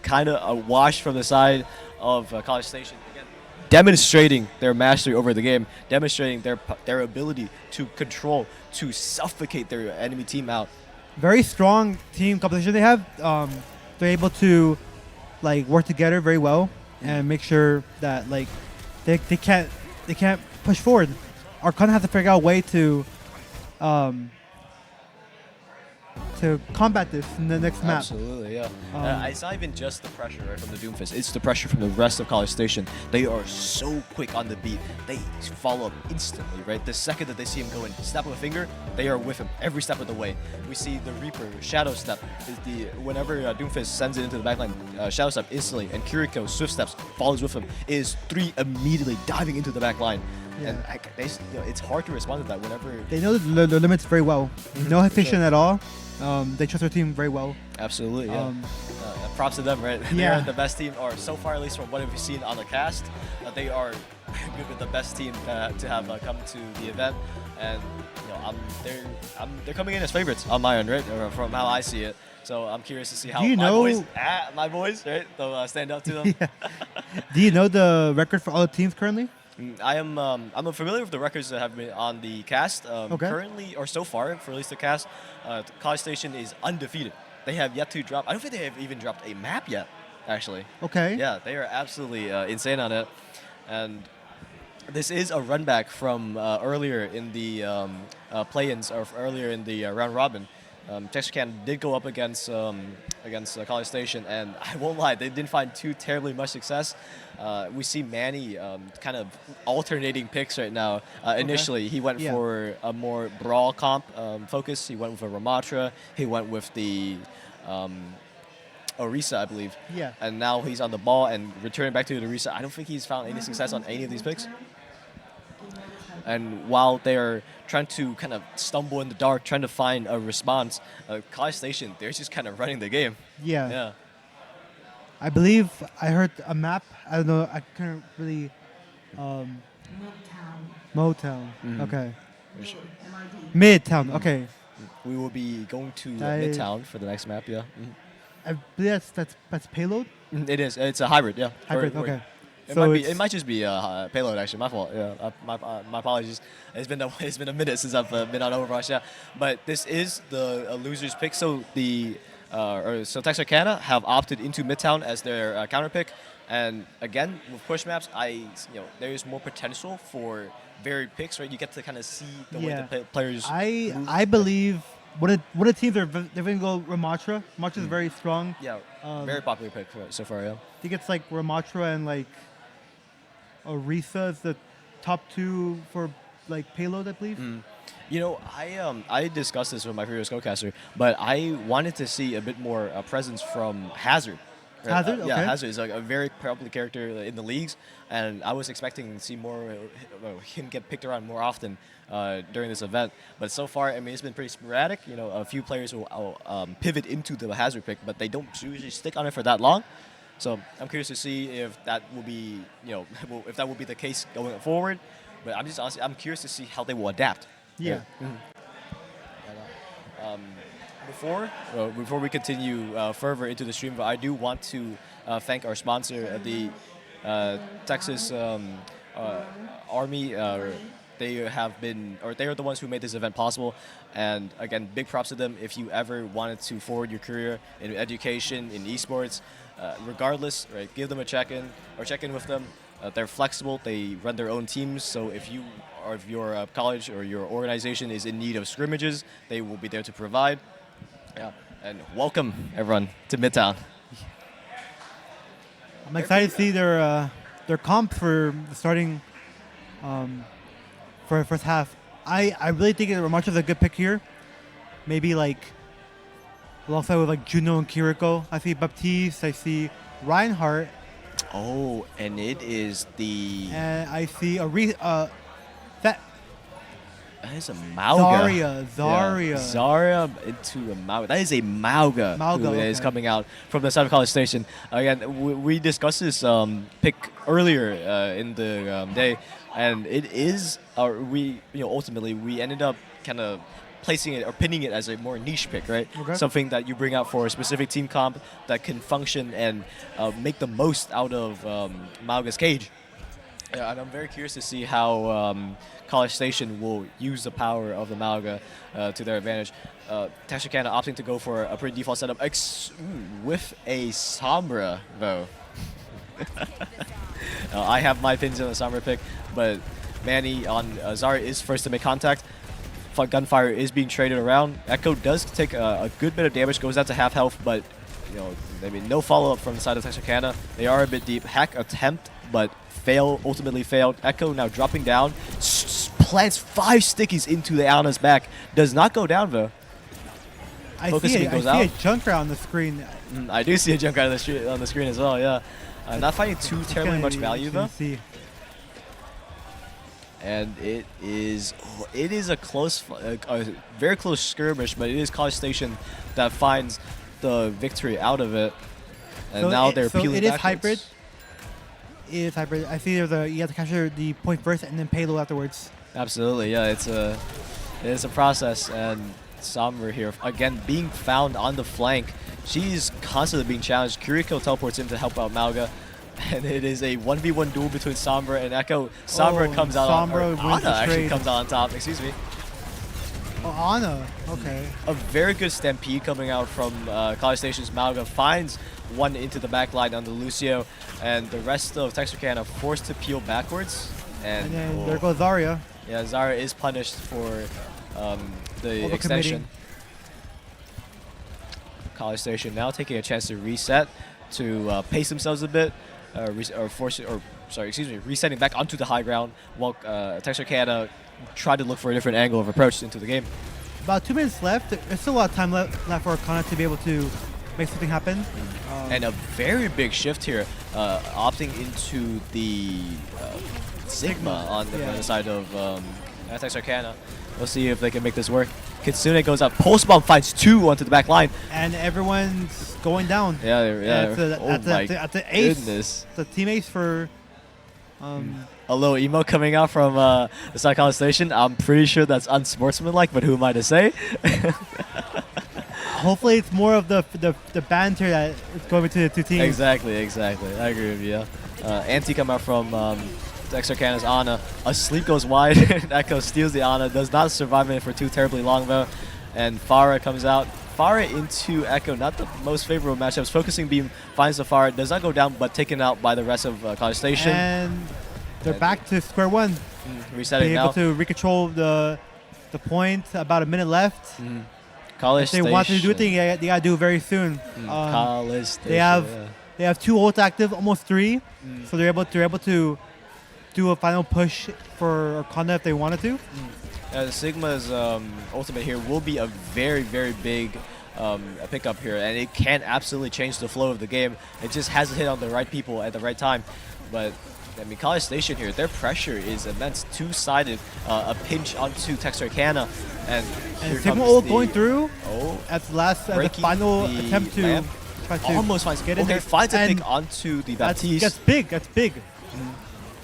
Kind of a wash from the side of College Station. Again, demonstrating their mastery over the game, demonstrating their ability to control, to suffocate their enemy team out. Very strong team composition they have. They're able to like work together very well and make sure that like they can't push forward. Arcana has to figure out a way to combat this in the next map. Absolutely, yeah. It's not even just the pressure right, from the Doomfist. It's the pressure from the rest of College Station. They are so quick on the beat. They follow up instantly, right? The second that they see him go in, snap of a finger, they are with him every step of the way. We see the Reaper, Shadow Step. Whenever Doomfist sends it into the backline, Shadow Step instantly, and Kiriko, Swift Steps, follows with him. It is 3 immediately diving into the backline. Yeah. And it's hard to respond to that whenever... They know the limits very well. No hesitation sure. at all. They trust their team very well. Absolutely, yeah. Props to them, right? Yeah. They're the best team, or so far at least from what we've seen on the cast, they are the best team to have come to the event. And they're coming in as favorites on my end, right? Or from how I see it. So I'm curious to see how my boys, right? They'll stand up to them. Yeah. Do you know the record for all the teams currently? I'm familiar with the records that have been on the cast. Okay. Currently, or so far, for at least the cast, College Station is undefeated. They have yet to drop. I don't think they have even dropped a map yet, actually. Okay. Yeah, they are absolutely insane on it. And this is a run back from earlier in the play-ins, or earlier in the round robin. Texarkana did go up against College Station, and I won't lie, they didn't find too terribly much success. We see Manny kind of alternating picks right now. Initially, he went for a more brawl comp focus. He went with a Ramatra. He went with the Orisa, I believe. Yeah. And now he's on the ball and returning back to the Orisa. I don't think he's found any success on any of these picks. And while they're trying to kind of stumble in the dark, trying to find a response, College Station, they're just kind of running the game. Yeah. Yeah. I believe I heard a map. I don't know. I couldn't really. Motown. Okay. Midtown. Okay. We will be going to I- Midtown for the next map, yeah. I believe that's payload. It is. It's a hybrid, yeah. Hybrid. Or- Okay. It So might be. it's- It might just be payload. Actually, my fault. Yeah, my apologies. It's been a minute since I've been on Overwatch. Yeah, but this is the losers pick. So so Texarkana have opted into Midtown as their counter pick, and again with push maps, there is more potential for varied picks. Right, you get to kind of see the way the players. move. I believe what the teams are they're going to go Ramatra. Ramatra is very strong. Yeah, Um, very popular pick so far. Yeah. I think it's like Ramatra and like Orisa is the top two for like payload, I believe. You know, I discussed this with my previous co-caster, but I wanted to see a bit more presence from Hazard. Right? Hazard, Yeah, okay. Hazard is like a very popular character in the leagues, and I was expecting to see more him get picked around more often during this event. But so far, I mean, it's been pretty sporadic. You know, a few players will pivot into the Hazard pick, but they don't usually stick on it for that long. So I'm curious to see if that will be, if that will be the case going forward. But I'm curious to see how they will adapt. Yeah. Before we continue further into the stream, I do want to thank our sponsor, the Texas Army. They are the ones who made this event possible. And again, big props to them. If you ever wanted to forward your career in education, in esports, regardless, right, give them a check-in or check in with them. They're flexible. They run their own teams. So if your college or your organization is in need of scrimmages, they will be there to provide. Yeah, and welcome everyone to Midtown. I'm excited to see their comp for the starting for the first half. I really think Ramatra is a good pick here. Maybe like alongside with like Juno and Kiriko. I see Baptiste. I see Reinhardt. Oh, and it is And I see that that is a Mauga. Zarya. Yeah. Zarya into a Mauga. That is a Mauga, Mauga, who is okay. coming out from the side of College Station. Again, we discussed this pick earlier in the day, and it is ultimately we ended up kind of placing it or pinning it as a more niche pick, right? Okay. Something that you bring out for a specific team comp that can function and make the most out of Mauga's cage. Yeah, and I'm very curious to see how College Station will use the power of the Mauga to their advantage. Texarkana opting to go for a pretty default setup with a Sombra, though. I have my opinions on the Sombra pick, but Manny on Zarya is first to make contact. Gunfire is being traded around. Echo does take a good bit of damage, goes down to half health, but no follow-up from the side of Texarkana. They are a bit deep. Hack attempt, but ultimately failed. Echo now dropping down, plants 5 stickies into the Ana's back. Does not go down though. I Focus see beam goes a out. Junker on the screen. I do see a jump out on the screen as well, yeah. Not finding too terribly much value though. See. And it is a very close skirmish, but it is College Station that finds the victory out of it. And now they're peeling it is backwards. hybrid. It is hybrid. I see you have to capture the point first and then payload afterwards. Absolutely, yeah. It's a process, and Sombra here again being found on the flank. She's constantly being challenged. Kiriko teleports in to help out Mauga, and it is a 1v1 duel between Sombra and Echo. Sombra comes out Sombra on, wins the Ana actually trade. comes out on top. Excuse me. Oh, Ana. Okay. A very good stampede coming out from College Station's Mauga. Finds one into the back line on the Lucio, and the rest of Texarkana forced to peel backwards. And then there goes Zarya. Yeah, Zarya is punished for the extension. College Station now taking a chance to reset, to pace themselves a bit, resetting back onto the high ground, while Texarkana tried to look for a different angle of approach into the game. About 2 minutes left. There's still a lot of time left for Arcana to be able to make something happen. And a very big shift here, opting into the Sigma on the side of Texarkana. We'll see if they can make this work. Kitsune goes up. Pulse Bomb finds 2 onto the back line. And everyone's going down. Yeah. That's the ace. Goodness. The team ace for. A little emo coming out from the side College Station. I'm pretty sure that's unsportsmanlike, but who am I to say? Hopefully, it's more of the banter that is going between the two teams. Exactly. I agree with you. Anti come out from Texarkana's Ana. A sleep goes wide. Echo steals the Ana. Does not survive it for too terribly long though. And Farah comes out. Farah into Echo, not the most favorable matchups. Focusing beam finds the Farah. Does not go down, but taken out by the rest of College Station. And they're back to square one. Resetting Be now. able to recontrol the point. About a minute left. College If they Station. want to do a thing, they gotta do it very soon. College Station. They have 2 ults active, almost 3. So they're able to do a final push for Arcana if they wanted to. Sigma's ultimate here will be a very, very big pickup here, and it can absolutely change the flow of the game. It just has to hit on the right people at the right time. But I mean, College Station here, their pressure is immense. Two-sided, a pinch onto Texarkana, and here Sigma comes ult the- going through Oh, at the breaking final the attempt to lamp. try to Almost finds get in okay, there. finds a And pick onto the that's Baptiste. big. That's big.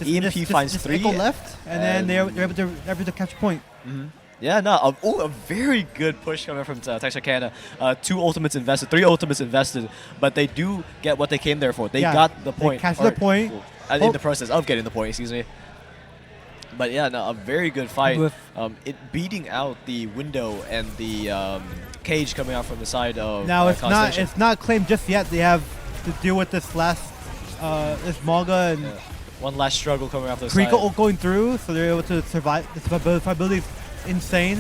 EMP finds just 3. Echo left, and then and- they're able to catch point. Yeah, no, a very good push coming from Texarkana. 2 ultimates invested, 3 ultimates invested, but they do get what they came there for. They Yeah, got the point. They catch the point. In the process of getting the point, excuse me. But yeah, no, a very good fight. With- It beating out the window and the cage coming out from the side of Now it's College not Station. it's not claimed just yet. They have to deal with this last this Malga and One last struggle coming off the side. Krika ult going through, so they're able to survive. The survivability is insane.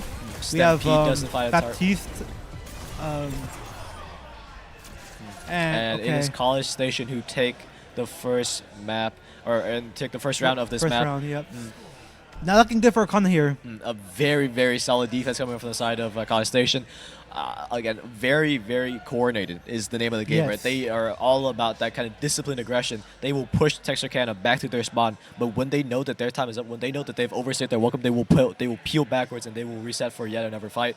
We have Stampede doesn't find a target. Baptiste. And okay. it is College Station who take the first map, and take the first round of this First map. round, yep. Not looking good for Arcana here. A very, very solid defense coming from the side of College Station. Again, very, very coordinated is the name of the game, Yes. right? They are all about that kind of disciplined aggression. They will push Texarkana back to their spawn, but when they know that their time is up, when they know that they've overstayed their welcome, they will peel backwards and they will reset for yet another fight.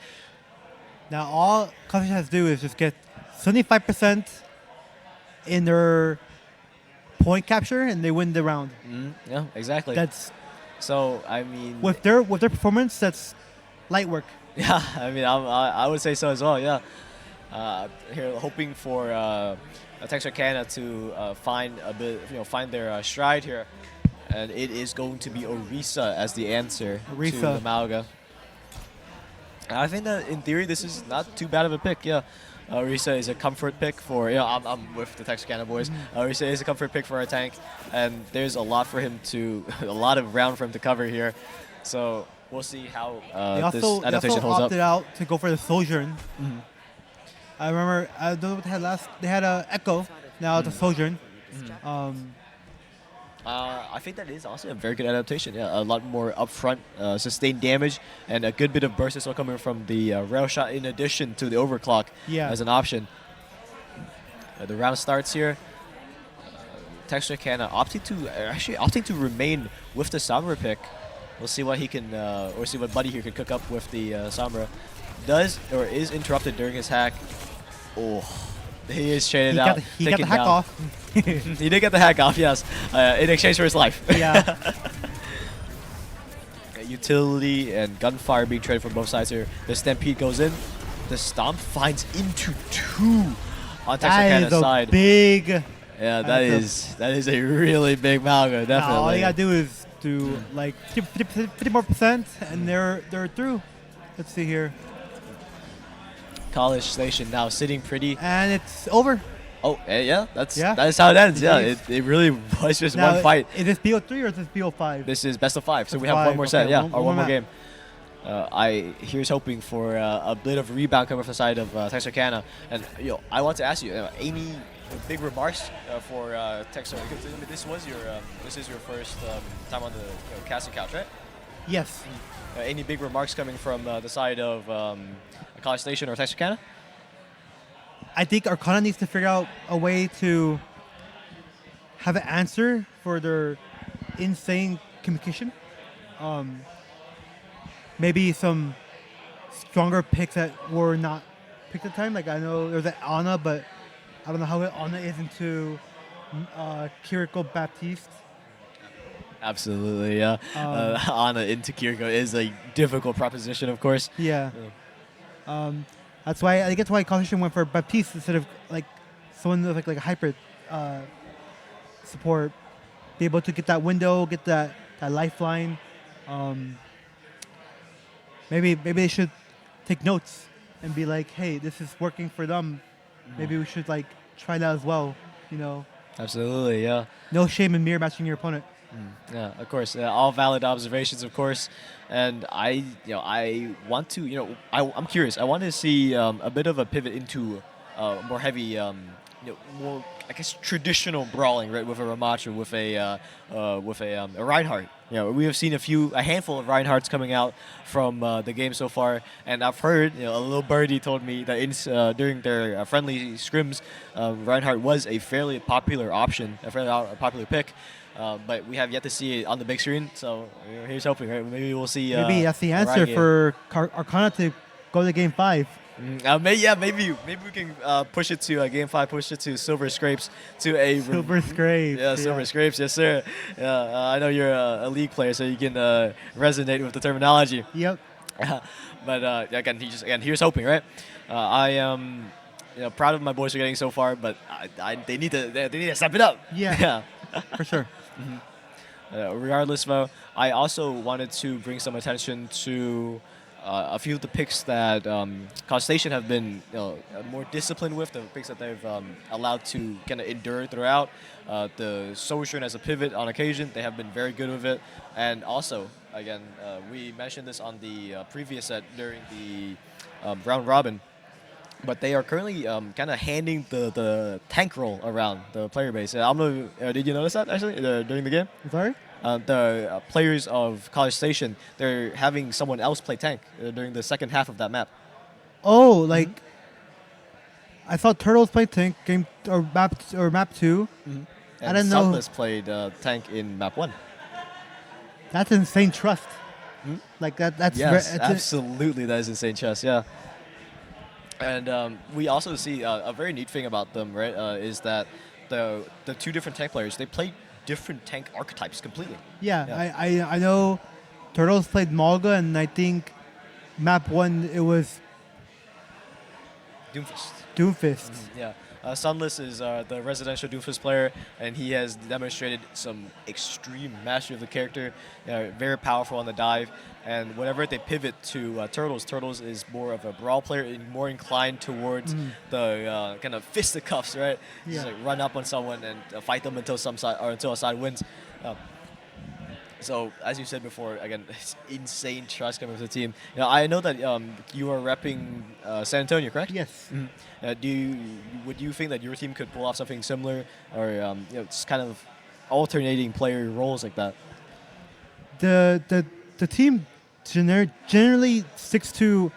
Now all College has to do is just get 75% in their point capture, and they win the round. Yeah, exactly. That's So, I mean... with their performance. That's light work. Yeah, I mean, I would say so as well. Yeah, here hoping for Texarkana to find a bit, find their stride here, and it is going to be Orisa as the answer to Orisa. the Malga. And I think that in theory this is not too bad of a pick. Yeah, Orisa is a comfort pick for. I'm with the Texarkana boys. Orisa is a comfort pick for our tank, and there's a lot for him to, a lot of ground for him to cover here. So. We'll see how this adaptation holds up. Opted out to go for the Sojourn. I remember, I don't know what they had last. They had a Echo. Now it's a Sojourn. I think that is also a very good adaptation. Yeah, a lot more upfront sustained damage and a good bit of burst as well coming from the rail shot in addition to the overclock as an option. The round starts here. Texarkana opting to remain with the Sombra pick. We'll see what he can, or see what Buddy here can cook up with the Sombra. Does or is interrupted during his hack. Oh, he is traded out. He got the hack off. He did get the hack off, yes, in exchange for his life. Yeah. Utility and gunfire being traded from both sides here. The Stampede goes in. The Stomp finds into 2 on Texarkana's That is a side. big. Yeah, that is a really big Malga, definitely. Now, all you gotta do is do like 50 more percent, and they're through. Let's see here. College Station now sitting pretty. And it's over. Oh, yeah, that Yeah. is how it ends. Yeah, It it really was just Now, one fight. Is this BO3 or is this BO5? This is best of 5, so Best we of have one five, more set, okay, yeah, one or one more map. game. Here's hoping for a bit of rebound coming from the side of Texarkana. And I want to ask you, any big remarks for Texarkana? Because this is your first time on the casting couch, right? Yes. Any big remarks coming from the side of College Station or Texarkana? I think Arcana needs to figure out a way to have an answer for their insane communication. Maybe some stronger picks that were not picked at the time. Like I know there's an Ana, but I don't know how Ana is into Kiriko Baptiste. Absolutely, yeah. Ana into Kiriko is a difficult proposition, of course. Yeah. That's why I think that's why Caution went for Baptiste instead of like someone with like a hybrid support. be able to get that window, get that lifeline. Um, maybe they should take notes and be like, hey, this is working for them. Maybe we should like try that as well. You know, Absolutely, yeah. no shame in mirror matching your opponent. Yeah, of course. All valid observations, of course. And I want to, I'm curious. I want to see a bit of a pivot into more heavy, more, I guess, traditional brawling, right? With a Ramacha, with a Reinhardt. We have seen a handful of Reinhardts coming out from the game so far, and I've heard, a little birdie told me that during their friendly scrims, Reinhardt was a fairly popular option, a fairly popular pick. But we have yet to see it on the big screen, so here's hoping, right? Maybe we'll see. Maybe that's the a answer Ryan for Arcana to go to Game 5. maybe we can push it to Game 5, push it to Silver Scrapes, to a Silver Scrapes. Yeah, Silver Scrapes, yes sir. I know you're a league player, so you can resonate with the terminology. Yep. But again, here's hoping, right? I am proud of my boys for getting so far, but they need to step it up. Yeah. For sure. Regardless, though, I also wanted to bring some attention to a few of the picks that College Station have been more disciplined with, the picks that they've allowed to kind of endure throughout. The Sojourn as a pivot on occasion, they have been very good with it. And also, again, we mentioned this on the previous set during the round robin, but they are currently kind of handing the tank role around the player base. I don't know, did you notice that actually during the game? Sorry? The players of College Station, they're having someone else play tank during the second half of that map. Oh, like I thought Turtles played tank map 2. And I didn't know. Sunless played tank in map 1. That's insane trust. Like that's Yes, that's absolutely, that is insane chess. Yeah. And we also see a very neat thing about them, right? Is that the two different tank players, they play different tank archetypes completely. Yeah. I know Turtles played Malga, and I think map 1 it was Doomfist. Yeah. Sunless is the residential Doofus player, and he has demonstrated some extreme mastery of the character. Very powerful on the dive, and whenever they pivot to Turtles is more of a brawl player, and more inclined towards the kind of fisticuffs, right? Yeah. Just like run up on someone and fight them until until a side wins. So, as you said before, again, it's insane trust coming from the team. I know that you are repping San Antonio, correct? Yes. Would you think that your team could pull off something similar, or just kind of alternating player roles like that? The team generally sticks to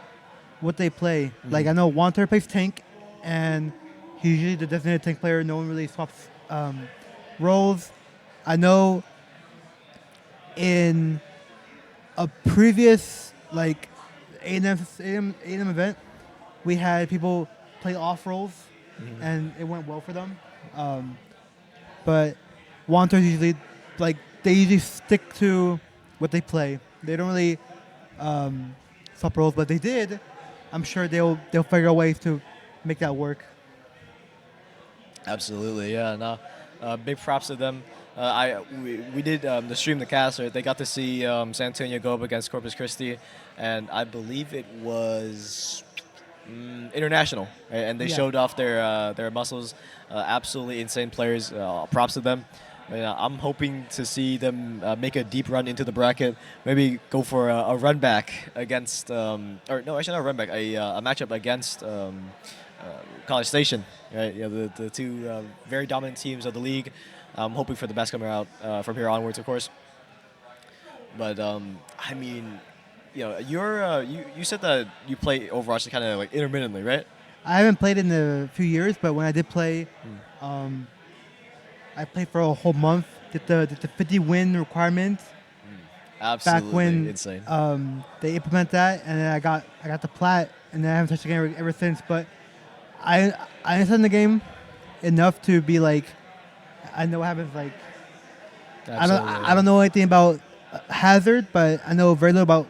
what they play. Like I know Wanter plays tank, and he's usually the designated tank player. No one really swaps roles. I know in a previous like A&M event, we had people play off roles, and it went well for them. But Wanters usually they usually stick to what they play. They don't really swap roles, but they did. I'm sure they'll figure out ways to make that work. Absolutely, yeah. No, big props to them. We did the stream the cast. Right? They got to see San Antonio go up against Corpus Christi, and I believe it was international, right? And they showed off their muscles. Absolutely insane players. Props to them. I'm hoping to see them make a deep run into the bracket. Maybe go for a run back against, or no, actually not a run back. A matchup against College Station. Right? The two very dominant teams of the league. I'm hoping for the best coming out from here onwards, of course. But I mean, you said that you play Overwatch kind of like intermittently, right? I haven't played in a few years, but when I did play, I played for a whole month. Did the 50 win requirement. Absolutely back when insane. They implement that, and then I got the plat, and then I haven't touched the game ever since. But I understand the game enough to be like, I know what happens. Like, I don't know anything about Hazard, but I know very little about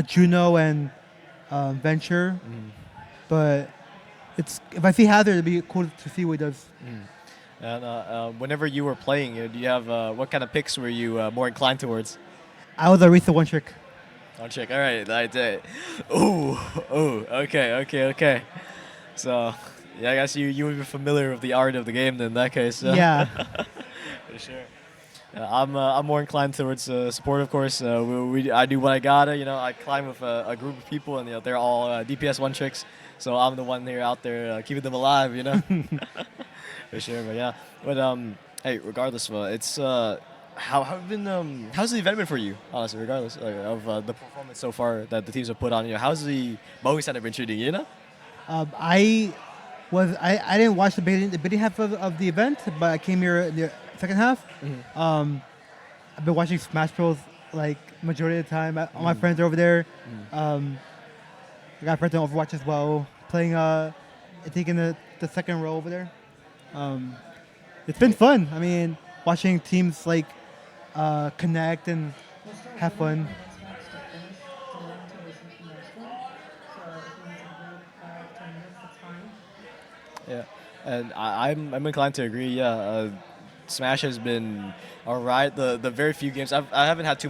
Juno and Venture. But if I see Hazard, it'd be cool to see what he does. And whenever you were playing, do you have what kind of picks were you more inclined towards? I was a Risa one trick. I'll check. All right, I did. Ooh, ooh. Okay. So, yeah, I guess you would be familiar with the art of the game then in that case. Yeah. For sure. I'm more inclined towards support, of course. I do what I gotta. I climb with a group of people, and they're all DPS one tricks. So I'm the one here out there keeping them alive. For sure. But yeah. But hey, regardless, it's how have been how's the event been for you? Honestly, regardless of the performance so far that the teams have put on. How's the Bowie Center been treating you? I didn't watch the beginning half of the event, but I came here in the second half. I've been watching Smash Bros. Like majority of the time. All my friends are over there. I got friends on Overwatch as well, playing I think in the second row over there. It's been fun. I mean, watching teams like connect and have fun. Yeah, and I'm inclined to agree. Yeah, Smash has been alright. The very few games I haven't had too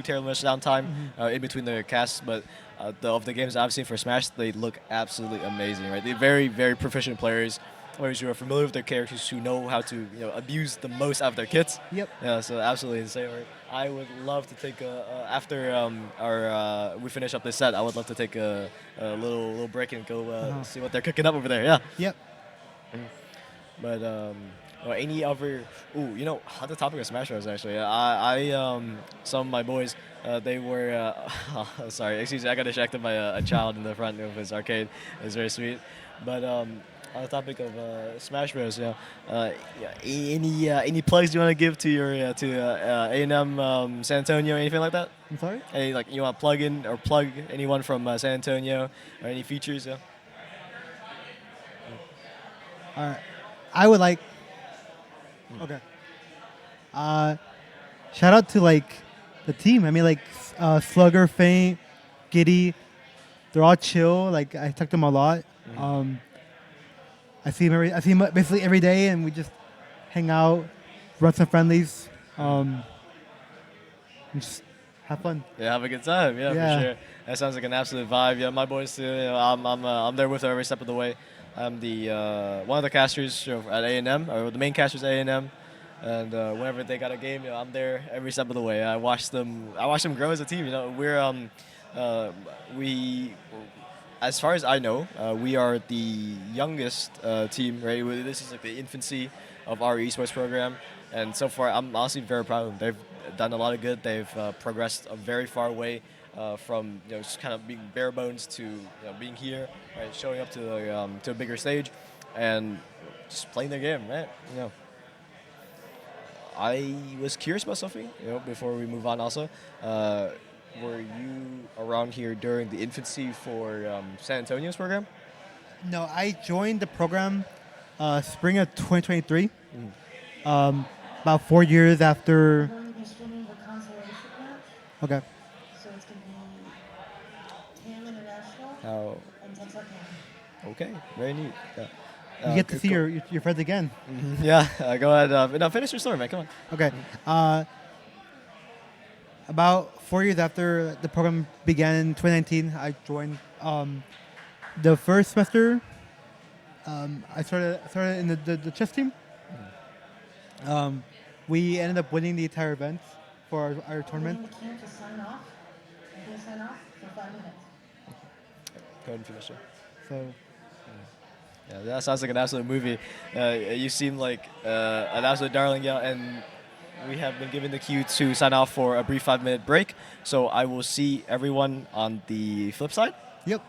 terribly much downtime in between the casts, but of the games I've seen for Smash, they look absolutely amazing. Right, they're very proficient players who are familiar with their characters, who know how to abuse the most out of their kits. Yep. Yeah, so absolutely insane. Right? I would love to take after we finish up this set. I would love to take a little break and go see what they're cooking up over there. Yeah. Yep. But any other? On the topic of Smash Bros. Actually, I some of my boys, they were. Sorry, excuse me. I got distracted by a child in the front of his arcade. It was very sweet. But on the topic of Smash Bros. Any plugs you want to give to your to A&M San Antonio, anything like that? I'm sorry. Any you want to plug in or plug anyone from San Antonio or any features? Yeah. All right. I would like. Okay. Shout out to the team. I mean, Slugger, Feint, Giddy. They're all chill. Like I talk to them a lot. I see him basically every day, and we just hang out, run some friendlies, and just have fun. Yeah, have a good time. Yeah, Yeah. for sure. That sounds like an absolute vibe. Yeah, my boys too. I'm there with her every step of the way. I'm the one of the casters at A&M, or the main casters at A&M, and whenever they got a game, I'm there every step of the way. I watch them grow as a team. We, as far as I know, we are the youngest team. Right, this is like the infancy of our esports program, and so far I'm honestly very proud of them. They've done a lot of good. They've progressed a very far way. From just kind of being bare bones to being here, right, showing up to a bigger stage, and just playing their game, right? I was curious about something, before we move on. Also, were you around here during the infancy for San Antonio's program? No, I joined the program spring of 2023. About 4 years after. Okay. How? Okay, very neat. Yeah. You get to see your friends again. Yeah, go ahead. No, finish your story, man. Come on. Okay. About 4 years after the program began in 2019, I joined. The first semester, I started in the chess team. We ended up winning the entire event for our tournament. Go ahead and finish it. So. Yeah, that sounds like an absolute movie. You seem like an absolute darling, yeah, and we have been given the cue to sign off for a brief 5-minute break. So I will see everyone on the flip side. Yep.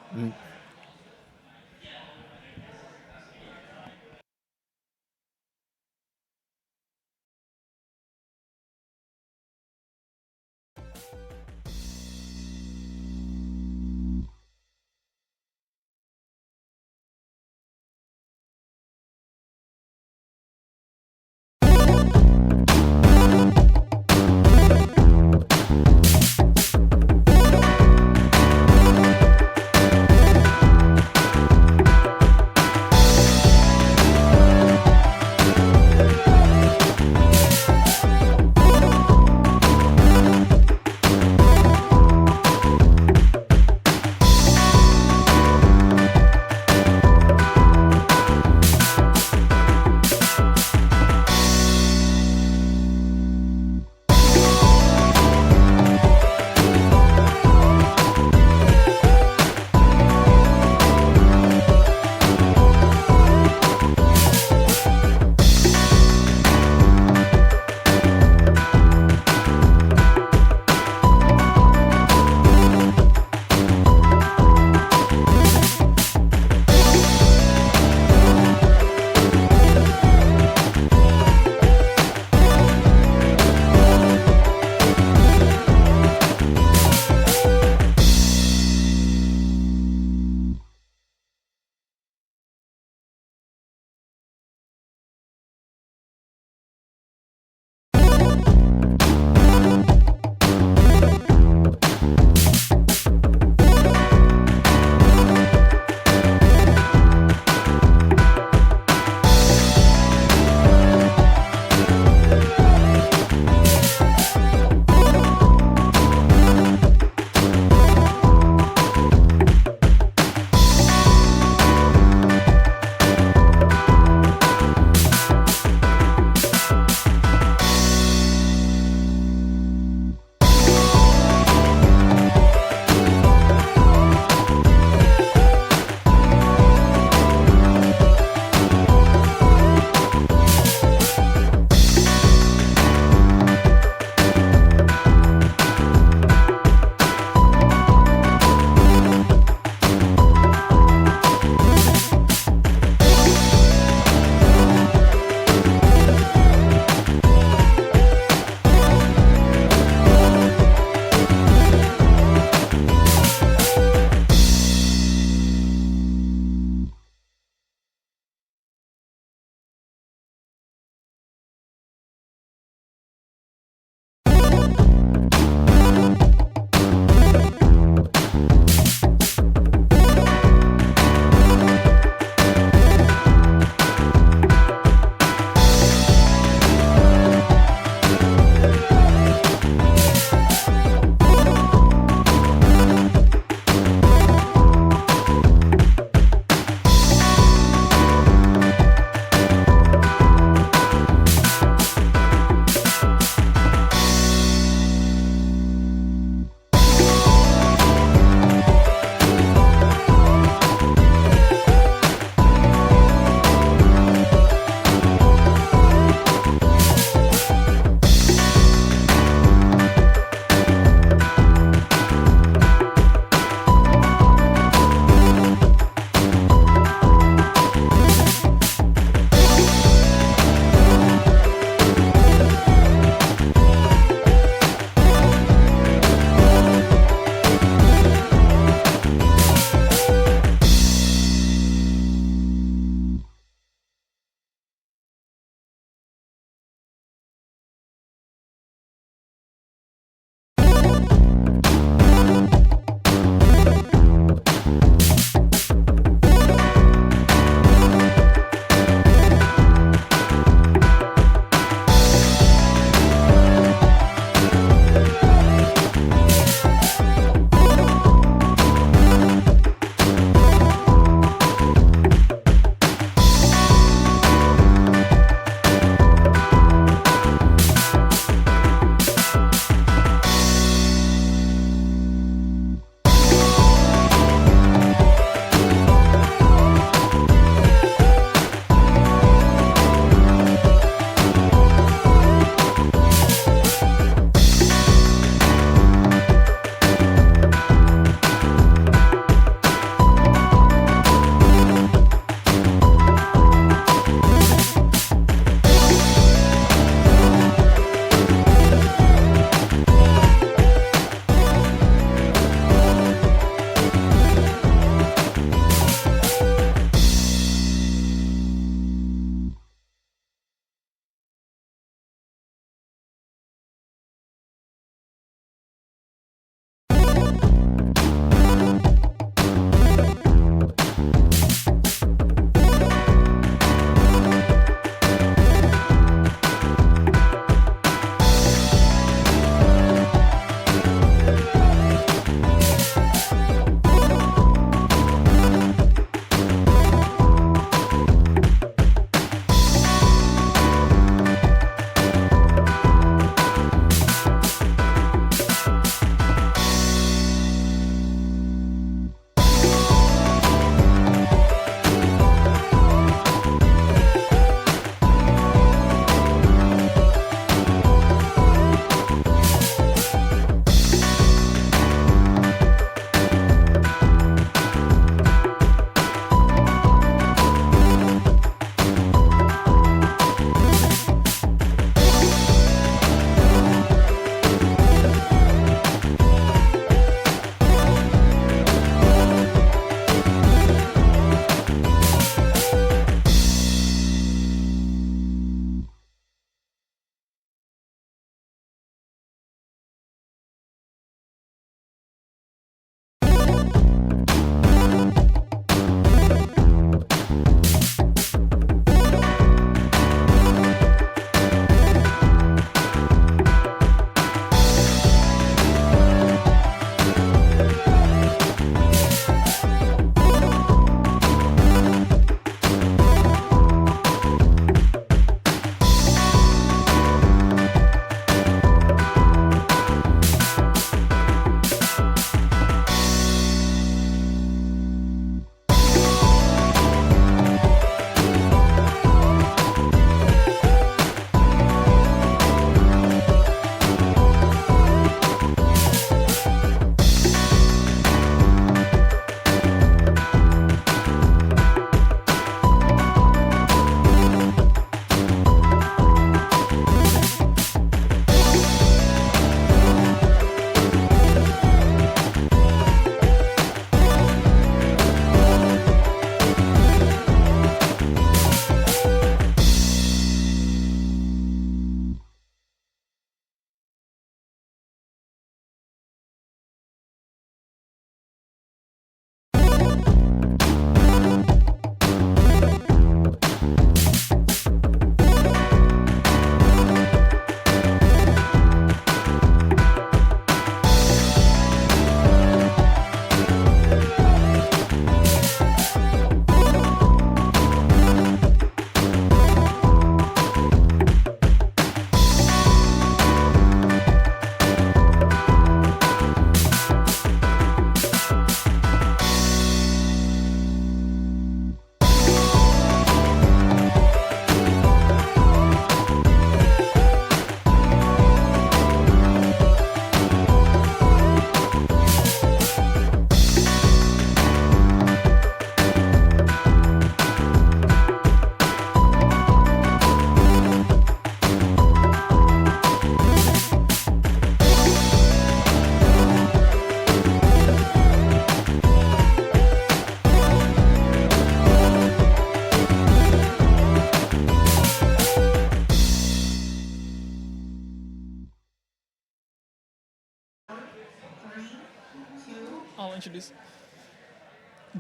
I'll introduce.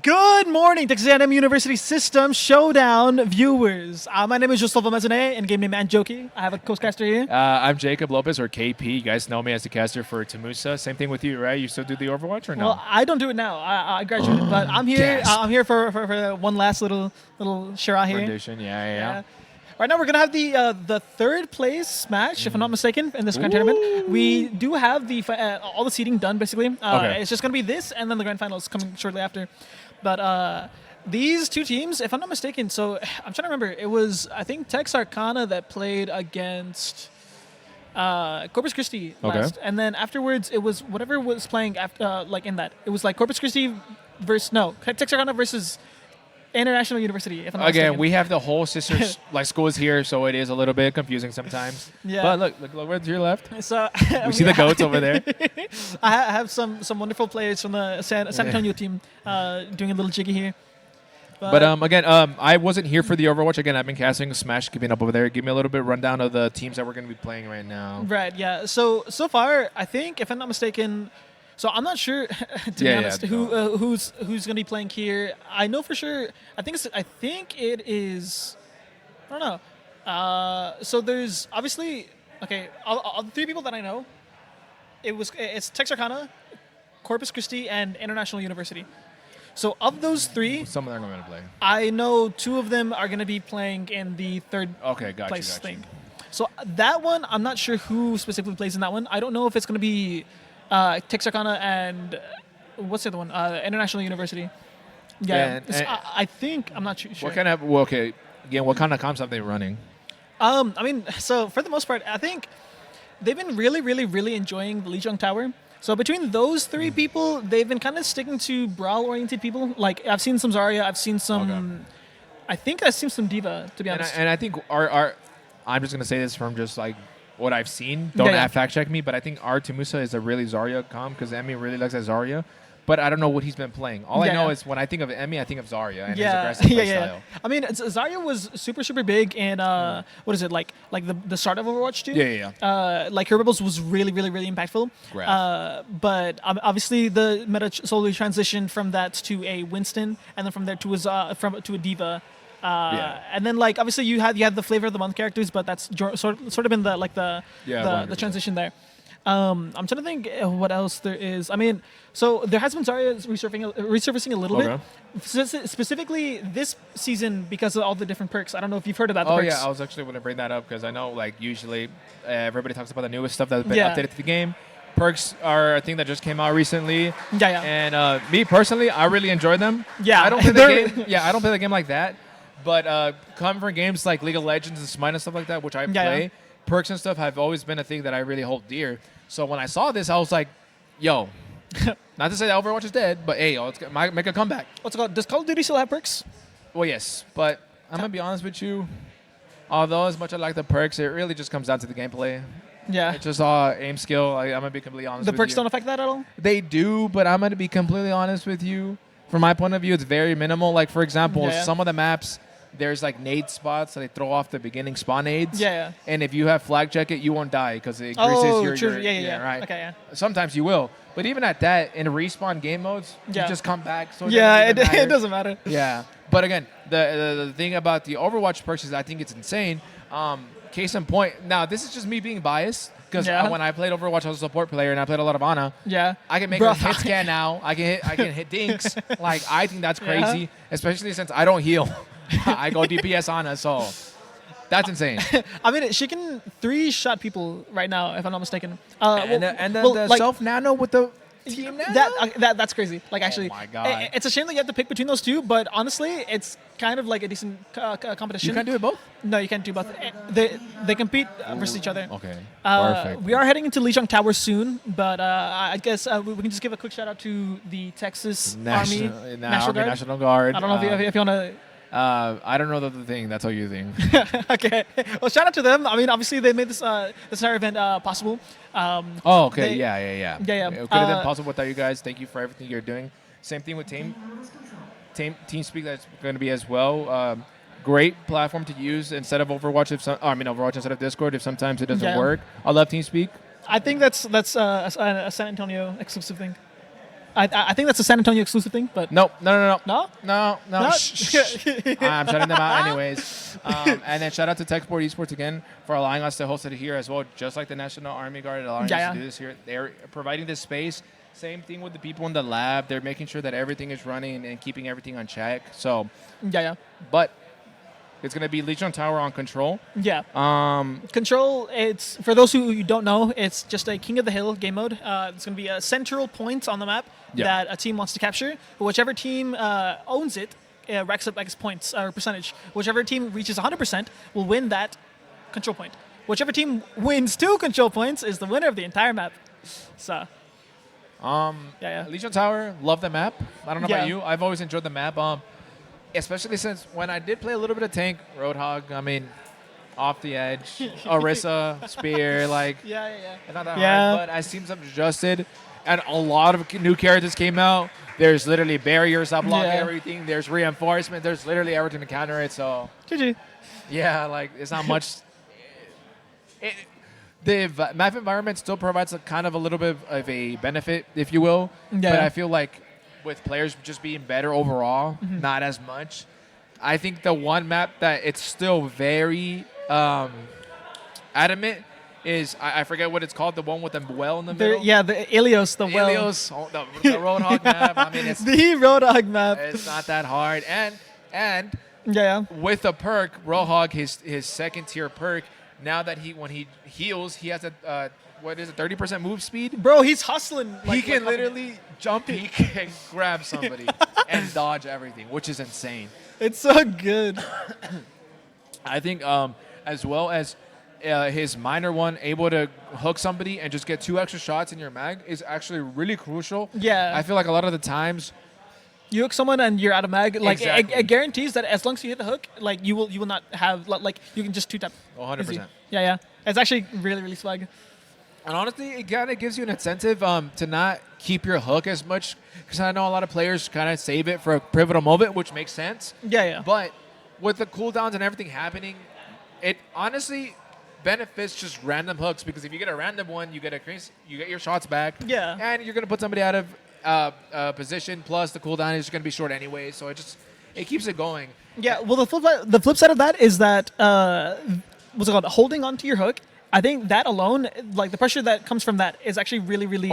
Good morning, Texas A&M University System Showdown viewers. My name is Joslava Mazane, and game name Anjoki. I have a co-caster here. I'm Jacob Lopez, or KP. You guys know me as the caster for Tamusa. Same thing with you, right? You still do the Overwatch or no? Well, I don't do it now. I graduated, but I'm here. Gasp. I'm here for one last little shira here. Rendition, yeah. Right now, we're gonna have the third place match, if I'm not mistaken, in this grand tournament. We do have the all the seeding done basically. Okay. It's just gonna be this, and then the grand finals coming shortly after. But these two teams, if I'm not mistaken, so I'm trying to remember. It was I think Texarkana that played against Corpus Christi last, and then afterwards it was whatever was playing after like in that. It was like Corpus Christi versus Texarkana versus International University. If I'm not Again, mistaken. we have the whole sister like schools here, so it is a little bit confusing sometimes. Yeah. But look over to your left. So We see the goats over there. I have some wonderful players from the San Antonio team doing a little jiggy here. But again, I wasn't here for the Overwatch. Again, I've been casting Smash, keeping up over there. Give me a little bit rundown of the teams that we're going to be playing right now. Right, yeah. So far, I think, if I'm not mistaken, so I'm not sure, to be honest, who's going to be playing here. I know for sure. I think it is. I don't know. So there's obviously all the three people that I know. It's Texarkana, Corpus Christi, and International University. So of those three, Some of them are going to play. I know two of them are going to be playing in the third Okay, got place you. thing. So that one, I'm not sure who specifically plays in that one. I don't know if it's going to be Texarkana and what's the other one? International University. Yeah, And- I think I'm not sure. What kind of what kind of comps have they running? I mean, so for the most part, I think they've been really, really, really enjoying the Lijiang Tower. So between those three people, they've been kind of sticking to brawl-oriented people. Like I've seen some Zarya, I've seen some. Okay. I think I've seen some Diva, to be honest. And I think our I'm just gonna say this from just like what I've seen. Don't Yeah. fact check me, but I think our Tamusa is a really Zarya comp because Emmy really likes that Zarya. But I don't know what he's been playing. All I know is when I think of Emmy, I think of Zarya and his aggressive play style. I mean, Zarya was super, super big in what is it like the start of Overwatch 2? Yeah. Like her rebels was really, really, really impactful. But obviously the meta slowly transitioned from that to a Winston, and then from there to a Diva. And then like obviously you had the flavor of the month characters, but that's sort of been the transition there. I'm trying to think what else there is. I mean, so there has been Zarya resurfacing a little bit, specifically this season because of all the different perks. I don't know if you've heard about the perks. I was actually going to bring that up because I know like usually everybody talks about the newest stuff that's been updated to the game. Perks are a thing that just came out recently. Yeah. And me personally, I really enjoy them. Yeah. I don't play the game. Yeah, I don't play the game like that. But coming from games like League of Legends and Smite and stuff like that, which I play, perks and stuff have always been a thing that I really hold dear. So when I saw this, I was like, yo, not to say that Overwatch is dead, but hey, let's make a comeback. What's it called? Does Call of Duty still have perks? Well, yes, but I'm going to be honest with you. Although as much as I like the perks, it really just comes down to the gameplay. Yeah. It's just all aim skill. I'm going to be completely honest with you. The perks don't affect that at all? They do, but I'm going to be completely honest with you. From my point of view, it's very minimal. Like, for example, some of the maps, there's like nade spots that they throw off the beginning spawn nades. Yeah. And if you have flag jacket, you won't die because it increases your... true. Right. Okay, yeah. Sometimes you will. But even at that, in respawn game modes, you just come back. So it doesn't matter. Yeah. But again, the thing about the Overwatch perks is I think it's insane. Case in point, now this is just me being biased because when I played Overwatch, I was a support player and I played a lot of Ana. Yeah. I can make a hit scan now. I can hit dinks. Like I think that's crazy, especially since I don't heal. I go DPS Ana, so that's insane. I mean, she can 3-shot people right now, if I'm not mistaken. The self nano with the team nano. That's crazy. Like actually, my God. It's a shame that you have to pick between those two, but honestly, it's kind of like a decent competition. You can't do it both? No, you can't do both. They compete versus each other. Okay. Perfect. We are heading into Lijiang Tower soon, but I guess we can just give a quick shout out to the Texas Army National Guard. I don't know if you want to. I don't know the thing. That's how you think. Okay. Well, shout out to them. I mean, obviously they made this entire event possible. Okay. Yeah. Yeah. It could have been possible without you guys. Thank you for everything you're doing. Same thing with TeamSpeak. That's going to be as well. Great platform to use instead of Overwatch. Overwatch instead of Discord. If sometimes it doesn't work. I love TeamSpeak. I think that's a San Antonio exclusive thing. I think that's a San Antonio exclusive thing, but No. no. No. No? Shh. I'm shutting them out anyways. And then shout out to Techsport Esports again for allowing us to host it here as well, just like the National Army Guard allowing us to do this here. They're providing this space. Same thing with the people in the lab. They're making sure that everything is running and keeping everything on check. So, but it's going to be Legion Tower on Control. Yeah. Control, it's for those who don't know, it's just a King of the Hill game mode. It's going to be a central point on the map that a team wants to capture. Whichever team owns it racks up X points or percentage. Whichever team reaches 100% will win that control point. Whichever team wins 2 control points is the winner of the entire map. So, Legion Tower, love the map. I don't know about you. I've always enjoyed the map. Especially since when I did play a little bit of tank, Roadhog, I mean, off the edge, Orisa, Spear, like, it's not that hard, but as teams have adjusted, and a lot of new characters came out, there's literally barriers that block everything, there's reinforcement, there's literally everything to counter it, so. GG. Yeah, like, it's not much. The map environment still provides a kind of a little bit of a benefit, if you will, but I feel like with players just being better overall, not as much. I think the one map that it's still very adamant is, I forget what it's called, the one with the well in the middle. Yeah, the Ilios, the well. Ilios, the Roadhog map. I mean, it's the Roadhog map. It's not that hard. And with the perk, Roadhog, his second tier perk, now that when he heals, he has a 30% move speed? Bro, he's hustling. He can literally jump peek and grab somebody and dodge everything, which is insane. It's so good. I think as well as his minor one, able to hook somebody and just get 2 extra shots in your mag is actually really crucial. Yeah. I feel like a lot of the times you hook someone and you're out of mag. Like exactly. it guarantees that as long as you hit the hook, like you will not have like you can just 2-tap. 100%. Yeah. It's actually really swag. And honestly, it kind of gives you an incentive to not keep your hook as much, because I know a lot of players kind of save it for a pivotal moment, which makes sense. Yeah. But with the cooldowns and everything happening, it honestly benefits just random hooks, because if you get a random one, you get your shots back. Yeah. And you're gonna put somebody out of position. Plus, the cooldown is gonna be short anyway, so it keeps it going. Yeah. Well, the flip side of that is that what's it called? Holding onto your hook. I think that alone, like the pressure that comes from that, is actually really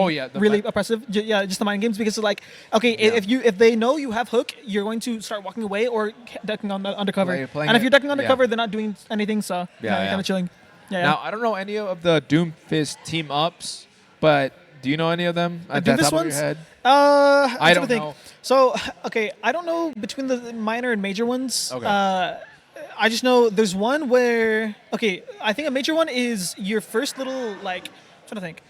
oppressive. Just the mind games, because it's like, okay, if they know you have hook, you're going to start walking away or ducking on undercover. And if you're ducking undercover, they're not doing anything, so kind of chilling. Yeah. Now, I don't know any of the Doomfist team ups, but do you know any of them at the top of your head? I don't know. So, okay, I don't know between the minor and major ones. Okay. I just know there's one where, okay, I think a major one is your first little, like, I'm trying to think.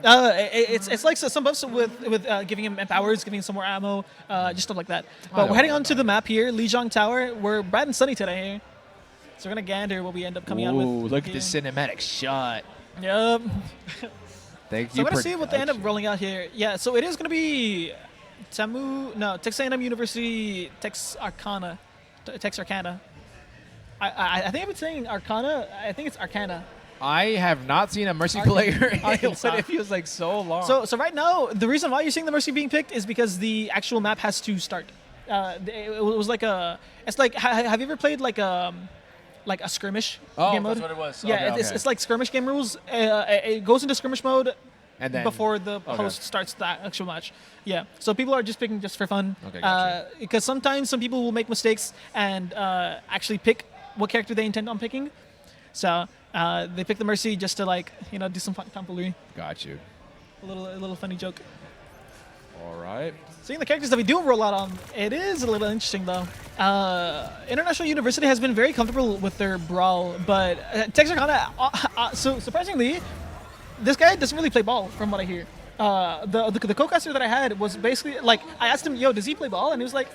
It's like some buffs with giving him empowers, giving him some more ammo, just stuff like that. But we're heading onto the map here, Lijiang Tower. We're bright and sunny today here. So we're going to gander what we end up coming out with. Ooh, look here. at this cinematic shot. Yep. Thank you. So we're going to see what they end up rolling out here. Yeah, so it is going to be Texas A&M University Texarkana. I think I've been saying Arcana. I think it's Arcana. I have not seen a Mercy player, but it feels like so long. So right now, the reason why you're seeing the Mercy being picked is because the actual map has to start. It was like it's like, have you ever played like a skirmish game mode? That's what it was. Yeah, okay. it's like skirmish game rules. It goes into skirmish mode and then, before the host starts the actual match. Yeah, so people are just picking just for fun. Okay, gotcha. Because sometimes some people will make mistakes and actually pick what character they intend on picking. So they pick the Mercy just to do some tomfoolery. Got you. A little funny joke. All right. Seeing the characters that we do roll out on, it is a little interesting though. International University has been very comfortable with their brawl, but Texarkana, so surprisingly, this guy doesn't really play ball from what I hear. The co-caster that I had was basically like, I asked him, yo, does he play ball? And he was like,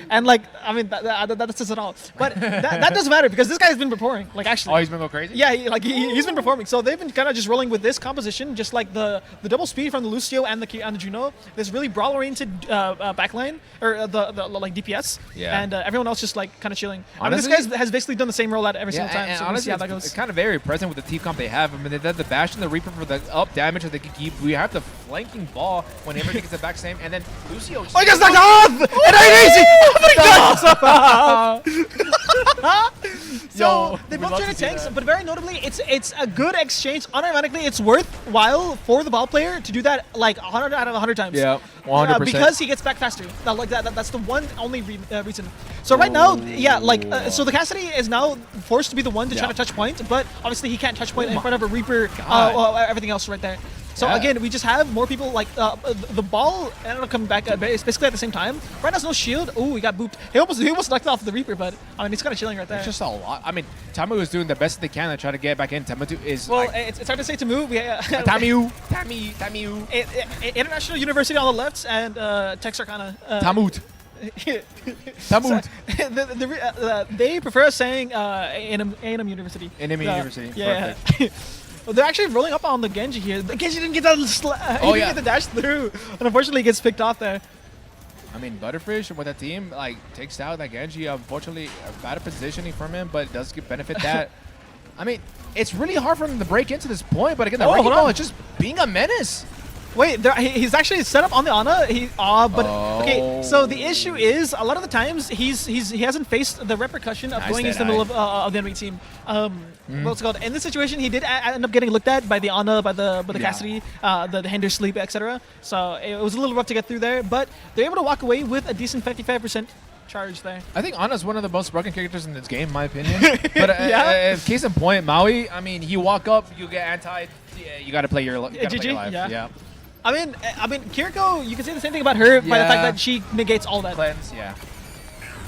And like, I mean, that says it all. But that doesn't matter because this guy has been performing. Like actually. Oh, he's been going crazy. Yeah, he's been performing. So they've been kind of just rolling with this composition, just like the double speed from the Lucio and the Juno. This really brawl oriented backline or the like DPS. Yeah. And everyone else just like kind of chilling. Honestly, I mean, this guy has basically done the same rollout every single time. And So we'll see honestly, how that goes. it's kind of very present with the team comp they have. I mean, they've done the Bash and the Reaper for the up damage that they can keep. We have the flanking ball when everything gets the back same, and then Lucio. Oh, he gets knocked off! It ain't easy! So they both traded tanks, but very notably, it's a good exchange. Unironically, it's worthwhile for the ball player to do that like 100 out of 100 times. Yeah, 100%. Because he gets back faster. That's the one only reason. So right now, yeah, like so the Cassidy is now forced to be the one to try to touch point, but obviously he can't touch point in front of a Reaper. Everything else right there. So again, we just have more people like the ball ended up coming back basically at the same time. Right now, there's no shield. Oh, he got booped. He almost knocked off the Reaper, but I mean, he's kind of chilling right there. It's just a lot. I mean, Tamu is doing the best they can to try to get back in. Tamu is well, like, it's hard to say Tamu. Tamu. International University on the left and Texarkana. Tamut. Tamut. They prefer saying A&M University. A&M University. Yeah. Well, they're actually rolling up on the Genji here. The Genji didn't get that. He didn't get the dash through, and unfortunately, he gets picked off there. I mean, Butterfish with that team like takes out that Genji. Unfortunately, a bad positioning from him, but it does benefit that. I mean, it's really hard for them to break into this point, but again, the wrecking ball is just being a menace. Wait, he's actually set up on the Ana. Okay. So the issue is a lot of the times he hasn't faced the repercussion of going into the middle of the enemy team. What's it called? In this situation, he did end up getting looked at by the Ana, by the Cassidy, the hinder sleep, etc. So it was a little rough to get through there, but they're able to walk away with a decent 55% charge there. I think Ana's one of the most broken characters in this game, in my opinion. But case in point, Maui. I mean, you walk up, you get anti. You got to play your life. Yeah. I mean, Kiriko, you can say the same thing about her by the fact that she negates all that. Cleanse, yeah.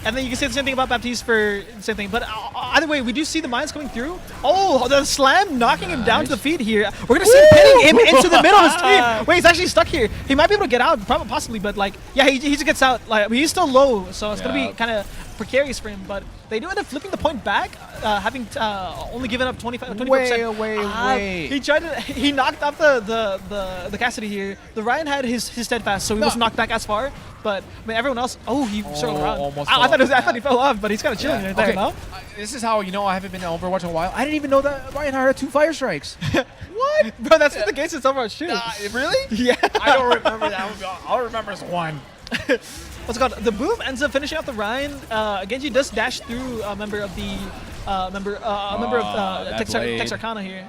And then you can say the same thing about Baptiste for the same thing. But either way, we do see the mines coming through. Oh, the slam knocking him down to the feet here. We're going to see him pinning him into the middle of his team. Wait, he's actually stuck here. He might be able to get out, possibly, but like, yeah, he just gets out. Like, he's still low, so it's going to be kind of precarious for him. But they do end up flipping the point back, having only given up 24%. Wait. He knocked off the Cassidy here. The Ryan had his steadfast, so he wasn't knocked back as far. But I mean, everyone else. Oh, he circled around. I thought he fell off, but he's kind of chilling right there. No? This is how I haven't been to Overwatch in a while. I didn't even know that Ryan had 2 fire strikes. What? Bro, that's been the case since Overwatch too. Really? Yeah. I don't remember that. All I remember is 1. What's it called? The boom ends up finishing off the Ryan. Genji does dash through a member of Texarkana here.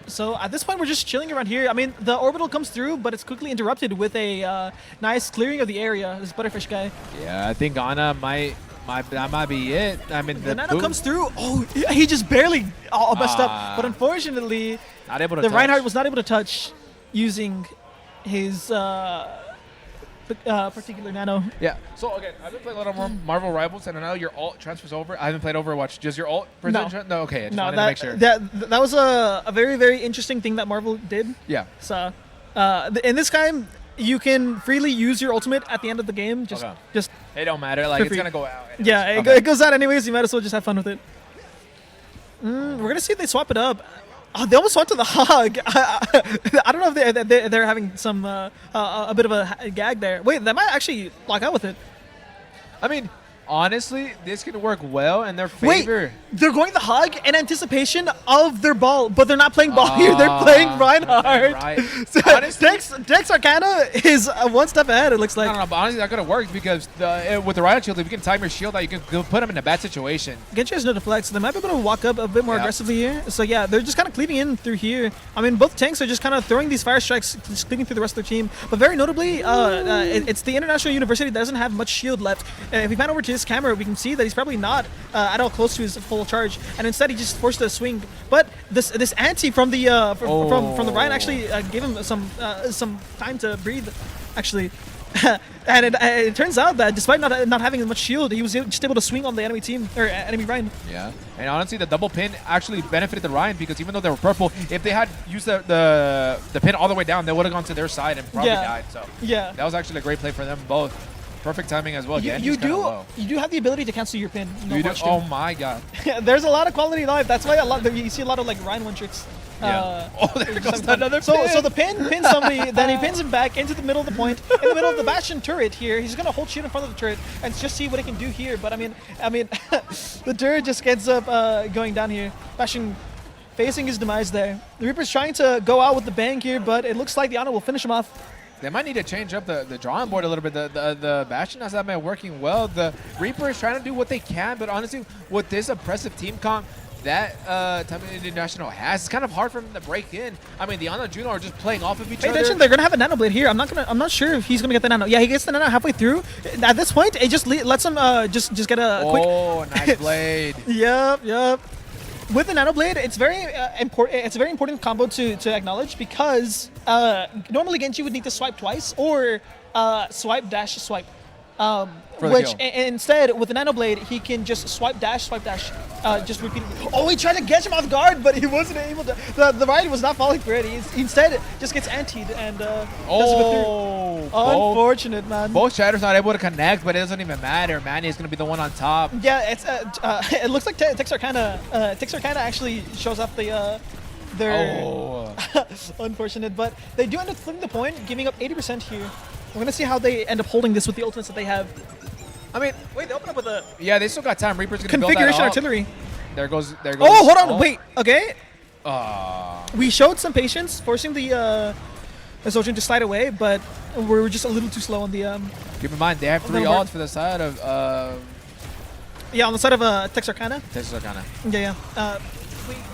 So at this point, we're just chilling around here. I mean, the orbital comes through, but it's quickly interrupted with a nice clearing of the area. This Butterfish guy. Yeah, I think Ana that might be it. I mean, the nano comes through. Oh, he just barely messed up. But unfortunately, not able to the touch. Reinhardt was not able to touch using his particular nano. Yeah. So again, I've been playing a lot of more Marvel Rivals, and I know your ult transfers over. I haven't played Overwatch. Does your ult? No. Okay. I just wanted to make sure. That was a very, very interesting thing that Marvel did. Yeah. So, in this time, you can freely use your ultimate at the end of the game. Just it don't matter. Like it's gonna go out. Anyways. Yeah, it goes out anyways. You might as well just have fun with it. We're gonna see if they swap it up. Oh, they almost went to the hog. I don't know if they're having some a bit of a gag there. Wait, they might actually lock out with it. I mean, honestly, this could work well in their favor. Wait, they're going the hog in anticipation of their ball, but they're not playing ball here. They're playing Reinhardt. Right. So Texarkana is one step ahead, it looks like. I don't know, but honestly, that could have worked because with the Reinhardt shield, if you can time your shield out, you can put him in a bad situation. Genji has no deflect, so they might be able to walk up a bit more aggressively here. So yeah, they're just kind of cleaving in through here. I mean, both tanks are just kind of throwing these fire strikes, just cleaving through the rest of their team. But very notably, it's the International University that doesn't have much shield left. If we pan over to his camera, we can see that he's probably not at all close to his full charge, and instead he just forced a swing. But this anti from the Ryan actually gave him some time to breathe, actually. And it turns out that despite not having much shield, he was just able to swing on the enemy team or enemy Ryan. Yeah, and honestly, the double pin actually benefited the Ryan because even though they were purple, if they had used the pin all the way down, they would have gone to their side and probably died. So yeah, that was actually a great play for them both. Perfect timing as well. You, Genji's you kinda do low. you do have the ability to cancel your pin. No You do? Overwatch Oh too. my god. There's a lot of quality life. That's why you see a lot of like Ryan one tricks. Yeah. Oh, there just goes having fun. another So pin. the pin pins somebody, then he pins him back into the middle of the point, in the middle of the Bastion turret here. He's gonna hold shield in front of the turret and just see what he can do here. But I mean, the turret just ends up going down here. Bastion facing his demise there. The Reaper's trying to go out with the bang here, but it looks like the Ana will finish him off. They might need to change up the drawing board a little bit. The Bastion has not been working well. The Reaper is trying to do what they can, but honestly, with this oppressive team comp that Time International has, it's kind of hard for them to break in. I mean, the Ana and Juno are just playing off of each Pay other. attention, they're gonna have a nano blade here. I'm not sure if he's gonna get the nano. Yeah, he gets the nano halfway through. At this point, it just lets him just get a quick. Oh, nice blade. Yep. With the nano blade, it's very important. It's a very important combo to acknowledge because normally Genji would need to swipe twice or swipe dash swipe. For the Which kill. instead with the nano blade he can just swipe dash just repeatedly. Oh, he tried to catch him off guard, but he wasn't able to. The Ryan was not falling for it. He instead just gets antied and doesn't go through. Unfortunate, man. Both Shatters not able to connect, but it doesn't even matter. Manny is going to be the one on top. Yeah, it's it looks like Texarkana actually shows off their Oh. unfortunate, but they do end up flipping the point, giving up 80% here. We're gonna see how they end up holding this with the ultimates that they have. I mean, wait, they open up with a Yeah, they still got time. Reaper's going to build that configuration up. artillery. There goes. Oh, hold on, wait. Okay, Ah. we showed some patience, forcing the Zojin to slide away, but we were just a little too slow on the Keep in mind, they have 3 Little more. ults for the side of on the side of Texarkana. Texarkana. Yeah.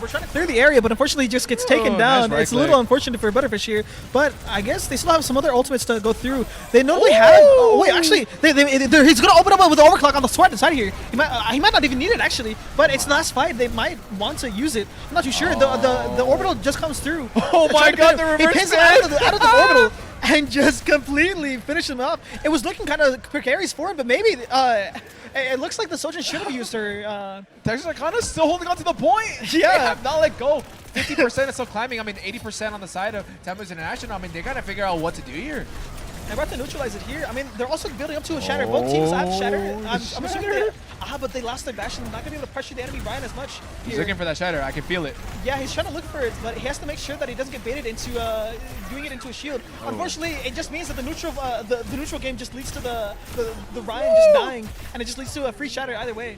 We're trying to clear the area, but unfortunately it just gets taken Oh, down. nice right It's a little click. unfortunate for Butterfish here, but I guess they still have some other ultimates to go through. They normally have. Oh, wait, actually, he's going to open up with the overclock on the sword side here. He might not even need it, actually, but it's the last fight. They might want to use it. I'm not too sure. The orbital just comes through. Oh my god, the He reverse pins him out of the orbital and just completely finishes him off. It was looking kind of precarious for him, but maybe it looks like the Sojin should have used her. Texarkana is still holding on to the point. Yeah. They have not let go. 50% is still climbing. I mean, 80% on the side of Tempest International. I mean, they gotta figure out what to do here. They're about to neutralize it here. I mean, they're also building up to a shatter. Both teams have shatter. I'm assuming they. But they lost their Bastion. They're not gonna be able to pressure the enemy Ryan as much. He's here. looking for that shatter. I can feel it. Yeah, he's trying to look for it, but he has to make sure that he doesn't get baited into doing it into a shield. Unfortunately, it just means that the neutral game just leads to the Ryan just dying, and it just leads to a free shatter either way.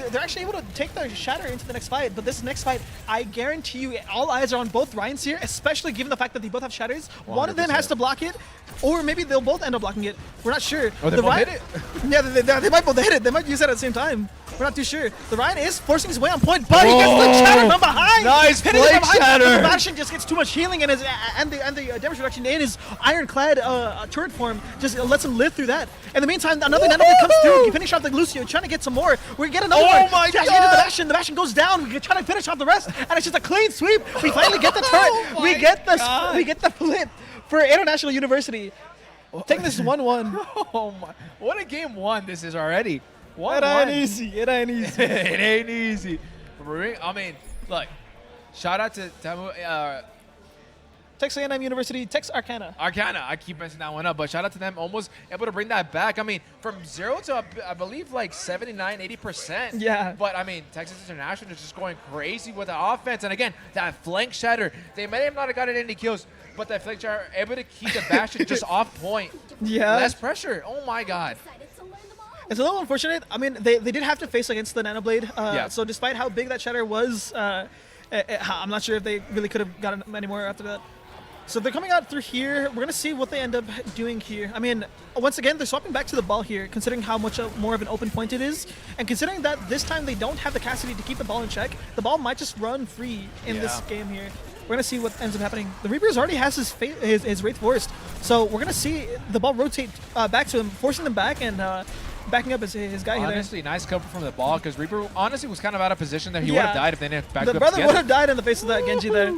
They're actually able to take their shatter into the next fight, but this next fight, I guarantee you, all eyes are on both Ryans here, especially given the fact that they both have shatters. One of them has to block it, or maybe they'll both end up blocking it. We're not sure. Or they The both Ryan- hit it. Yeah, they might both hit it. They might use it at the same time. We're not too sure. The Ryan is forcing his way on point, but he gets the shatter from behind. Nice Hitting it from Blake behind. shatter. The Bastion just gets too much healing, and the damage reduction in his ironclad turret form just lets him live through that. In the meantime, another nanoblade comes through, finish off the Lucio, trying to get some more. We get another one. Oh my Crashing God. into the Bastion. The Bastion goes down. We try to finish off the rest, and it's just a clean sweep. We finally get the turret. Oh we my get the God. we get the flip for International University. Taking this 1-1. Oh my! What a game 1 this is already. It ain't easy. It ain't easy. It ain't easy. I mean, look. Shout out to Tamu. Texas A&M University, Texarkana. Arcana, I keep messing that one up, but shout out to them, almost able to bring that back. I mean, from 0 to, I believe, like 79, 80%. Yeah. But, I mean, Texas International is just going crazy with the offense. And, again, that flank shatter, they may have not have gotten any kills, but that flank shatter able to keep the Bastion just off point. Yeah. Less pressure. Oh, my God. It's a little unfortunate. I mean, they did have to face against the Nanoblade. Yeah. So despite how big that shatter was, I'm not sure if they really could have gotten any more after that. So they're coming out through here. We're going to see what they end up doing here. I mean, once again, they're swapping back to the ball here, considering how much more of an open point it is. And considering that this time they don't have the capacity to keep the ball in check, the ball might just run free in this game here. We're going to see what ends up happening. The Reapers already has his Wraith Forest. So we're going to see the ball rotate back to him, forcing them back and backing up his guy here. Honestly, nice cover from the ball, because Reaper honestly was kind of out of position there. He would have died if they didn't back The up brother together. would have died in the face of that Genji there.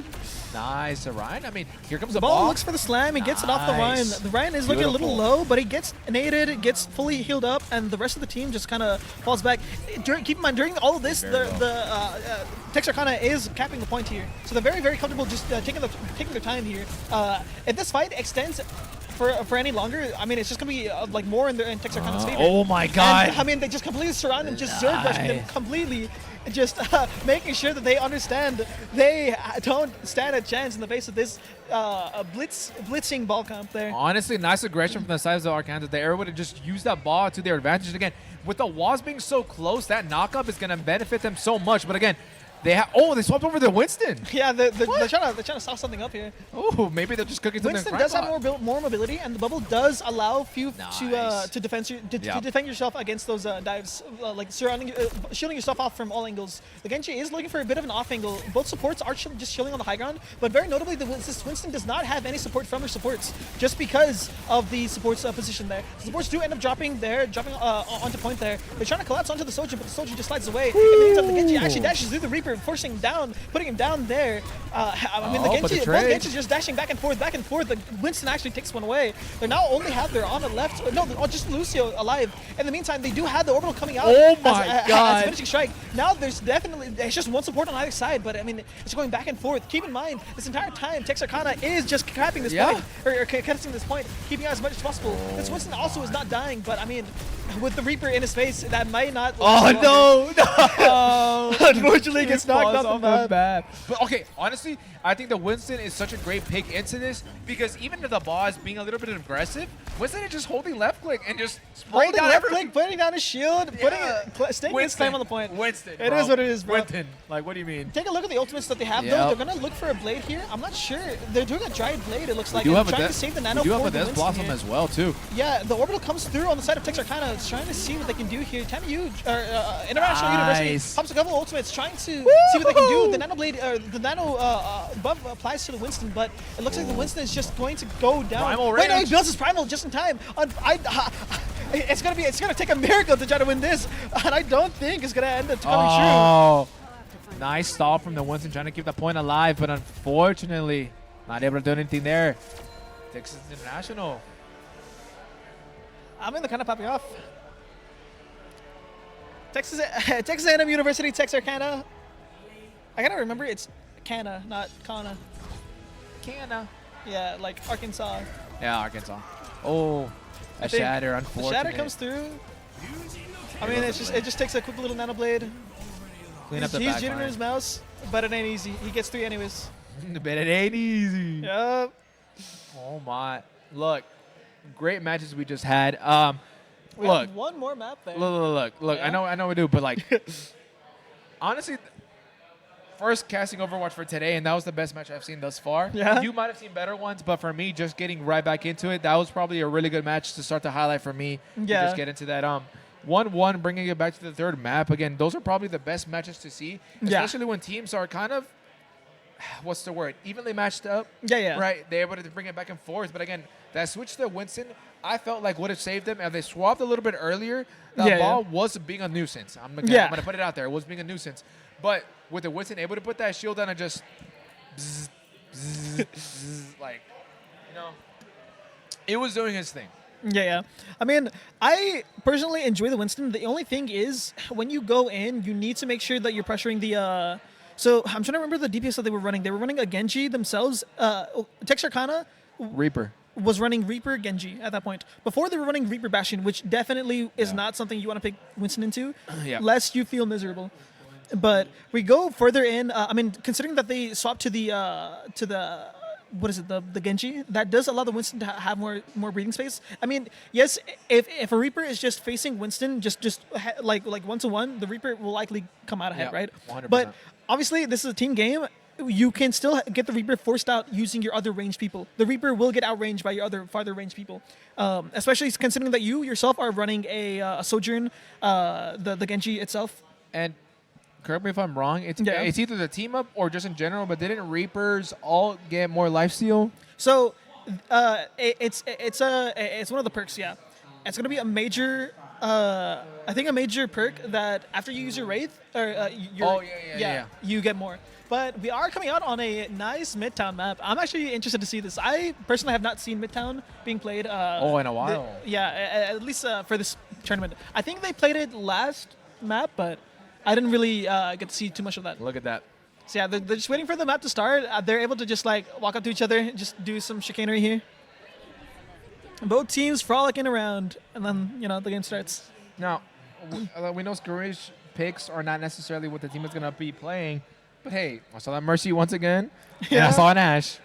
Nice, Ryan. I mean, here comes the Ball ball. looks for the slam. He gets it off the Ryan. Nice. The Ryan is looking a little Beautiful. low, but he gets naded, gets fully healed up, and the rest of the team just kind of falls back. Keep in mind, during all of this, the Texarkana is capping the point here, so they're very, very comfortable just taking their time here. If this fight extends for any longer, I mean, it's just gonna be like more in Texarkana's favor. Oh my God. And, I mean, they just completely surround them, just zerg rushing them completely, just making sure that they understand they don't stand a chance in the face of this blitzing ball comp there. Honestly, nice aggression from the sides of Arkansas. They were able to just use that ball to their advantage. And again, with the walls being so close, that knockup is going to benefit them so much. But again, they swapped over to Winston. Yeah, they're trying to saw something up here. Oh, maybe they're just cooking something. Winston does have more mobility, and the bubble does allow few Nice. to defend to Yep. defend yourself against those dives, like shielding yourself off from all angles. The Genji is looking for a bit of an off angle. Both supports are just chilling on the high ground, but very notably, Winston does not have any support from her supports, just because of the supports position there. The supports do end up dropping onto point there. They're trying to collapse onto the soldier, but the soldier just slides away. In the meantime, the Genji actually dashes through the Reaper, forcing him down, putting him down there. I mean, but the both trade. Genjis just dashing back and forth. The Winston actually takes one away. They now only have their Ana left. No, just Lucio alive. In the meantime, they do have the orbital coming out. Oh my as God. a finishing strike. Now there's just one support on either side, but I mean, it's going back and forth. Keep in mind, this entire time, Texarkana is just capping this point, or contesting this point, keeping out as much as possible. This Winston also is not dying, but I mean, with the Reaper in his face, that might not. Oh, no. Unfortunately, he gets knocked off the map. But okay, honestly, I think that Winston is such a great pick into this because even if the ball is being a little bit aggressive, Winston is just holding left click and just spraying Holding down left everything. click, putting down his shield, staying his claim on the point. Winston, It bro. is what it is, bro. Winston. Like, what do you mean? Take a look at the ultimates that they have, Yep. though. They're going to look for a blade here. I'm not sure. They're doing a giant blade, it looks like. We do and have a trying Death- to save the nano we do have for a the Death Winston Blossom here. as well, too. Yeah, the orbital comes through on the side of Texarkana. It's trying to see what they can do here. TAMU, International University, Nice. pumps a couple of ultimates, trying to see what they can do. The nano blade, the nano buff applies to the Winston, but it looks like the Winston is just going to go down. Primal Wait, no, he range. builds his primal just in time. It's gonna take a miracle to try to win this, and I don't think it's gonna end up coming true. Oh, nice stall from the Winston trying to keep the point alive, but unfortunately, not able to do anything there. Texas International. I'm in the kind of popping off. Texas A&M University, Texarkana. I gotta remember it's Cana, not Kana. Canna. Yeah, like Arkansas. Yeah, Arkansas. Oh, a think shatter, The unfortunate. shatter comes through. I mean, it just takes a quick little nano blade. Clean up the He's backline. jittering his mouse, but it ain't easy. He gets 3 anyways. But it ain't easy. Yup. Oh my! Look, great matches we just had. We Look, have one more map there. look. Yeah? I know we do, but like, honestly, first casting Overwatch for today, and that was the best match I've seen thus far. Yeah. You might have seen better ones, but for me, just getting right back into it, that was probably a really good match to start to highlight for me. To Yeah. just get into that 1-1, bringing it back to the third map. Again, those are probably the best matches to see, Yeah. especially when teams are kind of, what's the word, evenly matched up. Yeah. Right, they're able to bring it back and forth. But again, that switch to Winston, I felt like would have saved them. If they swapped a little bit earlier, that Yeah, ball was being a nuisance. I'm Yeah. gonna put it out there. It was being a nuisance. But with the Winston able to put that shield down and just bzz, bzz, bzz, like, you know, it was doing his thing. Yeah. I mean, I personally enjoy the Winston. The only thing is, when you go in, you need to make sure that you're pressuring the. So I'm trying to remember the DPS that they were running. They were running a Genji themselves. Texarkana Reaper. was running Reaper Genji at that point. Before they were running Reaper Bastion, which definitely is not something you want to pick Winston into, Yeah. lest you feel miserable. But we go further in. I mean, considering that they swapped to the what is it, the Genji, that does allow the Winston to have more breathing space. I mean, yes, if a Reaper is just facing Winston, like 1-to-1, the Reaper will likely come out ahead, Yeah, right? 100%. But obviously, this is a team game. You can still get the Reaper forced out using your other ranged people. The Reaper will get outranged by your other farther ranged people, especially considering that you yourself are running a Sojourn, the Genji itself. And correct me if I'm wrong, it's either the team up or just in general, but didn't Reapers all get more lifesteal? So it's one of the perks, yeah. It's going to be a major I think a major perk that after you use your Wraith, or you get more. But we are coming out on a nice Midtown map. I'm actually interested to see this. I personally have not seen Midtown being played. In a while. At least for this tournament. I think they played it last map, but I didn't really get to see too much of that. Look at that. So yeah, they're just waiting for the map to start. They're able to just like walk up to each other, just do some chicanery here. Both teams frolicking around, and then the game starts. Now, we know skirmish picks are not necessarily what the team is going to be playing, but hey, I saw that Mercy once again, and I saw an Ashe.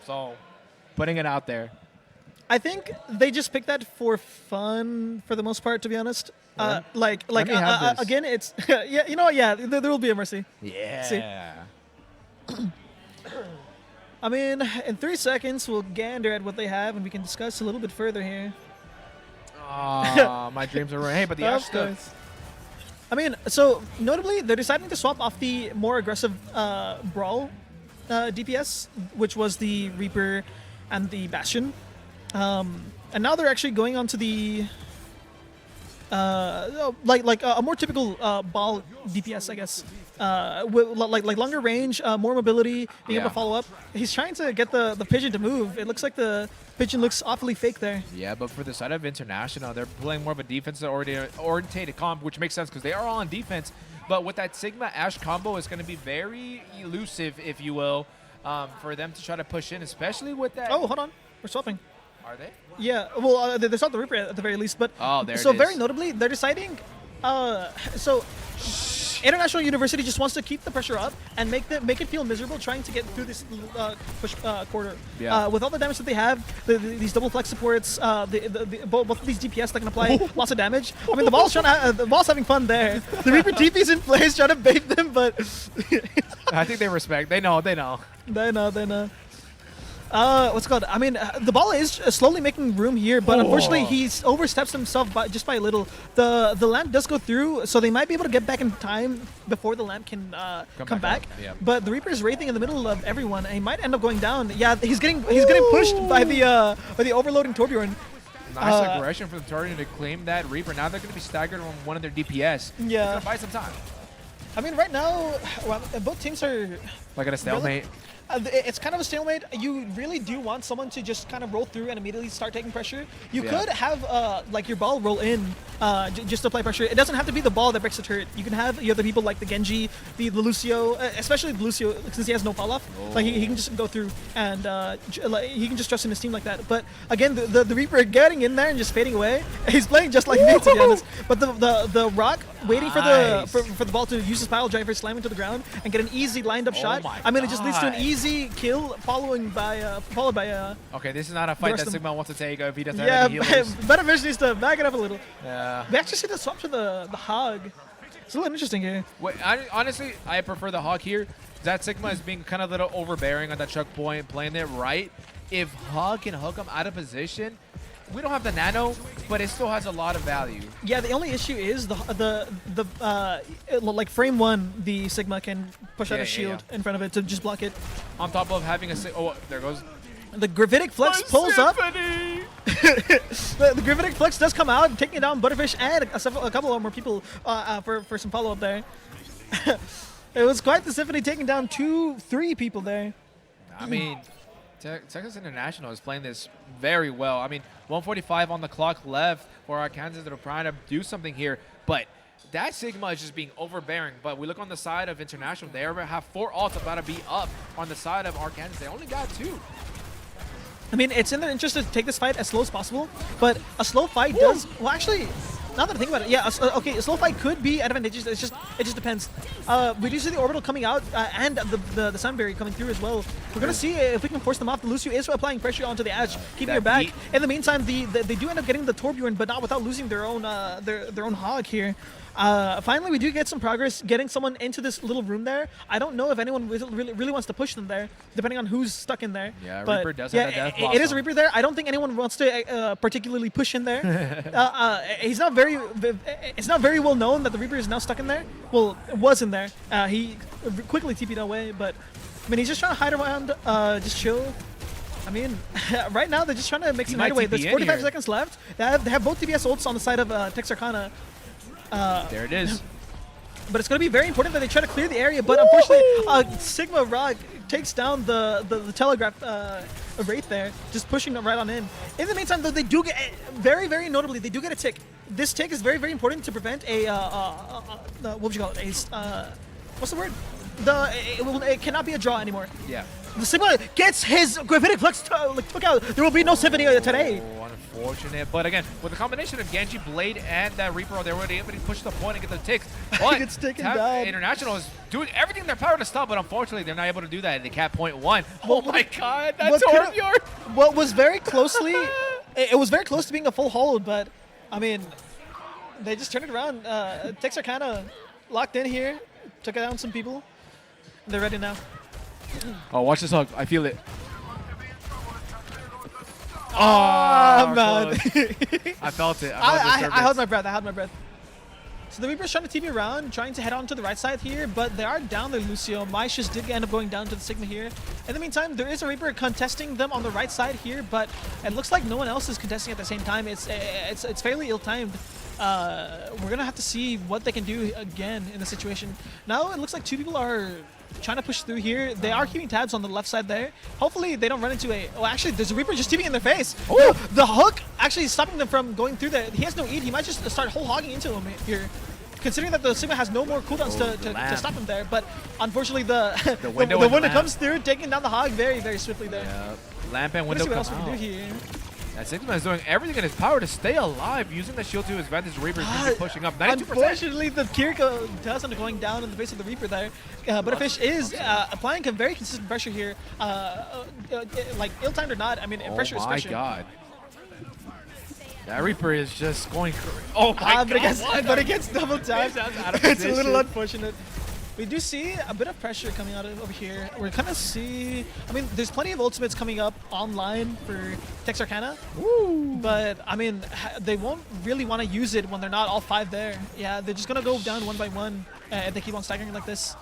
So, putting it out there. I think they just picked that for fun for the most part, to be honest. Yeah. Again, it's there will be a Mercy. Yeah. See? I mean, in 3 seconds, we'll gander at what they have, and we can discuss a little bit further here. My dreams are ruined. Hey, but the Ashe stuff. I mean, so notably, they're deciding to swap off the more aggressive Brawl DPS, which was the Reaper and the Bastion. And now they're actually going on to the a more typical ball DPS, I guess. With longer range, more mobility, being able to follow up. He's trying to get the Pigeon to move. It looks like the Pigeon looks awfully fake there. Yeah, but for the side of International, they're playing more of a defensive-oriented comp, which makes sense because they are all on defense. But with that Sigma Ashe combo, it's going to be very elusive, if you will, for them to try to push in, especially with that. Oh, hold on. We're swapping. Are they? Yeah, well, they saw the Reaper at the very least, but so very notably, they're deciding. International University just wants to keep the pressure up and make it feel miserable trying to get through this push quarter. Yeah. With all the damage that they have, these double flex supports, both of these DPS that can apply lots of damage. I mean, the ball's having fun there. The Reaper TP's in place trying to bait them, but I think they respect. They know. They know. What's it called? I mean, the ball is slowly making room here, but unfortunately, he oversteps himself just by a little. The lamp does go through, so they might be able to get back in time before the lamp can come back. Yeah. But the Reaper is wraithing in the middle of everyone, and he might end up going down. Yeah, he's getting pushed by the overloading Torbjorn. Nice aggression for the Torbjorn to claim that Reaper. Now they're going to be staggered on one of their DPS. Yeah. It's going to buy some time. I mean, right now, both teams are like at a stalemate. It's kind of a stalemate. You really do want someone to just kind of roll through and immediately start taking pressure. You could have your ball roll in just to apply pressure. It doesn't have to be the ball that breaks the turret. You can have the other people like the Genji, the Lucio, especially the Lucio since he has no fall off. Like he can just go through and he can just trust in his team like that. But again, the Reaper getting in there and just fading away. He's playing just like me, to be honest. But the Rock waiting for the ball to use his pile driver, slam into the ground, and get an easy lined up shot. I mean, it just leads to an easy kill followed by okay, this is not a fight that Sigma wants to take if he doesn't have any healers. Better Vision needs to back it up a little. Yeah. We actually see the swap to the Hog. It's a little interesting here. Wait, honestly, I prefer the Hog here. That Sigma is being kind of a little overbearing on that choke point, playing it right. If Hog can hook him out of position, we don't have the nano, but it still has a lot of value. Yeah, the only issue is like frame one, the Sigma can push out a shield in front of it to just block it. On top of having there goes. The Gravitic Flex pulls up. The Gravitic Flex does come out, taking down Butterfish and a couple of more people for some follow-up there. It was quite the symphony taking down 2-3 people there. I mean, Texas International is playing this very well. I mean, 145 on the clock left for Arkansas that are trying to do something here, but that Sigma is just being overbearing. But we look on the side of International, they have 4 ults about to be up on the side of Arkansas. They only got 2. I mean, it's in their interest to take this fight as slow as possible, but a slow fight does... Well, actually, now that I think about it, yeah, a slow fight could be advantageous. It just depends. We do see the Orbital coming out and the Sunberry coming through as well. We're going to see if we can force them off. The Lucio is applying pressure onto the Ashe, keeping her back. In the meantime, they do end up getting the Torbjorn, but not without losing their own Hog here. Finally, we do get some progress getting someone into this little room there. I don't know if anyone really wants to push them there, depending on who's stuck in there. Yeah, but Reaper does have a death it is a Reaper there. I don't think anyone wants to particularly push in there. It's not very well known that the Reaper is now stuck in there. Well, it was in there. He quickly TP'd away, but I mean, he's just trying to hide around, just chill. I mean, right now they're just trying to make some might headway. TP There's in 45 here. seconds left. They have both DPS ults on the side of Texarkana. There it is. But it's going to be very important that they try to clear the area. But unfortunately, Sigma Rock takes down the Telegraph Wraith there, just pushing them right on in. In the meantime, though, they do get, very, very notably, they do get a tick. This tick is very, very important to prevent a, what would you call it? What's the word? It cannot be a draw anymore. Yeah. The Sigma gets his Gravitic Flux took out. There will be no Symphony today. Oh, unfortunate. But again, with the combination of Genji, Blade, and that Reaper, they were able to push the point and get the ticks. But Gets taken Tab down. International is doing everything in their power to stop, but unfortunately, they're not able to do that. They cap point one. Oh my god, that's what Torbjorn. What was very closely, it was very close to being a full hold, but I mean, they just turned it around. Texarkana locked in here, took down some people. They're ready now. Oh, watch this hug. I feel it. Ah, man. I felt it. I held my breath. I held my breath. So the Reaper's trying to TP around, trying to head on to the right side here, but they are down there, Lucio. Mice just did end up going down to the Sigma here. In the meantime, there is a Reaper contesting them on the right side here, but it looks like no one else is contesting at the same time. It's fairly ill-timed. We're going to have to see what they can do again in the situation. Now it looks like two people are trying to push through here. They are keeping tabs on the left side there. Hopefully they don't run into a... Oh, actually, there's a Reaper just TPing in their face. Oh, the hook actually is stopping them from going through there. He has no EAT. He might just start whole hogging into him here. Considering that the Sigma has no more cooldowns to stop him there. But unfortunately, the window comes through, taking down the hog very, very swiftly there. Yeah. Lamp and Let's window see what else come we can out. do here. And Sigma is doing everything in his power to stay alive, using the shield to his advantage. Reaper is going to be pushing up 92%. Unfortunately, the Kiriko does end up going down in the face of the Reaper there. Butterfish is applying a very consistent pressure here. Like, ill-timed or not, I mean, pressure is pressure. Oh my god. That Reaper is just going oh my god. But it gets double tapped. Out of It's a little position. unfortunate. We do see a bit of pressure coming out of over here. We're kind of see... I mean, there's plenty of ultimates coming up online for Texarkana. But, I mean, they won't really want to use it when they're not all five there. Yeah, they're just going to go down one by one if they keep on staggering like this.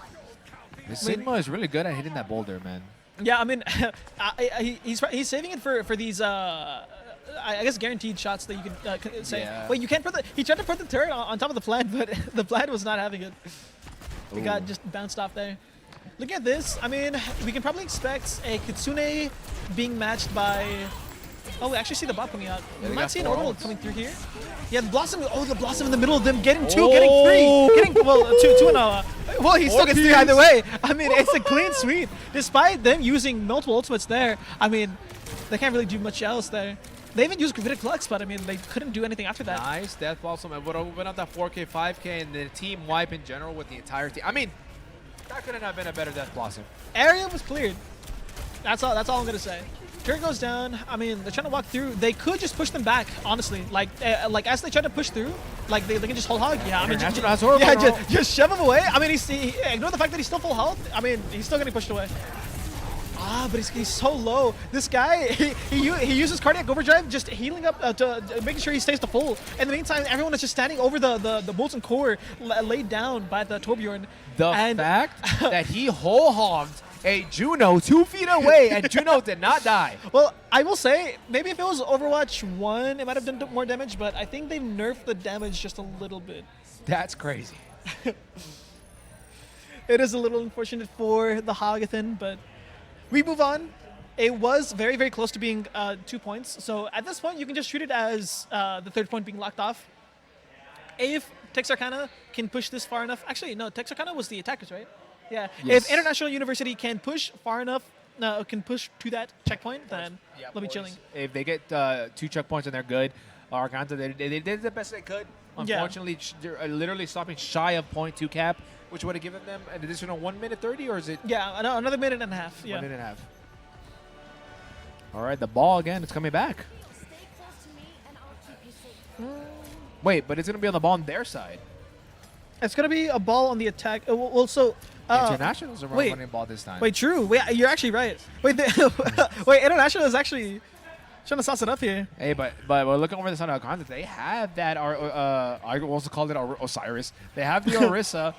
This Sigma is really good at hitting that boulder, man. Yeah, I mean, he's saving it for these... I guess guaranteed shots that you could say. Yeah. Wait, you can't put the... He tried to put the turret on top of the plant, but the plant was not having it. It got just bounced off there. Look at this. I mean, we can probably expect a Kitsune being matched by... Oh, we actually see the bot coming out. Yeah, We they might got see an 4 orbital ults. coming through here. Yeah, the Blossom... Oh, the Blossom in the middle of them. Getting two, getting three. Getting... Well, two and a... Well, he still gets three either way. I mean, it's a clean sweep. Despite them using multiple ultimates there, I mean, they can't really do much else there. They even used Gravitic Flux, but I mean, they couldn't do anything after that. Nice Death Blossom. It would have opened up that 4K, 5K, and the team wipe in general with the entire team. I mean, that couldn't have been a better Death Blossom. Area was cleared. That's all I'm gonna say. Turret goes down. I mean, they're trying to walk through. They could just push them back, honestly. Like as they try to push through, like they can just hold hog. Yeah, I mean, International has horrible yeah, roll. just shove him away. I mean, ignore the fact that he's still full health. I mean, he's still getting pushed away. But he's so low. This guy, he uses cardiac overdrive, just healing up making sure he stays to full. In the meantime, everyone is just standing over the molten core laid down by the Torbjorn. The fact that he whole hogged a Juno 2 feet away and Juno did not die. Well, I will say, maybe if it was Overwatch 1, it might have done more damage, but I think they've nerfed the damage just a little bit. That's crazy. It is a little unfortunate for the Hagathan, but we move on. It was very, very close to being 2 points. So at this point, you can just treat it as the third point being locked off. If Texarkana can push this far enough. Actually, no, Texarkana was the attackers, right? Yeah. Yes. If International University can push far enough, can push to that checkpoint, then they'll be chilling. If they get 2 checkpoints and they're good, Arganta, they did the best they could. Unfortunately, they're literally stopping shy of 0.2 cap, which would have given them an additional 1 minute 30, or is it? Yeah, another minute and a half. Yeah. 1 minute and a half. All right, the ball again. It's coming back. Wait, but it's going to be on the ball on their side. It's going to be a ball on the attack. Well, so... Internationals are running the ball this time. Wait, true. Wait, you're actually right. Wait, wait, International is actually trying to sauce it up here. Hey, but we're looking over the side of Arganta. They have that, I also called it Osiris. They have the Orisa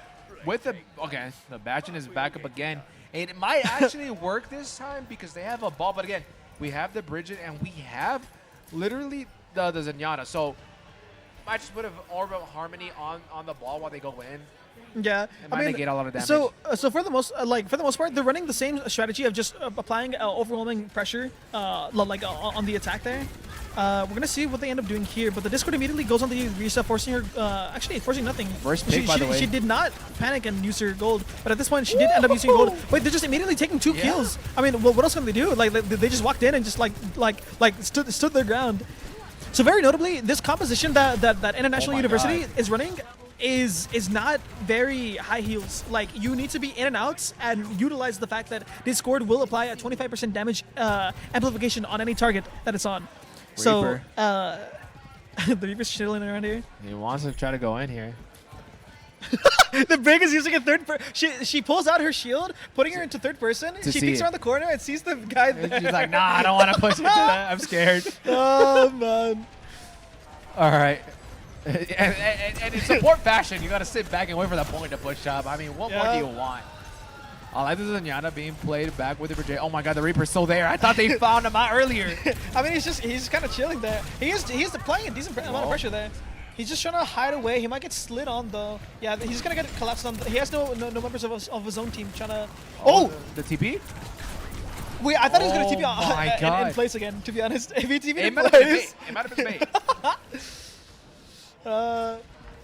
with the, okay, the Bastion is back up again. And it might actually work this time because they have a ball, but again, we have the Bridget, and we have literally the Zenyatta. So might just put an Orb of Harmony on the ball while they go in. Yeah, It might negate a lot of damage. So for the most part, they're running the same strategy of just applying overwhelming pressure, on the attack there. We're gonna see what they end up doing here, but the Discord immediately goes on the Risa, forcing her. Actually, forcing nothing. First pick, by the way. She did not panic and use her gold, but at this point, she did end up using gold. Wait, they're just immediately taking 2 kills. I mean, what else can they do? Like they just walked in and just stood their ground. So very notably, this composition that International University is running is not very high heals. Like, you need to be in and out and utilize the fact that Discord will apply a 25% damage amplification on any target that it's on. Reaper. So the Reaper's chilling around here. He wants to try to go in here. The Brig is using a third person. She pulls out her shield, putting her into third person. She see peeks it. around the corner and sees the guy there. She's like, nah, I don't want to push into that. I'm scared. Oh, man. All right. And in support fashion, you got to sit back and wait for that point to push up. I mean, what more do you want? I like this Zenyatta being played back with the J. Oh my God, the Reaper's still there. I thought they found him out earlier. I mean, he's just kind of chilling there. He's applying a decent amount of pressure there. He's just trying to hide away. He might get slid on though. Yeah, he's gonna get collapsed on. He has no members of his own team trying to. Oh, the TP? Wait, I thought he was gonna TP my God. in place again. To be honest, if he TP'd It in might have been place. bait. It might have been bait.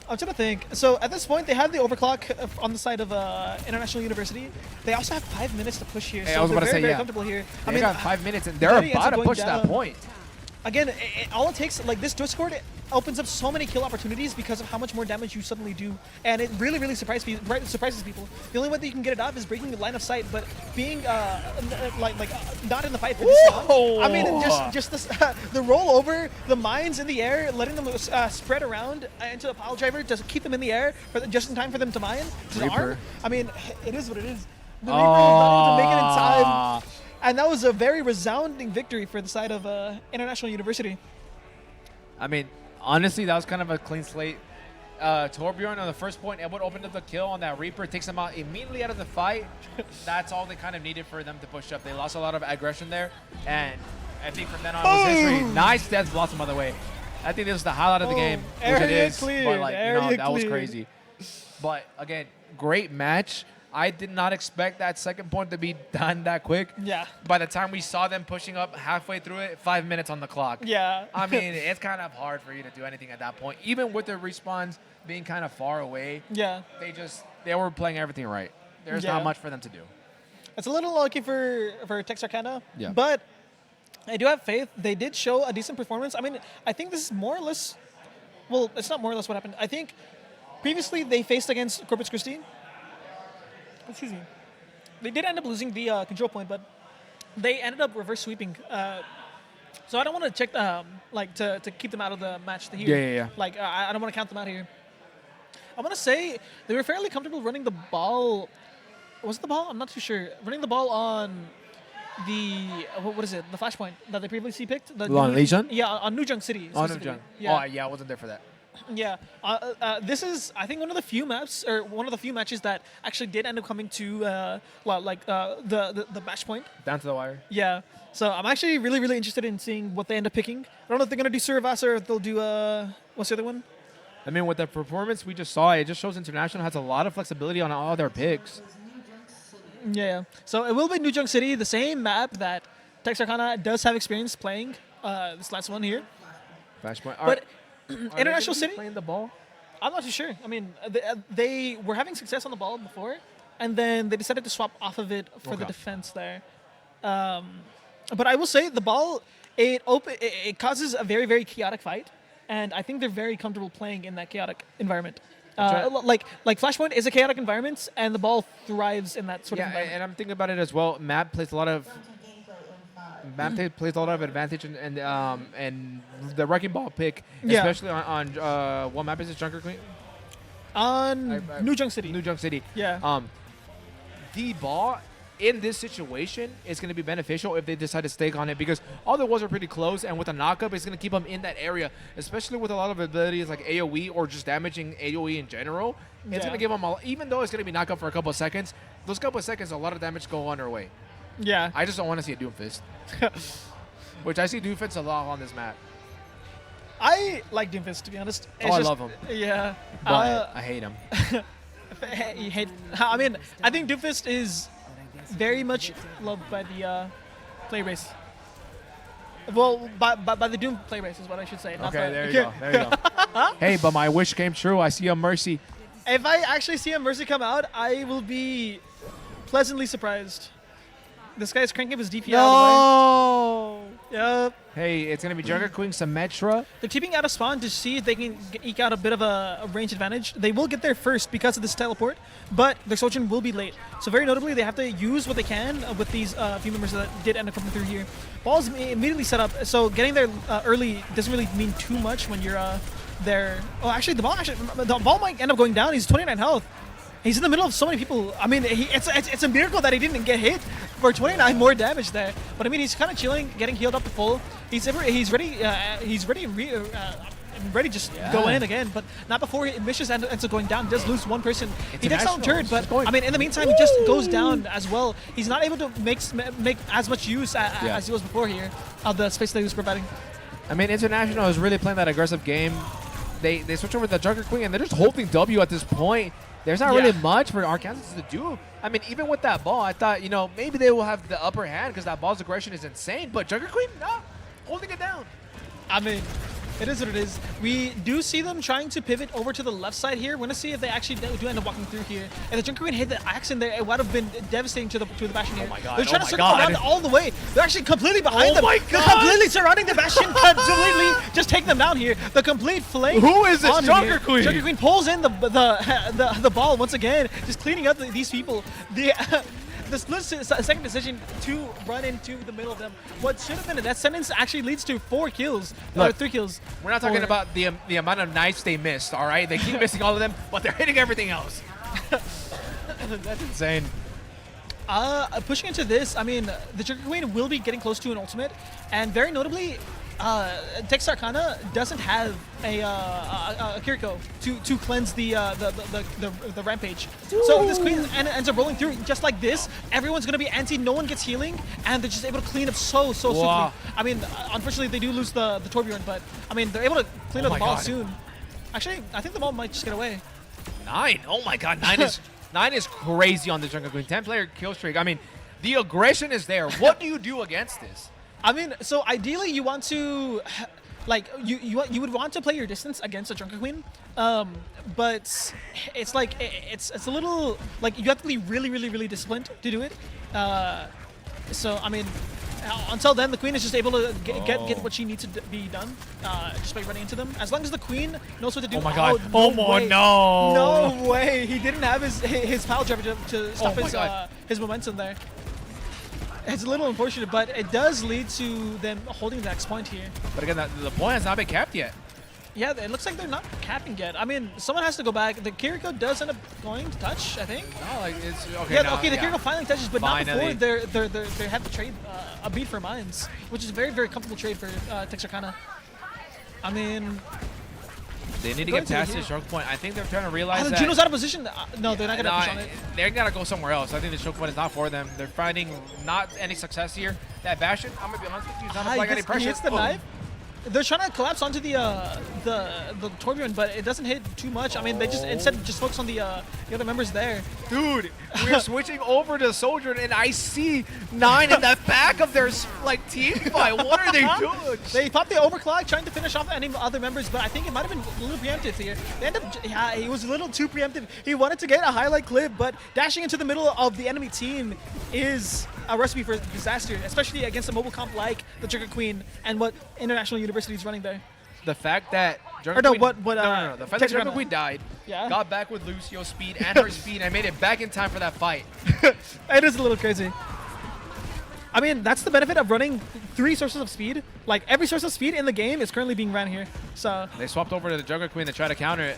I'm trying to think. So at this point, they have the overclock on the side of International University. They also have 5 minutes to push here, Hey, I so was they're about to very, say, very yeah. comfortable here. They got 5 minutes, and they're Daddy ends about up to going push that down. point. Again, all it takes, like this Discord, it opens up so many kill opportunities because of how much more damage you suddenly do, and it really, really surprises people. The only way that you can get it off is breaking the line of sight, but being not in the fight for this long. I mean, just this, the rollover, the mines in the air, letting them spread around into a pile driver, just keep them in the air just in time for them to mine. To the arm. I mean, it is what it is. The Reaper was not able to make it in time. And that was a very resounding victory for the side of International University. I mean, honestly, that was kind of a clean slate. Torbjorn on the first point, Edward opened up the kill on that Reaper, takes him out immediately out of the fight. That's all they kind of needed for them to push up. They lost a lot of aggression there, and I think from then on was history. Nice Death Blossom, by the way. I think this was the highlight of the game, which it is. But like, that was crazy. But again, great match. I did not expect that second point to be done that quick. Yeah. By the time we saw them pushing up halfway through it, 5 minutes on the clock. Yeah. I mean, it's kind of hard for you to do anything at that point. Even with their respawns being kind of far away, Yeah. they were playing everything right. There's not much for them to do. It's a little lucky for Texarkana, Yeah. but I do have faith. They did show a decent performance. I mean, I think this is more or less, well, it's not more or less what happened. I think previously they faced against Corpus Christi. Excuse me. They did end up losing the control point, but they ended up reverse sweeping. So I don't want to check to keep them out of the match here. Yeah. Like I don't want to count them out here. I want to say they were fairly comfortable running the ball. Was it the ball? I'm not too sure. Running the ball on the what is it? The flashpoint that they previously picked. The On Legion? Yeah, on New Junk City. On specifically. Jung. Yeah. Oh, yeah, I wasn't there for that. Yeah, this is I think one of the few maps or one of the few matches that actually did end up coming to the match point. Down to the wire. Yeah, so I'm actually really really interested in seeing what they end up picking. I don't know if they're gonna do Survas or if they'll do what's the other one? I mean, with the performance we just saw, it just shows International has a lot of flexibility on all their picks. Yeah, so it will be New Junk City, the same map that Texarkana does have experience playing. This last one here, Flashpoint. but. Are International they City? playing the ball? I'm not too sure. I mean, they were having success on the ball before, and then they decided to swap off of it for the defense there. But I will say the ball, it causes a very, very chaotic fight, and I think they're very comfortable playing in that chaotic environment. Like Flashpoint is a chaotic environment, and the ball thrives in that sort of Yeah, environment. and I'm thinking about it as well. Map plays a lot of advantage and the Wrecking Ball pick, Yeah. especially on what map is it? Junker Queen? On New Junk City. New Junk City. Yeah. The ball in this situation is going to be beneficial if they decide to stake on it because all the walls are pretty close, and with a knockup, it's going to keep them in that area, especially with a lot of abilities like AoE or just damaging AoE in general. It's going to give them, even though it's going to be knockup for a couple of seconds, those couple of seconds, a lot of damage go on their way. Yeah. I just don't want to see a Doomfist. which I see Doofus a lot on this map. I like Doomfist, to be honest. Oh, I love him. Yeah. But I hate him. You hate. I mean, I think Doomfist is very much loved by the play base. Well, by the Doom play base is what I should say. Not Okay, the, there you go. There you go. Hey, but my wish came true. I see a Mercy. If I actually see a Mercy come out, I will be pleasantly surprised. This guy's cranking up his DP out of the way. Yep. Hey, it's going to be Junker Queen, Symmetra. They're keeping out of spawn to see if they can eke out a bit of a range advantage. They will get there first because of this teleport, but their Sojourn will be late. So very notably, they have to use what they can with these few members that did end up coming through here. Ball's immediately set up, so getting there early doesn't really mean too much when you're there. Oh, actually, the ball might end up going down. He's 29 health. He's in the middle of so many people. I mean, it's a miracle that he didn't get hit for 29 more damage there. But I mean, he's kind of chilling, getting healed up to full. He's ready. Ready just go in again, but not before Missions ends up going down. He does lose one person. He takes down Turd, but I mean, in the meantime, he just goes down as well. He's not able to make as much use as he was before here of the space that he was providing. I mean, International is really playing that aggressive game. They switch over to the Junker Queen, and they're just holding W at this point. There's not really much for Arkansas to do. I mean, even with that ball, I thought, maybe they will have the upper hand because that ball's aggression is insane. But Junker Queen, no, holding it down. I mean, it is what it is. We do see them trying to pivot over to the left side here. We're going to see if they actually do end up walking through here. If the Junker Queen hit the axe in there, it would have been devastating to the Bastion here. Oh my God. They're trying to circle around all the way. They're actually completely behind them. my They're God. completely surrounding the Bastion, completely just taking them down here. The complete flame. Who is this on him Junker here. Queen? Junker Queen pulls in the ball once again, just cleaning up these people. The split second decision to run into the middle of them. What should have been a death sentence actually leads to 4 kills, or 3 kills. We're not talking about the amount of knives they missed, all right? They keep missing all of them, but they're hitting everything else. That's insane. Pushing into this, I mean, the Junker Queen will be getting close to an ultimate, and very notably, Texas Arcana doesn't have a Kiriko to cleanse the rampage. So if this Queen ends up rolling through just like this, everyone's gonna be anti. No one gets healing, and they're just able to clean up so swiftly. I mean, unfortunately, they do lose the Torbjorn, but I mean, they're able to clean up the ball soon. Actually, I think the ball might just get away. 9. Oh my God, 9 is crazy on the Junker Queen. 10-player kill streak. I mean, the aggression is there. What do you do against this? I mean, so ideally you want to, like, you would want to play your distance against a Junker Queen, but it's like it's a little like you have to be really disciplined to do it. So I mean, until then the Queen is just able to get what she needs to be done just by running into them. As long as the Queen knows what to do. Oh my God! No way! He didn't have his pile driver to stop his momentum there. It's a little unfortunate, but it does lead to them holding the next point here. But again, the point has not been capped yet. Yeah, it looks like they're not capping yet. I mean, someone has to go back. The Kiriko does end up going to touch, I think. No, like it's okay. Yeah, okay. The Kiriko finally touches, but Finally. not before they have to trade a beat for mines, which is a very comfortable trade for Texarkana. I mean, they need to get past this choke point. I think they're trying to realize that. Juno's out of position. No, they're not gonna push on it. They're gonna go somewhere else. I think the choke point is not for them. They're finding not any success here. That Bastion, I'm gonna be honest with you, he's not applying any pressure. He hits the knife. They're trying to collapse onto the Torbjorn, but it doesn't hit too much. I mean, they instead focus on the other members there. Dude, we're switching over to Soldier, and I see 9 in the back of their team fight. What are they doing? They thought they overclocked, trying to finish off any other members, but I think it might have been a little preemptive here. They ended up, he was a little too preemptive. He wanted to get a highlight clip, but dashing into the middle of the enemy team is a recipe for disaster, especially against a mobile comp like the Junker Queen and what International University is running there. The fact that The fact that Junker Queen died, got back with Lucio's speed and her speed, and made it back in time for that fight. It is a little crazy. I mean, that's the benefit of running 3 sources of speed. Like, every source of speed in the game is currently being ran here. So they swapped over to the Junker Queen to try to counter it.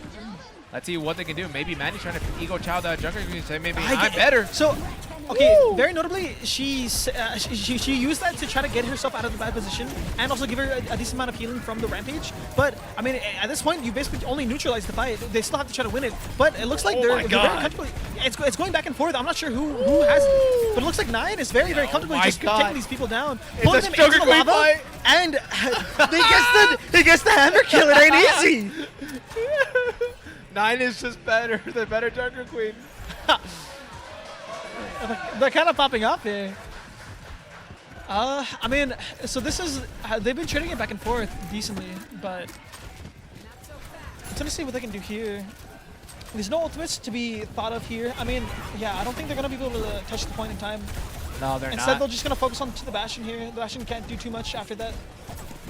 Let's see what they can do. Maybe Manny's trying to ego chow the Junker Queen and say, maybe I'm better. So Okay, very notably, she used that to try to get herself out of the bad position and also give her a decent amount of healing from the rampage. But I mean, at this point, you basically only neutralize the fight. They still have to try to win it, but it looks like they're very comfortably. It's going back and forth. I'm not sure who has it, but it looks like Nine is very comfortably just taking these people down, pulling them into the lava, and he gets the hammer kill. It ain't easy. 9 is just better. The better Jungle Queen. They're kind of popping up here. I mean, so this is they've been trading it back and forth decently, but I'm trying to see what they can do here. There's no ultimates to be thought of here. I mean, yeah, I don't think they're gonna be able to touch the point in time. No, they're Instead, not. they're just gonna focus on to the Bastion here. The Bastion can't do too much after that.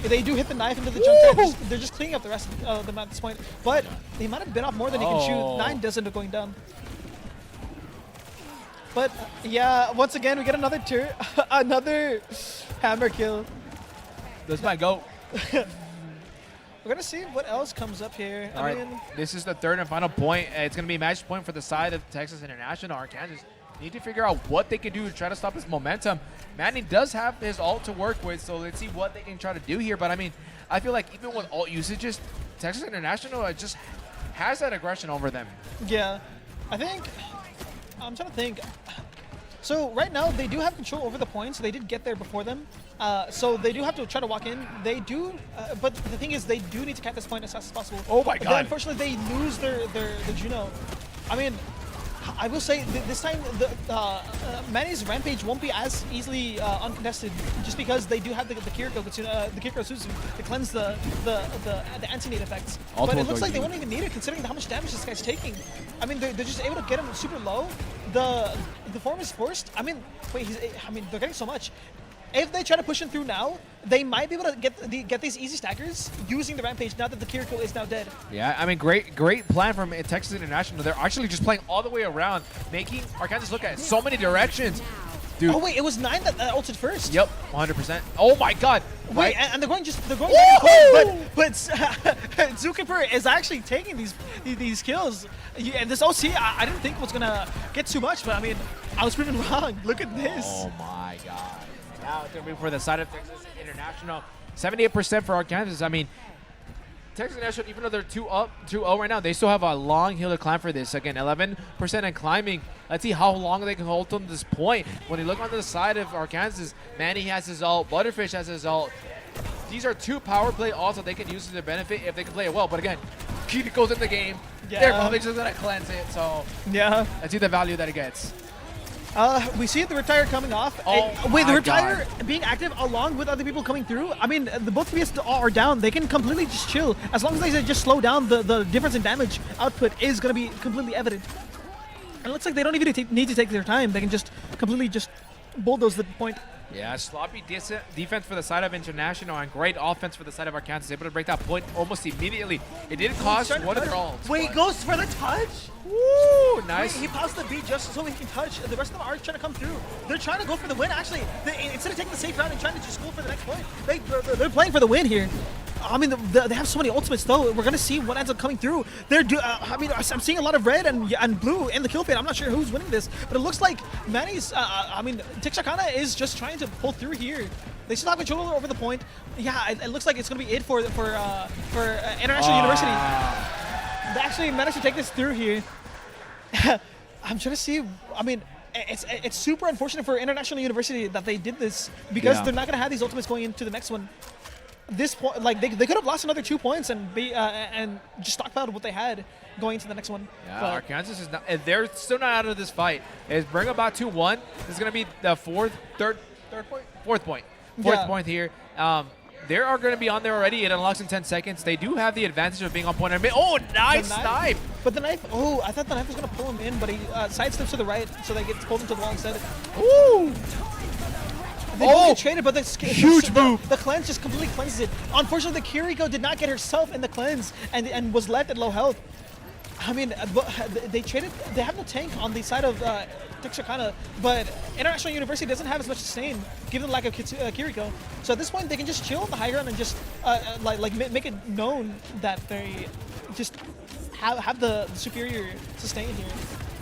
If they do hit the knife into the jump, they're just cleaning up the rest of them at this point. But they might have been off more than he can shoot. 9 does end up going down. But yeah, once again, we get another another hammer kill. This might go. We're gonna see what else comes up here. All right, this is the third and final point. It's going to be a match point for the side of Texas International. Arkansas need to figure out what they can do to try to stop his momentum. Manny does have his ult to work with, so let's see what they can try to do here. But I mean, I feel like even with ult usages, Texas International just has that aggression over them. Yeah, I think I'm trying to think. So right now they do have control over the points. They did get there before them, so they do have to try to walk in. They do, but the thing is, they do need to cap this point as fast as possible. Oh my But God! unfortunately, they lose their Juno. I mean, I will say this time Manny's Rampage won't be as easily uncontested, just because they do have the Kiriko Suzu to cleanse the anti-nade effects. But it looks like they won't even need it, considering how much damage this guy's taking. I mean, they're just able to get him super low. The form is forced. I mean, wait, they're getting so much. If they try to push him through now, they might be able to get these easy stackers using the Rampage now that the Kiriko is now dead. Yeah, I mean, great plan from Texas International. They're actually just playing all the way around, making Arkansas look at so many directions. Dude. Oh wait, it was 9 that ulted first. Yep, 100%. Oh my God! Wait, and they're going back and forth, but Zookeeper is actually taking these kills. Yeah, and this OC, I didn't think was gonna get too much, but I mean, I was proven wrong. Look at this. Oh my God! Now it's gonna be for the side of Texas International. 78% for Arkansas. I mean, Texas International, even though they're 2-0 right now, they still have a long hill to climb for this. Again, 11% and climbing. Let's see how long they can hold on this point. When you look on the side of Arkansas, Manny has his ult, Butterfish has his ult. These are 2 power play ults that they can use to their benefit if they can play it well. But again, Kiriko's in the game. Yeah. They're probably just gonna cleanse it. So yeah, let's see the value that it gets. We see the retire coming off. Oh wait, the my retire God. being active along with other people coming through. I mean, both PS are down. They can completely just chill. As long as they just slow down, the difference in damage output is going to be completely evident. And it looks like they don't even need to take their time. They can just completely just bulldoze the point. Yeah, sloppy defense for the side of International and great offense for the side of Arkansas. Able to break that point almost immediately. It didn't cost one of their ults. Wait, goes for the touch? Woo, nice. Wait, he paused the beat just so he can touch. The rest of them are trying to come through. They're trying to go for the win, actually. Instead of taking the safe route and trying to just go for the next point, they're playing for the win here. I mean, they have so many ultimates, though. We're going to see what ends up coming through. I mean, I'm seeing a lot of red and blue in the kill feed. I'm not sure who's winning this, but it looks like Manny's, Tixakana is just trying to pull through here. They still have control over the point. Yeah, it looks like it's going to be it for International University. They actually managed to take this through here. I'm trying to see. I mean, it's super unfortunate for International University that they did this because they're not going to have these ultimates going into the next one. This point, like they could have lost another 2 points and just stockpiled what they had going into the next one. Yeah, Arkansas is not. They're still not out of this fight. It's bring about 2-1. This is going to be the fourth point here. They are going to be on there already. It unlocks in 10 seconds. They do have the advantage of being on point. Oh, nice knife! But the knife, I thought the knife was going to pull him in, but he sidesteps to the right, so they get pulled into the wall instead. Ooh! They both traded, but huge move. The cleanse just completely cleanses it. Unfortunately, the Kiriko did not get herself in the cleanse and was left at low health. I mean, they traded. They have no tank on the side of Texarkana, but International University doesn't have as much sustain given the lack of Kiriko. So at this point, they can just chill on the high ground and just make it known that they just have the superior sustain here.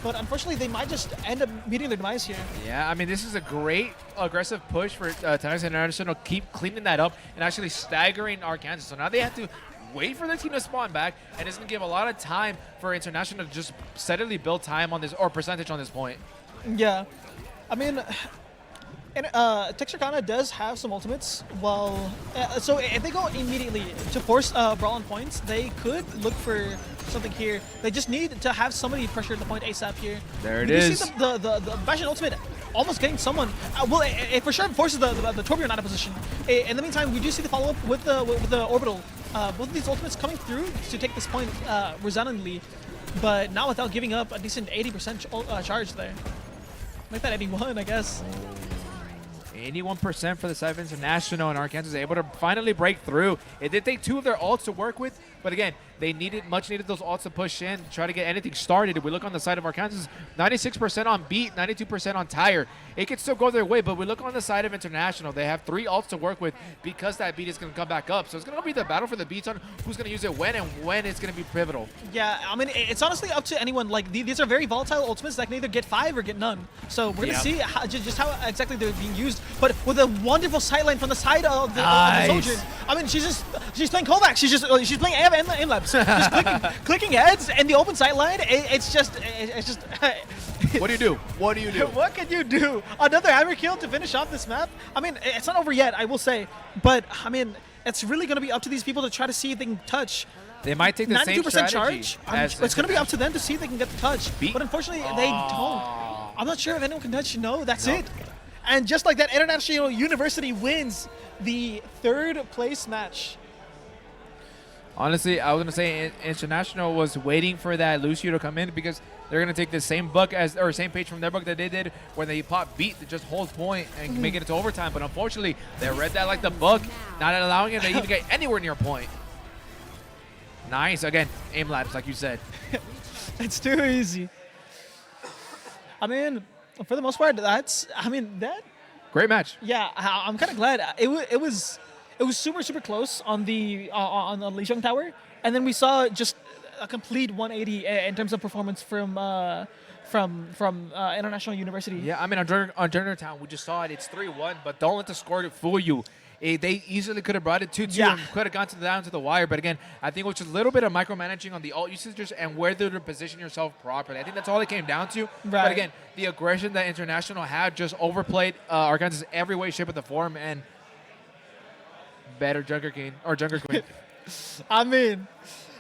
but unfortunately they might just end up meeting their demise here. Yeah, I mean, this is a great aggressive push for Texas International to keep cleaning that up and actually staggering Arkansas. So now they have to wait for their team to spawn back, and it's going to give a lot of time for International to just steadily build time on this, or percentage on this point. Yeah, I mean, and Texarkana does have some ultimates. Well, so if they go immediately to force brawl on points, they could look for something here. They just need to have somebody pressure the point ASAP here. There it You is. see the Bastion ultimate almost getting someone. Well, it for sure forces the Torbjorn out of position. In the meantime, we do see the follow up with the orbital. Both of these ultimates coming through to take this point resoundingly, but not without giving up a decent 80% charge there. Make that 81, I guess. 81% for the Cyber International, and Arkansas is able to finally break through. It did take 2 of their ults to work with, but again, they much needed those ults to push in, try to get anything started. If we look on the side of Arkansas, 96% on beat, 92% on tire. It could still go their way, but we look on the side of International. They have 3 ults to work with because that beat is going to come back up. So it's going to be the battle for the beats on who's going to use it when, and when it's going to be pivotal. Yeah, I mean, it's honestly up to anyone. Like, these are very volatile ultimates that can either get 5 or get none. So we're going to see just how exactly they're being used. But with a wonderful sightline from the side of the soldier. I mean, she's playing Kovacs. She's playing AF and Labs. Just clicking heads and the open sightline. It's just. What do you do? What do you do? What can you do? Another hammer kill to finish off this map? I mean, it's not over yet, I will say. But, I mean, it's really going to be up to these people to try to see if they can touch. They might take the same 92% strategy. charge. I mean, it's going to be up to them to see if they can get the touch. Beat. But unfortunately, they don't. I'm not sure if anyone can touch. No, that's it. And just like that, International University wins the 3rd place match. Honestly, I was going to say International was waiting for that Lucio to come in because they're going to take the same book or same page from their book that they did when they popped beat to just hold point and make it to overtime. But unfortunately, they read that like the book, not allowing it to even get anywhere near point. Nice. Again, aim labs, like you said. It's too easy. I mean, for the most part, that. Great match. Yeah, I'm kind of glad. It was super close on the Lijiang Tower, and then we saw just a complete 180 in terms of performance from International University. Yeah, I mean, on Town, we just saw it. It's 3-1, but don't let the score fool you. They easily could have brought it 2-2 and could have gone down to the wire. But again, I think it was just a little bit of micromanaging on the ult usages and whether to position yourself properly. I think that's all it came down to. Right. But again, the aggression that International had just overplayed Arkansas every way, shape, of the form, and better Junker Queen. I mean,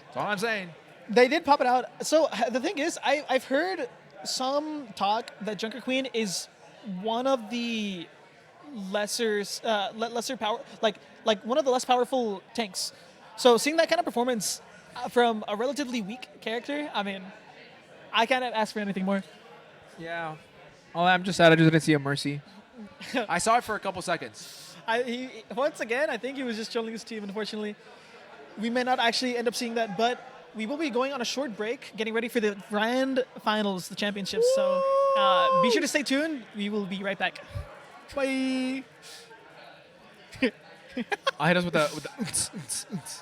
that's all I'm saying. they did pop it out. So the thing is, I've heard some talk that Junker Queen is one of the lesser power, like one of the less powerful tanks. So seeing that kind of performance from a relatively weak character, I mean, I can't ask for anything more. Yeah. Oh, I'm just sad I just didn't see a Mercy. I saw it for a couple seconds. Once again, I think he was just trolling his team, unfortunately. We may not actually end up seeing that, but we will be going on a short break, getting ready for the grand finals, the championships. So be sure to stay tuned. We will be right back. Bye. I hit us with the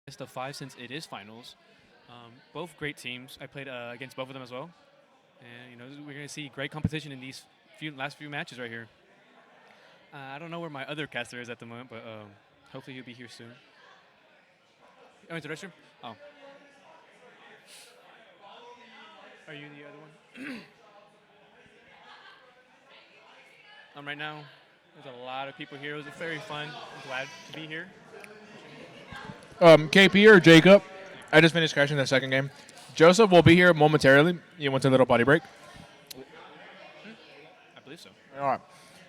best of 5 since it is finals. Both great teams. I played against both of them as well. And, we're going to see great competition in these last few matches right here. I don't know where my other caster is at the moment, but hopefully he'll be here soon. Oh, into the restroom? Oh. Are you the other one? Right now, there's a lot of people here. It was very fun. I'm glad to be here. KP or Jacob? I just finished crashing the second game. Joseph will be here momentarily. He went to a little body break. I believe so. All right.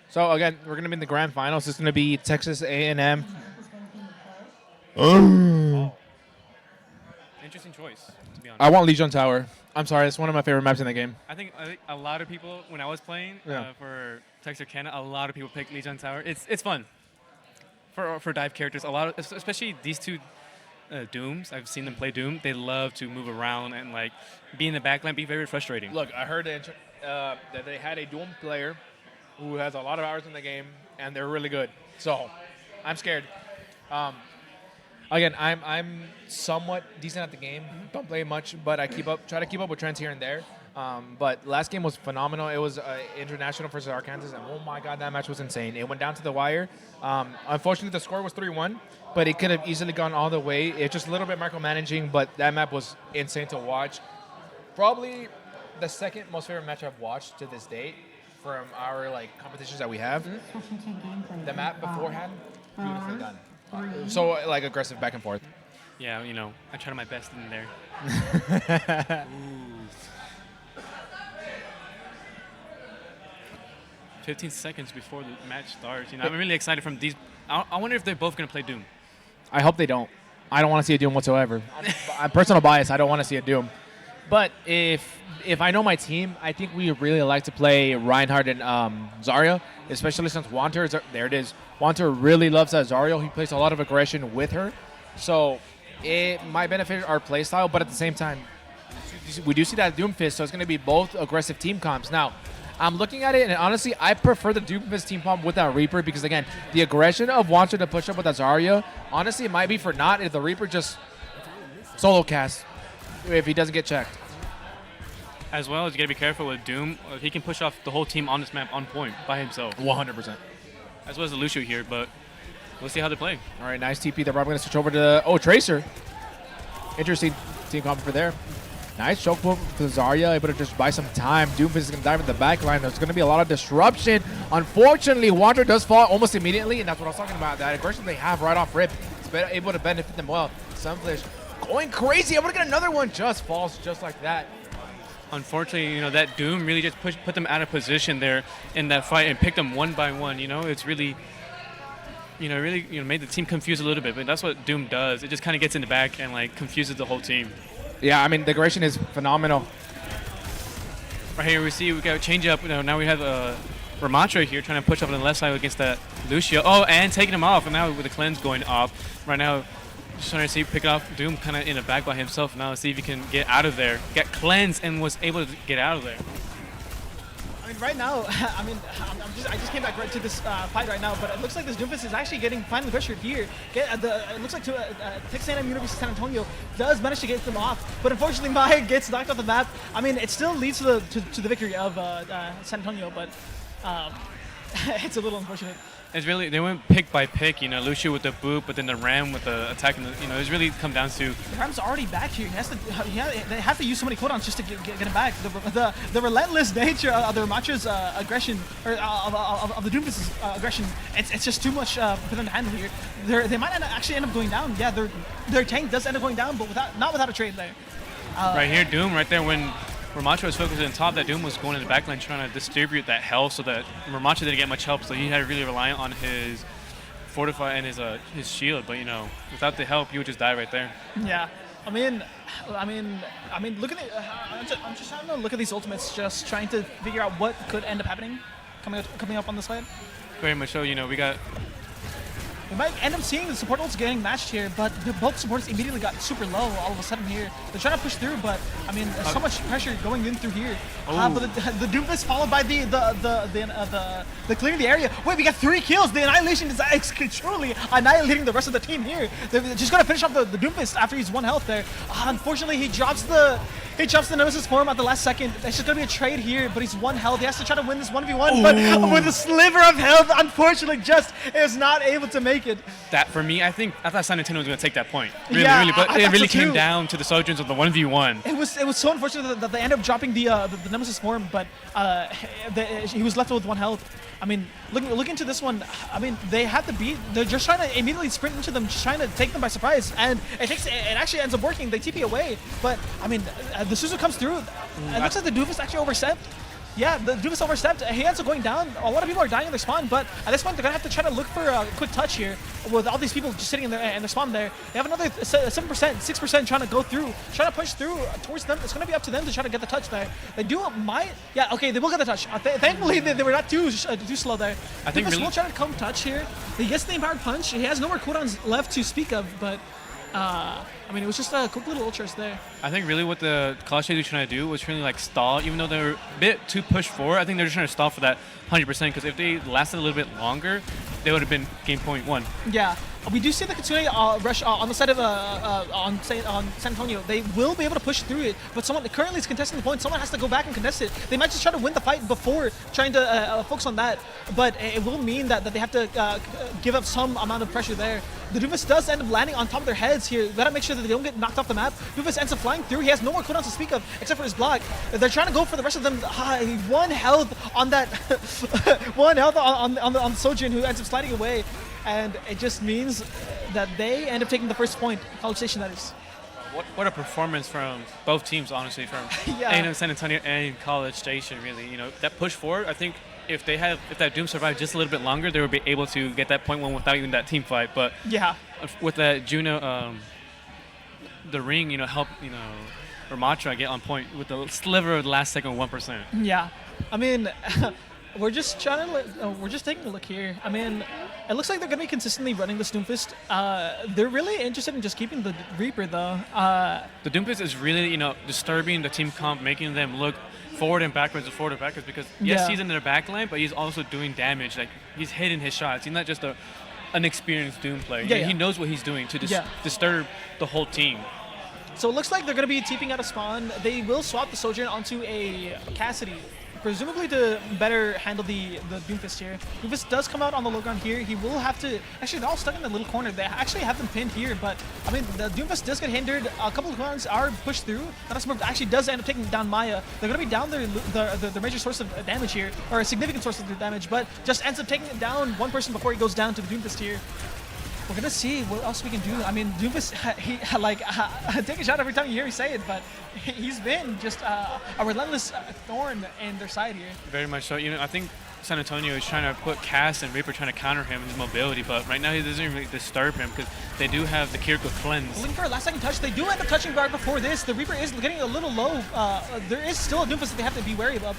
So again, we're gonna be in the grand finals. It's gonna be Texas A&M. Oh. Interesting choice, to be honest. I want Legion Tower. I'm sorry, it's one of my favorite maps in the game. I think a lot of people, when I was playing for Texarkana, a lot of people picked Legion Tower. It's fun for dive characters. A lot of, especially these two Dooms. I've seen them play Doom. They love to move around and like be in the backline, be very frustrating. Look, I heard that they had a Doom player who has a lot of hours in the game, and they're really good. So, I'm scared. Again, I'm somewhat decent at the game. Don't play much, but I try to keep up with trends here and there. But last game was phenomenal. It was international versus Arkansas, and oh my god, that match was insane. It went down to the wire. Unfortunately, the score was 3-1, but it could have easily gone all the way. It's just a little bit micromanaging, but that map was insane to watch. Probably the second most favorite match I've watched to this date from our competitions that we have. The map beforehand, beautifully done. So aggressive back and forth. Yeah, I tried my best in there. 15 seconds before the match starts. I'm really excited from these. I wonder if they're both going to play Doom. I hope they don't. I don't want to see a Doom whatsoever. I'm personal bias. I don't want to see a Doom. But if I know my team, I think we really like to play Reinhardt and Zarya, especially since Wanter is there. It is. Wanter really loves that Zarya. He plays a lot of aggression with her. So it might benefit our playstyle, but at the same time, we do see that Doomfist, so it's going to be both aggressive team comps. Now, I'm looking at it, and honestly, I prefer the Doomfist team comp with that Reaper because, again, the aggression of Wanter to push up with that Zarya, honestly, it might be for naught if the Reaper just solo casts if he doesn't get checked. As well as you got to be careful with Doom. He can push off the whole team on this map on point by himself. 100%. As well as the Lucio here, but we'll see how they play. All right, nice TP. They're probably going to switch over to, Tracer. Interesting team comp for there. Nice choke move for Zarya, able to just buy some time. Doomfist is going to dive in the back line. There's going to be a lot of disruption. Unfortunately, Wanter does fall almost immediately, and that's what I was talking about. That aggression they have right off rip is able to benefit them well. Sunflish going crazy. I'm going to get another one. Just falls just like that. Unfortunately, that Doom really just put them out of position there in that fight and picked them one by one. It's really, made the team confused a little bit. But that's what Doom does. It just kind of gets in the back and confuses the whole team. Yeah, I mean, the aggression is phenomenal. Right here we see we got a change up. Now we have Ramatra here trying to push up on the left side against that Lucio. Oh, and taking him off. And now with the cleanse going off. Right now, just trying to see pick off Doom kind of in the back by himself. Now see if he can get out of there. Get cleansed and was able to get out of there. I mean, right now, I just came back right to this fight right now, but it looks like this Doomfist is actually getting finally pressured here. It looks like Texas A&M University San Antonio does manage to get them off, but unfortunately, Maya gets knocked off the map. I mean, it still leads to the victory of San Antonio, but it's a little unfortunate. It's really, they went pick by pick, Lucio with the boop, but then the Ram with the attack, and it's really come down to... The Ram's already back here. They have to use so many cooldowns just to get him back. The relentless nature of the Ramatra's aggression, or of the Doomfist's aggression, it's just too much for them to handle here. They might actually end up going down. Yeah, their tank does end up going down, but not without a trade there. Right here, Doom, right there, when Ramatra was focused on top, that Doom was going in the backline trying to distribute that health so that Ramatra didn't get much help, so he had to really rely on his Fortify and his shield, but without the help, you would just die right there. Yeah, I mean, look at it. I'm just having a look at these ultimates, just trying to figure out what could end up happening coming up on this fight. Very much so. We got we might end up seeing the support ults getting matched here, but both supports immediately got super low all of a sudden here. They're trying to push through, but I mean, there's so much pressure going in through here. But the Doomfist followed by the clearing the area. Wait, we got 3 kills. The Annihilation is truly annihilating the rest of the team here. They're just gonna finish off the Doomfist after he's 1 health there. Unfortunately, he drops the Nemesis form at the last second. It's just gonna be a trade here, but he's 1 health. He has to try to win this 1v1, but with a sliver of health, unfortunately, just is not able to make it. That for me, I thought San Antonio was going to take that point. Really, Yeah, really, but I it thought really so came too. down to the Sojourns of the 1v1. It was so unfortunate that they ended up dropping the Nemesis form, but he was left with 1 health. I mean, look into this one. I mean, they have the beat. They're just trying to immediately sprint into them, just trying to take them by surprise, and it actually ends up working. They TP away, but I mean, the Suzu comes through. It looks like the Doofus actually overstepped. Yeah, the Doofus overstepped. He ends up going down. A lot of people are dying in their spawn, but at this point, they're going to have to try to look for a quick touch here with all these people just sitting in their spawn there. They have another 7%, 6% trying to go through, trying to push through towards them. It's going to be up to them to try to get the touch there. They do yeah, okay, they will get the touch. Thankfully, they were not too slow there. I think Doofus really- will try to come touch here. He gets the empowered punch. He has no more cooldowns left to speak of, but I mean, it was just a quick little ultras there. I think really what the College Stage was trying to do was trying to like stall, even though they were a bit too pushed forward. I think they're just trying to stall for that 100%, because if they lasted a little bit longer, they would have been game point 1. Yeah, we do see the Kitsune rush on the side of on San Antonio. They will be able to push through it, but someone currently is contesting the point. Someone has to go back and contest it. They might just try to win the fight before trying to focus on that, but it will mean that they have to give up some amount of pressure there. The Doofus does end up landing on top of their heads here. We gotta make sure that they don't get knocked off the map. Doofus ends up flying through. He has no more cooldowns to speak of except for his block. They're trying to go for the rest of them. 1 health on that, 1 health on Sojourn, who ends up sliding away, and it just means that they end up taking the first point. College Station, that is. What a performance from both teams, honestly, from Yeah. A&M San Antonio and College Station. Really, that push forward. I think if that Doom survived just a little bit longer, they would be able to get that point 1 without even that team fight. But Yeah. with that Juno, the ring, helped Ramatra get on point with the sliver of the last second 1%. Yeah, I mean, we're just trying to we're just taking a look here. I mean, it looks like they're gonna be consistently running the Doomfist. They're really interested in just keeping the Reaper though. The Doomfist is really, disturbing the team comp, making them look forward and backwards, because yes, Yeah. he's in their backline, but he's also doing damage. Like, he's hitting his shots. He's not just an experienced Doom player. Yeah, yeah. He knows what he's doing to disturb the whole team. So it looks like they're gonna be TPing out of spawn. They will swap the Sojourn onto a Cassidy, presumably to better handle the Doomfist here. Doomfist does come out on the low ground here. He will have to... Actually, they're all stuck in the little corner. They actually have them pinned here, but, I mean, the Doomfist does get hindered. A couple of rounds are pushed through. That actually does end up taking down Maya. They're going to be down their major source of damage here, or a significant source of their damage, but just ends up taking it down 1 person before he goes down to the Doomfist here. We're gonna see what else we can do. I mean, Doofus, take a shot every time you hear me say it, but he's been just a relentless thorn in their side here. Very much so. I think San Antonio is trying to put Cass and Reaper trying to counter him in his mobility, but right now he doesn't really disturb him because they do have the Kiriko cleanse. Looking for a last second touch. They do end up touching guard before this. The Reaper is getting a little low. There is still a Doomfist that they have to be wary about.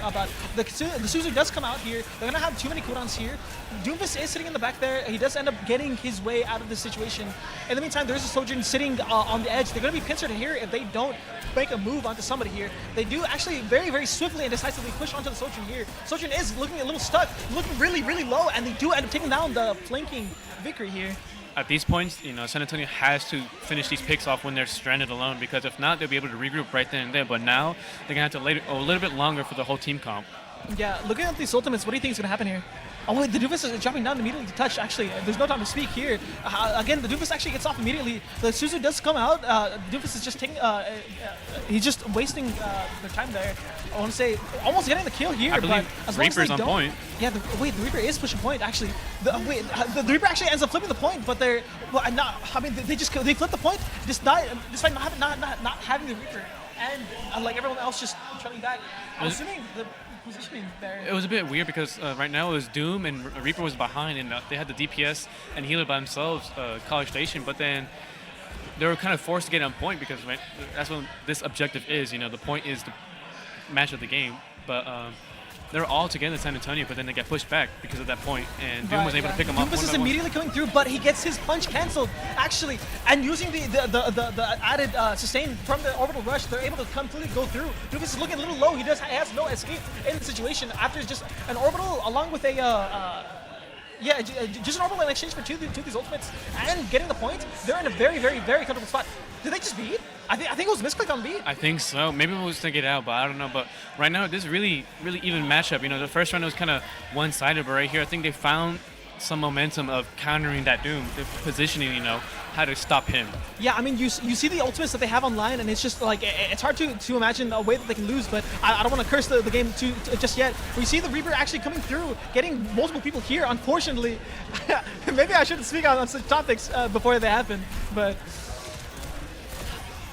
The Suzu does come out here. They're going to have too many cooldowns here. Doomfist is sitting in the back there. He does end up getting his way out of this situation. In the meantime, there's a Sojourn sitting on the edge. They're going to be pincered here if they don't make a move onto somebody here. They do actually very, very swiftly and decisively push onto the Sojourn here. Sojourn is looking a little stuck, looking really, really low, and they do end up taking down the flanking Vickery here. At these points, San Antonio has to finish these picks off when they're stranded alone, because if not, they'll be able to regroup right then and there. But now, they're going to have to wait a little bit longer for the whole team comp. Yeah, looking at these ultimates, what do you think is going to happen here? Oh wait, the Doofus is dropping down immediately to touch, actually. There's no time to speak here. Again, the Doofus actually gets off immediately. The Suzu does come out. The Doofus is just taking, he's just wasting their time there. I want to say, almost getting the kill here, I believe but as long as they Reaper's on don't, point. Yeah, the Reaper is pushing point, actually. The Reaper actually ends up flipping the point, but they're, well, not, I mean, they flip the point, despite not having the Reaper. And like everyone else just trailing back. I'm assuming the positioning there. It was a bit weird because right now it was Doom and Reaper was behind, and they had the DPS and healer by themselves, College Station, but then they were kind of forced to get on point because that's what this objective is. The point is the match of the game. But They're all together in San Antonio, but then they get pushed back because of that point, and Doom was able to pick them up. Doom is immediately coming through, but he gets his punch canceled, actually. And using the added sustain from the orbital rush, they're able to completely go through. Doom is looking a little low. He has no escape in the situation after just an orbital along with a... just an orbital in exchange for two of these ultimates and getting the point. They're in a very, very, very comfortable spot. Did they just beat? I think it was misclick on beat. I think so. Maybe we'll stick it out, but I don't know. But right now, this is really, really even matchup. You know, the first round was kind of one-sided, but right here, I think they found some momentum of countering that Doom, the positioning, you know, how to stop him. Yeah, I mean, you see the ultimates that they have online, and it's just like, it's hard to imagine a way that they can lose, but I don't want to curse the game just yet. We see the Reaper actually coming through, getting multiple people here, unfortunately. Maybe I shouldn't speak on such topics before they happen, but...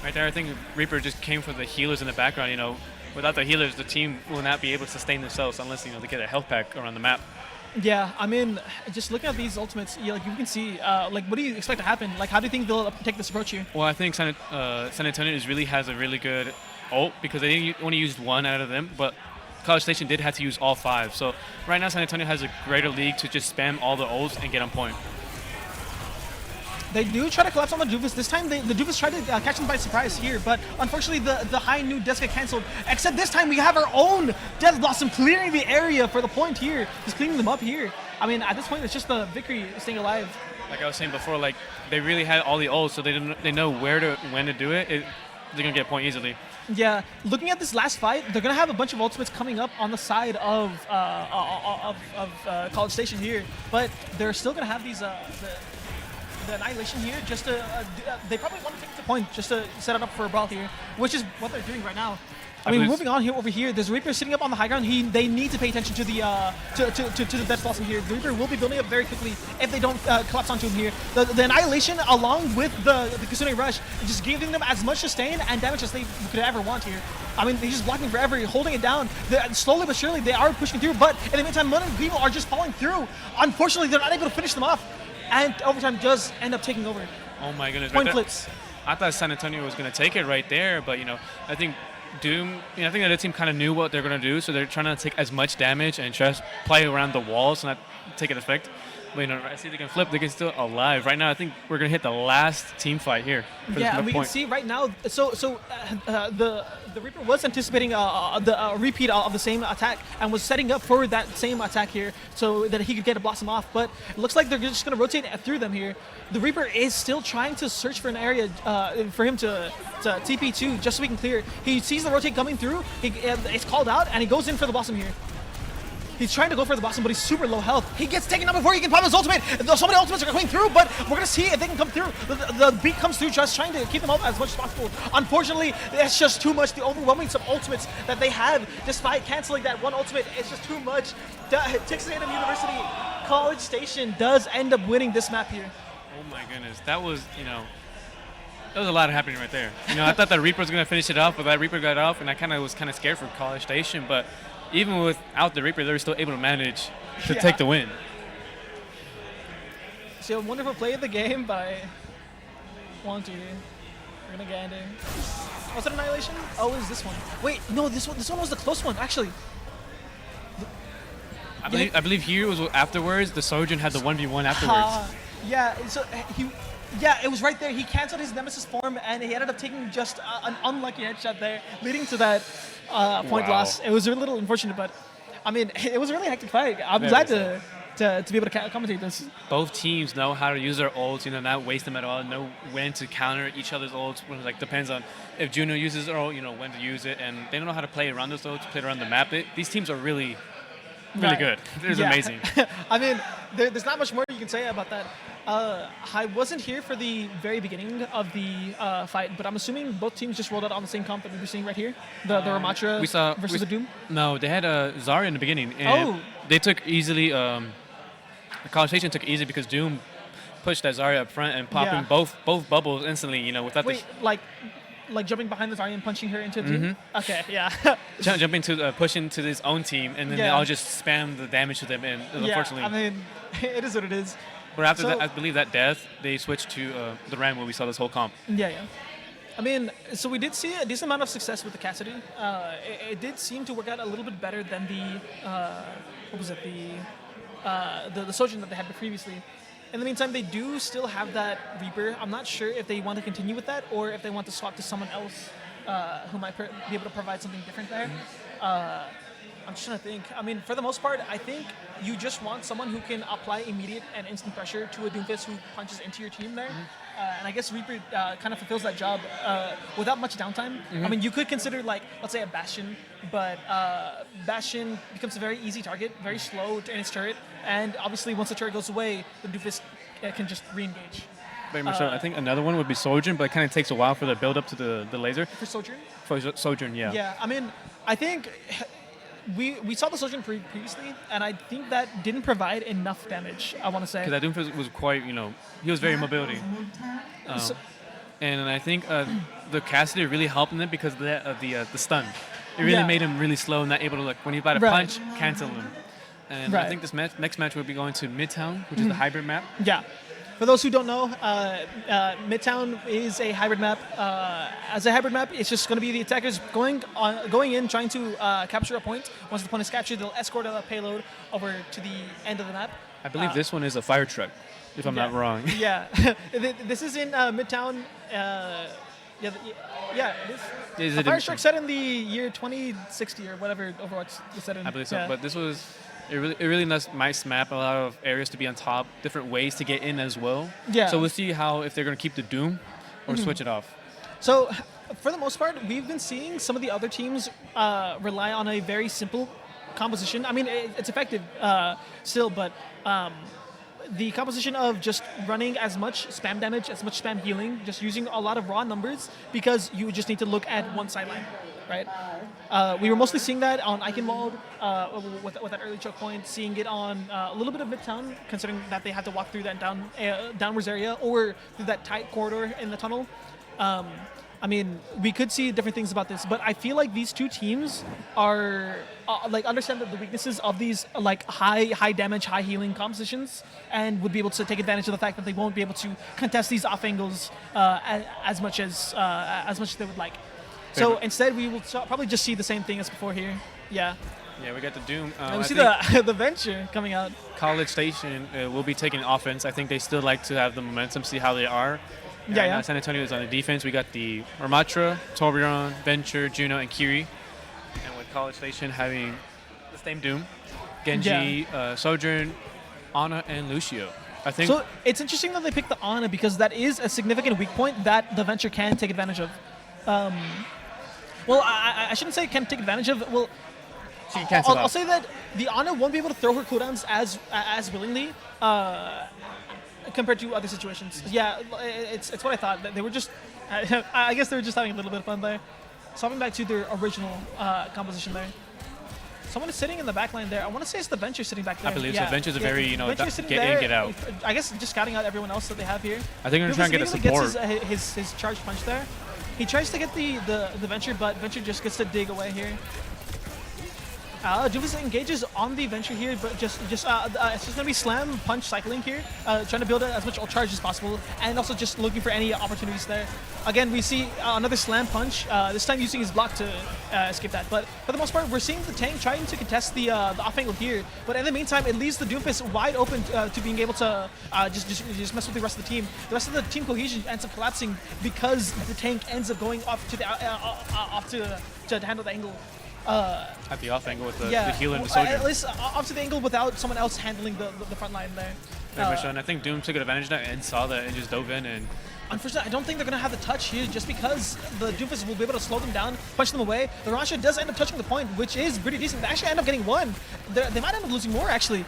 Right there, I think Reaper just came for the healers in the background, you know. Without the healers, the team will not be able to sustain themselves unless, you know, they get a health pack around the map. Yeah, I mean, just looking at these ultimates, you can see, what do you expect to happen? Like, how do you think they'll take this approach here? Well, I think San Antonio has a really good ult because they only used one out of them, but College Station did have to use all 5. So right now, San Antonio has a greater league to just spam all the ults and get on point. They do try to collapse on the Doofus. This time, the Doofus tried to catch them by surprise here, but unfortunately, the high new Death got canceled. Except this time, we have our own Death Blossom clearing the area for the point here. Just cleaning them up here. I mean, at this point, it's just the victory staying alive. Like I was saying before, like they really had all the ults, so they know when to do it. They're gonna get a point easily. Yeah, looking at this last fight, they're gonna have a bunch of ultimates coming up on the side of College Station here, but they're still gonna have these the Annihilation here just to they probably want to take the point just to set it up for a brawl here, which is what they're doing right now. I mean, moving on here over here, there's Reaper sitting up on the high ground. They need to pay attention to the Death Blossom here. The Reaper will be building up very quickly if they don't collapse onto him here. The Annihilation, along with the Kasune Rush, just giving them as much sustain and damage as they could ever want here. I mean, they're just blocking forever, holding it down. Slowly but surely, they are pushing through, but in the meantime, many people are just falling through. Unfortunately, they're not able to finish them off, and overtime does end up taking over. Oh my goodness. Point flips. I thought San Antonio was going to take it right there, but, you know, I think Doom, you know, I think the other team kind of knew what they're going to do, so they're trying to take as much damage and just play around the walls and not take an effect. But, you know, I see they can flip, they can still alive. Right now, I think we're going to hit the last team fight here. Yeah, and we can see right now, the Reaper was anticipating a repeat of the same attack and was setting up for that same attack here so that he could get a Blossom off, but it looks like they're just going to rotate through them here. The Reaper is still trying to search for an area for him to TP to just so we can clear. He sees the rotate coming through, it's called out, and he goes in for the Blossom here. He's trying to go for the Blossom, but he's super low health. He gets taken out before he can pop his ultimate. So many ultimates are coming through, but we're going to see if they can come through. The beat comes through, just trying to keep them up as much as possible. Unfortunately, it's just too much. The overwhelming some ultimates that they have, despite canceling that one ultimate, it's just too much. Texas A&M University College Station does end up winning this map here. Oh my goodness, that was, you know, there was a lot happening right there. You know, I thought that Reaper was going to finish it off, but that Reaper got off, and I was kind of scared for College Station, but even without the Reaper, they were still able to manage to take the win. So a wonderful play of the game by 1-2. We're gonna get in. Was it Annihilation? Oh, it was this one. Wait, no, this one was the close one, actually. I believe here was afterwards. The Sojourn had the 1v1 afterwards. Yeah, so it was right there. He canceled his Nemesis form, and he ended up taking just an unlucky headshot there, leading to that point loss. It was a little unfortunate, but I mean, it was a really hectic fight. I'm glad to be able to commentate this. Both teams know how to use their ults, you know, not waste them at all, know when to counter each other's ults. When, like, depends on if Juno uses their ult, you know, when to use it, and they don't know how to play around those ults, play around the map. These teams are really good. It's amazing. I mean, there's not much more you can say about that. I wasn't here for the very beginning of the fight, but I'm assuming both teams just rolled out on the same comp that we were seeing right here, the Ramatra versus the Doom. No, they had Zarya in the beginning, and they took easily. The College Station took easy because Doom pushed that Zarya up front and popping both bubbles instantly. You know, without like jumping behind the Zarya and punching her into Doom? Okay, yeah. Jumping to push into his own team, and then they all just spam the damage to them, and unfortunately. I mean, it is what it is. But after that, I believe that death, they switched to the Ram where we saw this whole comp. Yeah. I mean, so we did see a decent amount of success with the Cassidy. It did seem to work out a little bit better than what was it, the Sojourn that they had previously. In the meantime, they do still have that Reaper. I'm not sure if they want to continue with that or if they want to swap to someone else who might be able to provide something different there. I'm just trying to think. I mean, for the most part, I think you just want someone who can apply immediate and instant pressure to a Doomfist who punches into your team there. And I guess Reaper kind of fulfills that job without much downtime. I mean, you could consider, like, let's say a Bastion, but Bastion becomes a very easy target, very slow in its turret, and obviously once the turret goes away, the Doomfist can just re-engage. Very much so. I think another one would be Sojourn, but it kind of takes a while for the build up to the laser. For Sojourn? For Sojourn, yeah. Yeah, I mean, I think we saw the Sojourn previously, and I think that didn't provide enough damage, I want to say. Because that Doomfist was quite, he was very mobility. And I think the Cassidy really helped in it because of the stun. It really made him really slow and not able to, like, when he about to punch, cancel him. And I think this next match will be going to Midtown, which is the hybrid map. Yeah. For those who don't know, Midtown is a hybrid map. As a hybrid map, it's just going to be the attackers going in, trying to capture a point. Once the point is captured, they'll escort a payload over to the end of the map. I believe this one is a fire truck, if I'm not wrong. Yeah. This is in Midtown. This a fire truck set in the year 2060 or whatever Overwatch is set in. I believe so. But this was a really nice map, a lot of areas to be on top, different ways to get in as well. Yeah. So we'll see if they're going to keep the Doom or switch it off. So for the most part, we've been seeing some of the other teams rely on a very simple composition. I mean, it's effective still, but the composition of just running as much spam damage, as much spam healing, just using a lot of raw numbers because you just need to look at one sideline, right? We were mostly seeing that on Eichenwald with that early choke point, seeing it on a little bit of Midtown, considering that they had to walk through that downwards area or through that tight corridor in the tunnel. I mean, we could see different things about this, but I feel like these two teams are understand the weaknesses of these high damage, high healing compositions, and would be able to take advantage of the fact that they won't be able to contest these off angles as much as they would like. So instead, we will probably just see the same thing as before here. Yeah. Yeah, we got the Doom. We see the Venture coming out. College Station will be taking offense. I think they still like to have the momentum, see how they are. Yeah. San Antonio is on the defense. We got the Ramatra, Torbjorn, Venture, Juno, and Kiri. And with College Station having the same Doom, Genji, Sojourn, Ana, and Lucio. I think. So it's interesting that they picked the Ana because that is a significant weak point that the Venture can take advantage of. Well, I shouldn't say can take advantage of. Well, I'll say that the Ana won't be able to throw her cooldowns as willingly compared to other situations. Yeah, it's what I thought. They were just, I guess they were just having a little bit of fun there. Swapping back to their original composition there. Someone is sitting in the back line there. I want to say it's the Venture sitting back there. I believe so. Venture's a very, get there, in, get out. I guess just scouting out everyone else that they have here. I think they're trying to get a support. Gets his charge punch there. He tries to get the Venture, but Venture just gets to dig away here. Doomfist engages on the Venture here, but it's just gonna be slam punch cycling here, trying to build as much ult charge as possible, and also just looking for any opportunities there. Again, we see another slam punch, this time using his block to escape that. But for the most part, we're seeing the tank trying to contest the off angle here, but in the meantime, it leaves the Doomfist wide open to being able to just mess with the rest of the team. The rest of the team cohesion ends up collapsing because the tank ends up going off to to handle the angle. At the off angle with the heal and the Sojourn. At least off to the angle without someone else handling the front line there. And I think Doom took advantage of that and saw that and just dove in. And unfortunately, I don't think they're going to have the touch here just because the Doomfist will be able to slow them down, punch them away. The Rasha does end up touching the point, which is pretty decent. They actually end up getting one. They might end up losing more, actually.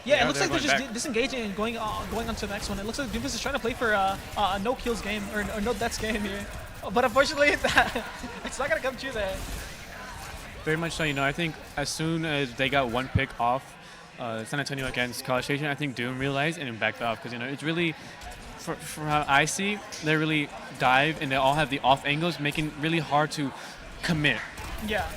Yeah, it looks like they're just disengaging and going on to the next one. It looks like Doomfist is trying to play for a no kills game or no deaths game here. But unfortunately, it's not going to come true there. Very much so, I think as soon as they got one pick off San Antonio against College Station, I think Doom realized and backed off because, it's really, for how I see, they really dive and they all have the off angles, making it really hard to commit. Yeah.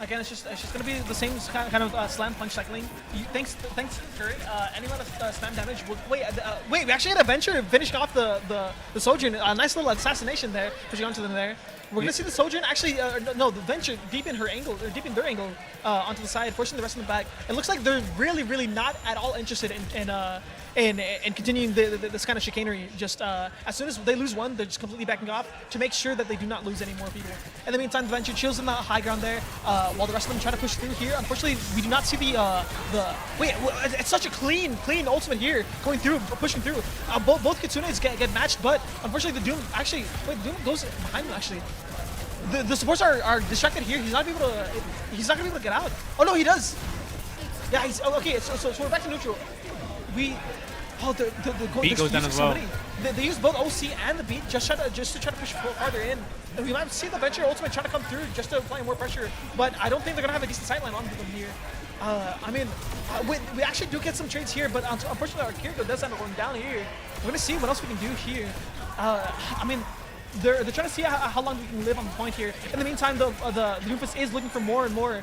Again, it's just gonna be the same kind of slam punch cycling. Thanks to turret, any amount of slam damage. Wait, we actually had a Venture finishing off the Sojourn. A nice little assassination there, pushing onto them there. We're gonna see the Sojourn actually, no, the Venture deepen her angle, or deepen their angle onto the side, forcing the rest of them back. It looks like they're really not at all interested in continuing this kind of chicanery. Just as soon as they lose one, they're just completely backing off to make sure that they do not lose any more people. In the meantime, the Venture chills in the high ground there, while the rest of them try to push through here. Unfortunately, we do not see the wait. It's such a clean ultimate here, going through, pushing through. Both Kitsunes get matched, but unfortunately, the Doom actually the Doom goes behind them actually. The supports are distracted here. He's not gonna be able to get out. Oh no, he does. Yeah, he's okay. So we're back to neutral. The Beat goes down as well. They use both OC and the Beat just to try to push farther in. And we might see the Venture ultimate try to come through just to apply more pressure, but I don't think they're gonna have a decent sightline on them here. I mean, we actually do get some trades here, but unfortunately our Kiriko does end up going down here. We're gonna see what else we can do here. I mean, they're trying to see how long we can live on the point here. In the meantime, the Doomfist is looking for more and more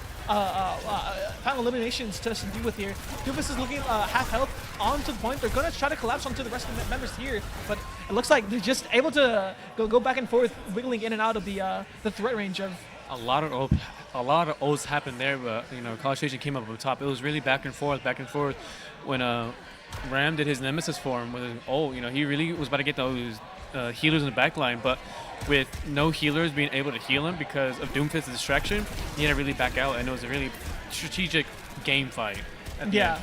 final eliminations to deal with here. Doomfist is looking half health onto the point. They're going to try to collapse onto the rest of the members here, but it looks like they're just able to go back and forth, wiggling in and out of the threat range of. A lot of O's happened there, but College Station came up on top. It was really back and forth when Ram did his Nemesis form with his ult. He really was about to get those healers in the back line, but with no healers being able to heal him because of Doomfist's distraction, he had to really back out, and it was a really strategic game fight. Yeah.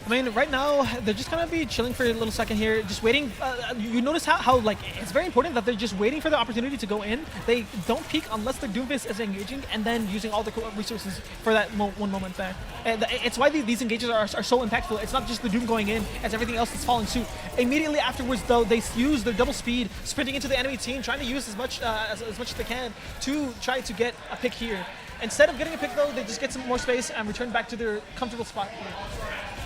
I mean, right now, they're just going to be chilling for a little second here, just waiting. You notice how, like, it's very important that they're just waiting for the opportunity to go in. They don't peek unless their Doomfist is engaging and then using all the resources for that one moment there. And it's why these engages are so impactful. It's not just the Doom going in, it's everything else that's following suit. Immediately afterwards, though, they use their double speed, sprinting into the enemy team, trying to use as much as they can to try to get a pick here. Instead of getting a pick, though, they just get some more space and return back to their comfortable spot here.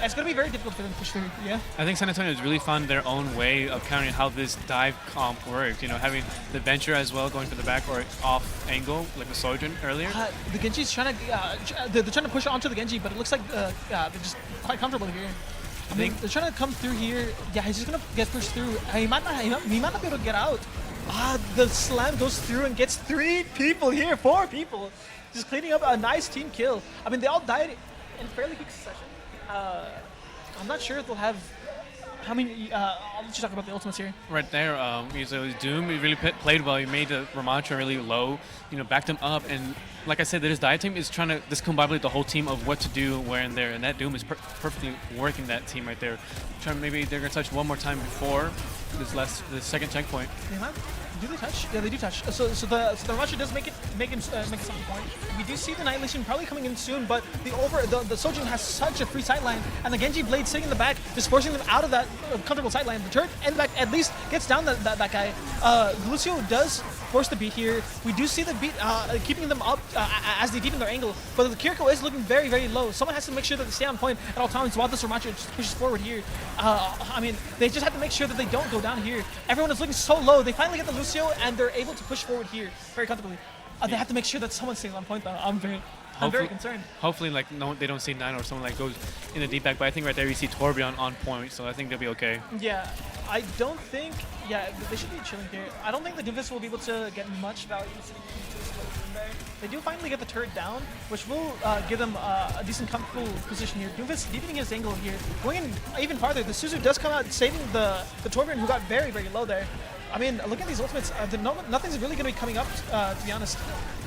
It's going to be very difficult for them to push through, yeah? I think San Antonio has really found their own way of countering how this dive comp works. Having the Venture as well going for the back or off angle, like the Sojourn earlier. The Genji's trying to, they're trying to push onto the Genji, but it looks like they're just quite comfortable here. I mean, they're trying to come through here. Yeah, he's just going to get pushed through. He might not be able to get out. The slam goes through and gets 4 people. Just cleaning up a nice team kill. I mean, they all died in fairly quick succession. I'm not sure if they'll have. I'll let you talk about the ultimates here. Right there, so Doom, he really played well. He made the Ramantra really low, backed him up, and like I said, this Dive team is trying to discombobulate the whole team of what to do, where and there, and that Doom is perfectly working that team right there. Maybe they're gonna touch one more time before the second checkpoint. Do they touch? Yeah, they do touch. So the Ramantra does make it something point. We do see the Annihilation probably coming in soon, but the Sojourn has such a free sideline, and the Genji Blade sitting in the back, just forcing them out of that comfortable sideline. The turret in the back at least gets down that guy. Lucio does force the beat here. We do see the beat keeping them up as they deepen their angle, but the Kiriko is looking very low. Someone has to make sure that they stay on point at all times while this Ramantra just pushes forward here. I mean, they just have to make sure that they don't go down here. Everyone is looking so low. They finally get the Lucio, and they're able to push forward here very comfortably. They have to make sure that someone stays on point, though. I'm very concerned. Hopefully, they don't see 9 or someone goes in the deep back. But I think right there you see Torbjorn on point, so I think they'll be okay. Yeah, I don't think. Yeah, they should be chilling here. I don't think the Doomfist will be able to get much value sitting in there. They do finally get the turret down, which will give them a decent comfortable position here. Doomfist deepening his angle here, going in even farther. The Suzu does come out saving the Torbjorn, who got very low there. I mean, look at these ultimates. Nothing's really going to be coming up, to be honest.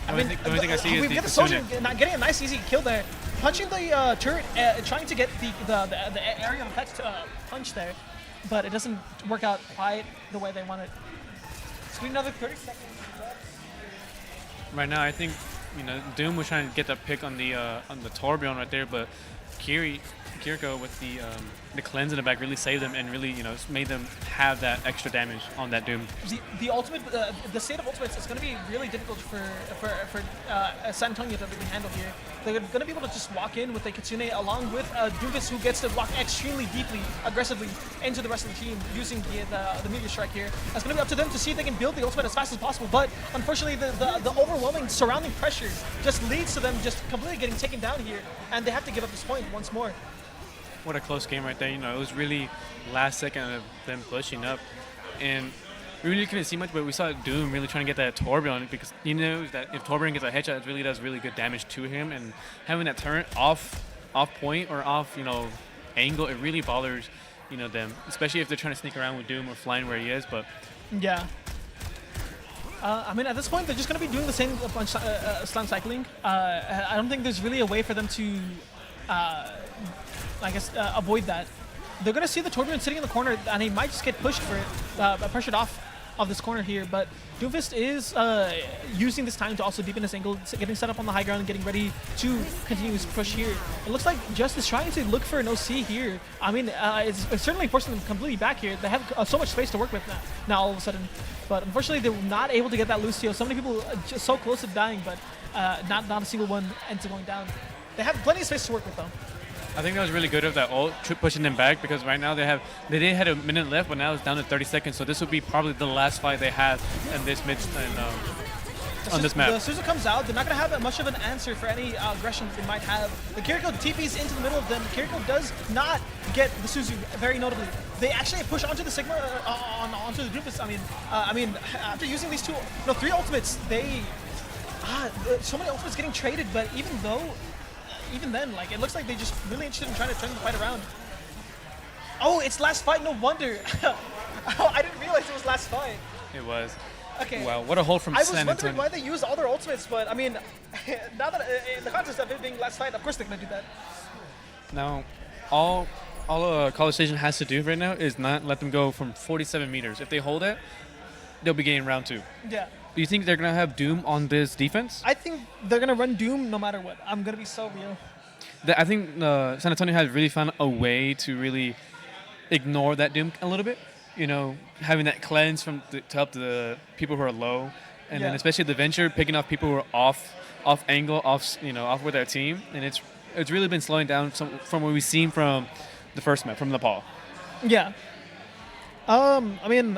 The only thing I see is the Soldier getting a nice, easy kill there. Punching the turret, trying to get the area of effect punch there, but it doesn't work out quite the way they want it. It's been another 30 seconds. Right now, I think Doom was trying to get that pick on the Torbjorn right there, but Kiriko with the cleanse in the back really saved them and really made them have that extra damage on that Doom. The ultimate, the state of ultimates is going to be really difficult for San Antonio to really handle here. They're going to be able to just walk in with a Kitsune along with Doofus, who gets to walk extremely deeply, aggressively into the rest of the team using the Meteor Strike here. It's going to be up to them to see if they can build the ultimate as fast as possible, but unfortunately the overwhelming surrounding pressure just leads to them just completely getting taken down here, and they have to give up this point once more. What a close game right there. It was really last second of them pushing up. And we really couldn't see much, but we saw Doom really trying to get that Torbjorn because he knows that if Torbjorn gets a headshot, it really does really good damage to him. And having that turret off point or off, angle, it really bothers, them, especially if they're trying to sneak around with Doom or flying where he is. But yeah. I mean, at this point, they're just going to be doing the same bunch slam cycling. I don't think there's really a way for them to avoid that. They're going to see the Torbjorn sitting in the corner, and he might just get pushed for it, pressured off of this corner here. But Doomfist is using this time to also deepen his angle, getting set up on the high ground, and getting ready to continue his push here. It looks like Just is trying to look for an OC here. I mean, it's certainly forcing them completely back here. They have so much space to work with now all of a sudden. But unfortunately, they were not able to get that Lucio. So many people just so close to dying, but not a single one ends up going down. They have plenty of space to work with, though. I think that was really good of that ult, pushing them back, because right now they did have a minute left, but now it's down to 30 seconds. So this would be probably the last fight they have in this on this map. As soon as it comes out, they're not going to have much of an answer for any aggression they might have. The Kiriko TPs into the middle of them. Kiriko does not get the Suzu, very notably. They actually push onto the Sigma, onto the Doofus. I mean, after using these three ultimates, so many ultimates getting traded, but even then, like, it looks like they're just really interested in trying to turn the fight around. Oh, it's last fight, no wonder. I didn't realize it was last fight. It was. Okay. Wow, what a hold from I was San wondering Antonio. why they used all their ultimates, but I mean, now that in the context of it being last fight, of course they're going to do that. Now, all College Station has to do right now is not let them go from 47 meters. If they hold it, they'll be getting round 2. Yeah. Do you think they're going to have Doom on this defense? I think they're going to run Doom no matter what. I'm going to be so real. I think San Antonio has really found a way to really ignore that Doom a little bit. Having that cleanse to help the people who are low, and then especially the Venture picking off people who are off angle, off with their team, and it's really been slowing down from what we've seen from the first map, from Nepal. Yeah. I mean,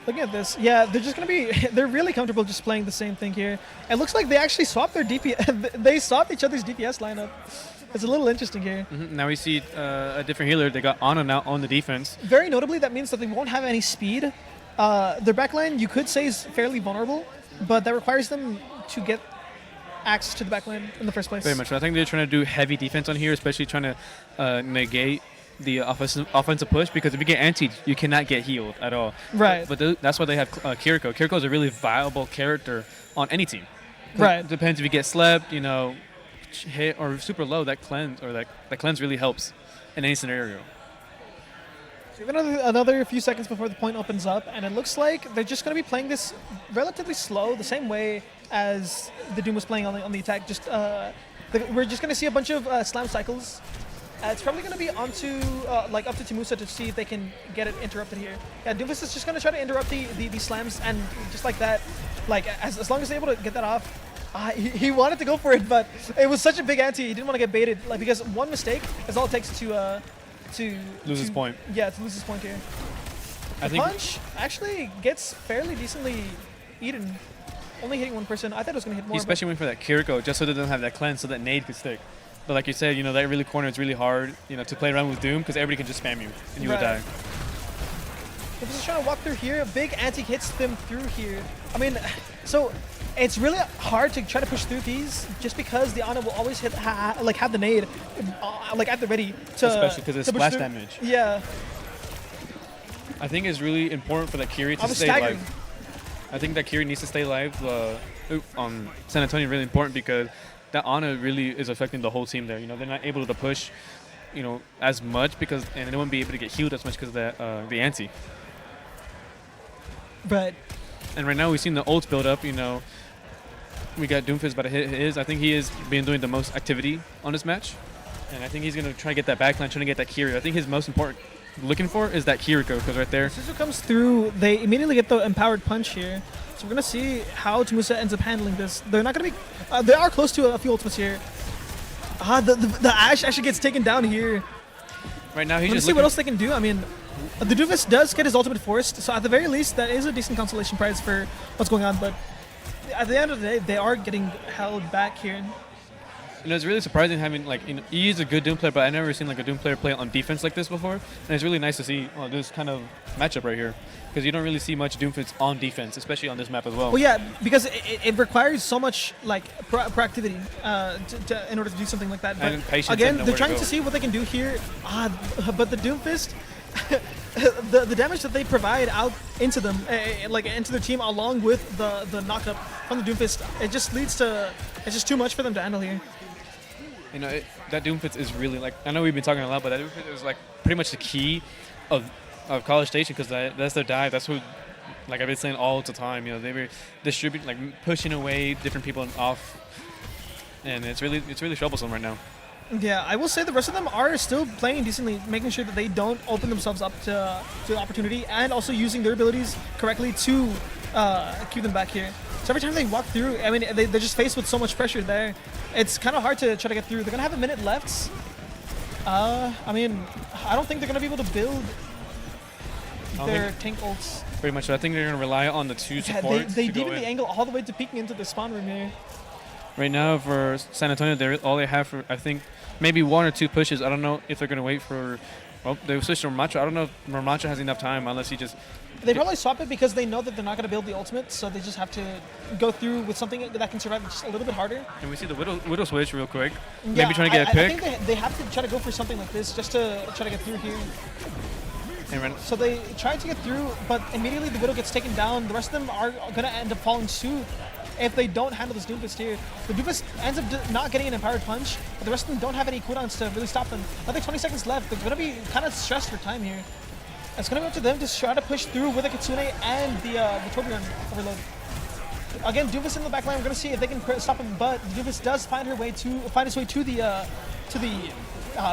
looking at this, yeah, they're just going to be, they're really comfortable just playing the same thing here. It looks like they actually swapped their DPS, they swapped each other's DPS lineup. It's a little interesting here. Mm-hmm. Now we see a different healer. They got Ana now on the defense. Very notably, that means that they won't have any speed. Their backline, you could say, is fairly vulnerable, but that requires them to get access to the backline in the first place. Very much. I think they're trying to do heavy defense on here, especially trying to negate the offensive push, because if you get antied, you cannot get healed at all. Right. But that's why they have Kiriko. Kiriko is a really viable character on any team. Right. It depends if you get slept, hit or super low. That cleanse really helps in any scenario. So we have another few seconds before the point opens up, and it looks like they're just going to be playing this relatively slow, the same way as the Doom was playing on the attack. We're just going to see a bunch of slam cycles. It's probably going to be onto up to Timusa to see if they can get it interrupted here. Yeah, Doofus is just going to try to interrupt the slams, and just like that, as long as they're able to get that off. He wanted to go for it, but it was such a big ante. He didn't want to get baited, because one mistake is all it takes to lose his point. Yeah, to lose his point here. The punch actually gets fairly decently eaten. Only hitting one person. I thought it was going to hit more. Especially went for that Kiriko, just so they don't have that cleanse, so that nade could stick. But like you said, that really corner is really hard, to play around with Doom, because everybody can just spam you and you would die. If he's trying to walk through here, a big ante hits them through here. I mean, so it's really hard to try to push through these, just because the Ana will always have the nade at the ready to. Especially because it's splash damage. Yeah. I think it's really important for that Kiri to stay alive. I think that Kiri needs to stay alive on San Antonio. Really important, because that Ana really is affecting the whole team there. They're not able to push, as much, and they won't be able to get healed as much because of the ante. But. And right now we've seen the ults build up. we got Doomfist about to hit his. I think he is been doing the most activity on this match. And I think he's going to try to get that backline, trying to get that Kiryu. I think his most important looking for is that Kiriko, because right there. Suzu comes through, they immediately get the empowered punch here. So we're going to see how Tamusa ends up handling this. They're not going to be... they are close to a few ultimates here. The Ashe actually gets taken down here. Right now, he's Let's just see what else they can do. I mean, the Doofus does get his ultimate forced, so at the very least, that is a decent consolation prize for what's going on. But at the end of the day, they are getting held back here. You know, it's really surprising having, like, he is a good Doom player, but I've never seen, like, a Doom player play on defense like this before. And it's really nice to see this kind of matchup right here. Because you don't really see much Doomfits on defense, especially on this map as well. Well, yeah, because it requires so much, like, proactivity in order to do something like that. But and patience. again, and they're trying to see what they can do here. But the Doomfist, the damage that they provide out into them, like into their team, along with the knockup from the Doomfist, it just leads to... It's just too much for them to handle here. You know, that Doomfist is really, like, I know we've been talking a lot, but that Doomfist is, like, pretty much the key of College Station, because that's their dive. That's who, like I've been saying all the time, you know, they were distributing, like, pushing away different people off, and it's really troublesome right now. Yeah, I will say the rest of them are still playing decently, making sure that they don't open themselves up to opportunity, and also using their abilities correctly to keep them back here. So every time they walk through, I mean, they're just faced with so much pressure there. It's kind of hard to try to get through. They're going to have a minute left. I mean, I don't think they're going to be able to build their tank ults. Pretty much. I think they're going to rely on the two supports. They deviate the angle all the way to peeking into the spawn room here. Right now for San Antonio, all they have for, I think, maybe 1 or 2 pushes. I don't know if they're going to wait for... Well, they switched to Ramacho. I don't know if Ramacho has enough time unless he just... They probably swap it because they know that they're not going to build the ultimate, so they just have to go through with something that can survive just a little bit harder. And we see the Widow switch real quick. Yeah, maybe trying to get a pick. I think they have to try to go for something like this just to try to get through here. So they try to get through, but immediately the Widow gets taken down. The rest of them are going to end up following suit if they don't handle this Doomfist here. The Doomfist ends up not getting an empowered punch, but the rest of them don't have any cooldowns to really stop them. Another 20 seconds left. They're going to be kind of stressed for time here. It's going to be up to them to try to push through with the Kitsune and the Tourbillon overload. Again, Doomfist in the back line. We're going to see if they can stop him, but Doomfist does find his way to the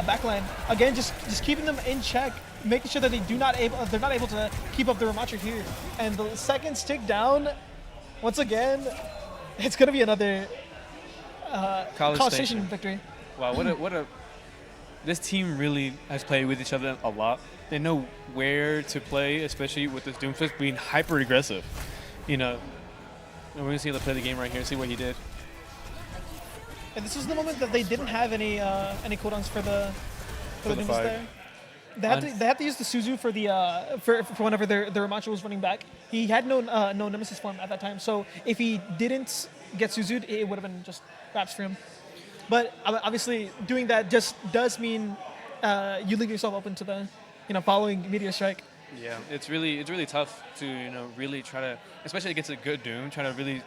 back line. Again, just keeping them in check, making sure that they're not able to keep up the Ramacho here. And the seconds tick down. Once again, it's going to be another College Station victory. Wow, what a this team really has played with each other a lot. They know where to play, especially with this Doomfist being hyper aggressive. You know, and we're gonna see him play the game right here. See what he did. And this was the moment that they didn't have any cooldowns for the Doomfist there. They had to use the Suzu for the for whenever their Ramacho was running back. He had no Nemesis form at that time, so if he didn't get Suzu'd, it would have been just wraps for him. But obviously, doing that just does mean you leave yourself open to the following Meteor Strike. Yeah, it's really tough to really try to, especially against a good Doom, try to really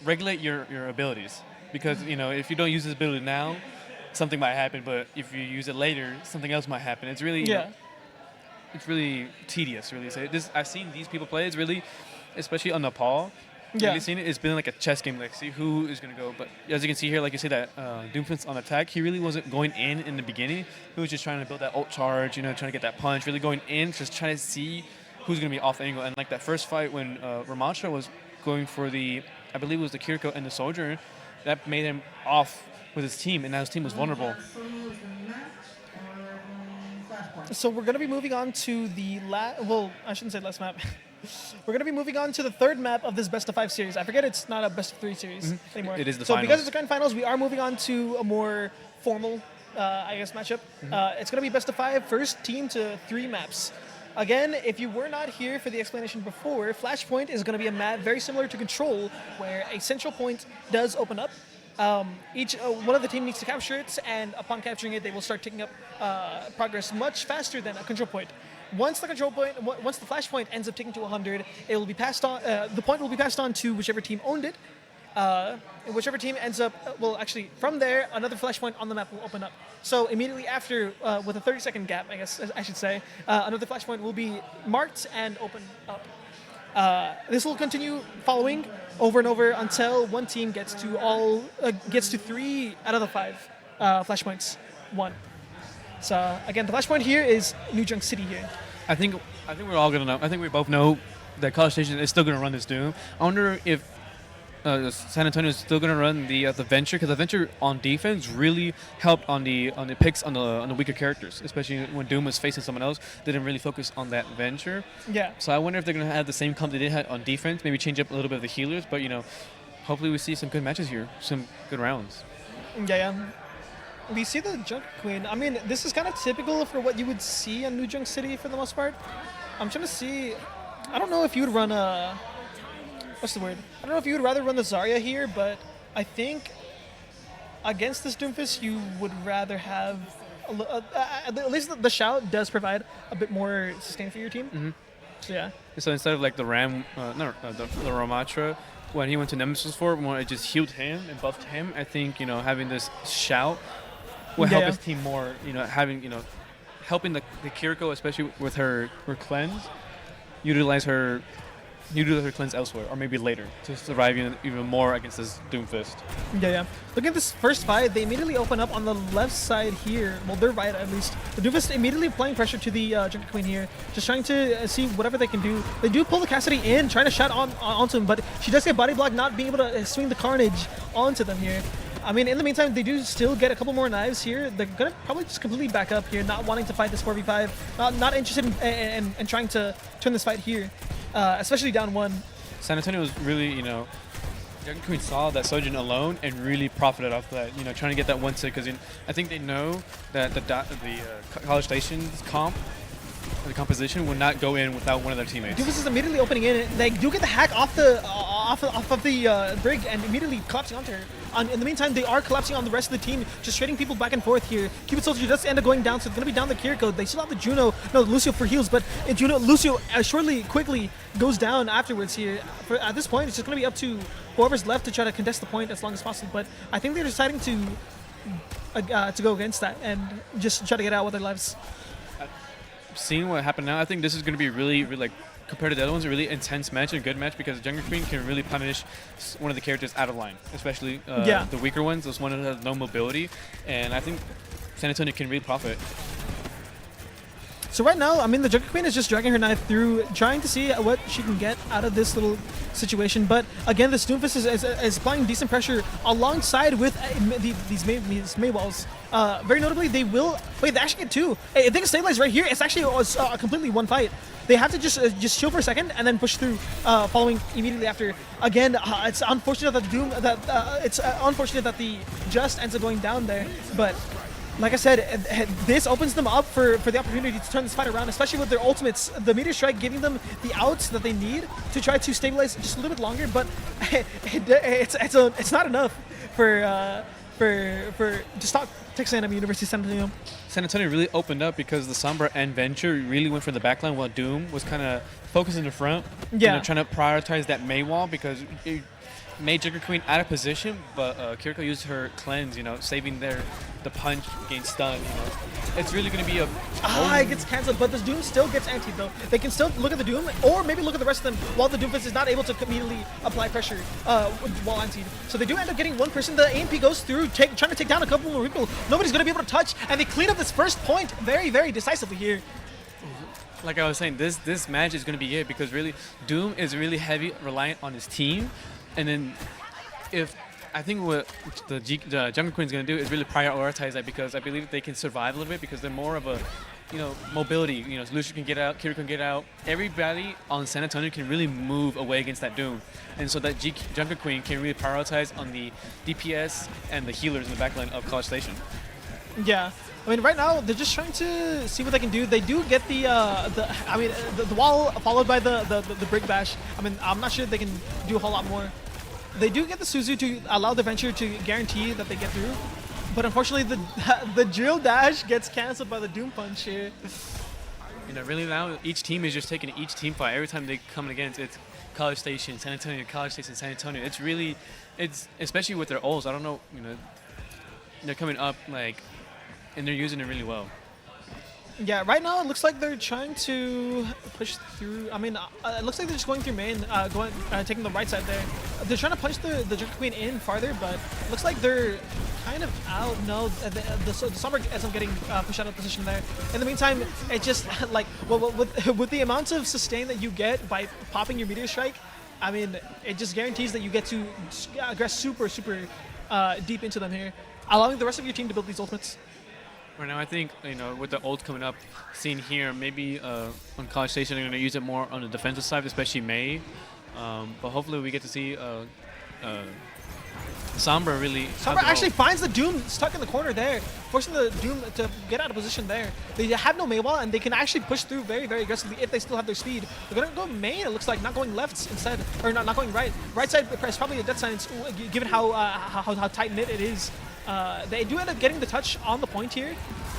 regulate your abilities, because if you don't use this ability now, something might happen, but if you use it later, something else might happen. It's really it's really tedious, really. So I've seen these people play. It's really, especially on Nepal. Yeah. You've seen it. It's been like a chess game. Like, see who is going to go. But as you can see here, like you say, that Doomfist on attack, he really wasn't going in the beginning. He was just trying to build that ult charge, trying to get that punch, really going in, just trying to see who's going to be off angle. And like that first fight when Ramacho was going for I believe it was the Kiriko and the Soldier, that made him off with his team, and now his team was vulnerable. So we're going to be moving on to the I shouldn't say last map. We're going to be moving on to the third map of this best of 5 series. I forget it's not a best of 3 series anymore. It is the so finals. Because it's the grand finals, we are moving on to a more formal, matchup. It's going to be best of 5, first team to 3 maps. Again, if you were not here for the explanation before, Flashpoint is going to be a map very similar to Control, where a central point does open up. Each one of the team needs to capture it, and upon capturing it, they will start taking up progress much faster than a control point. Once the flashpoint ends up taking to 100, it will be passed on. The point will be passed on to whichever team owned it. And whichever team ends up, from there, another flashpoint on the map will open up. So immediately after, with a 30-second gap, I guess I should say, another flashpoint will be marked and open up. This will continue following over and over until one team gets to 3 out of the 5 flashpoints won. So again, the flashpoint here is New Junk City here. I think we're all gonna know. I think we both know that College Station is still gonna run this Doom. I wonder if San Antonio is still gonna run the Venture, because the Venture on defense really helped on the picks on the weaker characters, especially when Doom was facing someone else. They didn't really focus on that Venture. Yeah. So I wonder if they're gonna have the same comp they did have on defense. Maybe change up a little bit of the healers, but hopefully we see some good matches here, some good rounds. Yeah. We see the Junk Queen. I mean, this is kind of typical for what you would see in New Junk City for the most part. I'm trying to see. I don't know if you would run a. What's the word? I don't know if you would rather run the Zarya here, but I think against this Doomfist, you would rather have. At least the Shout does provide a bit more sustain for your team. Mm-hmm. So yeah. So instead of like the the Ramatra, when he went to Nemesis for, when it just healed him and buffed him, I think having this Shout will help his team more. Helping the Kiriko, especially with her cleanse, utilize her cleanse elsewhere, or maybe later, to survive even more against this Doomfist. Yeah. Look at this first fight. They immediately open up on the left side here. Well, their right at least. The Doomfist immediately applying pressure to the Junker Queen here, just trying to see whatever they can do. They do pull the Cassidy in, trying to shot onto him, but she does get body blocked, not being able to swing the Carnage onto them here. I mean, in the meantime, they do still get a couple more knives here. They're going to probably just completely back up here, not wanting to fight this 4v5, not interested in trying to turn this fight here, especially down 1. San Antonio was really, Junker Queen saw that Sojin alone and really profited off that, trying to get that 1-6, because I think they know that the College Station's the composition would not go in without one of their teammates. Doofus is immediately opening in. They do get the hack off of the Brig and immediately collapsing onto her. In the meantime, they are collapsing on the rest of the team, just trading people back and forth here. Cupid Soldier does end up going down, so it's going to be down the Kiriko. They still have the Lucio for heals, but Lucio quickly goes down afterwards here. At this point, it's just going to be up to whoever's left to try to contest the point as long as possible, but I think they're deciding to go against that and just try to get out with their lives. Seeing what happened now, I think this is going to be really, really, like, compared to the other ones, a really intense match and a good match, because Junker Queen can really punish one of the characters out of line, especially the weaker ones, those one that has no mobility, and I think San Antonio can really profit. So right now, I mean, the Junker Queen is just dragging her knife through, trying to see what she can get out of this little situation. But again, this Doomfist is applying decent pressure alongside with these May walls. Very notably, they will... Wait, they actually get 2. If they can stabilize right here, it's actually a completely one fight. They have to just chill for a second and then push through, following immediately after. Again, it's unfortunate that it's unfortunate that the Just ends up going down there, but... Like I said, this opens them up for the opportunity to turn this fight around, especially with their ultimates. The Meteor Strike giving them the outs that they need to try to stabilize just a little bit longer, but it's not enough to stop Texas A&M University San Antonio. San Antonio really opened up because the Sombra and Venture really went for the backline, while Doom was kind of focused in the front. Yeah. Trying to prioritize that May wall, because it made Junker Queen out of position, but Kiriko used her cleanse, saving the punch against stun. It's really going to be a... it gets cancelled, but the Doom still gets antied though. They can still look at the Doom, or maybe look at the rest of them, while the Doomfist is not able to immediately apply pressure while antied. So they do end up getting one person. The AMP goes through, trying to take down a couple more people. Nobody's going to be able to touch, and they clean up this first point very, very decisively here. Like I was saying, this match is going to be it, because really, Doom is really heavy reliant on his team. And then I think what the Jungle Queen's going to do is really prioritize that, because I believe they can survive a little bit, because they're more of a, mobility. Lucio can get out, Kira can get out. Everybody on San Antonio can really move away against that Doom. And so that Jungle Queen can really prioritize on the DPS and the healers in the backline of College Station. Yeah. I mean, right now, they're just trying to see what they can do. They do get the wall followed by the Brick Bash. I mean, I'm not sure they can do a whole lot more. They do get the Suzu to allow the Venture to guarantee that they get through. But unfortunately, the Drill Dash gets canceled by the Doom Punch here. Really now, each team is just taking each team fight. Every time they come against, it's College Station, San Antonio, College Station, San Antonio. It's especially with their ults, I don't know, they're coming up, and they're using it really well. Yeah, right now it looks like they're trying to push through. I mean, it looks like they're just going through main, taking the right side there. They're trying to punch the Junker Queen in farther, but it looks like they're kind of out. No, the Sombra ends up getting pushed out of position there. In the meantime, it just like with the amount of sustain that you get by popping your Meteor Strike, I mean, it just guarantees that you get to aggress super deep into them here, allowing the rest of your team to build these ultimates. Right now, I think, with the ult coming up, seeing here, maybe on College Station, they're going to use it more on the defensive side, especially Mei. But hopefully we get to see Sombra really... Sombra actually finds the Doom stuck in the corner there, forcing the Doom to get out of position there. They have no Mei wall, and they can actually push through very aggressively if they still have their speed. They're going to go main, it looks like, not going left instead, or not going right. Right side press, probably a death sentence, given how tight-knit it is. They do end up getting the touch on the point here.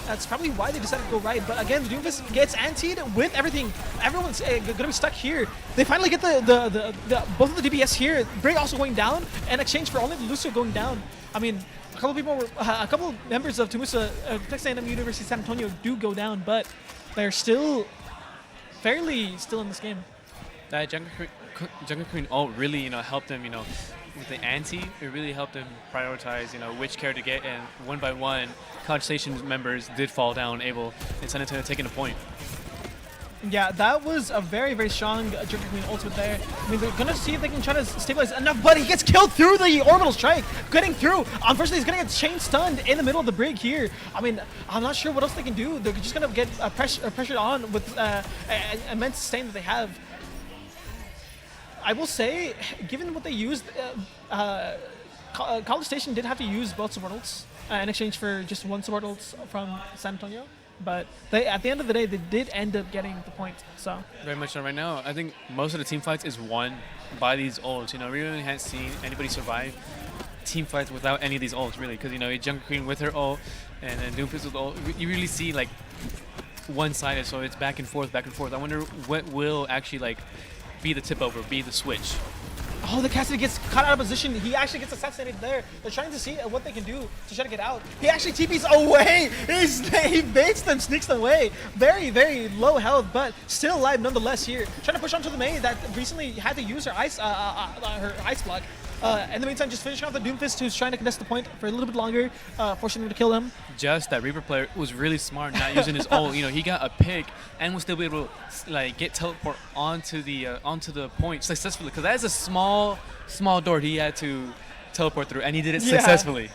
That's probably why they decided to go right. But again, the Doomfist gets antied with everything. Everyone's going to be stuck here. They finally get both of the DPS here. Brig also going down, in exchange for only the Lucio going down. I mean, a couple members of Tumusa, Texas A&M University San Antonio do go down, but they're still fairly still in this game. That Junker Queen ult really, helped them, with the anti, it really helped them prioritize, which character to get, and one by one, College Station members did fall down, and San Antonio taking a point. Yeah, that was a very strong Junker Queen ultimate there. I mean, they're gonna see if they can try to stabilize enough, but he gets killed through the orbital strike, getting through. Unfortunately, he's gonna get chain stunned in the middle of the brig here. I mean, I'm not sure what else they can do. They're just gonna get pressured on with immense sustain that they have. I will say, given what they used, College Station did have to use both support ults in exchange for just one support ult from San Antonio. But at the end of the day, they did end up getting the point. So very much so. Right now, I think most of the team fights is won by these ults. We really haven't seen anybody survive team fights without any of these ults, really. Because Junker Queen with her ult, and then Doomfist with ult, you really see like one-sided. So it's back and forth. I wonder what will actually be the tip over, be the switch. Oh, the Cassidy gets caught out of position. He actually gets assassinated there. They're trying to see what they can do to try to get out. He actually TPs away. He baits them, sneaks them away. Very low health, but still alive nonetheless here. Trying to push onto the Mei that recently had to use her ice block. In the meantime, just finishing off the Doomfist, who's trying to contest the point for a little bit longer, forcing him to kill him. Just that Reaper player was really smart, not using his ult. He got a pick and was still able to get teleport onto the point successfully. Because that is a small door he had to teleport through, and he did it successfully.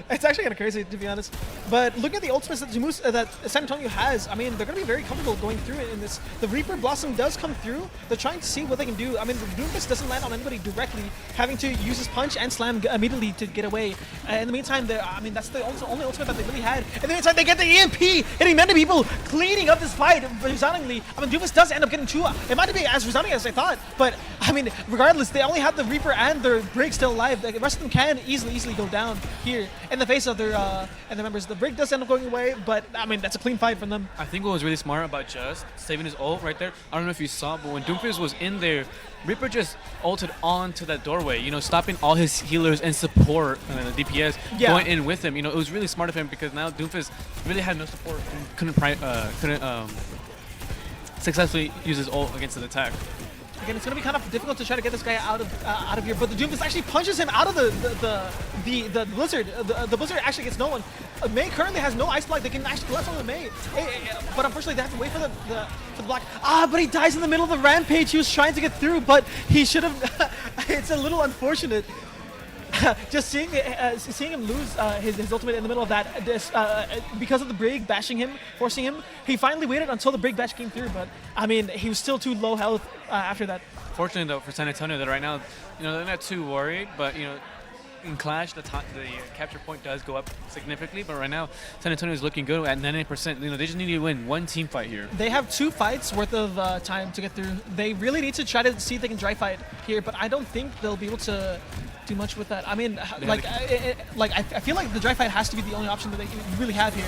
It's actually kind of crazy, to be honest. But looking at the ultimates that San Antonio has, I mean, they're going to be very comfortable going through it in this. The Reaper Blossom does come through. They're trying to see what they can do. I mean, the Doomfist doesn't land on anybody directly, having to use his punch and slam immediately to get away. In the meantime, that's the only ultimate that they really had. In the meantime, they get the EMP, hitting many people, cleaning up this fight resoundingly. I mean, Doomfist does end up getting two. It might not be as resounding as I thought, but I mean, regardless, they only have the Reaper and their Brig still alive. The rest of them can easily go down here in the face of their members. The Brig does end up going away, but I mean, that's a clean fight from them. I think what was really smart about Just saving his ult right there, I don't know if you saw, but when Doomfist was in there, Reaper just ulted onto that doorway, stopping all his healers and support and the DPS going in with him. It was really smart of him because now Doomfist really had no support and couldn't successfully use his ult against the attack. Again, it's going to be kind of difficult to try to get this guy out of here, but the Doomfist actually punches him out of the blizzard. The blizzard actually gets no one. Mei currently has no ice block. They can actually collapse on the Mei, but unfortunately they have to wait for the block. But he dies in the middle of the rampage. He was trying to get through, but he should have. It's a little unfortunate. Just seeing him lose his ultimate in the middle of that, because of the Brig bashing him, forcing him. He finally waited until the Brig bash came through, but I mean, he was still too low health after that. Fortunately, though, for San Antonio, that right now, they're not too worried, but in Clash, the capture point does go up significantly, but right now, San Antonio is looking good at 98%. They just need to win one team fight here. They have 2 fights worth of time to get through. They really need to try to see if they can dry fight here, but I don't think they'll be able to do much with that. I mean, I feel like the dry fight has to be the only option that they really have here.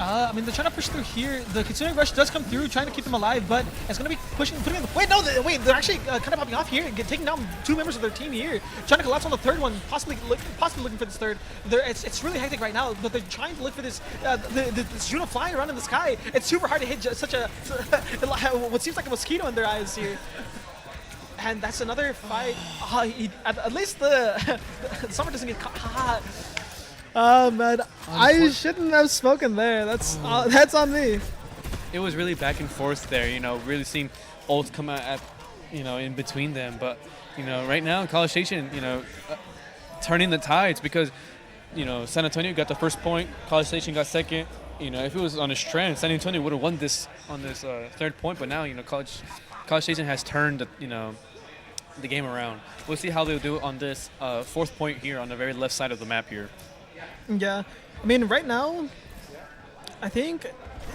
I mean, they're trying to push through here. The Kitsune Rush does come through, trying to keep them alive, but it's going to be putting in the... Wait, no, they're actually kind of popping off here, taking down 2 members of their team here, trying to collapse on the third one, possibly looking for this third. It's really hectic right now, but they're trying to look for this this Juno flying around in the sky. It's super hard to hit such a... what seems like a mosquito in their eyes here. And that's another fight. At least the Summer doesn't get caught. Oh man, I shouldn't have spoken there. That's on me. It was really back and forth there, really seeing ults come out at, in between them. But, right now, College Station, turning the tides because, San Antonio got the first point, College Station got second. If it was on a strand, San Antonio would have won this on this third point. But now, College Station has turned, the game around. We'll see how they'll do on this fourth point here on the very left side of the map here. Yeah, I mean, right now, I think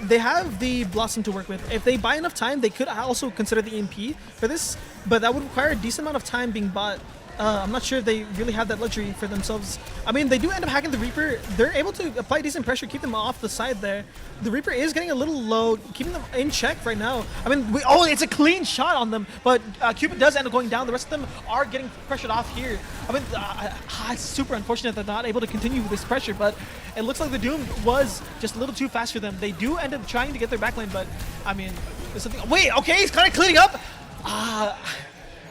they have the Blossom to work with. If they buy enough time, they could also consider the EMP for this, but that would require a decent amount of time being bought. I'm not sure if they really have that luxury for themselves. I mean, they do end up hacking the Reaper. They're able to apply decent pressure, keep them off the side there. The Reaper is getting a little low, keeping them in check right now. I mean, it's a clean shot on them, but Cupid does end up going down. The rest of them are getting pressured off here. I mean, it's super unfortunate they're not able to continue with this pressure, but it looks like the Doom was just a little too fast for them. They do end up trying to get their backline, but I mean, there's something. Wait, okay, he's kind of cleaning up.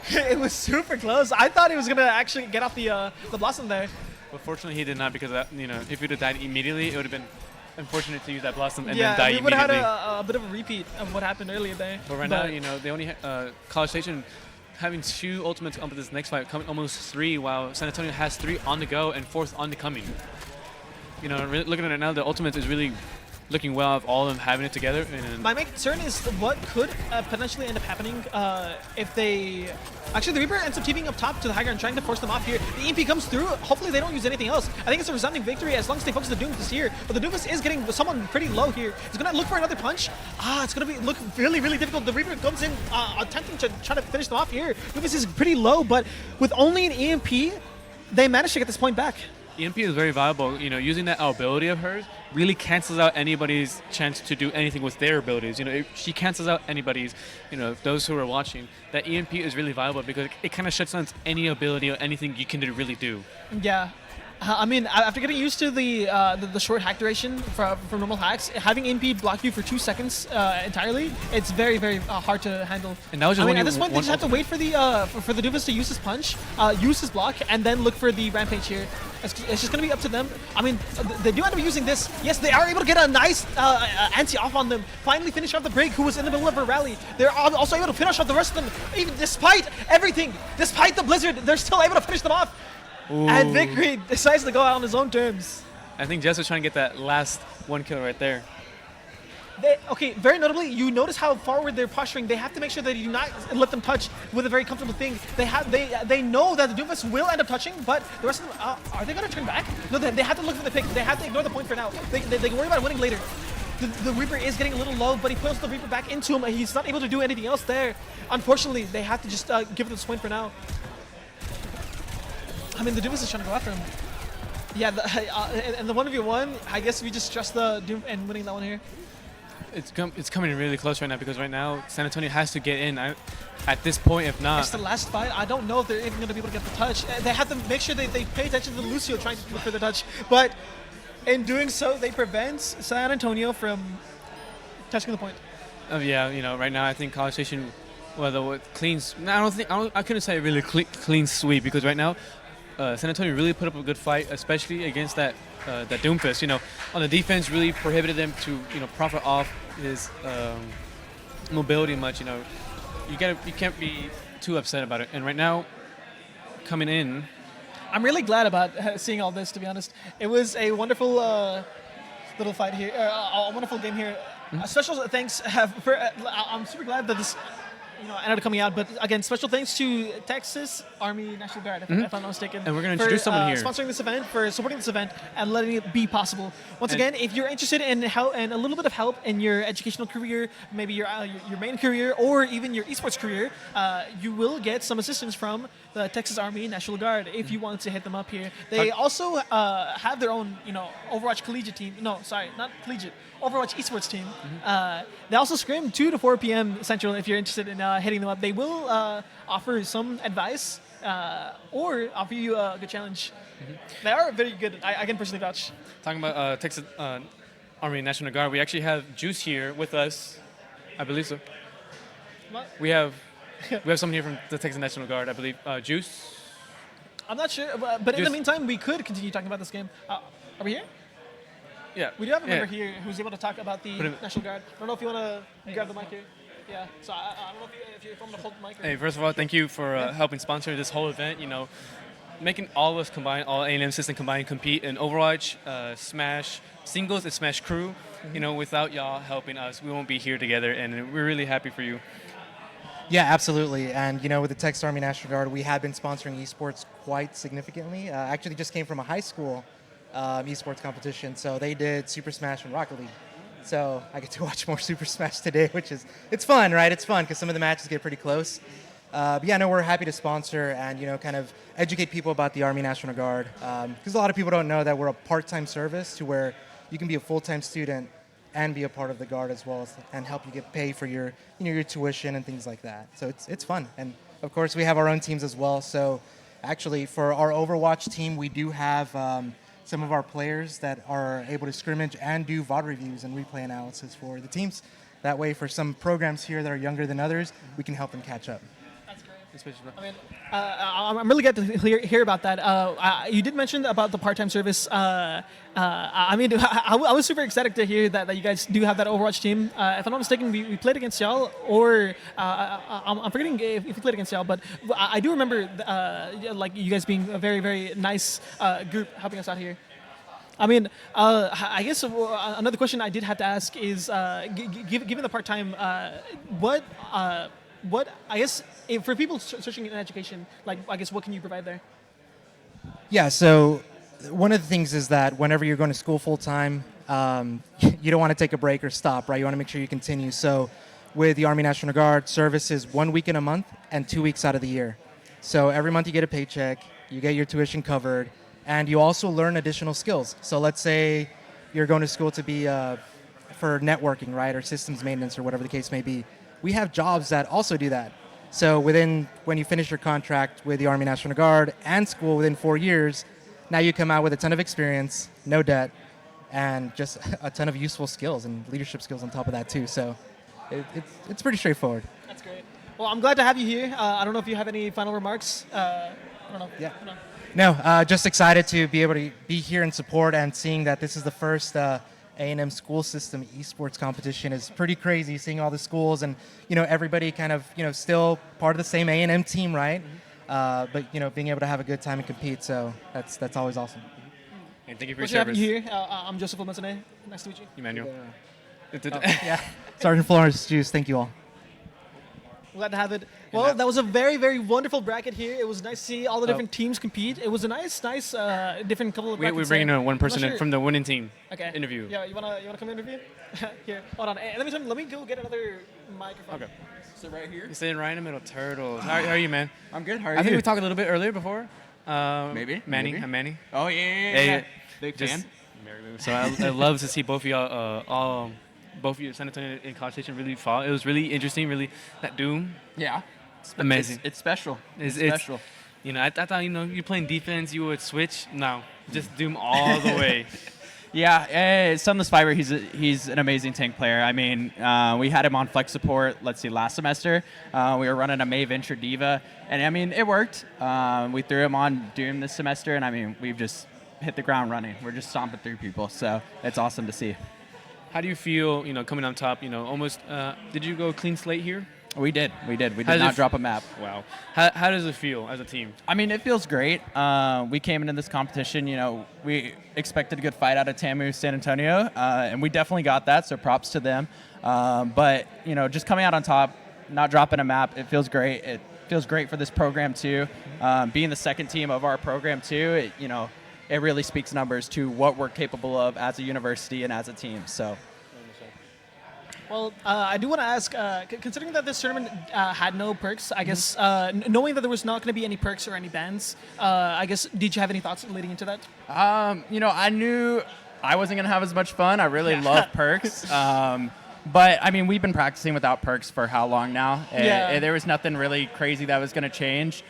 It was super close. I thought he was gonna actually get off the Blossom there. But fortunately, he did not because if he would have died immediately, it would have been unfortunate to use that Blossom and then die immediately. Yeah, we would have had a bit of a repeat of what happened earlier there. But right now, they only College Station having 2 ultimates up to this next fight, coming almost 3, while San Antonio has 3 on the go and 4th on the coming. Looking at it now, the ultimate is really looking well of all of them having it together. And my main concern is what could potentially end up happening if they... Actually, the Reaper ends up TPing up top to the high ground, trying to force them off here. The EMP comes through. Hopefully, they don't use anything else. I think it's a resounding victory as long as they focus the Doomfist here. But the Doomfist is getting someone pretty low here. He's going to look for another punch. It's going to look really, really difficult. The Reaper comes in attempting to try to finish them off here. Doomfist is pretty low, but with only an EMP, they managed to get this point back. EMP is very valuable. Using that ability of hers really cancels out anybody's chance to do anything with their abilities. If she cancels out anybody's, those who are watching. That EMP is really valuable because it kind of shuts down any ability or anything you can really do. Yeah. I mean, after getting used to the short hack duration for normal hacks, having EMP block you for 2 seconds entirely, it's very, very hard to handle. And that was just at this point, they just have to wait for the Doofus to use his punch, use his block, and then look for the Rampage here. It's just going to be up to them. I mean, they do end up using this. Yes, they are able to get a nice anti-off on them. Finally finish off the break, who was in the middle of a rally. They're also able to finish off the rest of them. Even despite everything, despite the blizzard, they're still able to finish them off. Ooh. And Victory decides to go out on his own terms. I think Jess was trying to get that last 1 kill right there. Okay, very notably, you notice how forward they're posturing. They have to make sure that you do not let them touch with a very comfortable thing. They know that the Doomfist will end up touching, but the rest of them, are they going to turn back? No, they have to look for the pick. They have to ignore the point for now. They can worry about winning later. The Reaper is getting a little low, but he pulls the Reaper back into him. He's not able to do anything else there. Unfortunately, they have to just give it this point for now. I mean, the Doomfist is trying to go after him. Yeah, and the 1v1, I guess we just trust the Doom and winning that one here. It's coming really close right now because right now San Antonio has to get in. At this point, if not... It's the last fight. I don't know if they're even going to be able to get the touch. They have to make sure they pay attention to Lucio trying to look for the touch. But in doing so, they prevent San Antonio from touching the point. Yeah, right now I think College Station, with clean... I couldn't say really clean sweep because right now San Antonio really put up a good fight, especially against that Doomfist. On the defense, really prohibited them to profit off his mobility much. You can't be too upset about it. And right now, coming in, I'm really glad about seeing all this. To be honest, it was a wonderful little fight here, a wonderful game here. Mm-hmm. Special thanks I'm super glad that this. ended up coming out. But again, special thanks to Texas Army National Guard, if I'm not mistaken. And we're gonna for, introduce someone here. sponsoring this event, for supporting this event, and letting it be possible. Once again, if you're interested in and a little bit of help in your educational career, maybe your main career, or even your esports career, you will get some assistance from the Texas Army National Guard if you want to hit them up here. They also have their own, Overwatch collegiate team. No, sorry, not collegiate. Overwatch esports team. They also scrim 2 to 4 p.m. Central if you're interested in hitting them up. They will offer some advice or offer you a good challenge. They are very good. I can personally vouch. Talking about Texas Army National Guard, we actually have Juice here with us. I believe so. What? We have someone here from the Texas National Guard, I believe. Juice. I'm not sure, but in the Juice. meantime, we could continue talking about this game. Are we here? Yeah. We do have a member Yeah. here who's able to talk about the Put him- National Guard. I don't know if you want to grab the mic here. Yeah. So I don't know if you want to hold the mic. Or Hey, first of all, thank you for helping sponsor this whole event. Making all of us combine, all A&M system combined, compete in Overwatch, Smash singles, and Smash crew. Without y'all helping us, we won't be here together, and we're really happy for you. Yeah, absolutely. And, with the Texas Army National Guard, we have been sponsoring esports quite significantly. Actually, just came from a high school esports competition. So they did Super Smash and Rocket League. So I get to watch more Super Smash today, it's fun, right? It's fun because some of the matches get pretty close. But yeah, no, we're happy to sponsor and, kind of educate people about the Army National Guard. Because a lot of people don't know that we're a part-time service to where you can be a full-time student and be a part of the Guard as well and help you get paid for your, your tuition and things like that. So it's fun. And of course, we have our own teams as well. So actually, for our Overwatch team, we do have some of our players that are able to scrimmage and do VOD reviews and replay analysis for the teams. That way, for some programs here that are younger than others, we can help them catch up. I mean, I'm really glad to hear about that. You did mention about the part-time service. I mean, I was super excited to hear that you guys do have that Overwatch team. If I'm not mistaken, we played against y'all, or I'm forgetting if we played against y'all, but I do remember like you guys being a very, very nice group helping us out here. I mean, I guess another question I did have to ask is, given the part-time, what I guess for people searching in education, I guess what can you provide there? Yeah, so one of the things is that whenever you're going to school full-time, you don't want to take a break or stop, right? You want to make sure you continue. So with the Army National Guard, service is 1 week in a month and 2 weeks out of the year. So every month you get a paycheck, you get your tuition covered, and you also learn additional skills. So let's say you're going to school to be for networking, right, or systems maintenance or whatever the case may be. We have jobs that also do that. So when you finish your contract with the Army National Guard and school within 4 years, now you come out with a ton of experience, no debt, and just a ton of useful skills and leadership skills on top of that too. So it's pretty straightforward. That's great. Well, I'm glad to have you here. I don't know if you have any final remarks. I don't know. Yeah. No, just excited to be able to be here and support, and seeing that this is the first A&M school system esports competition is pretty crazy. Seeing all the schools and everybody kind of still part of the same A&M team, right? But being able to have a good time and compete, so that's always awesome. And thank you for your Pleasure having service. you here. I'm Joseph Almazane. Nice to meet you. Emmanuel. Yeah, Sergeant Florence, Juice, thank you all. Glad to have it. Well, that was a very, very wonderful bracket here. It was nice to see all the different teams compete. It was a nice, different couple of brackets. We're bringing there. one person I'm not in sure. from the winning team. Okay. Interview. Yeah, you wanna come interview? Here, hold on. Hey, let me go get another microphone. Okay. Sit right here. You're sitting right in the middle. Turtles. How are you, man? I'm good. How are I think you? we talked a little bit earlier before. Maybe. Manny. Maybe. I'm Manny. Oh yeah. Hey, Big just- fan. So I love to see both of y'all, both of you, San Antonio and College Station, really fall. It was really interesting. Really, that Doom. Yeah. Amazing. It's special. It's It's- special. I thought you're playing defense. You would switch. No, just Doom all the way. Yeah, Sunless Fiber, he's an amazing tank player. I mean, we had him on flex support, last semester. We were running a May Venture Diva, and I mean, it worked. We threw him on Doom this semester, and I mean, we've just hit the ground running. We're just stomping through people, so it's awesome to see. How do you feel, coming on top, almost, did you go clean slate here? We did. We did How does not it drop a map. Wow. How does it feel as a team? I mean, it feels great. We came into this competition, we expected a good fight out of TAMU San Antonio, and we definitely got that, so props to them. But, just coming out on top, not dropping a map. It feels great. It feels great for this program too. Being the second team of our program too, it really speaks numbers to what we're capable of as a university and as a team. So. Well, I do want to ask, considering that this tournament had no perks, I guess, knowing that there was not going to be any perks or any bans, I guess, did you have any thoughts leading into that? I knew I wasn't going to have as much fun. I really love perks. But, I mean, we've been practicing without perks for how long now? There was nothing really crazy that was going to change.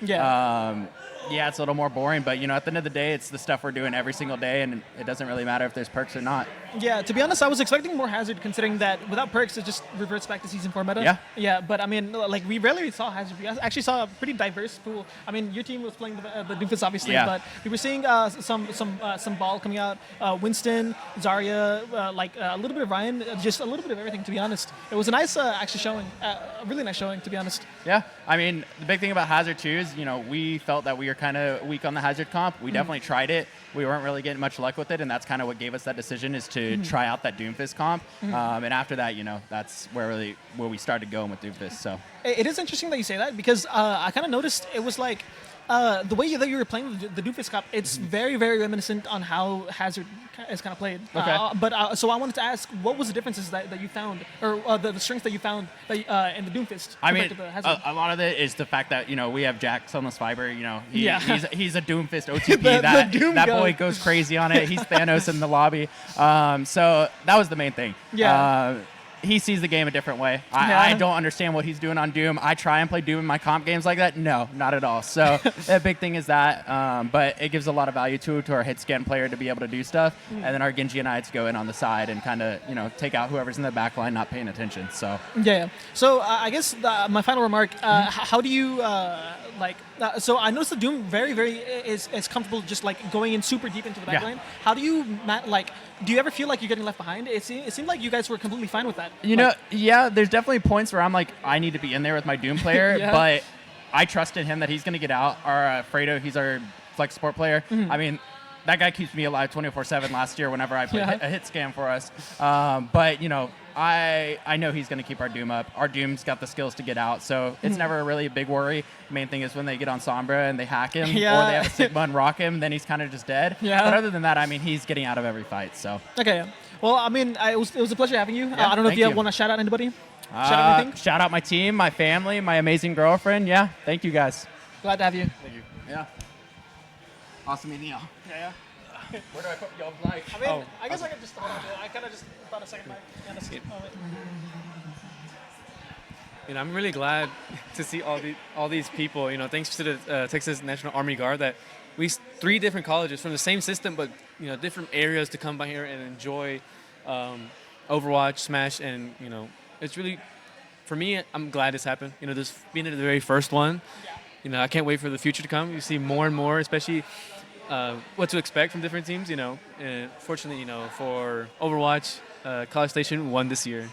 Yeah, it's a little more boring, but, at the end of the day, it's the stuff we're doing every single day, and it doesn't really matter if there's perks or not. Yeah, to be honest, I was expecting more Hazard, considering that without perks, it just reverts back to Season 4 meta. Yeah. Yeah, but, I mean, like, we rarely saw Hazard. We actually saw a pretty diverse pool. I mean, your team was playing the Doofus, obviously, but we were seeing some ball coming out. Winston, Zarya, a little bit of Ryan, just a little bit of everything, to be honest. It was a nice, actually showing, a really nice showing, to be honest. Yeah, I mean, the big thing about Hazard, too, is, we felt that we were kind of weak on the Hazard comp. We definitely tried it. We weren't really getting much luck with it, and that's kind of what gave us that decision, is to try out that Doomfist comp. And after that, that's where we started going with Doomfist. So it is interesting that you say that, because I kind of noticed it was like the way that you were playing the Doofus comp, it's very, very reminiscent on how Hazard is kind of played. Okay. So I wanted to ask, what was the differences that you found, or the strengths that you found in the Doomfist? I mean, to the Hazard? a lot of it is the fact that we have Jack Sunless Fiber. He's a Doomfist OTP. that boy goes crazy on it. He's Thanos in the lobby. So that was the main thing. Yeah. He sees the game a different way. I don't understand what he's doing on Doom. I try and play Doom in my comp games like that. No, not at all. So the big thing is that, but it gives a lot of value to our hit scan player to be able to do stuff, and then our Genji and I to go in on the side and kind of take out whoever's in the back line not paying attention. So So I guess my final remark: how do you so I noticed the Doom very, very is comfortable just like going in super deep into the back line. How do you do you ever feel like you're getting left behind? It seemed like you guys were completely fine with that. There's definitely points where I'm like, I need to be in there with my Doom player, but I trusted him that he's going to get out. Our Fredo, he's our flex support player. I mean, that guy keeps me alive 24/7 last year whenever I played a hit scam for us. But, I know he's going to keep our Doom up. Our Doom's got the skills to get out, so it's never really a big worry. Main thing is when they get on Sombra and they hack him, or they have a Sigma and rock him, then he's kind of just dead. But other than that, I mean, he's getting out of every fight. So okay. Well, I mean, it was a pleasure having you. I don't know if you want to shout out anybody. Shout out my team, my family, my amazing girlfriend. Yeah, thank you guys. Glad to have you. Thank you. Yeah. Awesome meeting y'all. Yeah. Where do I put y'all's mic? I mean, I guess I could just hold on to it. I kind of just thought a second mic. I'm really glad to see all these people. Thanks to the Texas National Army Guard, that we 3 different colleges from the same system, but different areas to come by here and enjoy Overwatch, Smash, and it's really, for me, I'm glad this happened. This being the very first one. I can't wait for the future to come. You see more and more, especially what to expect from different teams. And fortunately, for Overwatch, College Station won this year.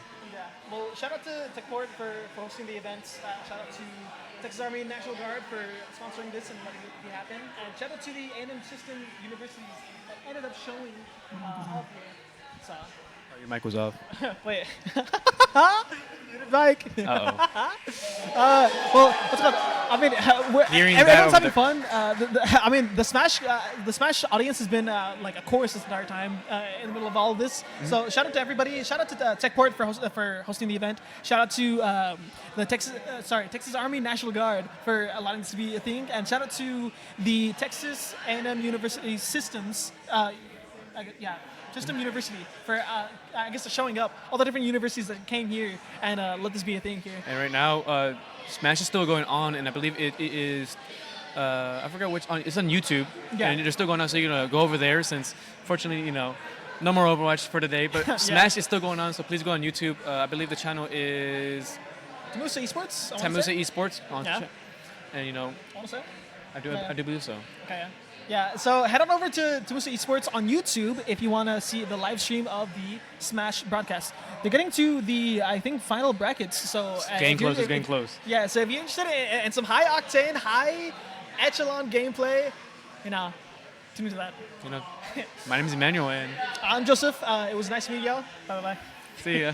Well, shout out to TechPort for hosting the events. Shout out to Texas Army National Guard for sponsoring this and letting it happen. And shout out to the A&M system universities that ended up showing up here. So. Oh, your mic was off. Wait. Muted mic. Uh-oh. Well, what's up? I mean, everyone's having fun. I mean, the Smash audience has been like a chorus this entire time in the middle of all of this. So shout out to everybody. Shout out to TechPort for hosting the event. Shout out to the Texas Army National Guard for allowing this to be a thing, and shout out to the Texas A&M University Systems. System University for, I guess, showing up. All the different universities that came here and let this be a thing here. And right now, Smash is still going on, and I believe it is, I forgot which, it's on YouTube. Yeah. And they're still going on, so you're going to go over there since, fortunately, no more Overwatch for today. But Smash is still going on, so please go on YouTube. I believe the channel is... Tamusa Esports? Tamusa Esports. And, I want to say? I do believe so. Okay, yeah, so head on over to Tamusa Esports on YouTube if you want to see the live stream of the Smash broadcast. They're getting to the, I think, final brackets. So it's getting close. Yeah, so if you're interested in some high-octane, high-echelon gameplay, tune into that. My name is Emmanuel, and I'm Joseph. It was nice to meet y'all. Bye-bye. See ya.